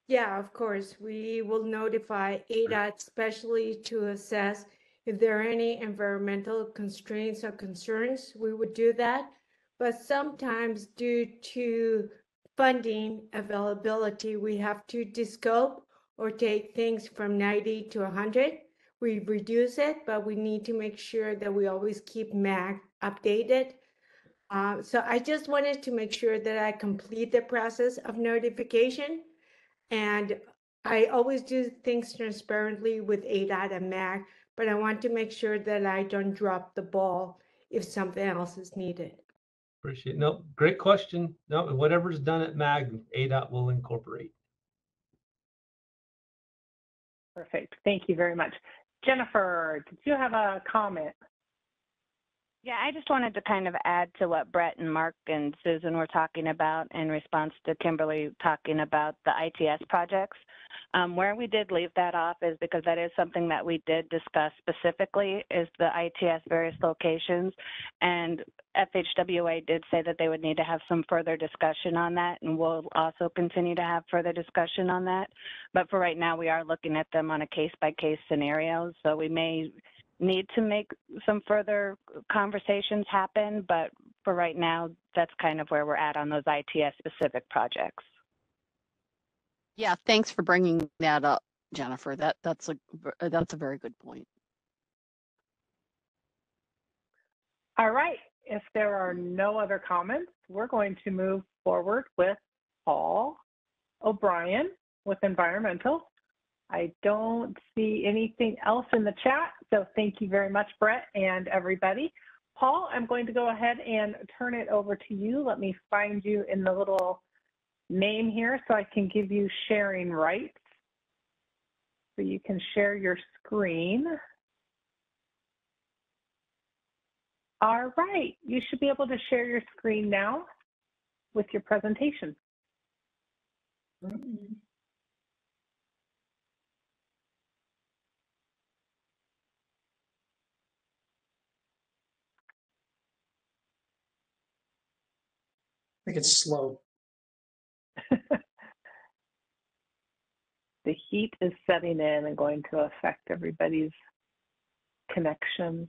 Yeah, of course. We will notify ADOT, especially to assess if there are any environmental constraints or concerns. We would do that. But sometimes due to funding availability, we have to descope or take things from 90 to 100. We reduce it, but we need to make sure that we always keep MAG updated. So I just wanted to make sure that I complete the process of notification. And I always do things transparently with ADOT and MAG, but I want to make sure that I don't drop the ball if something else is needed. Appreciate it. No, great question. No, whatever's done at MAG, ADOT will incorporate. Perfect. Thank you very much. Jennifer, did you have a comment? Yeah, I just wanted to kind of add to what Brett and Mark and Susan were talking about in response to Kimberly talking about the ITS projects. Where we did leave that off is because that is something that we did discuss specifically is the ITS various locations. And FHWA did say that they would need to have some further discussion on that, and we'll also continue to have further discussion on that. But for right now, we are looking at them on a case-by-case scenario, so we may need to make some further conversations happen, but for right now, that's kind of where we're at on those ITS specific projects. Yeah, thanks for bringing that up, Jennifer. That's a very good point. All right. If there are no other comments, we're going to move forward with Paul O'Brien with environmental. I don't see anything else in the chat, so thank you very much, Brett and everybody. Paul, I'm going to go ahead and turn it over to you. Let me find you in the little name here so I can give you sharing rights. So you can share your screen. All right, you should be able to share your screen now with your presentation. I think it's slow. The heat is setting in and going to affect everybody's connections.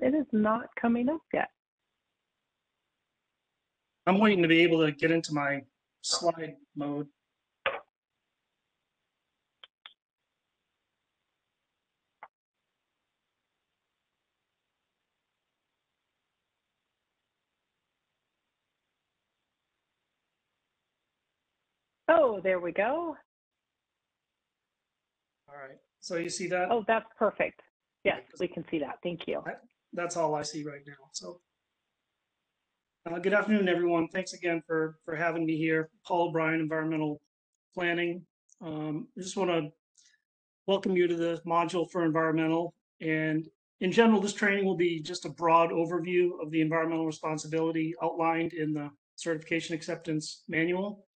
It is not coming up yet. I'm waiting to be able to get into my slide mode. Oh, there we go. All right. So you see that? Oh, that's perfect. Yes, we can see that. Thank you. That's all I see right now. So good afternoon, everyone. Thanks again for having me here. Paul O'Brien, Environmental Planning. I just want to welcome you to the module for environmental. And in general, this training will be just a broad overview of the environmental responsibility outlined in the Certification Acceptance Manual.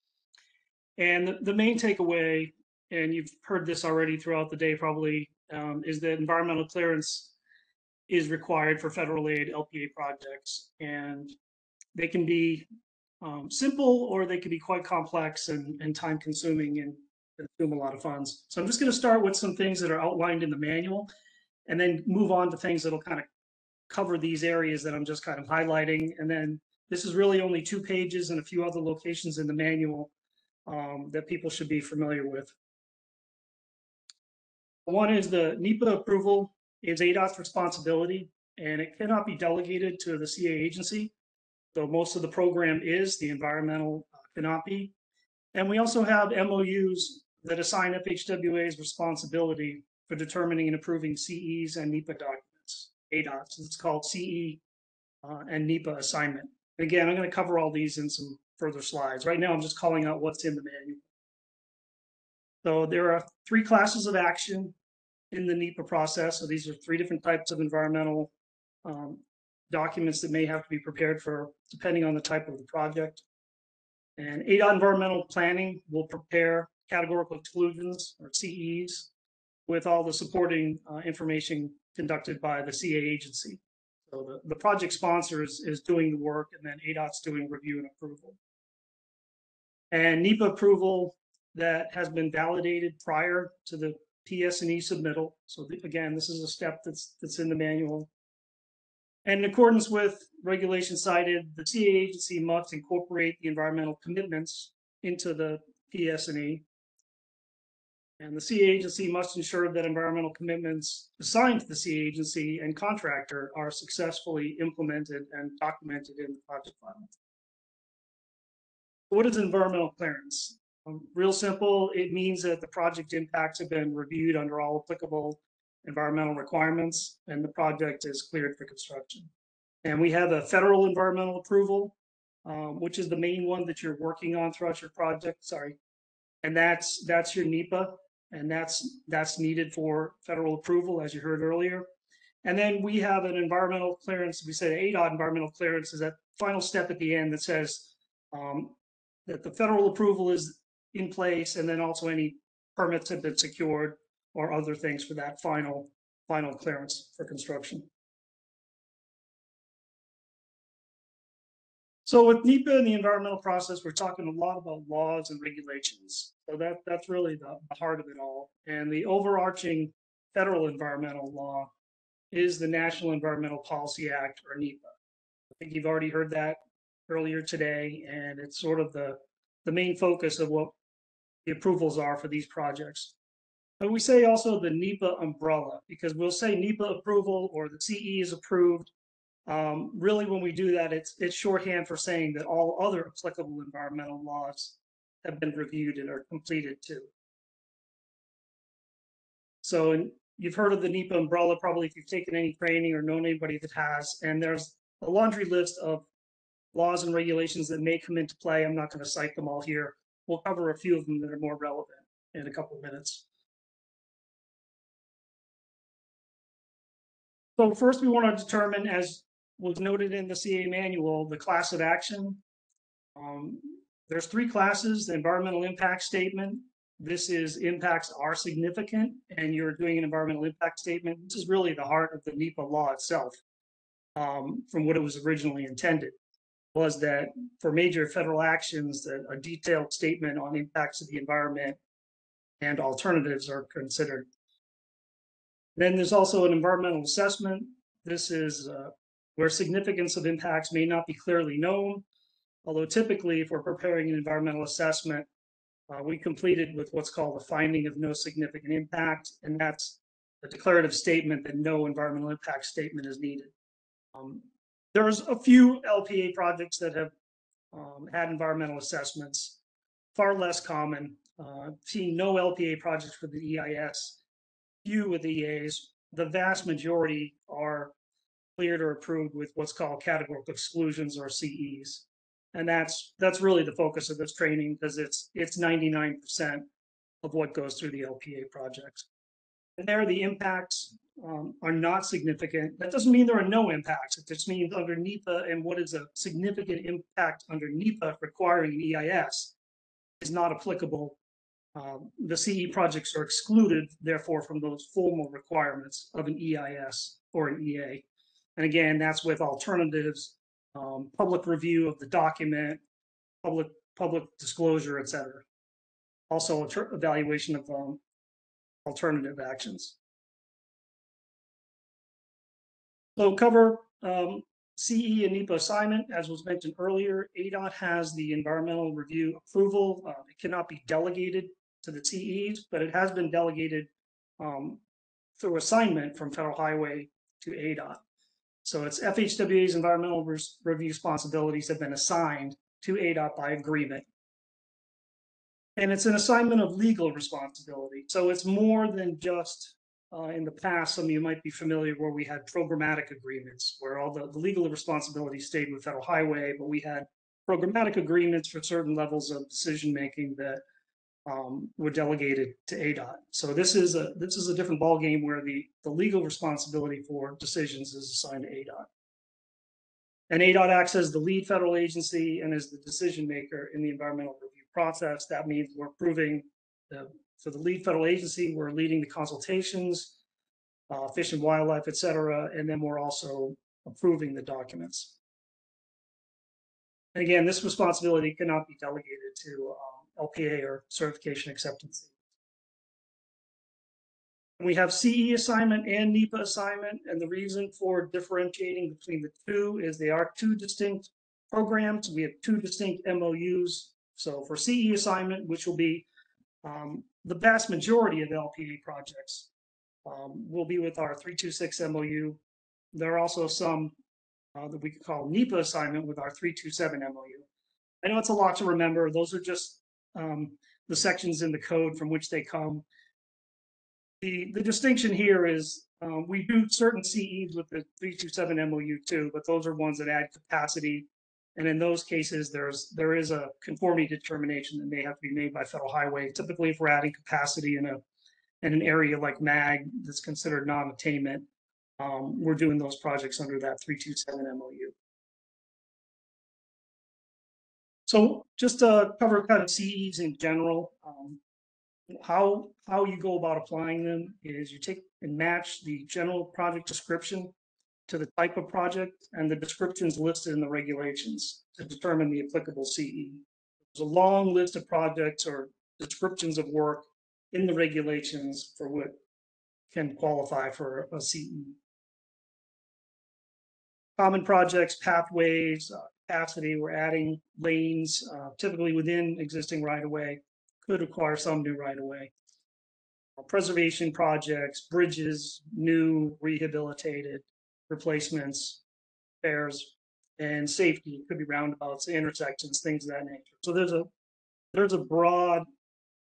And the main takeaway, and you've heard this already throughout the day probably, is that environmental clearance is required for federal aid LPA projects. And they can be simple, or they can be quite complex and time consuming and consume a lot of funds. So I'm just going to start with some things that are outlined in the manual and then move on to things that'll kind of cover these areas that I'm just kind of highlighting. And then this is really only 2 pages and a few other locations in the manual that people should be familiar with. One is the NEPA approval is ADOT's responsibility, and it cannot be delegated to the CA agency, though most of the program is. The environmental cannot be. And we also have MOUs that assign FHWA's responsibility for determining and approving CEs and NEPA documents, ADOTs. It's called CE and NEPA assignment. Again, I'm going to cover all these in some further slides. Right now, I'm just calling out what's in the manual. So there are 3 classes of action in the NEPA process. So these are 3 different types of environmental documents that may have to be prepared for, depending on the type of the project. And ADOT environmental planning will prepare categorical exclusions, or CEs, with all the supporting information conducted by the CA agency. So the project sponsor is doing the work, and then ADOT's doing review and approval. And NEPA approval that has been validated prior to the PS&E submittal. So again, this is a step that's in the manual. And in accordance with regulations cited, the CA agency must incorporate the environmental commitments into the PS&E. And the CA agency must ensure that environmental commitments assigned to the CA agency and contractor are successfully implemented and documented in the project file. What is environmental clearance? Real simple, it means that the project impacts have been reviewed under all applicable environmental requirements, and the project is cleared for construction. And we have a federal environmental approval, which is the main one that you're working on throughout your project. Sorry, and that's your NEPA, and that's needed for federal approval, as you heard earlier. And then we have an environmental clearance. We say ADOT environmental clearance is that final step at the end that says that the federal approval is in place, and then also any permits have been secured or other things for that final clearance for construction. So with NEPA and the environmental process, we're talking a lot about laws and regulations. So that's really the heart of it all. And the overarching federal environmental law is the National Environmental Policy Act, or NEPA. I think you've already heard that earlier today, and it's sort of the main focus of what the approvals are for these projects. But we say also the NEPA umbrella, because we'll say NEPA approval or the CE is approved. Really, when we do that, it's shorthand for saying that all other applicable environmental laws have been reviewed and are completed too. So you've heard of the NEPA umbrella, probably if you've taken any training or known anybody that has, and there's a laundry list of laws and regulations that may come into play. I'm not going to cite them all here. We'll cover a few of them that are more relevant in a couple of minutes. So first we want to determine, as was noted in the CA manual, the class of action. There's 3 classes: the environmental impact statement. This is impacts are significant, and you're doing an environmental impact statement. This is really the heart of the NEPA law itself. from what it was originally intended, was that for major federal actions, that a detailed statement on impacts of the environment and alternatives are considered. Then there's also an environmental assessment. This is where significance of impacts may not be clearly known, although typically if we're preparing an environmental assessment, we complete it with what's called a finding of no significant impact, and that's a declarative statement that no environmental impact statement is needed. There's a few LPA projects that have had environmental assessments, far less common. Seeing no LPA projects with the EIS, few with EAs. The vast majority are cleared or approved with what's called categorical exclusions, or CEs. And that's really the focus of this training, because it's 99% of what goes through the LPA projects. And there, the impacts are not significant. That doesn't mean there are no impacts. It just means under NEPA, and what is a significant impact under NEPA requiring an EIS is not applicable. The CE projects are excluded, therefore, from those formal requirements of an EIS or an EA. And again, that's with alternatives, public review of the document, public disclosure, et cetera. Also, evaluation of alternative actions. So cover CE and NEPA assignment. As was mentioned earlier, ADOT has the environmental review approval. It cannot be delegated to the CEs, but it has been delegated through assignment from Federal Highway to ADOT. So it's FHWA's environmental review responsibilities have been assigned to ADOT by agreement. And it's an assignment of legal responsibility. So it's more than just, in the past, some of you might be familiar where we had programmatic agreements where all the legal responsibility stayed with Federal Highway, but we had programmatic agreements for certain levels of decision-making that were delegated to ADOT. So this is a different ballgame where the legal responsibility for decisions is assigned to ADOT. And ADOT acts as the lead federal agency and as the decision maker in the environmental review process. That means we're approving for the lead federal agency, we're leading the consultations, Fish and Wildlife, et cetera, and then we're also approving the documents. And again, this responsibility cannot be delegated to LPA or certification acceptance. We have CE assignment and NEPA assignment, and the reason for differentiating between the two is they are two distinct programs. We have two distinct MOUs. So for CE assignment, which will be the vast majority of LPA projects, will be with our 326 MOU. There are also some that we could call NEPA assignment with our 327 MOU. I know it's a lot to remember. Those are just the sections in the code from which they come. The distinction here is we do certain CEs with the 327 MOU too, but those are ones that add capacity. And in those cases, there is a conformity determination that may have to be made by Federal Highway. Typically, if we're adding capacity in an area like MAG that's considered non-attainment, we're doing those projects under that 327 MOU. So just to cover kind of CEs in general, how you go about applying them is you take and match the general project description to the type of project and the descriptions listed in the regulations to determine the applicable CE. There's a long list of projects or descriptions of work in the regulations for what can qualify for a CE. Common projects, pathways, capacity, we're adding lanes, typically within existing right-of-way, could require some new right-of-way. Preservation projects, bridges, new, rehabilitated, replacements, repairs, and safety. Could be roundabouts, intersections, things of that nature. So there's a broad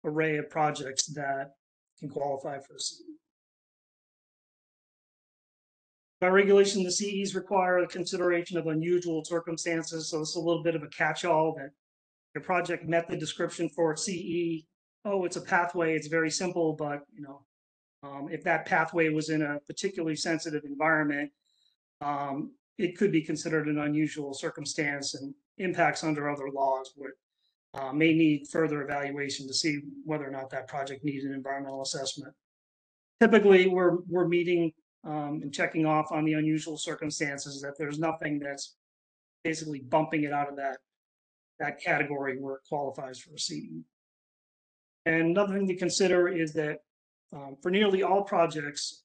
array of projects that can qualify for CE. By regulation, the CEs require a consideration of unusual circumstances. So it's a little bit of a catch-all that your project met the description for CE. Oh, it's a pathway. It's very simple, but if that pathway was in a particularly sensitive environment, it could be considered an unusual circumstance, and impacts under other laws would may need further evaluation to see whether or not that project needs an environmental assessment. Typically, we're meeting and checking off on the unusual circumstances that there's nothing that's basically bumping it out of that category where it qualifies for a CE. And another thing to consider is that for nearly all projects,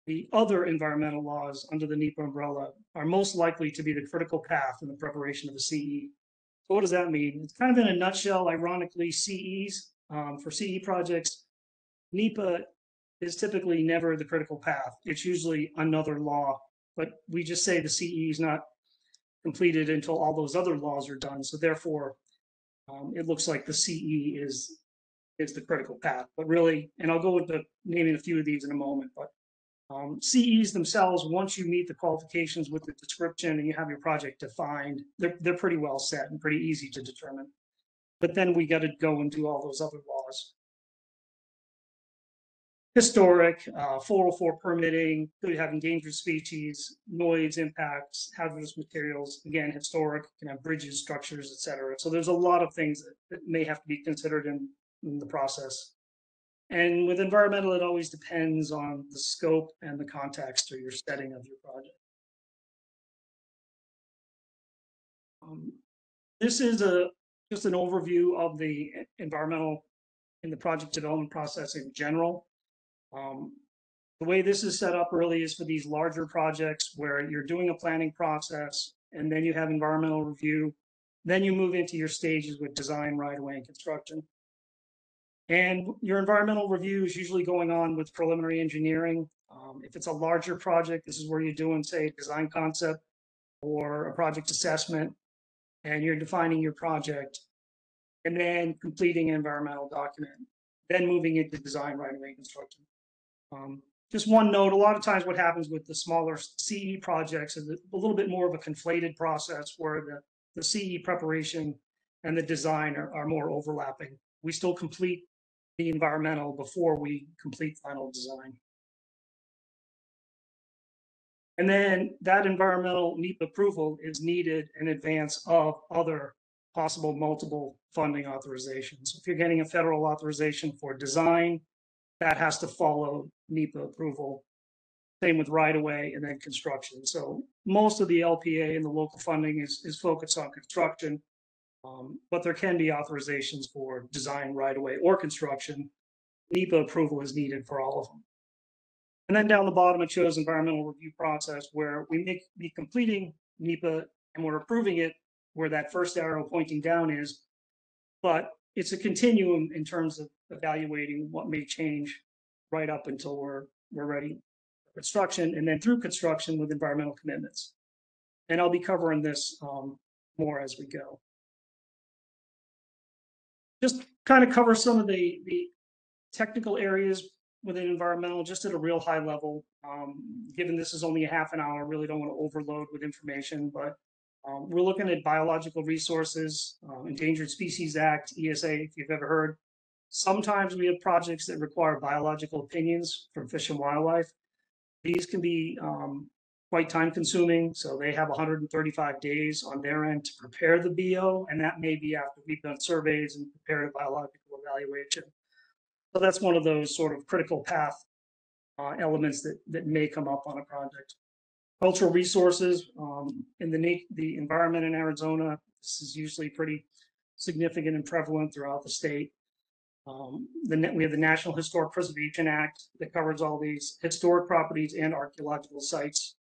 the other environmental laws under the NEPA umbrella are most likely to be the critical path in the preparation of a CE. So what does that mean? It's kind of in a nutshell, ironically, CEs, for CE projects, NEPA is typically never the critical path. It's usually another law, but we just say the CE is not completed until all those other laws are done. So therefore, it looks like the CE is the critical path. But really, and I'll go into naming a few of these in a moment, but CEs themselves, once you meet the qualifications with the description and you have your project defined, they're pretty well set and pretty easy to determine. But then we got to go and do all those other laws. Historic, 404 permitting, could have endangered species, noise impacts, hazardous materials. Again, historic, can have bridges, structures, etc. So there's a lot of things that may have to be considered in the process. And with environmental, it always depends on the scope and the context or your setting of your project. This is just an overview of the environmental in the project development process in general. The way this is set up really is for these larger projects where you're doing a planning process and then you have environmental review. Then you move into your stages with design, right-of-way, and construction. And your environmental review is usually going on with preliminary engineering. If it's a larger project, this is where you're doing, say, design concept or a project assessment, and you're defining your project, and then completing an environmental document, then moving into design, right-of-way, and construction. Just one note, a lot of times what happens with the smaller CE projects is a little bit more of a conflated process where the CE preparation and the design are more overlapping. We still complete the environmental before we complete final design. And then that environmental NEPA approval is needed in advance of other possible multiple funding authorizations. If you're getting a federal authorization for design, that has to follow NEPA approval. Same with right-of-way and then construction. So most of the LPA and the local funding is focused on construction, but there can be authorizations for design, right-of-way, or construction. NEPA approval is needed for all of them. And then down the bottom, it shows environmental review process where we may be completing NEPA and we're approving it where that first arrow pointing down is, but it's a continuum in terms of evaluating what may change right up until we're ready for construction, and then through construction with environmental commitments. And I'll be covering this more as we go. Just kind of cover some of the technical areas within environmental, just at a real high level. Given this is only a half an hour, really don't want to overload with information, but we're looking at biological resources, Endangered Species Act, ESA, if you've ever heard. Sometimes we have projects that require biological opinions from Fish and Wildlife. These can be quite time consuming. So they have 135 days on their end to prepare the BO, and that may be after we've done surveys and prepared a biological evaluation. So that's one of those sort of critical path elements that may come up on a project. Cultural resources in the environment in Arizona, this is usually pretty significant and prevalent throughout the state. We have the National Historic Preservation Act that covers all these historic properties and archaeological sites.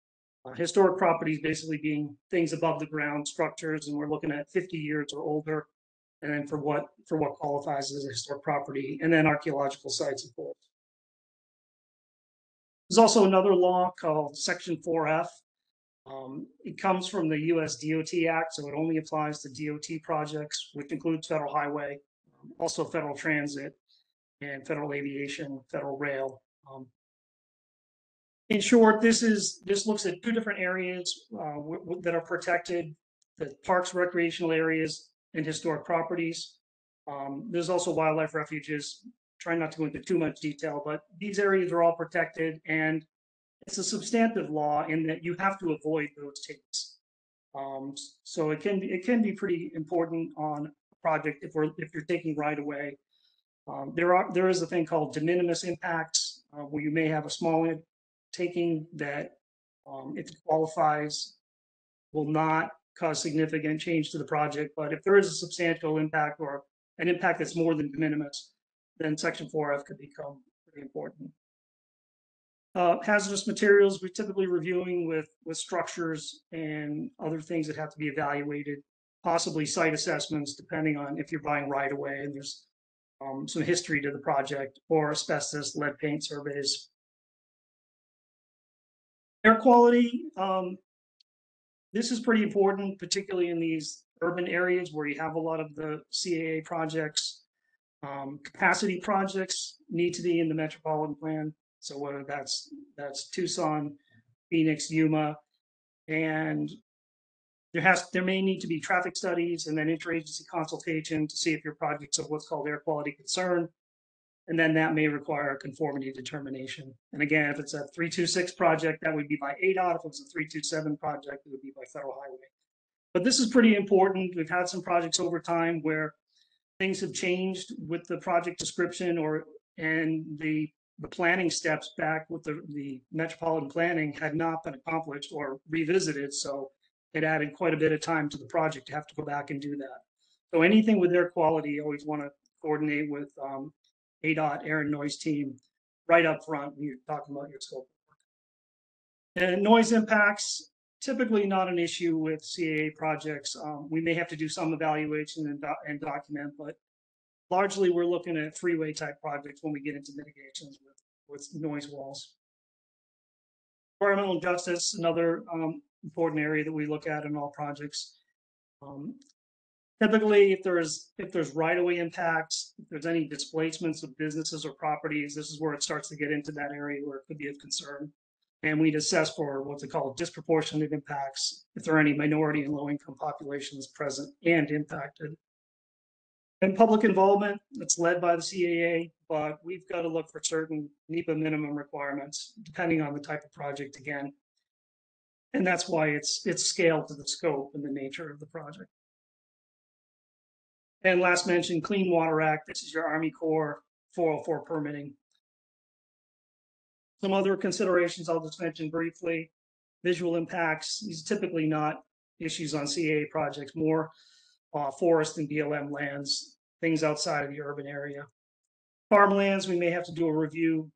Historic properties basically being things above the ground, structures, and we're looking at 50 years or older. And then for what qualifies as a historic property, and then archaeological sites, of course. There's also another law called Section 4F. It comes from the US DOT Act, so it only applies to DOT projects, which includes federal highway, also federal transit, and federal aviation, federal rail. In short, this looks at two different areas that are protected: the parks, recreational areas, and historic properties. There's also wildlife refuges. Trying not to go into too much detail, but these areas are all protected, and it's a substantive law in that you have to avoid those takes. So it can be pretty important on a project if you're taking right away. There is a thing called de minimis impacts where you may have a small taking that, if it qualifies, will not cause significant change to the project. But if there is a substantial impact or an impact that's more than de minimis, then Section 4F could become pretty important. Hazardous materials, we're typically reviewing with structures and other things that have to be evaluated, possibly site assessments, depending on if you're buying right away and there's some history to the project, or asbestos, lead paint surveys. Air quality, this is pretty important, particularly in these urban areas where you have a lot of the CAA projects. Capacity projects need to be in the metropolitan plan. So whether that's Tucson, Phoenix, Yuma, and there may need to be traffic studies and then interagency consultation to see if your project's of what's called air quality concern. And then that may require a conformity determination. And again, if it's a 326 project, that would be by ADOT. If it's a 327 project, it would be by Federal Highway. But this is pretty important. We've had some projects over time where things have changed with the project description and the planning steps back with the metropolitan planning had not been accomplished or revisited. So it added quite a bit of time to the project to have to go back and do that. So anything with air quality, you always want to coordinate with ADOT air and noise team right up front when you're talking about your scope of work. And noise impacts, typically not an issue with CAA projects. We may have to do some evaluation and document, but largely we're looking at freeway type projects when we get into mitigations with noise walls. Environmental justice, another important area that we look at in all projects. Typically, if there's right-of-way impacts, if there's any displacements of businesses or properties, this is where it starts to get into that area where it could be of concern. And we'd assess for what's called disproportionate impacts, if there are any minority and low-income populations present and impacted. And public involvement, that's led by the CAA, but we've got to look for certain NEPA minimum requirements, depending on the type of project again. And that's why it's scaled to the scope and the nature of the project. And last mention, Clean Water Act, this is your Army Corps 404 permitting. Some other considerations I'll just mention briefly. Visual impacts, these are typically not issues on CAA projects, more forest and BLM lands, things outside of the urban area. Farmlands, we may have to do a review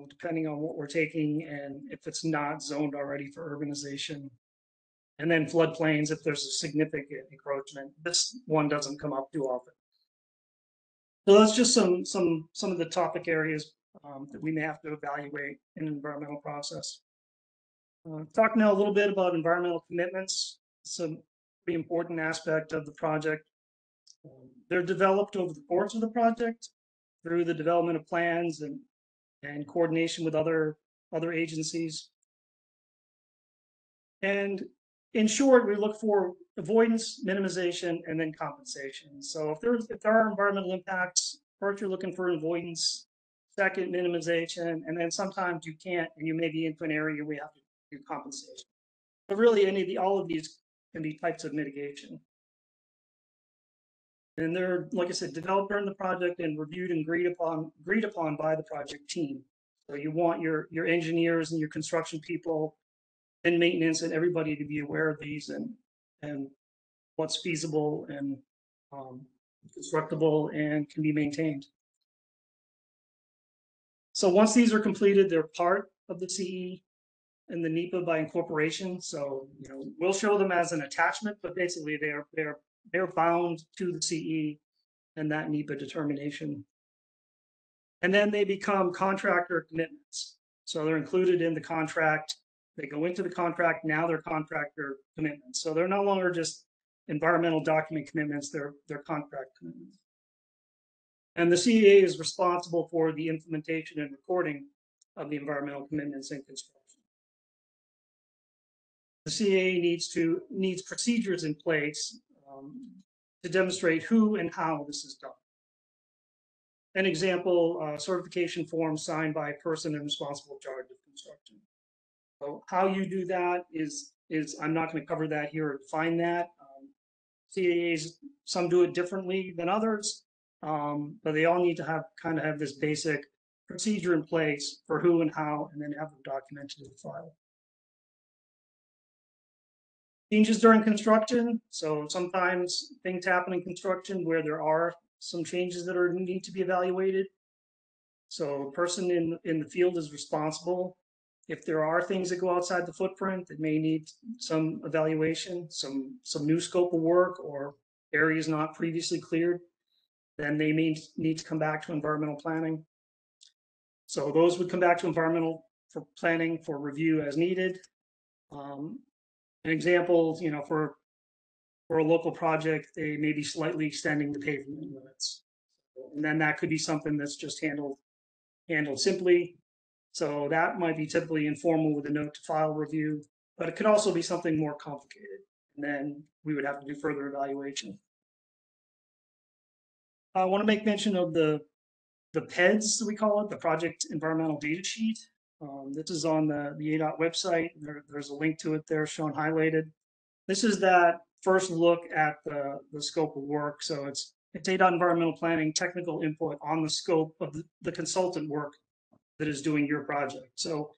depending on what we're taking and if it's not zoned already for urbanization. And then floodplains, if there's a significant encroachment. This one doesn't come up too often. So that's just some of the topic areas that we may have to evaluate in an environmental process. Talk now a little bit about environmental commitments. It's a pretty important aspect of the project. They're developed over the course of the project through the development of plans and coordination with other agencies. And in short, we look for avoidance, minimization, and then compensation. So if there are environmental impacts, first you're looking for avoidance, second minimization, and then sometimes you can't, and you may be into an area where you have to do compensation. But really, all of these can be types of mitigation. And they're, like I said, developed during the project and reviewed and agreed upon by the project team. So you want your engineers and your construction people and maintenance and everybody to be aware of these and what's feasible and constructible and can be maintained. So once these are completed, they're part of the CE and the NEPA by incorporation. So we'll show them as an attachment, but basically they're bound to the CE and that NEPA determination. And then they become contractor commitments. So they're included in the contract. They go into the contract, now they're contractor commitments. So they're no longer just environmental document commitments, they're contract commitments. And the CEA is responsible for the implementation and recording of the environmental commitments in construction. The CEA needs procedures in place to demonstrate who and how this is done. An example, certification form signed by a person in responsible charge of construction. So how you do that is I'm not going to cover that here or define that. CAAs, some do it differently than others, but they all need to have this basic procedure in place for who and how, and then have them documented in the file. Changes during construction. So sometimes things happen in construction where there are some changes that need to be evaluated. So the person in the field is responsible. If there are things that go outside the footprint that may need some evaluation, some new scope of work, or areas not previously cleared, then they may need to come back to environmental planning. So those would come back to environmental for planning for review as needed. An example, for a local project, they may be slightly extending the pavement limits, and then that could be something that's just handled simply. So that might be typically informal with a note to file review, but it could also be something more complicated, and then we would have to do further evaluation. I want to make mention of the PEDS, we call it, the Project Environmental Data Sheet. This is on the ADOT website. There's a link to it there shown highlighted. This is that first look at the scope of work. So it's ADOT environmental planning technical input on the scope of the consultant work that is doing your project. So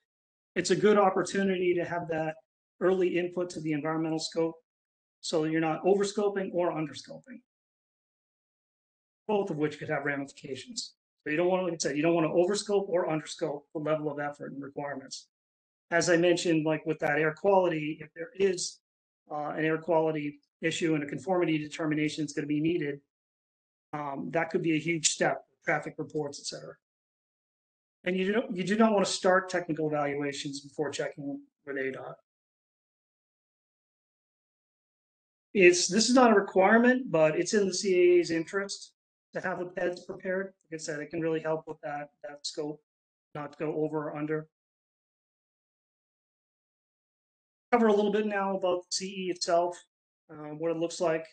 it's a good opportunity to have that early input to the environmental scope, so you're not overscoping or underscoping, both of which could have ramifications. So you don't want to, like I said, you don't want to overscope or underscope the level of effort and requirements. As I mentioned, like with that air quality, if there is an air quality issue and a conformity determination is going to be needed, that could be a huge step, traffic reports, et cetera. And you do not want to start technical evaluations before checking with ADOT. This is not a requirement, but it's in the CAA's interest to have the PEDS prepared. Like I said, it can really help with that scope, not go over or under. Cover a little bit now about the CE itself, what it looks like.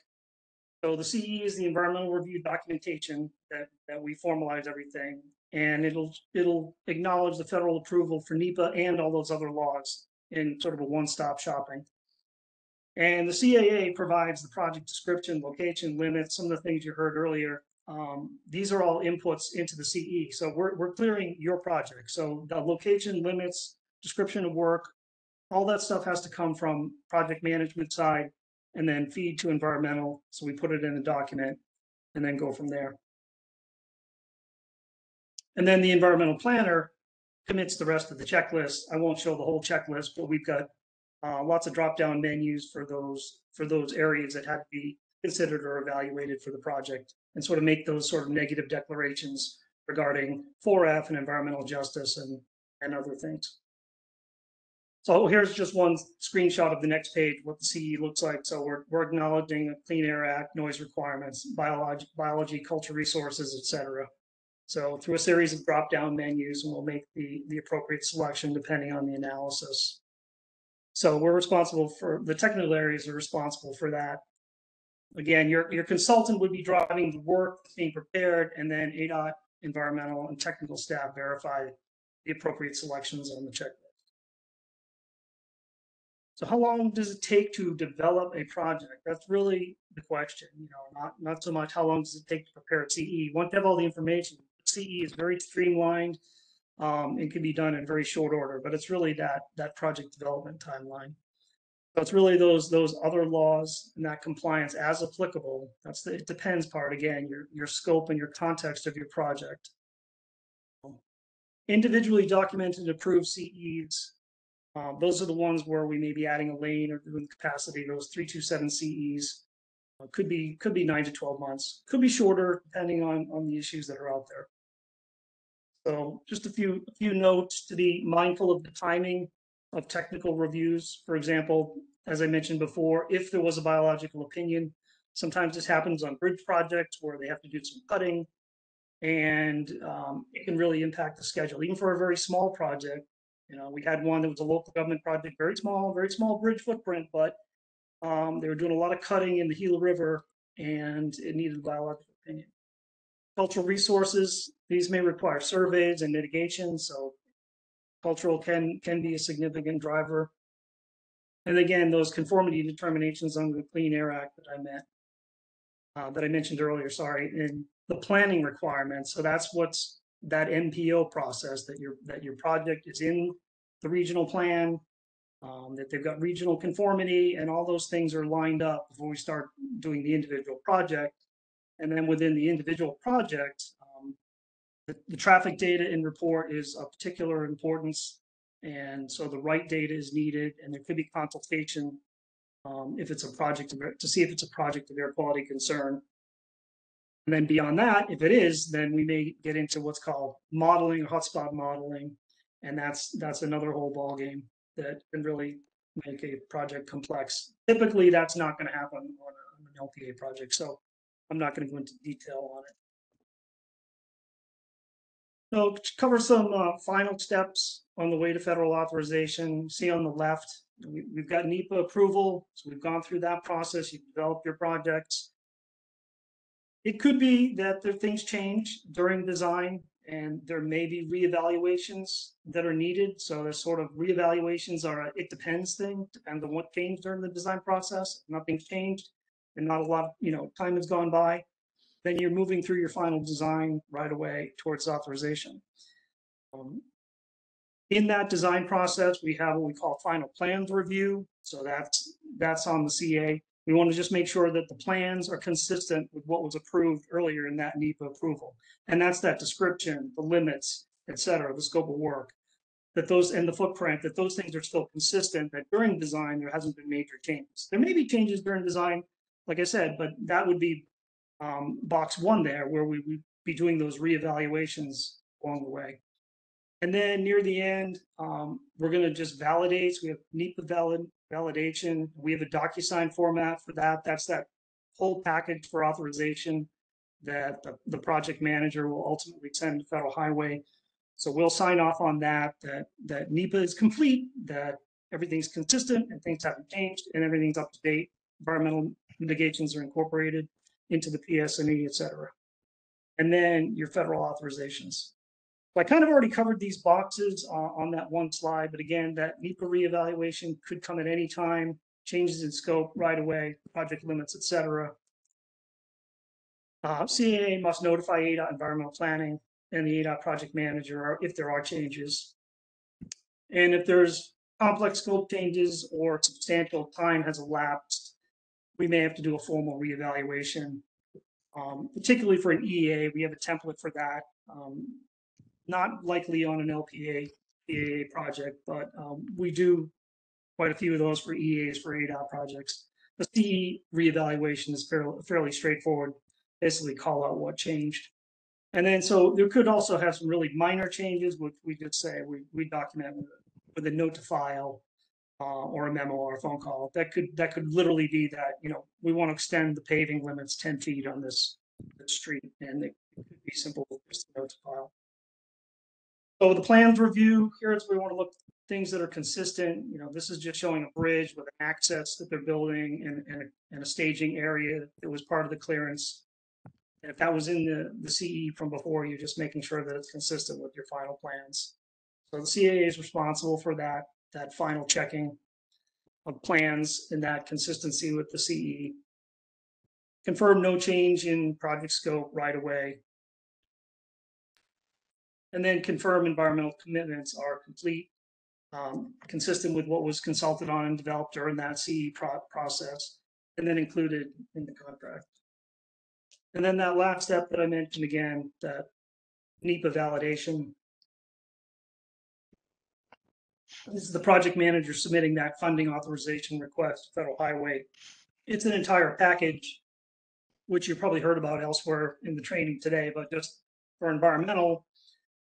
So the CE is the environmental review documentation that we formalize everything, and it'll acknowledge the federal approval for NEPA and all those other laws in sort of a one-stop shopping. And the CAA provides the project description, location, limits, some of the things you heard earlier. These are all inputs into the CE. So we're clearing your project. So the location, limits, description of work, all that stuff has to come from project management side and then feed to environmental. So we put it in a document and then go from there. And then the environmental planner commits the rest of the checklist. I won't show the whole checklist, but we've got lots of drop-down menus for those areas that had to be considered or evaluated for the project, and sort of make those sort of negative declarations regarding 4F and environmental justice and other things. So here's just one screenshot of the next page, what the CE looks like. So we're acknowledging the Clean Air Act, noise requirements, biology, cultural resources, et cetera. So through a series of drop-down menus, and we'll make the appropriate selection depending on the analysis. So we're responsible for the technical areas are responsible for that. Again, your consultant would be driving the work being prepared, and then ADOT environmental and technical staff verify the appropriate selections on the checklist. So how long does it take to develop a project? That's really the question, not so much how long does it take to prepare a CE. Once you have all the information, CE is very streamlined. It can be done in very short order, but it's really that project development timeline. So it's really those other laws and that compliance as applicable. That's the it depends part, again, your scope and your context of your project. Individually documented approved CEs. Those are the ones where we may be adding a lane or doing capacity. Those 327 CEs could be 9 to 12 months. Could be shorter depending on the issues that are out there. So just a few notes to be mindful of the timing of technical reviews. For example, as I mentioned before, if there was a biological opinion, sometimes this happens on bridge projects where they have to do some cutting, and it can really impact the schedule. Even for a very small project, we had one that was a local government project, very small bridge footprint, but they were doing a lot of cutting in the Gila River, and it needed a biological opinion. Cultural resources, these may require surveys and mitigation, so cultural can be a significant driver. And again, those conformity determinations under the Clean Air Act that I mentioned earlier, and the planning requirements. So that's what's that MPO process, that your project is in the regional plan, that they've got regional conformity, and all those things are lined up before we start doing the individual project. And then within the individual project, the traffic data in report is of particular importance. And so the right data is needed, and there could be consultation if it's a project to see if it's a project of air quality concern. And then beyond that, if it is, then we may get into what's called modeling or hotspot modeling. And that's another whole ballgame that can really make a project complex. Typically, that's not going to happen on an LPA project. So I'm not going to go into detail on it. So to cover some final steps on the way to federal authorization, see on the left, we've got NEPA approval. So we've gone through that process. You've developed your projects. It could be that things change during design, and there may be reevaluations that are needed. So there's sort of reevaluations are it depends thing, depends on what changed during the design process. Nothing's changed, and not a lot of time has gone by. Then you're moving through your final design right away towards authorization. In that design process, we have what we call final plans review. So that's on the CA. We want to just make sure that the plans are consistent with what was approved earlier in that NEPA approval. And that's that description, the limits, et cetera, the scope of work, that those and the footprint, that those things are still consistent, that during design, there hasn't been major changes. There may be changes during design, like I said, but that would be box one there, where we would be doing those reevaluations along the way. And then near the end, we're going to just validate. So we have NEPA validation. We have a DocuSign format for that. That's that whole package for authorization that the project manager will ultimately send to Federal Highway. So we'll sign off on that NEPA is complete, that everything's consistent and things haven't changed and everything's up to date. Environmental mitigations are incorporated into the PS&E, et cetera. And then your federal authorizations. So I kind of already covered these boxes on that one slide, but again, that NEPA reevaluation could come at any time, changes in scope right away, project limits, et cetera. CAA must notify ADOT environmental planning and the ADOT project manager if there are changes. And if there's complex scope changes or substantial time has elapsed, we may have to do a formal reevaluation. Particularly for an EA, we have a template for that. Not likely on an LPA EA project, but we do quite a few of those for EAs for ADOT projects. The CE reevaluation is fairly straightforward. Basically call out what changed. And then so there could also have some really minor changes, which we just say we document with a note to file or a memo or a phone call. That could literally be that, we want to extend the paving limits 10 feet on this street, and it could be simple, just a note to file. So the plans review, here's where we want to look at things that are consistent. This is just showing a bridge with an access that they're building and a staging area that was part of the clearance. And if that was in the CE from before, you're just making sure that it's consistent with your final plans. So the CAA is responsible for that final checking of plans and that consistency with the CE. Confirm no change in project scope right away. And then confirm environmental commitments are complete, consistent with what was consulted on and developed during that CE process, and then included in the contract. And then that last step that I mentioned again, that NEPA validation. This is the project manager submitting that funding authorization request to Federal Highway. It's an entire package, which you probably heard about elsewhere in the training today, but just for environmental,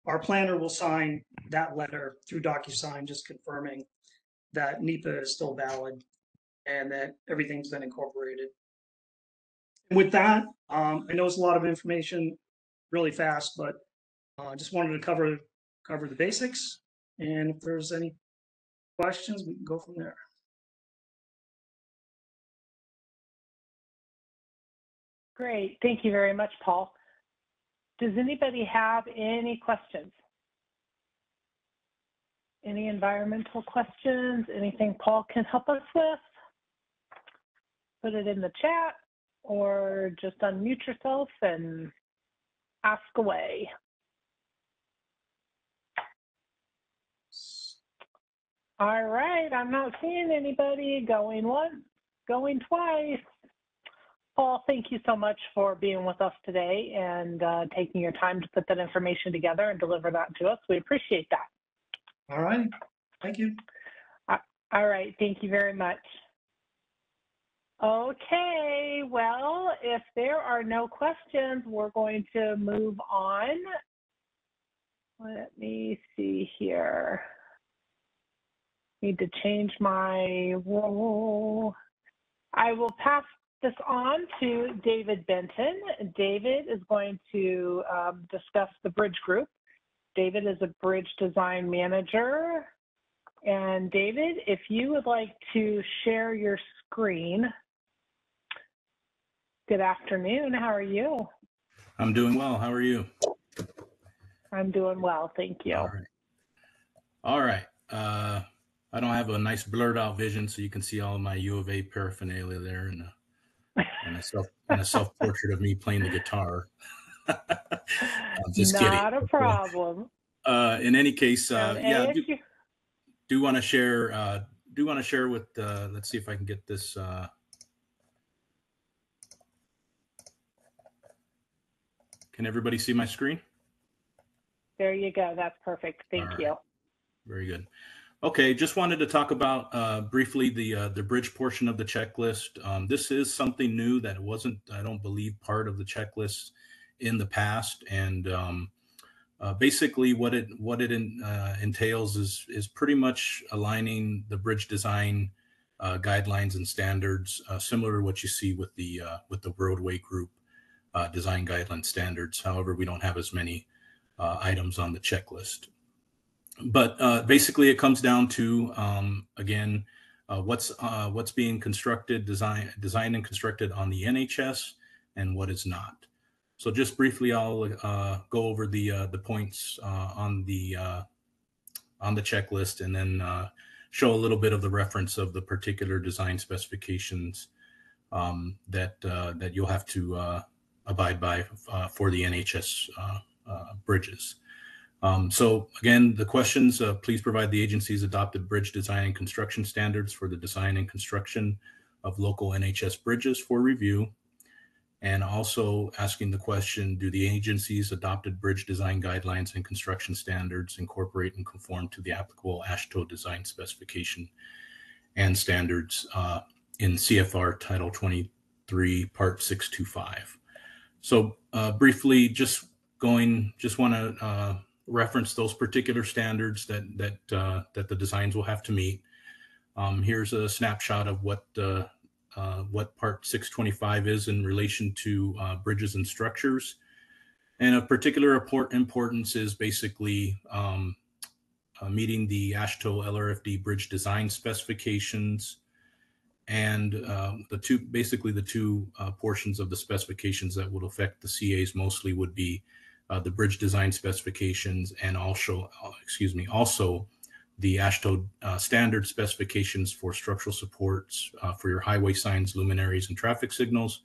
our planner will sign that letter through DocuSign, just confirming that NEPA is still valid and that everything's been incorporated. And with that, I know it's a lot of information really fast, but just wanted to cover the basics. And if there's any questions, we can go from there. Great. Thank you very much, Paul. Does anybody have any questions? Any environmental questions? Anything Paul can help us with? Put it in the chat or just unmute yourself and ask away. All right, I'm not seeing anybody going once, going twice. Paul, thank you so much for being with us today and taking your time to put that information together and deliver that to us. We appreciate that. All right. Thank you. All right. Thank you very much. Okay. Well, if there are no questions, we're going to move on. Let me see here. Need to change my role. I will pass this on to David Benton. David is going to discuss the Bridge Group. David is a bridge design manager. And David, if you would like to share your screen. Good afternoon. How are you? I'm doing well. How are you? I'm doing well. Thank you. All right. I don't have a nice blurred out vision, so you can see all of my U of A paraphernalia there and a self portrait of me playing the guitar. I'm just kidding. Not a problem. In any case, yeah, do want to share. Do want to share with. Let's see if I can get this. Can everybody see my screen? There you go. That's perfect. Thank you. Very good. Okay, just wanted to talk about briefly the bridge portion of the checklist. This is something new that wasn't, I don't believe, part of the checklist in the past, and basically what it entails is pretty much aligning the bridge design guidelines and standards, similar to what you see with the roadway group design guideline standards. However, we don't have as many items on the checklist. But basically, it comes down to again, what's being constructed, designed and constructed on the NHS, and what is not. So just briefly, I'll go over the points on the checklist, and then show a little bit of the reference of the particular design specifications that you'll have to abide by for the NHS bridges. So again, the questions, please provide the agency's adopted bridge design and construction standards for the design and construction of local NHS bridges for review. And also asking the question, do the agency's adopted bridge design guidelines and construction standards incorporate and conform to the applicable AASHTO design specification and standards in CFR Title 23, Part 625. So briefly, just want to reference those particular standards that the designs will have to meet. Here's a snapshot of what Part 625 is in relation to bridges and structures. And of particular importance is basically meeting the AASHTO LRFD bridge design specifications, and the two portions of the specifications that would affect the CAs mostly would be the bridge design specifications, and also the AASHTO standard specifications for structural supports for your highway signs, luminaries, and traffic signals.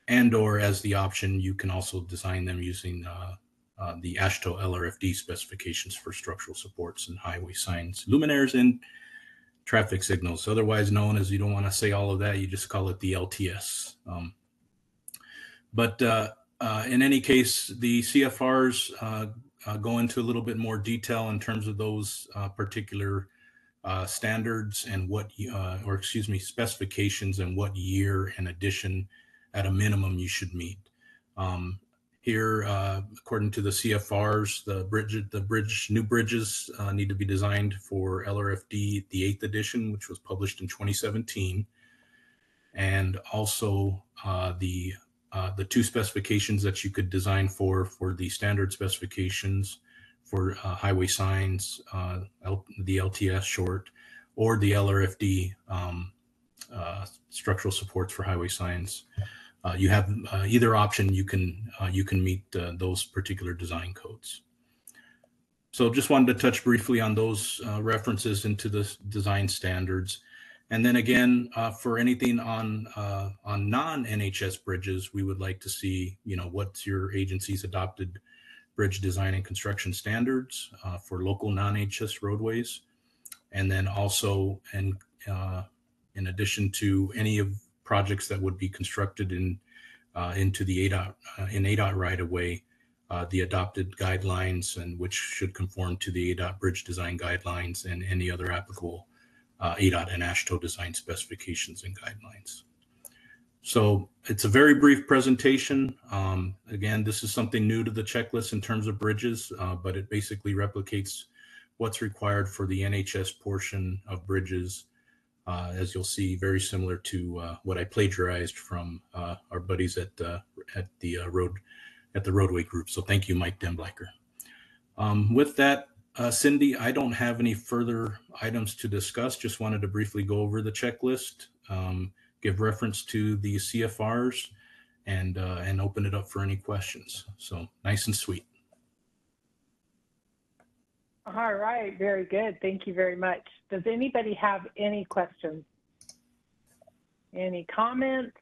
And or as the option, you can also design them using the AASHTO LRFD specifications for structural supports and highway signs, luminaires, and traffic signals, otherwise known as, you don't want to say all of that, you just call it the LTS. In any case, the CFRs go into a little bit more detail in terms of those particular standards and specifications, and what year and edition at a minimum you should meet. Here, according to the CFRs, new bridges need to be designed for LRFD, the 8th edition, which was published in 2017. And also the two specifications that you could design for the standard specifications for highway signs, the LTS short, or the LRFD structural supports for highway signs. You have either option. You can meet those particular design codes. So just wanted to touch briefly on those references into the design standards. And then again, for anything on non-NHS bridges, we would like to see, what's your agency's adopted bridge design and construction standards for local non-NHS roadways. And then also, in addition to any of projects that would be constructed into the ADOT in ADOT right of way, the adopted guidelines, and which should conform to the ADOT bridge design guidelines and any other applicable ADOT and AASHTO design specifications and guidelines. So it's a very brief presentation. Again, this is something new to the checklist in terms of bridges, but it basically replicates what's required for the NHS portion of bridges. As you'll see, very similar to what I plagiarized from our buddies at the roadway group. So thank you, Mike Denblacker. With that, Cindy, I don't have any further items to discuss. Just wanted to briefly go over the checklist, give reference to the CFRs, and open it up for any questions. So nice and sweet. All right, very good. Thank you very much. Does anybody have any questions? Any comments?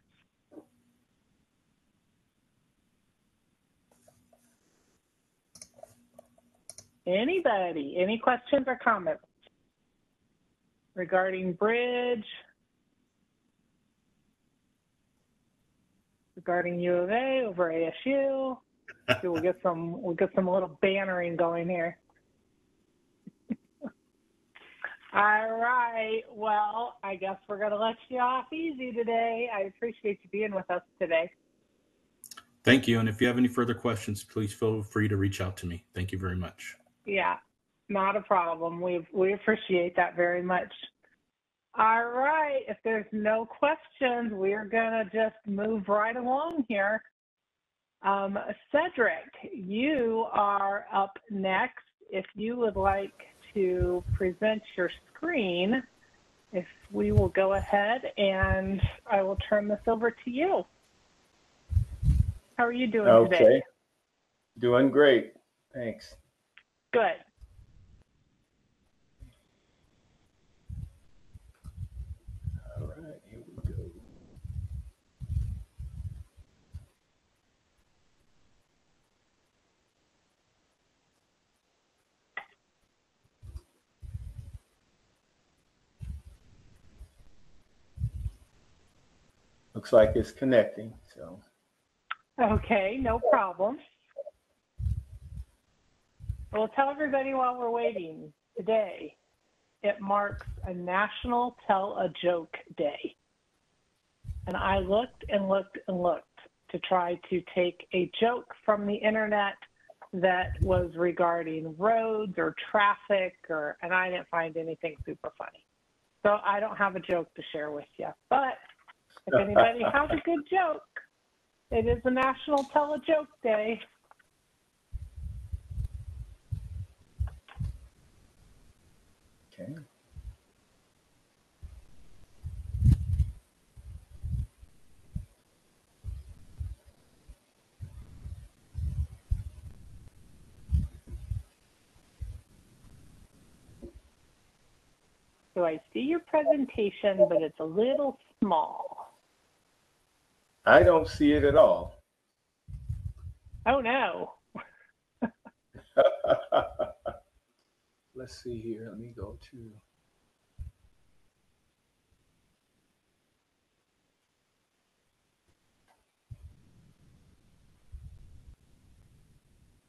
Anybody? Any questions or comments regarding bridge? Regarding U of A over ASU? We'll get some little bannering going here. All right. Well, I guess we're going to let you off easy today. I appreciate you being with us today. Thank you. And if you have any further questions, please feel free to reach out to me. Thank you very much. Yeah, not a problem. We appreciate that very much. All right. If there's no questions, we're going to just move right along here. Cedric, you are up next. If you would like to present your screen, if we will go ahead and I will turn this over to you. How are you doing today? Okay, doing great. Thanks. Good. All right, here we go. Looks like it's connecting, so. Okay, no problem. We'll tell everybody while we're waiting. Today, it marks a National Tell a Joke Day. And I looked and looked and looked to try to take a joke from the internet that was regarding roads or traffic, and I didn't find anything super funny. So I don't have a joke to share with you. But if anybody has a good joke, it is a National Tell a Joke Day. Okay. So I see your presentation, but it's a little small. I don't see it at all. Oh, no. Let's see here. Let me go to.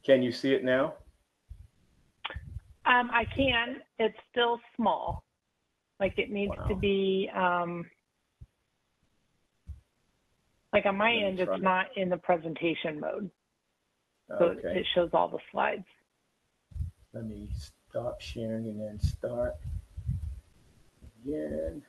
Can you see it now? I can. It's still small. Like it needs to be, like on my end, it's not in the presentation mode. So Okay. it shows all the slides. Let me stop sharing and then start again.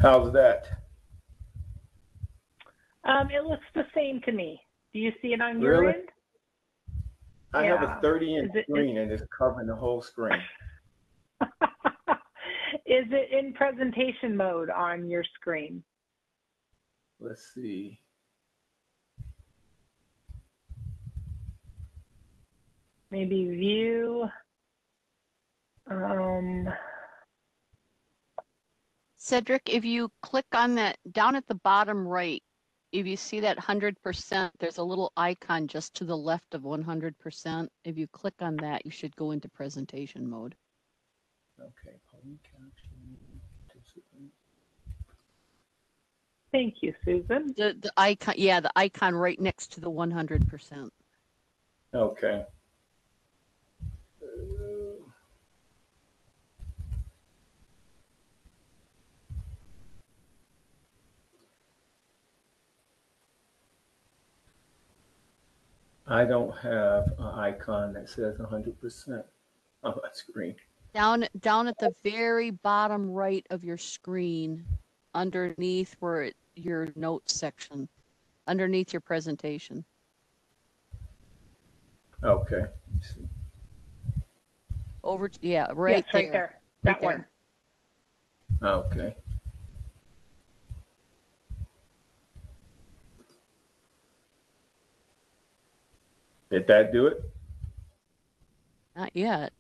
How's that? It looks the same to me. Do you see it on your Really? end? I have Yeah. a 30-inch Is it- screen and it's covering the whole screen. Is it in presentation mode on your screen? Let's see. Maybe view. Cedric, if you click on that down at the bottom right, if you see that 100%, there's a little icon just to the left of 100%. If you click on that, you should go into presentation mode. Okay. Thank you, Susan. The icon, yeah, the icon right next to the 100%. Okay. I don't have an icon that says 100% on my screen. Down at the very bottom right of your screen, underneath your notes section, underneath your presentation. Okay. Over, yeah, right yes, right there. That one. Okay. Did that do it? Not yet.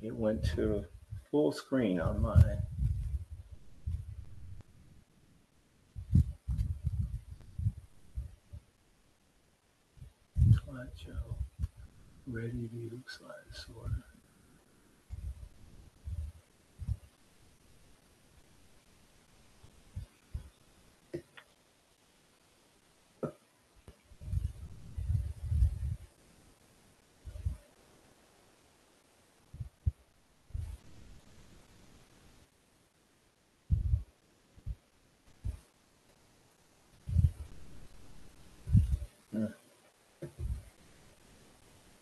It went to full screen on mine. Slideshow. Ready view slide sorter.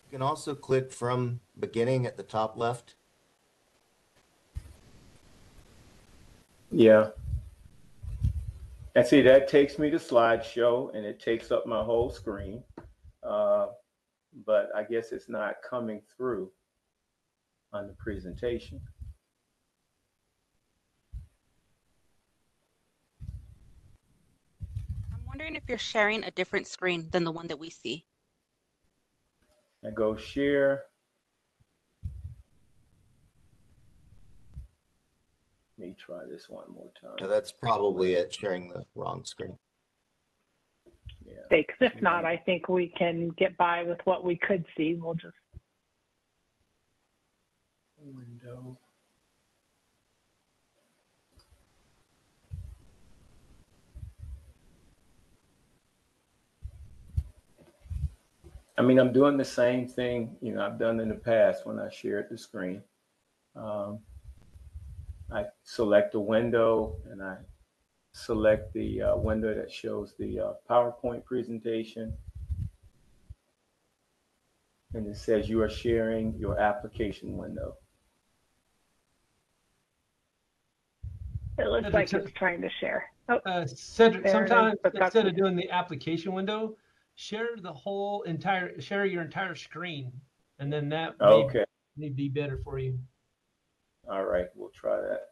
You can also click from beginning at the top left. Yeah. And see, that takes me to slideshow and it takes up my whole screen. But I guess it's not coming through on the presentation. I'm wondering if you're sharing a different screen than the one that we see. I go share. Let me try this one more time. So that's probably it, sharing the wrong screen. Yeah. Because if not, I think we can get by with what we could see. We'll just. Window. I mean, I'm doing the same thing, you know, I've done in the past when I shared the screen. I select a window and I select the window that shows the PowerPoint presentation. And it says you are sharing your application window. It looks like it's trying to share. Oh, Cedric, there it is, sometimes but that's- instead of doing the application window, share your entire screen, and then that may be better for you. All right, we'll try that.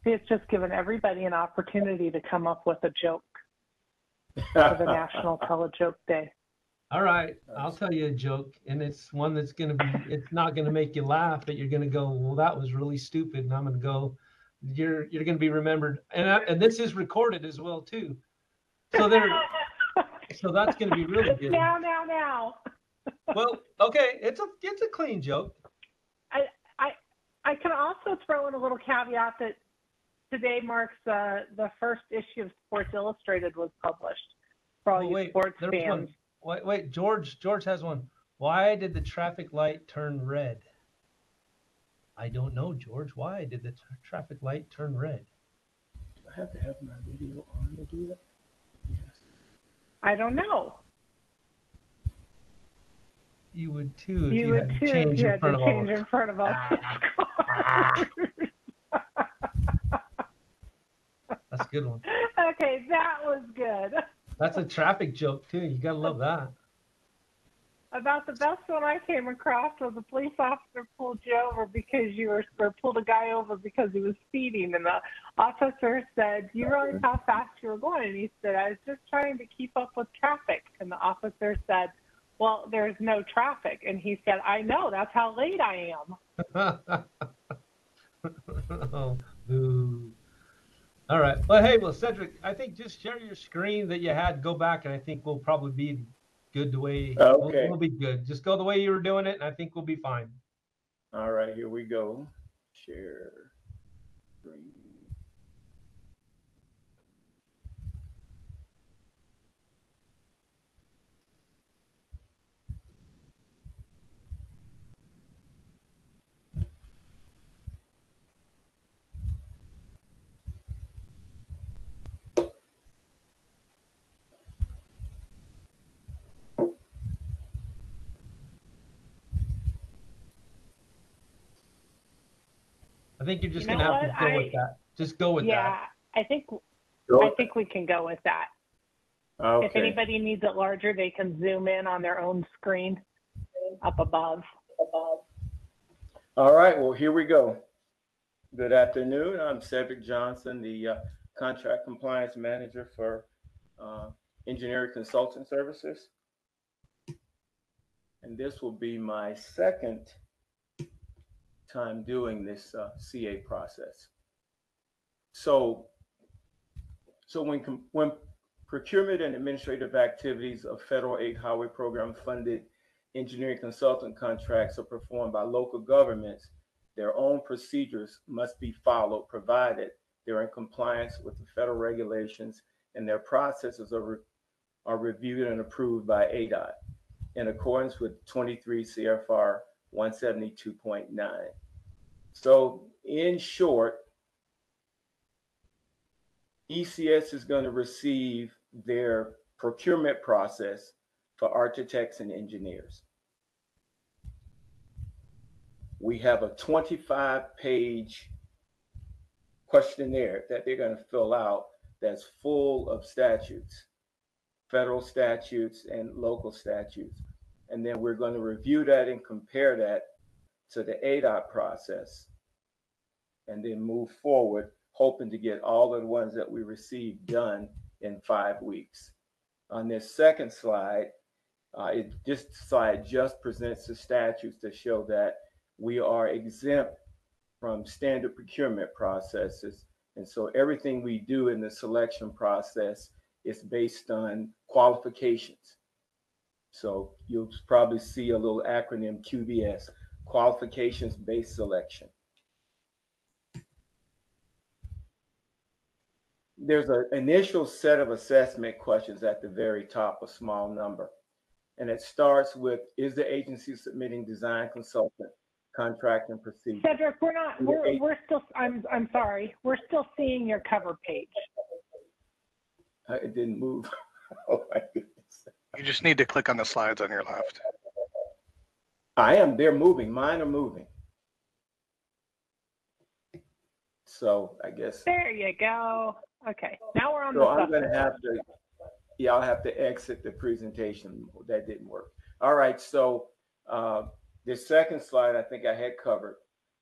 It's just given everybody an opportunity to come up with a joke for the National Tell a Joke Day. All right, I'll tell you a joke, and it's one that's it's not gonna make you laugh, but you're gonna go, well, that was really stupid, and I'm gonna go, you're gonna be remembered, and this is recorded as well too. So so that's gonna be really good. Now. Well, okay, it's a clean joke. I can also throw in a little caveat that today marks the first issue of Sports Illustrated was published for all you sports fans. Wait, George has one. Why did the traffic light turn red? I don't know, George. Why did the traffic light turn red? Do I have to have my video on to do that? Yes. I don't know. You would too if you had to change in front of all. That's a good one. Okay, that was good. That's a traffic joke too. You gotta love that. About the best one I came across was a police officer pulled you over because you were, or pulled a guy over because he was speeding, and the officer said, "Do you realize how fast you were going?" And he said, "I was just trying to keep up with traffic." And the officer said, "Well, there's no traffic." And he said, "I know, that's how late I am." Oh, boo. All right. Well, hey, well, Cedric, I think just share your screen that you had, go back, and I think we'll probably be good the way, Okay. we'll be good. Just go the way you were doing it, and I think we'll be fine. All right, here we go. Share screen. I think you're just You know gonna have to what? go with that. Just go with Yeah, that. I think we can go with that. Okay. If anybody needs it larger, they can zoom in on their own screen up above. All right, well, here we go. Good afternoon. I'm Cedric Johnson, the Contract Compliance Manager for Engineering Consulting Services. And this will be my second time doing this CA process. So when procurement and administrative activities of federal aid highway program funded engineering consultant contracts are performed by local governments, their own procedures must be followed, provided they're in compliance with the federal regulations and their processes are reviewed and approved by ADOT in accordance with 23 CFR 172.9. So in short, ECS is going to receive their procurement process for architects and engineers. We have a 25-page questionnaire that they're going to fill out that's full of statutes, federal statutes and local statutes. And then we're going to review that and compare that to the ADOT process and then move forward, hoping to get all of the ones that we received done in 5 weeks. On this second slide, this slide just presents the statutes to show that we are exempt from standard procurement processes. And so everything we do in the selection process is based on qualifications. So you'll probably see a little acronym QBS, qualifications-based selection. There's an initial set of assessment questions at the very top, a small number. And it starts with, is the agency submitting design consultant contract and procedure? Cedric, we're still, I'm sorry, we're still seeing your cover page. It didn't move. Oh my goodness. You just need to click on the slides on your left. They're moving, mine are moving. So I guess. There you go. Okay, now we're on the So I'm gonna have to, yeah, I'll have to exit the presentation. That didn't work. All right, so this second slide, I think I had covered.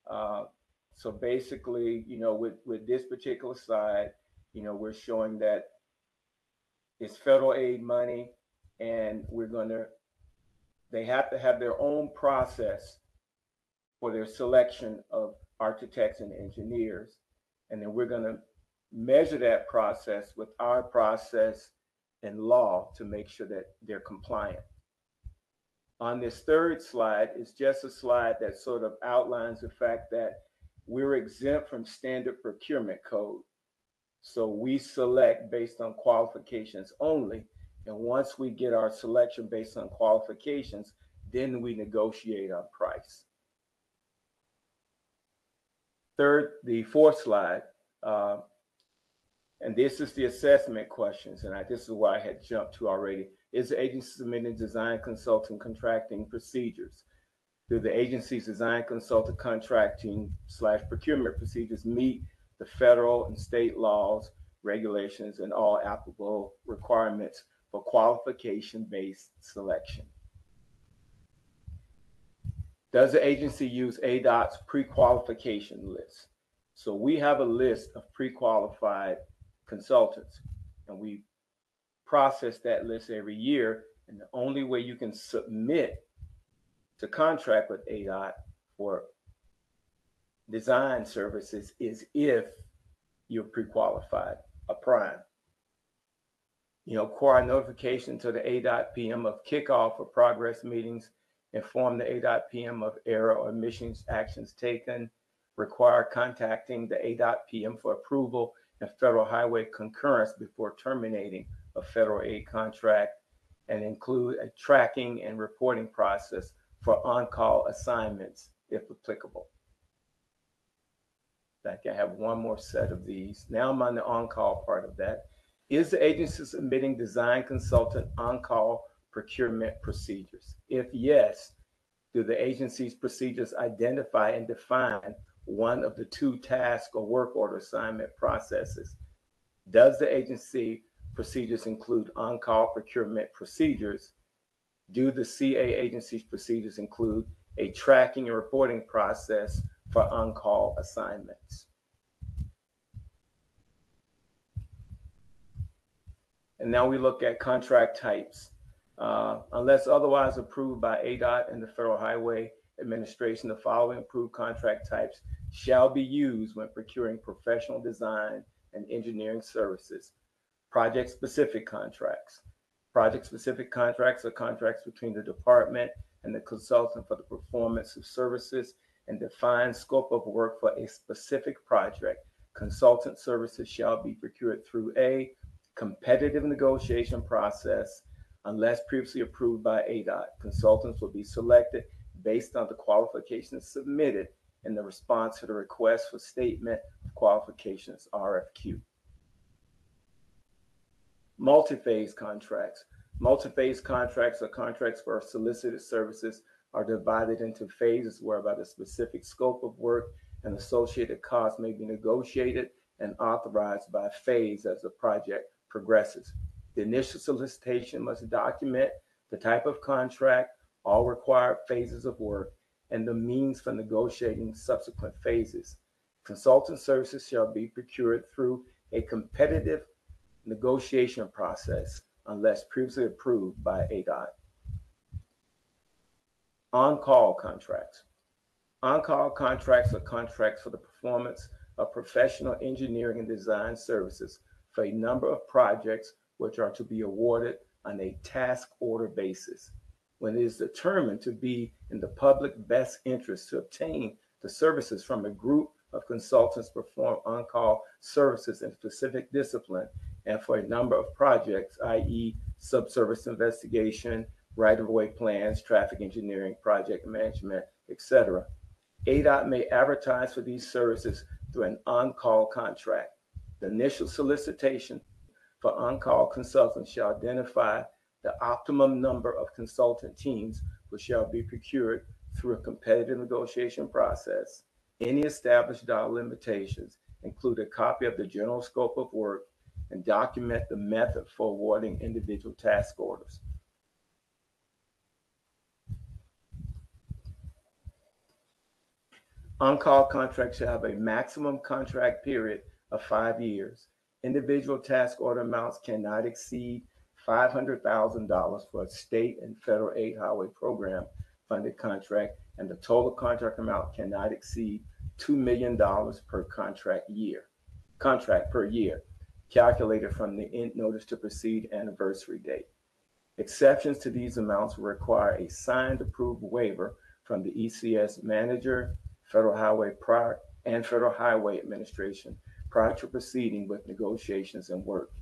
So basically, you know, with this particular slide, you know, we're showing that it's federal aid money, and they have to have their own process for their selection of architects and engineers. And then we're gonna measure that process with our process and law to make sure that they're compliant. On this third slide is just a slide that sort of outlines the fact that we're exempt from standard procurement code. So we select based on qualifications only. And once we get our selection based on qualifications, then we negotiate on price. The fourth slide, and this is the assessment questions, and this is why I had jumped to already. Is the agency submitting design consulting contracting procedures? Do the agency's design consultant contracting / procurement procedures meet the federal and state laws, regulations, and all applicable requirements for qualification-based selection? Does the agency use ADOT's pre-qualification list? So we have a list of pre-qualified consultants, and we process that list every year. And the only way you can submit to contract with ADOT for design services is if you're pre-qualified, a prime. You know, require notification to the ADOT PM of kickoff or progress meetings, inform the ADOT PM of error or emissions actions taken, require contacting the ADOT PM for approval and federal highway concurrence before terminating a federal aid contract, and include a tracking and reporting process for on-call assignments if applicable. I can have one more set of these. Now I'm on the on-call part of that. Is the agency submitting design consultant on-call procurement procedures? If yes, do the agency's procedures identify and define one of the two task or work order assignment processes? Does the agency procedures include on-call procurement procedures? Do the CA agency's procedures include a tracking and reporting process for on-call assignments? And now we look at contract types. Unless otherwise approved by ADOT and the Federal Highway Administration, the following approved contract types shall be used when procuring professional design and engineering services. Project-specific contracts. Project-specific contracts are contracts between the department and the consultant for the performance of services and defined scope of work for a specific project. Consultant services shall be procured through a competitive negotiation process unless previously approved by ADOT. Consultants will be selected based on the qualifications submitted in the response to the request for statement of qualifications, RFQ. Multi-phase contracts. Multi-phase contracts are contracts where solicited services are divided into phases whereby the specific scope of work and associated costs may be negotiated and authorized by phase as the project progresses. The initial solicitation must document the type of contract, all required phases of work, and the means for negotiating subsequent phases. Consultant services shall be procured through a competitive negotiation process unless previously approved by ADOT. On-call contracts. On-call contracts are contracts for the performance of professional engineering and design services for a number of projects which are to be awarded on a task order basis. When it is determined to be in the public best interest to obtain the services from a group of consultants perform on-call services in specific discipline and for a number of projects, i.e. subsurface investigation, right-of-way plans, traffic engineering, project management, etc. ADOT may advertise for these services through an on-call contract. The initial solicitation for on-call consultants shall identify the optimum number of consultant teams which shall be procured through a competitive negotiation process. Any established dollar limitations include a copy of the general scope of work and document the method for awarding individual task orders. On-call contracts shall have a maximum contract period of 5 years. Individual task order amounts cannot exceed $500,000 for a state and federal aid highway program funded contract, and the total contract amount cannot exceed $2 million per contract per year, calculated from the end notice to proceed anniversary date. Exceptions to these amounts will require a signed approved waiver from the ECS manager, Federal Highway Administration prior to proceeding with negotiations and work.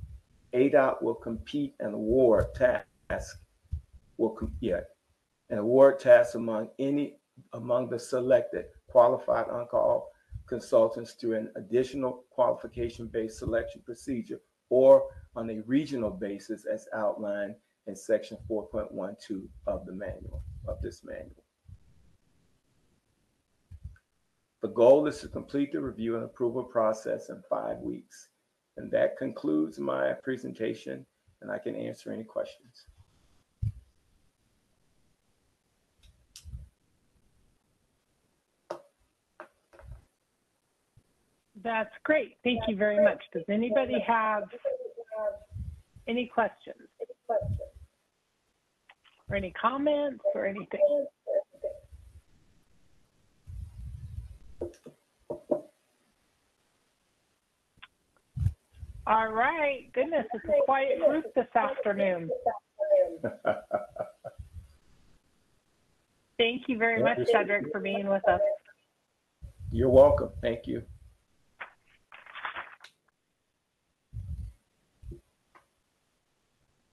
ADOT will compete and award tasks among the selected qualified on-call consultants through an additional qualification-based selection procedure or on a regional basis as outlined in section 4.12 of this manual. The goal is to complete the review and approval process in 5 weeks. And that concludes my presentation, and I can answer any questions. That's great. Thank you very much. Does anybody have any questions or any comments or anything? All right. Goodness, it's a quiet group this afternoon. Thank you very much, Cedric, for being with us. You're welcome. Thank you.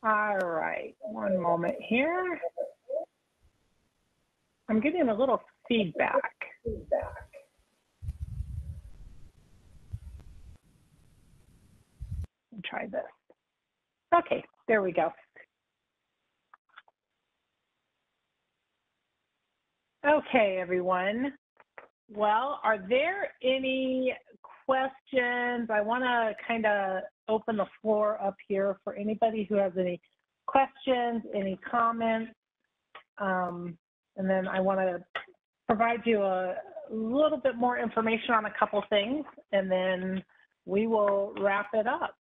All right, one moment here. I'm getting a little feedback. Try this. Okay, there we go. Okay, everyone. Well, are there any questions? I want to kind of open the floor up here for anybody who has any questions, any comments. And then I want to provide you a little bit more information on a couple things, and then we will wrap it up.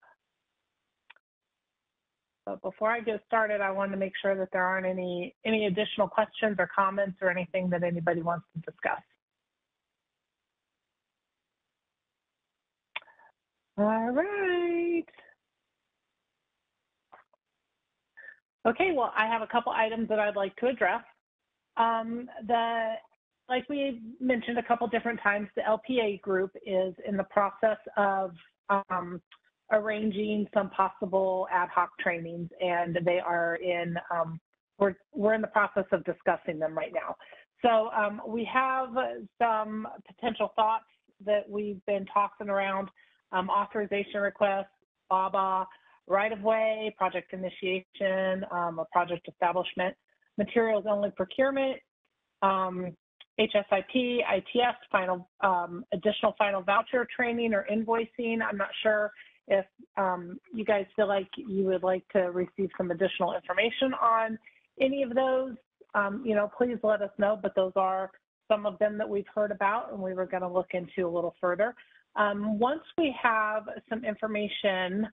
But before I get started, I want to make sure that there aren't any additional questions or comments or anything that anybody wants to discuss. All right. Okay, well, I have a couple items that I'd like to address. Like we mentioned a couple different times, the LPA group is in the process of arranging some possible ad hoc trainings, and they are in, we're in the process of discussing them right now. So we have some potential thoughts that we've been tossing around, authorization requests, BABA, right-of-way, project initiation, a project establishment, materials only procurement, HSIP, ITS, final, additional final voucher training or invoicing. I'm not sure if you guys feel like you would like to receive some additional information on any of those, you know, please let us know, but those are some of them that we've heard about and we were going to look into a little further. Once we have some information,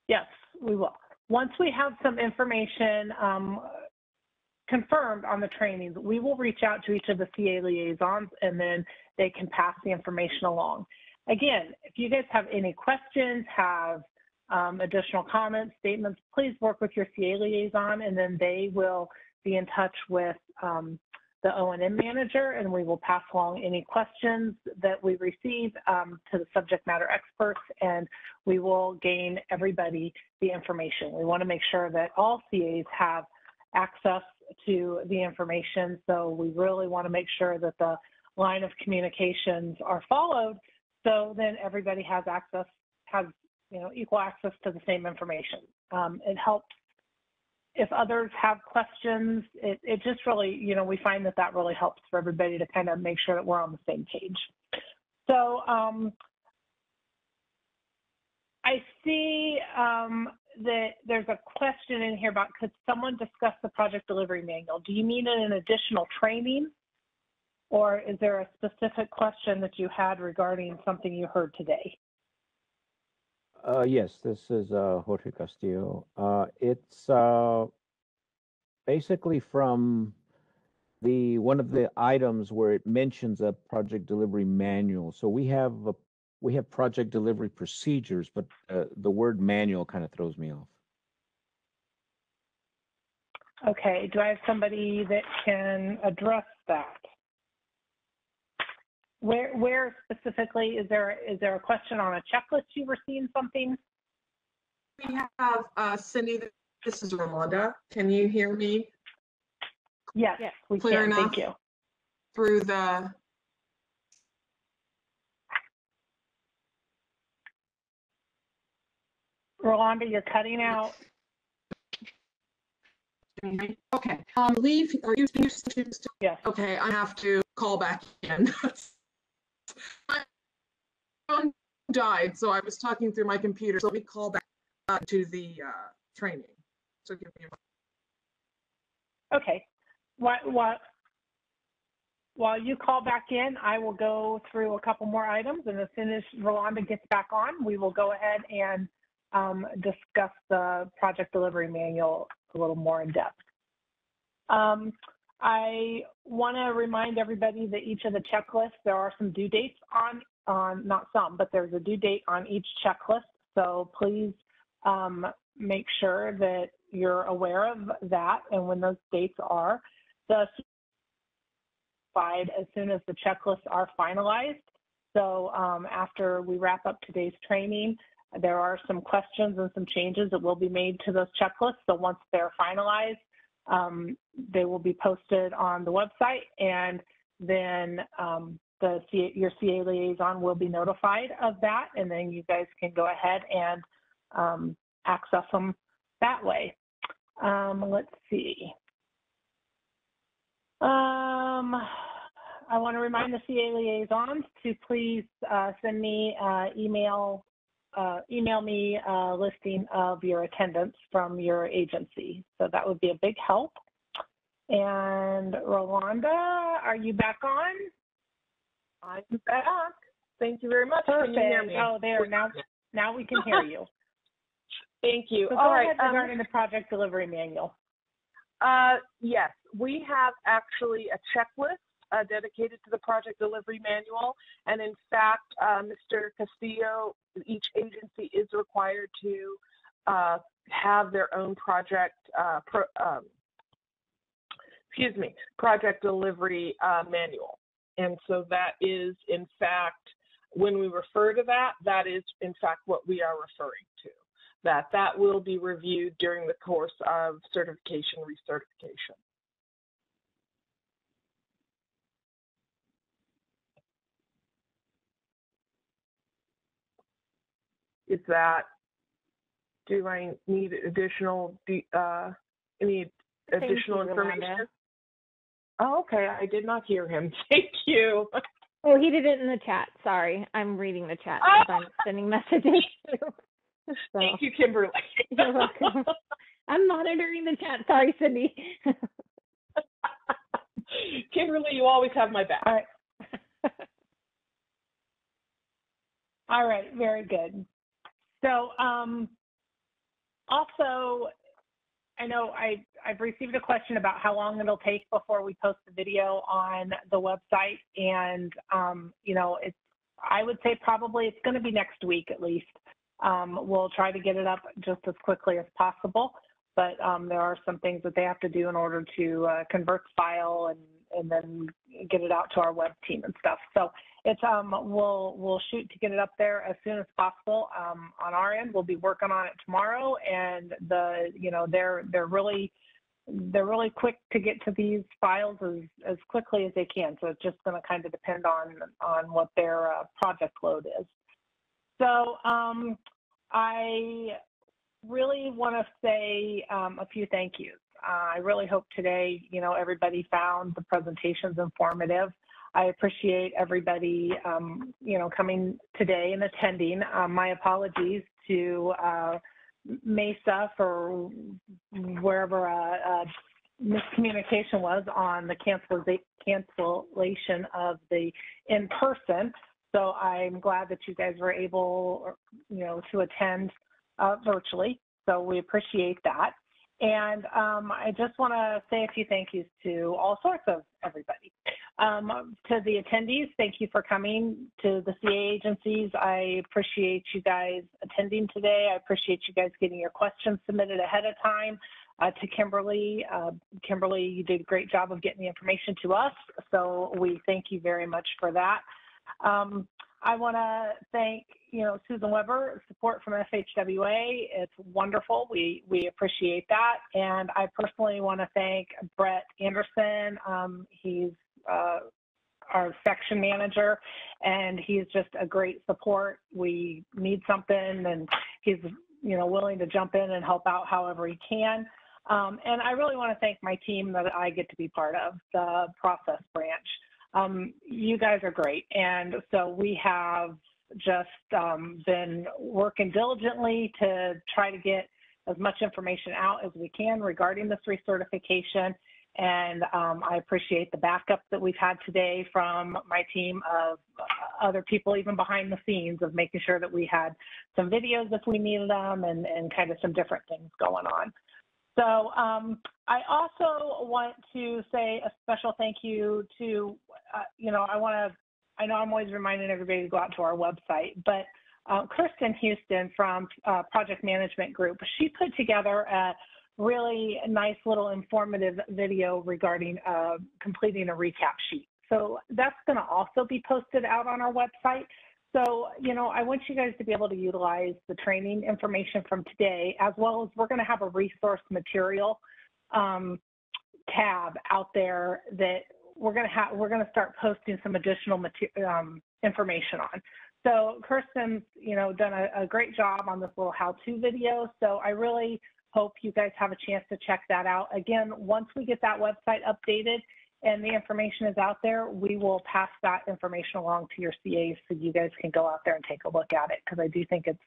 yes, we will. Once we have some information confirmed on the trainings, we will reach out to each of the CA liaisons and then they can pass the information along. Again, if you guys have any questions, have additional comments, statements, please work with your CA liaison and then they will be in touch with the O&M manager and we will pass along any questions that we receive to the subject matter experts and we will gain everybody the information. We want to make sure that all CAs have access to the information, so we really want to make sure that the line of communications are followed so then everybody has access, has, you know, equal access to the same information. It helps if others have questions, it just really, you know, we find that that really helps for everybody to kind of make sure that we're on the same page. So I see that there's a question in here about, could someone discuss the project delivery manual? Do you mean an additional training? Or is there a specific question that you had regarding something you heard today? Yes, this is Jorge Castillo. It's basically from one of the items where it mentions a project delivery manual. So we have project delivery procedures, but the word manual kind of throws me off. Okay, do I have somebody that can address that? Where specifically, is there a question on a checklist you were seeing something? We have Cindy, this is Rolanda. Can you hear me? Yes, we Clear can, enough thank you. Through the Rolanda, you're cutting out. Okay. Leave. Are you? Yes. Okay. I have to call back in. My phone died, so I was talking through my computer. So let me call back to the training. So give me a moment. Okay. While while you call back in, I will go through a couple more items, and as soon as Rolanda gets back on, we will go ahead and discuss the project delivery manual a little more in depth. I want to remind everybody that each of the checklists, there are some due dates on not some, but there's a due date on each checklist. So please make sure that you're aware of that and when those dates are. As soon as the checklists are finalized. So after we wrap up today's training, there are some questions and some changes that will be made to those checklists. So once they're finalized, they will be posted on the website, and then your CA liaison will be notified of that, and then you guys can go ahead and access them that way. Let's see. I want to remind the CA liaisons to please send me email me a listing of your attendance from your agency. So that would be a big help. And Rolanda, are you back on? I'm back. Thank you very much. Perfect. Can you hear me? Oh, there, now we can hear you. Thank you. So All go right. ahead regarding the project delivery manual. Yes, we have actually a checklist dedicated to the project delivery manual. And in fact, Mr. Castillo, each agency is required to have their own project delivery manual. And so that is, in fact, when we refer to that, that is, in fact, what we are referring to. That will be reviewed during the course of certification, recertification. Is that, do I need additional, any additional information? Oh, okay, I did not hear him. Thank you. Oh, he did it in the chat. Sorry, I'm reading the chat because I'm sending messages. So, thank you, Kimberly. You're welcome. I'm monitoring the chat. Sorry, Cindy. Kimberly, you always have my back. All right. All right, very good. So also, I know I've received a question about how long it'll take before we post the video on the website. And, you know, I would say probably it's going to be next week at least. We'll try to get it up just as quickly as possible, but there are some things that they have to do in order to convert the file and then get it out to our web team and stuff. So it's we'll shoot to get it up there as soon as possible. On our end, we'll be working on it tomorrow, and they're really quick to get to these files as quickly as they can. So it's just going to kind of depend on what their project load is. So I really want to say a few thank yous. I really hope today, everybody found the presentations informative. I appreciate everybody, coming today and attending. My apologies to Mesa for wherever miscommunication was on the cancellation of the in-person. So I'm glad that you guys were able, to attend virtually. So we appreciate that. And I just want to say a few thank yous to all sorts of everybody. To the attendees, thank you for coming. To the CA agencies, I appreciate you guys attending today. I appreciate you guys getting your questions submitted ahead of time. To Kimberly, Kimberly, you did a great job of getting the information to us. So we thank you very much for that. I want to thank, Susan Weber, support from FHWA. It's wonderful. We appreciate that. And I personally want to thank Brett Anderson. He's our section manager, and he's just a great support. We need something, and he's, willing to jump in and help out however he can. And I really want to thank my team that I get to be part of, the process branch. You guys are great. And so we have just been working diligently to try to get as much information out as we can regarding this recertification. And I appreciate the backup that we've had today from my team of other people, even behind the scenes, of making sure that we had some videos if we needed them and kind of some different things going on. So I also want to say a special thank you to, I know I'm always reminding everybody to go out to our website, but Kirsten Houston from Project Management Group, she put together a really nice little informative video regarding completing a recap sheet. So that's going to also be posted out on our website. So, I want you guys to be able to utilize the training information from today, as well as we're going to have a resource material tab out there that we're going to start posting some additional information on. So Kirsten's, done a great job on this little how-to video. So I really hope you guys have a chance to check that out. Again, once we get that website updated and the information is out there, we will pass that information along to your CAs so you guys can go out there and take a look at it, because I do think it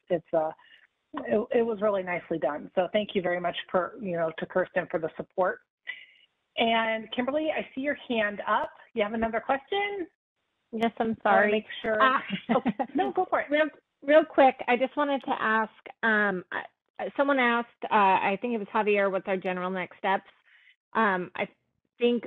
was really nicely done. So thank you very much to Kirsten for the support. And Kimberly, I see your hand up. You have another question? Yes, I'm sorry. Make sure. No, go for it. Real quick, I just wanted to ask, someone asked, I think it was Javier, what's our general next steps? I think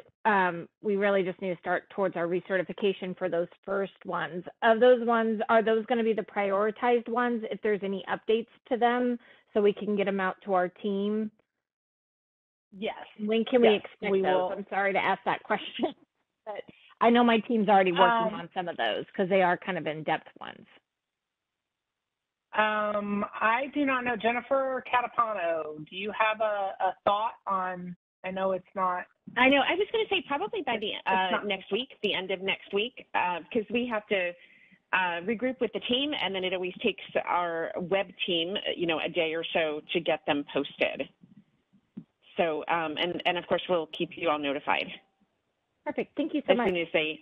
we really just need to start towards our recertification for those first ones. Of those ones, are those going to be the prioritized ones, if there's any updates to them, so we can get them out to our team? Yes. When can we expect those? I'm sorry to ask that question, but I know my team's already working on some of those because they are kind of in-depth ones. I do not know. Jennifer Catapano, do you have a thought on, I know it's not. I know, I was going to say probably by the next week, the end of next week, because we have to regroup with the team, and then it always takes our web team, a day or so to get them posted. So, and of course, we'll keep you all notified. Perfect. Thank you so much. As soon as they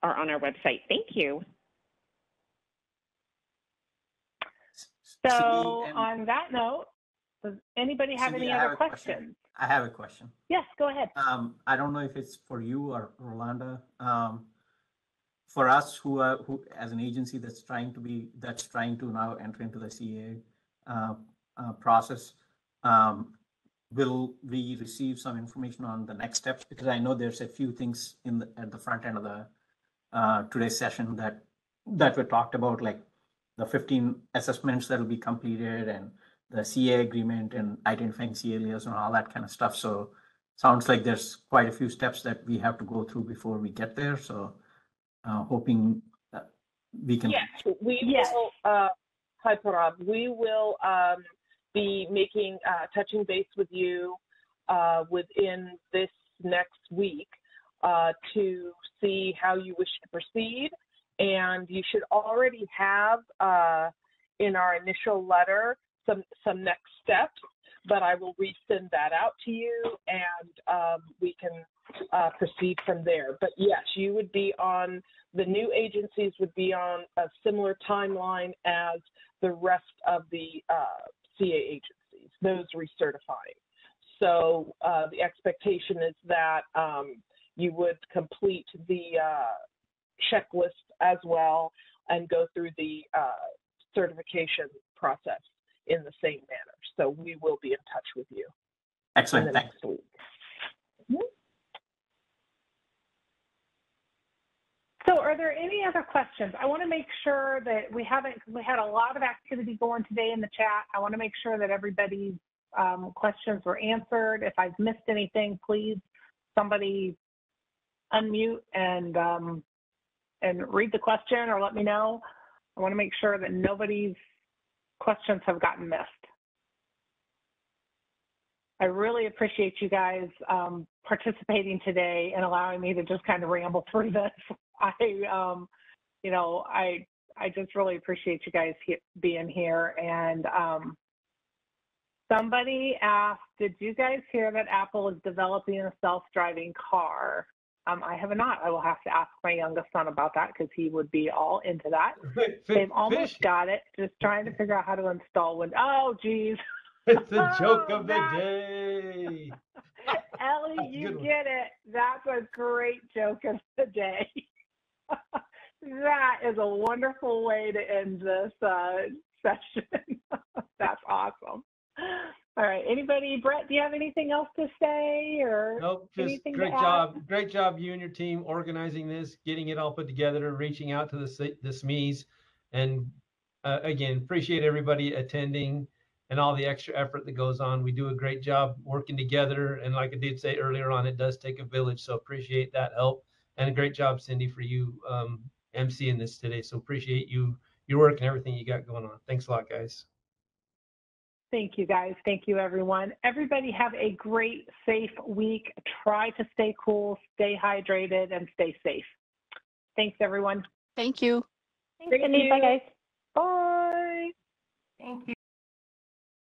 are on our website. Thank you. So on that note, does anybody have any other questions? I have a question. Yes, go ahead. I don't know if it's for you or Rolanda. For us who as an agency that's trying to now enter into the CA process, will we receive some information on the next steps? Because I know there's a few things at the front end of the today's session that were talked about, like the 15 assessments that will be completed and the CA agreement and identifying CA layers and all that kind of stuff. So sounds like there's quite a few steps that we have to go through before we get there. So hoping we can. Yes, we will. Hi, Parab. We will be making touching base with you within this next week to see how you wish to proceed. And you should already have in our initial letter some next steps, but I will resend that out to you, and we can proceed from there. But yes, you would be on, the new agencies would be on a similar timeline as the rest of the CA agencies, those recertifying. So the expectation is that you would complete the checklist as well and go through the certification process in the same manner. So we will be in touch with you. Excellent. Next week. So are there any other questions? I want to make sure that we had a lot of activity going today in the chat. I want to make sure that everybody's questions were answered. If I've missed anything, please somebody unmute and read the question or let me know. I want to make sure that nobody's questions have gotten missed. I really appreciate you guys participating today and allowing me to just kind of ramble through this. I just really appreciate you guys being here. And somebody asked, did you guys hear that Apple is developing a self-driving car? I have not. I will have to ask my youngest son about that because he would be all into that. They've almost got it. Just trying to figure out how to install Windows. Oh, geez. It's the joke of the day. Ellie, That's a you good one. get it. That's a great joke of the day. That is a wonderful way to end this session. That's awesome. All right. Anybody, Brett, do you have anything else to say or Nope, just anything to great add? job. Great job, you and your team organizing this, getting it all put together, reaching out to the SMEs. And again, appreciate everybody attending and all the extra effort that goes on. We do a great job working together. And like I did say earlier on, it does take a village. So appreciate that help. And a great job, Cindy, for you emceeing this today. So appreciate your work and everything you got going on. Thanks a lot, guys. Thank you, guys. Thank you, everyone. Everybody have a great, safe week. Try to stay cool, stay hydrated, and stay safe. Thanks, everyone. Thank you. Thanks, Cindy. Bye, guys. Bye. Thank you.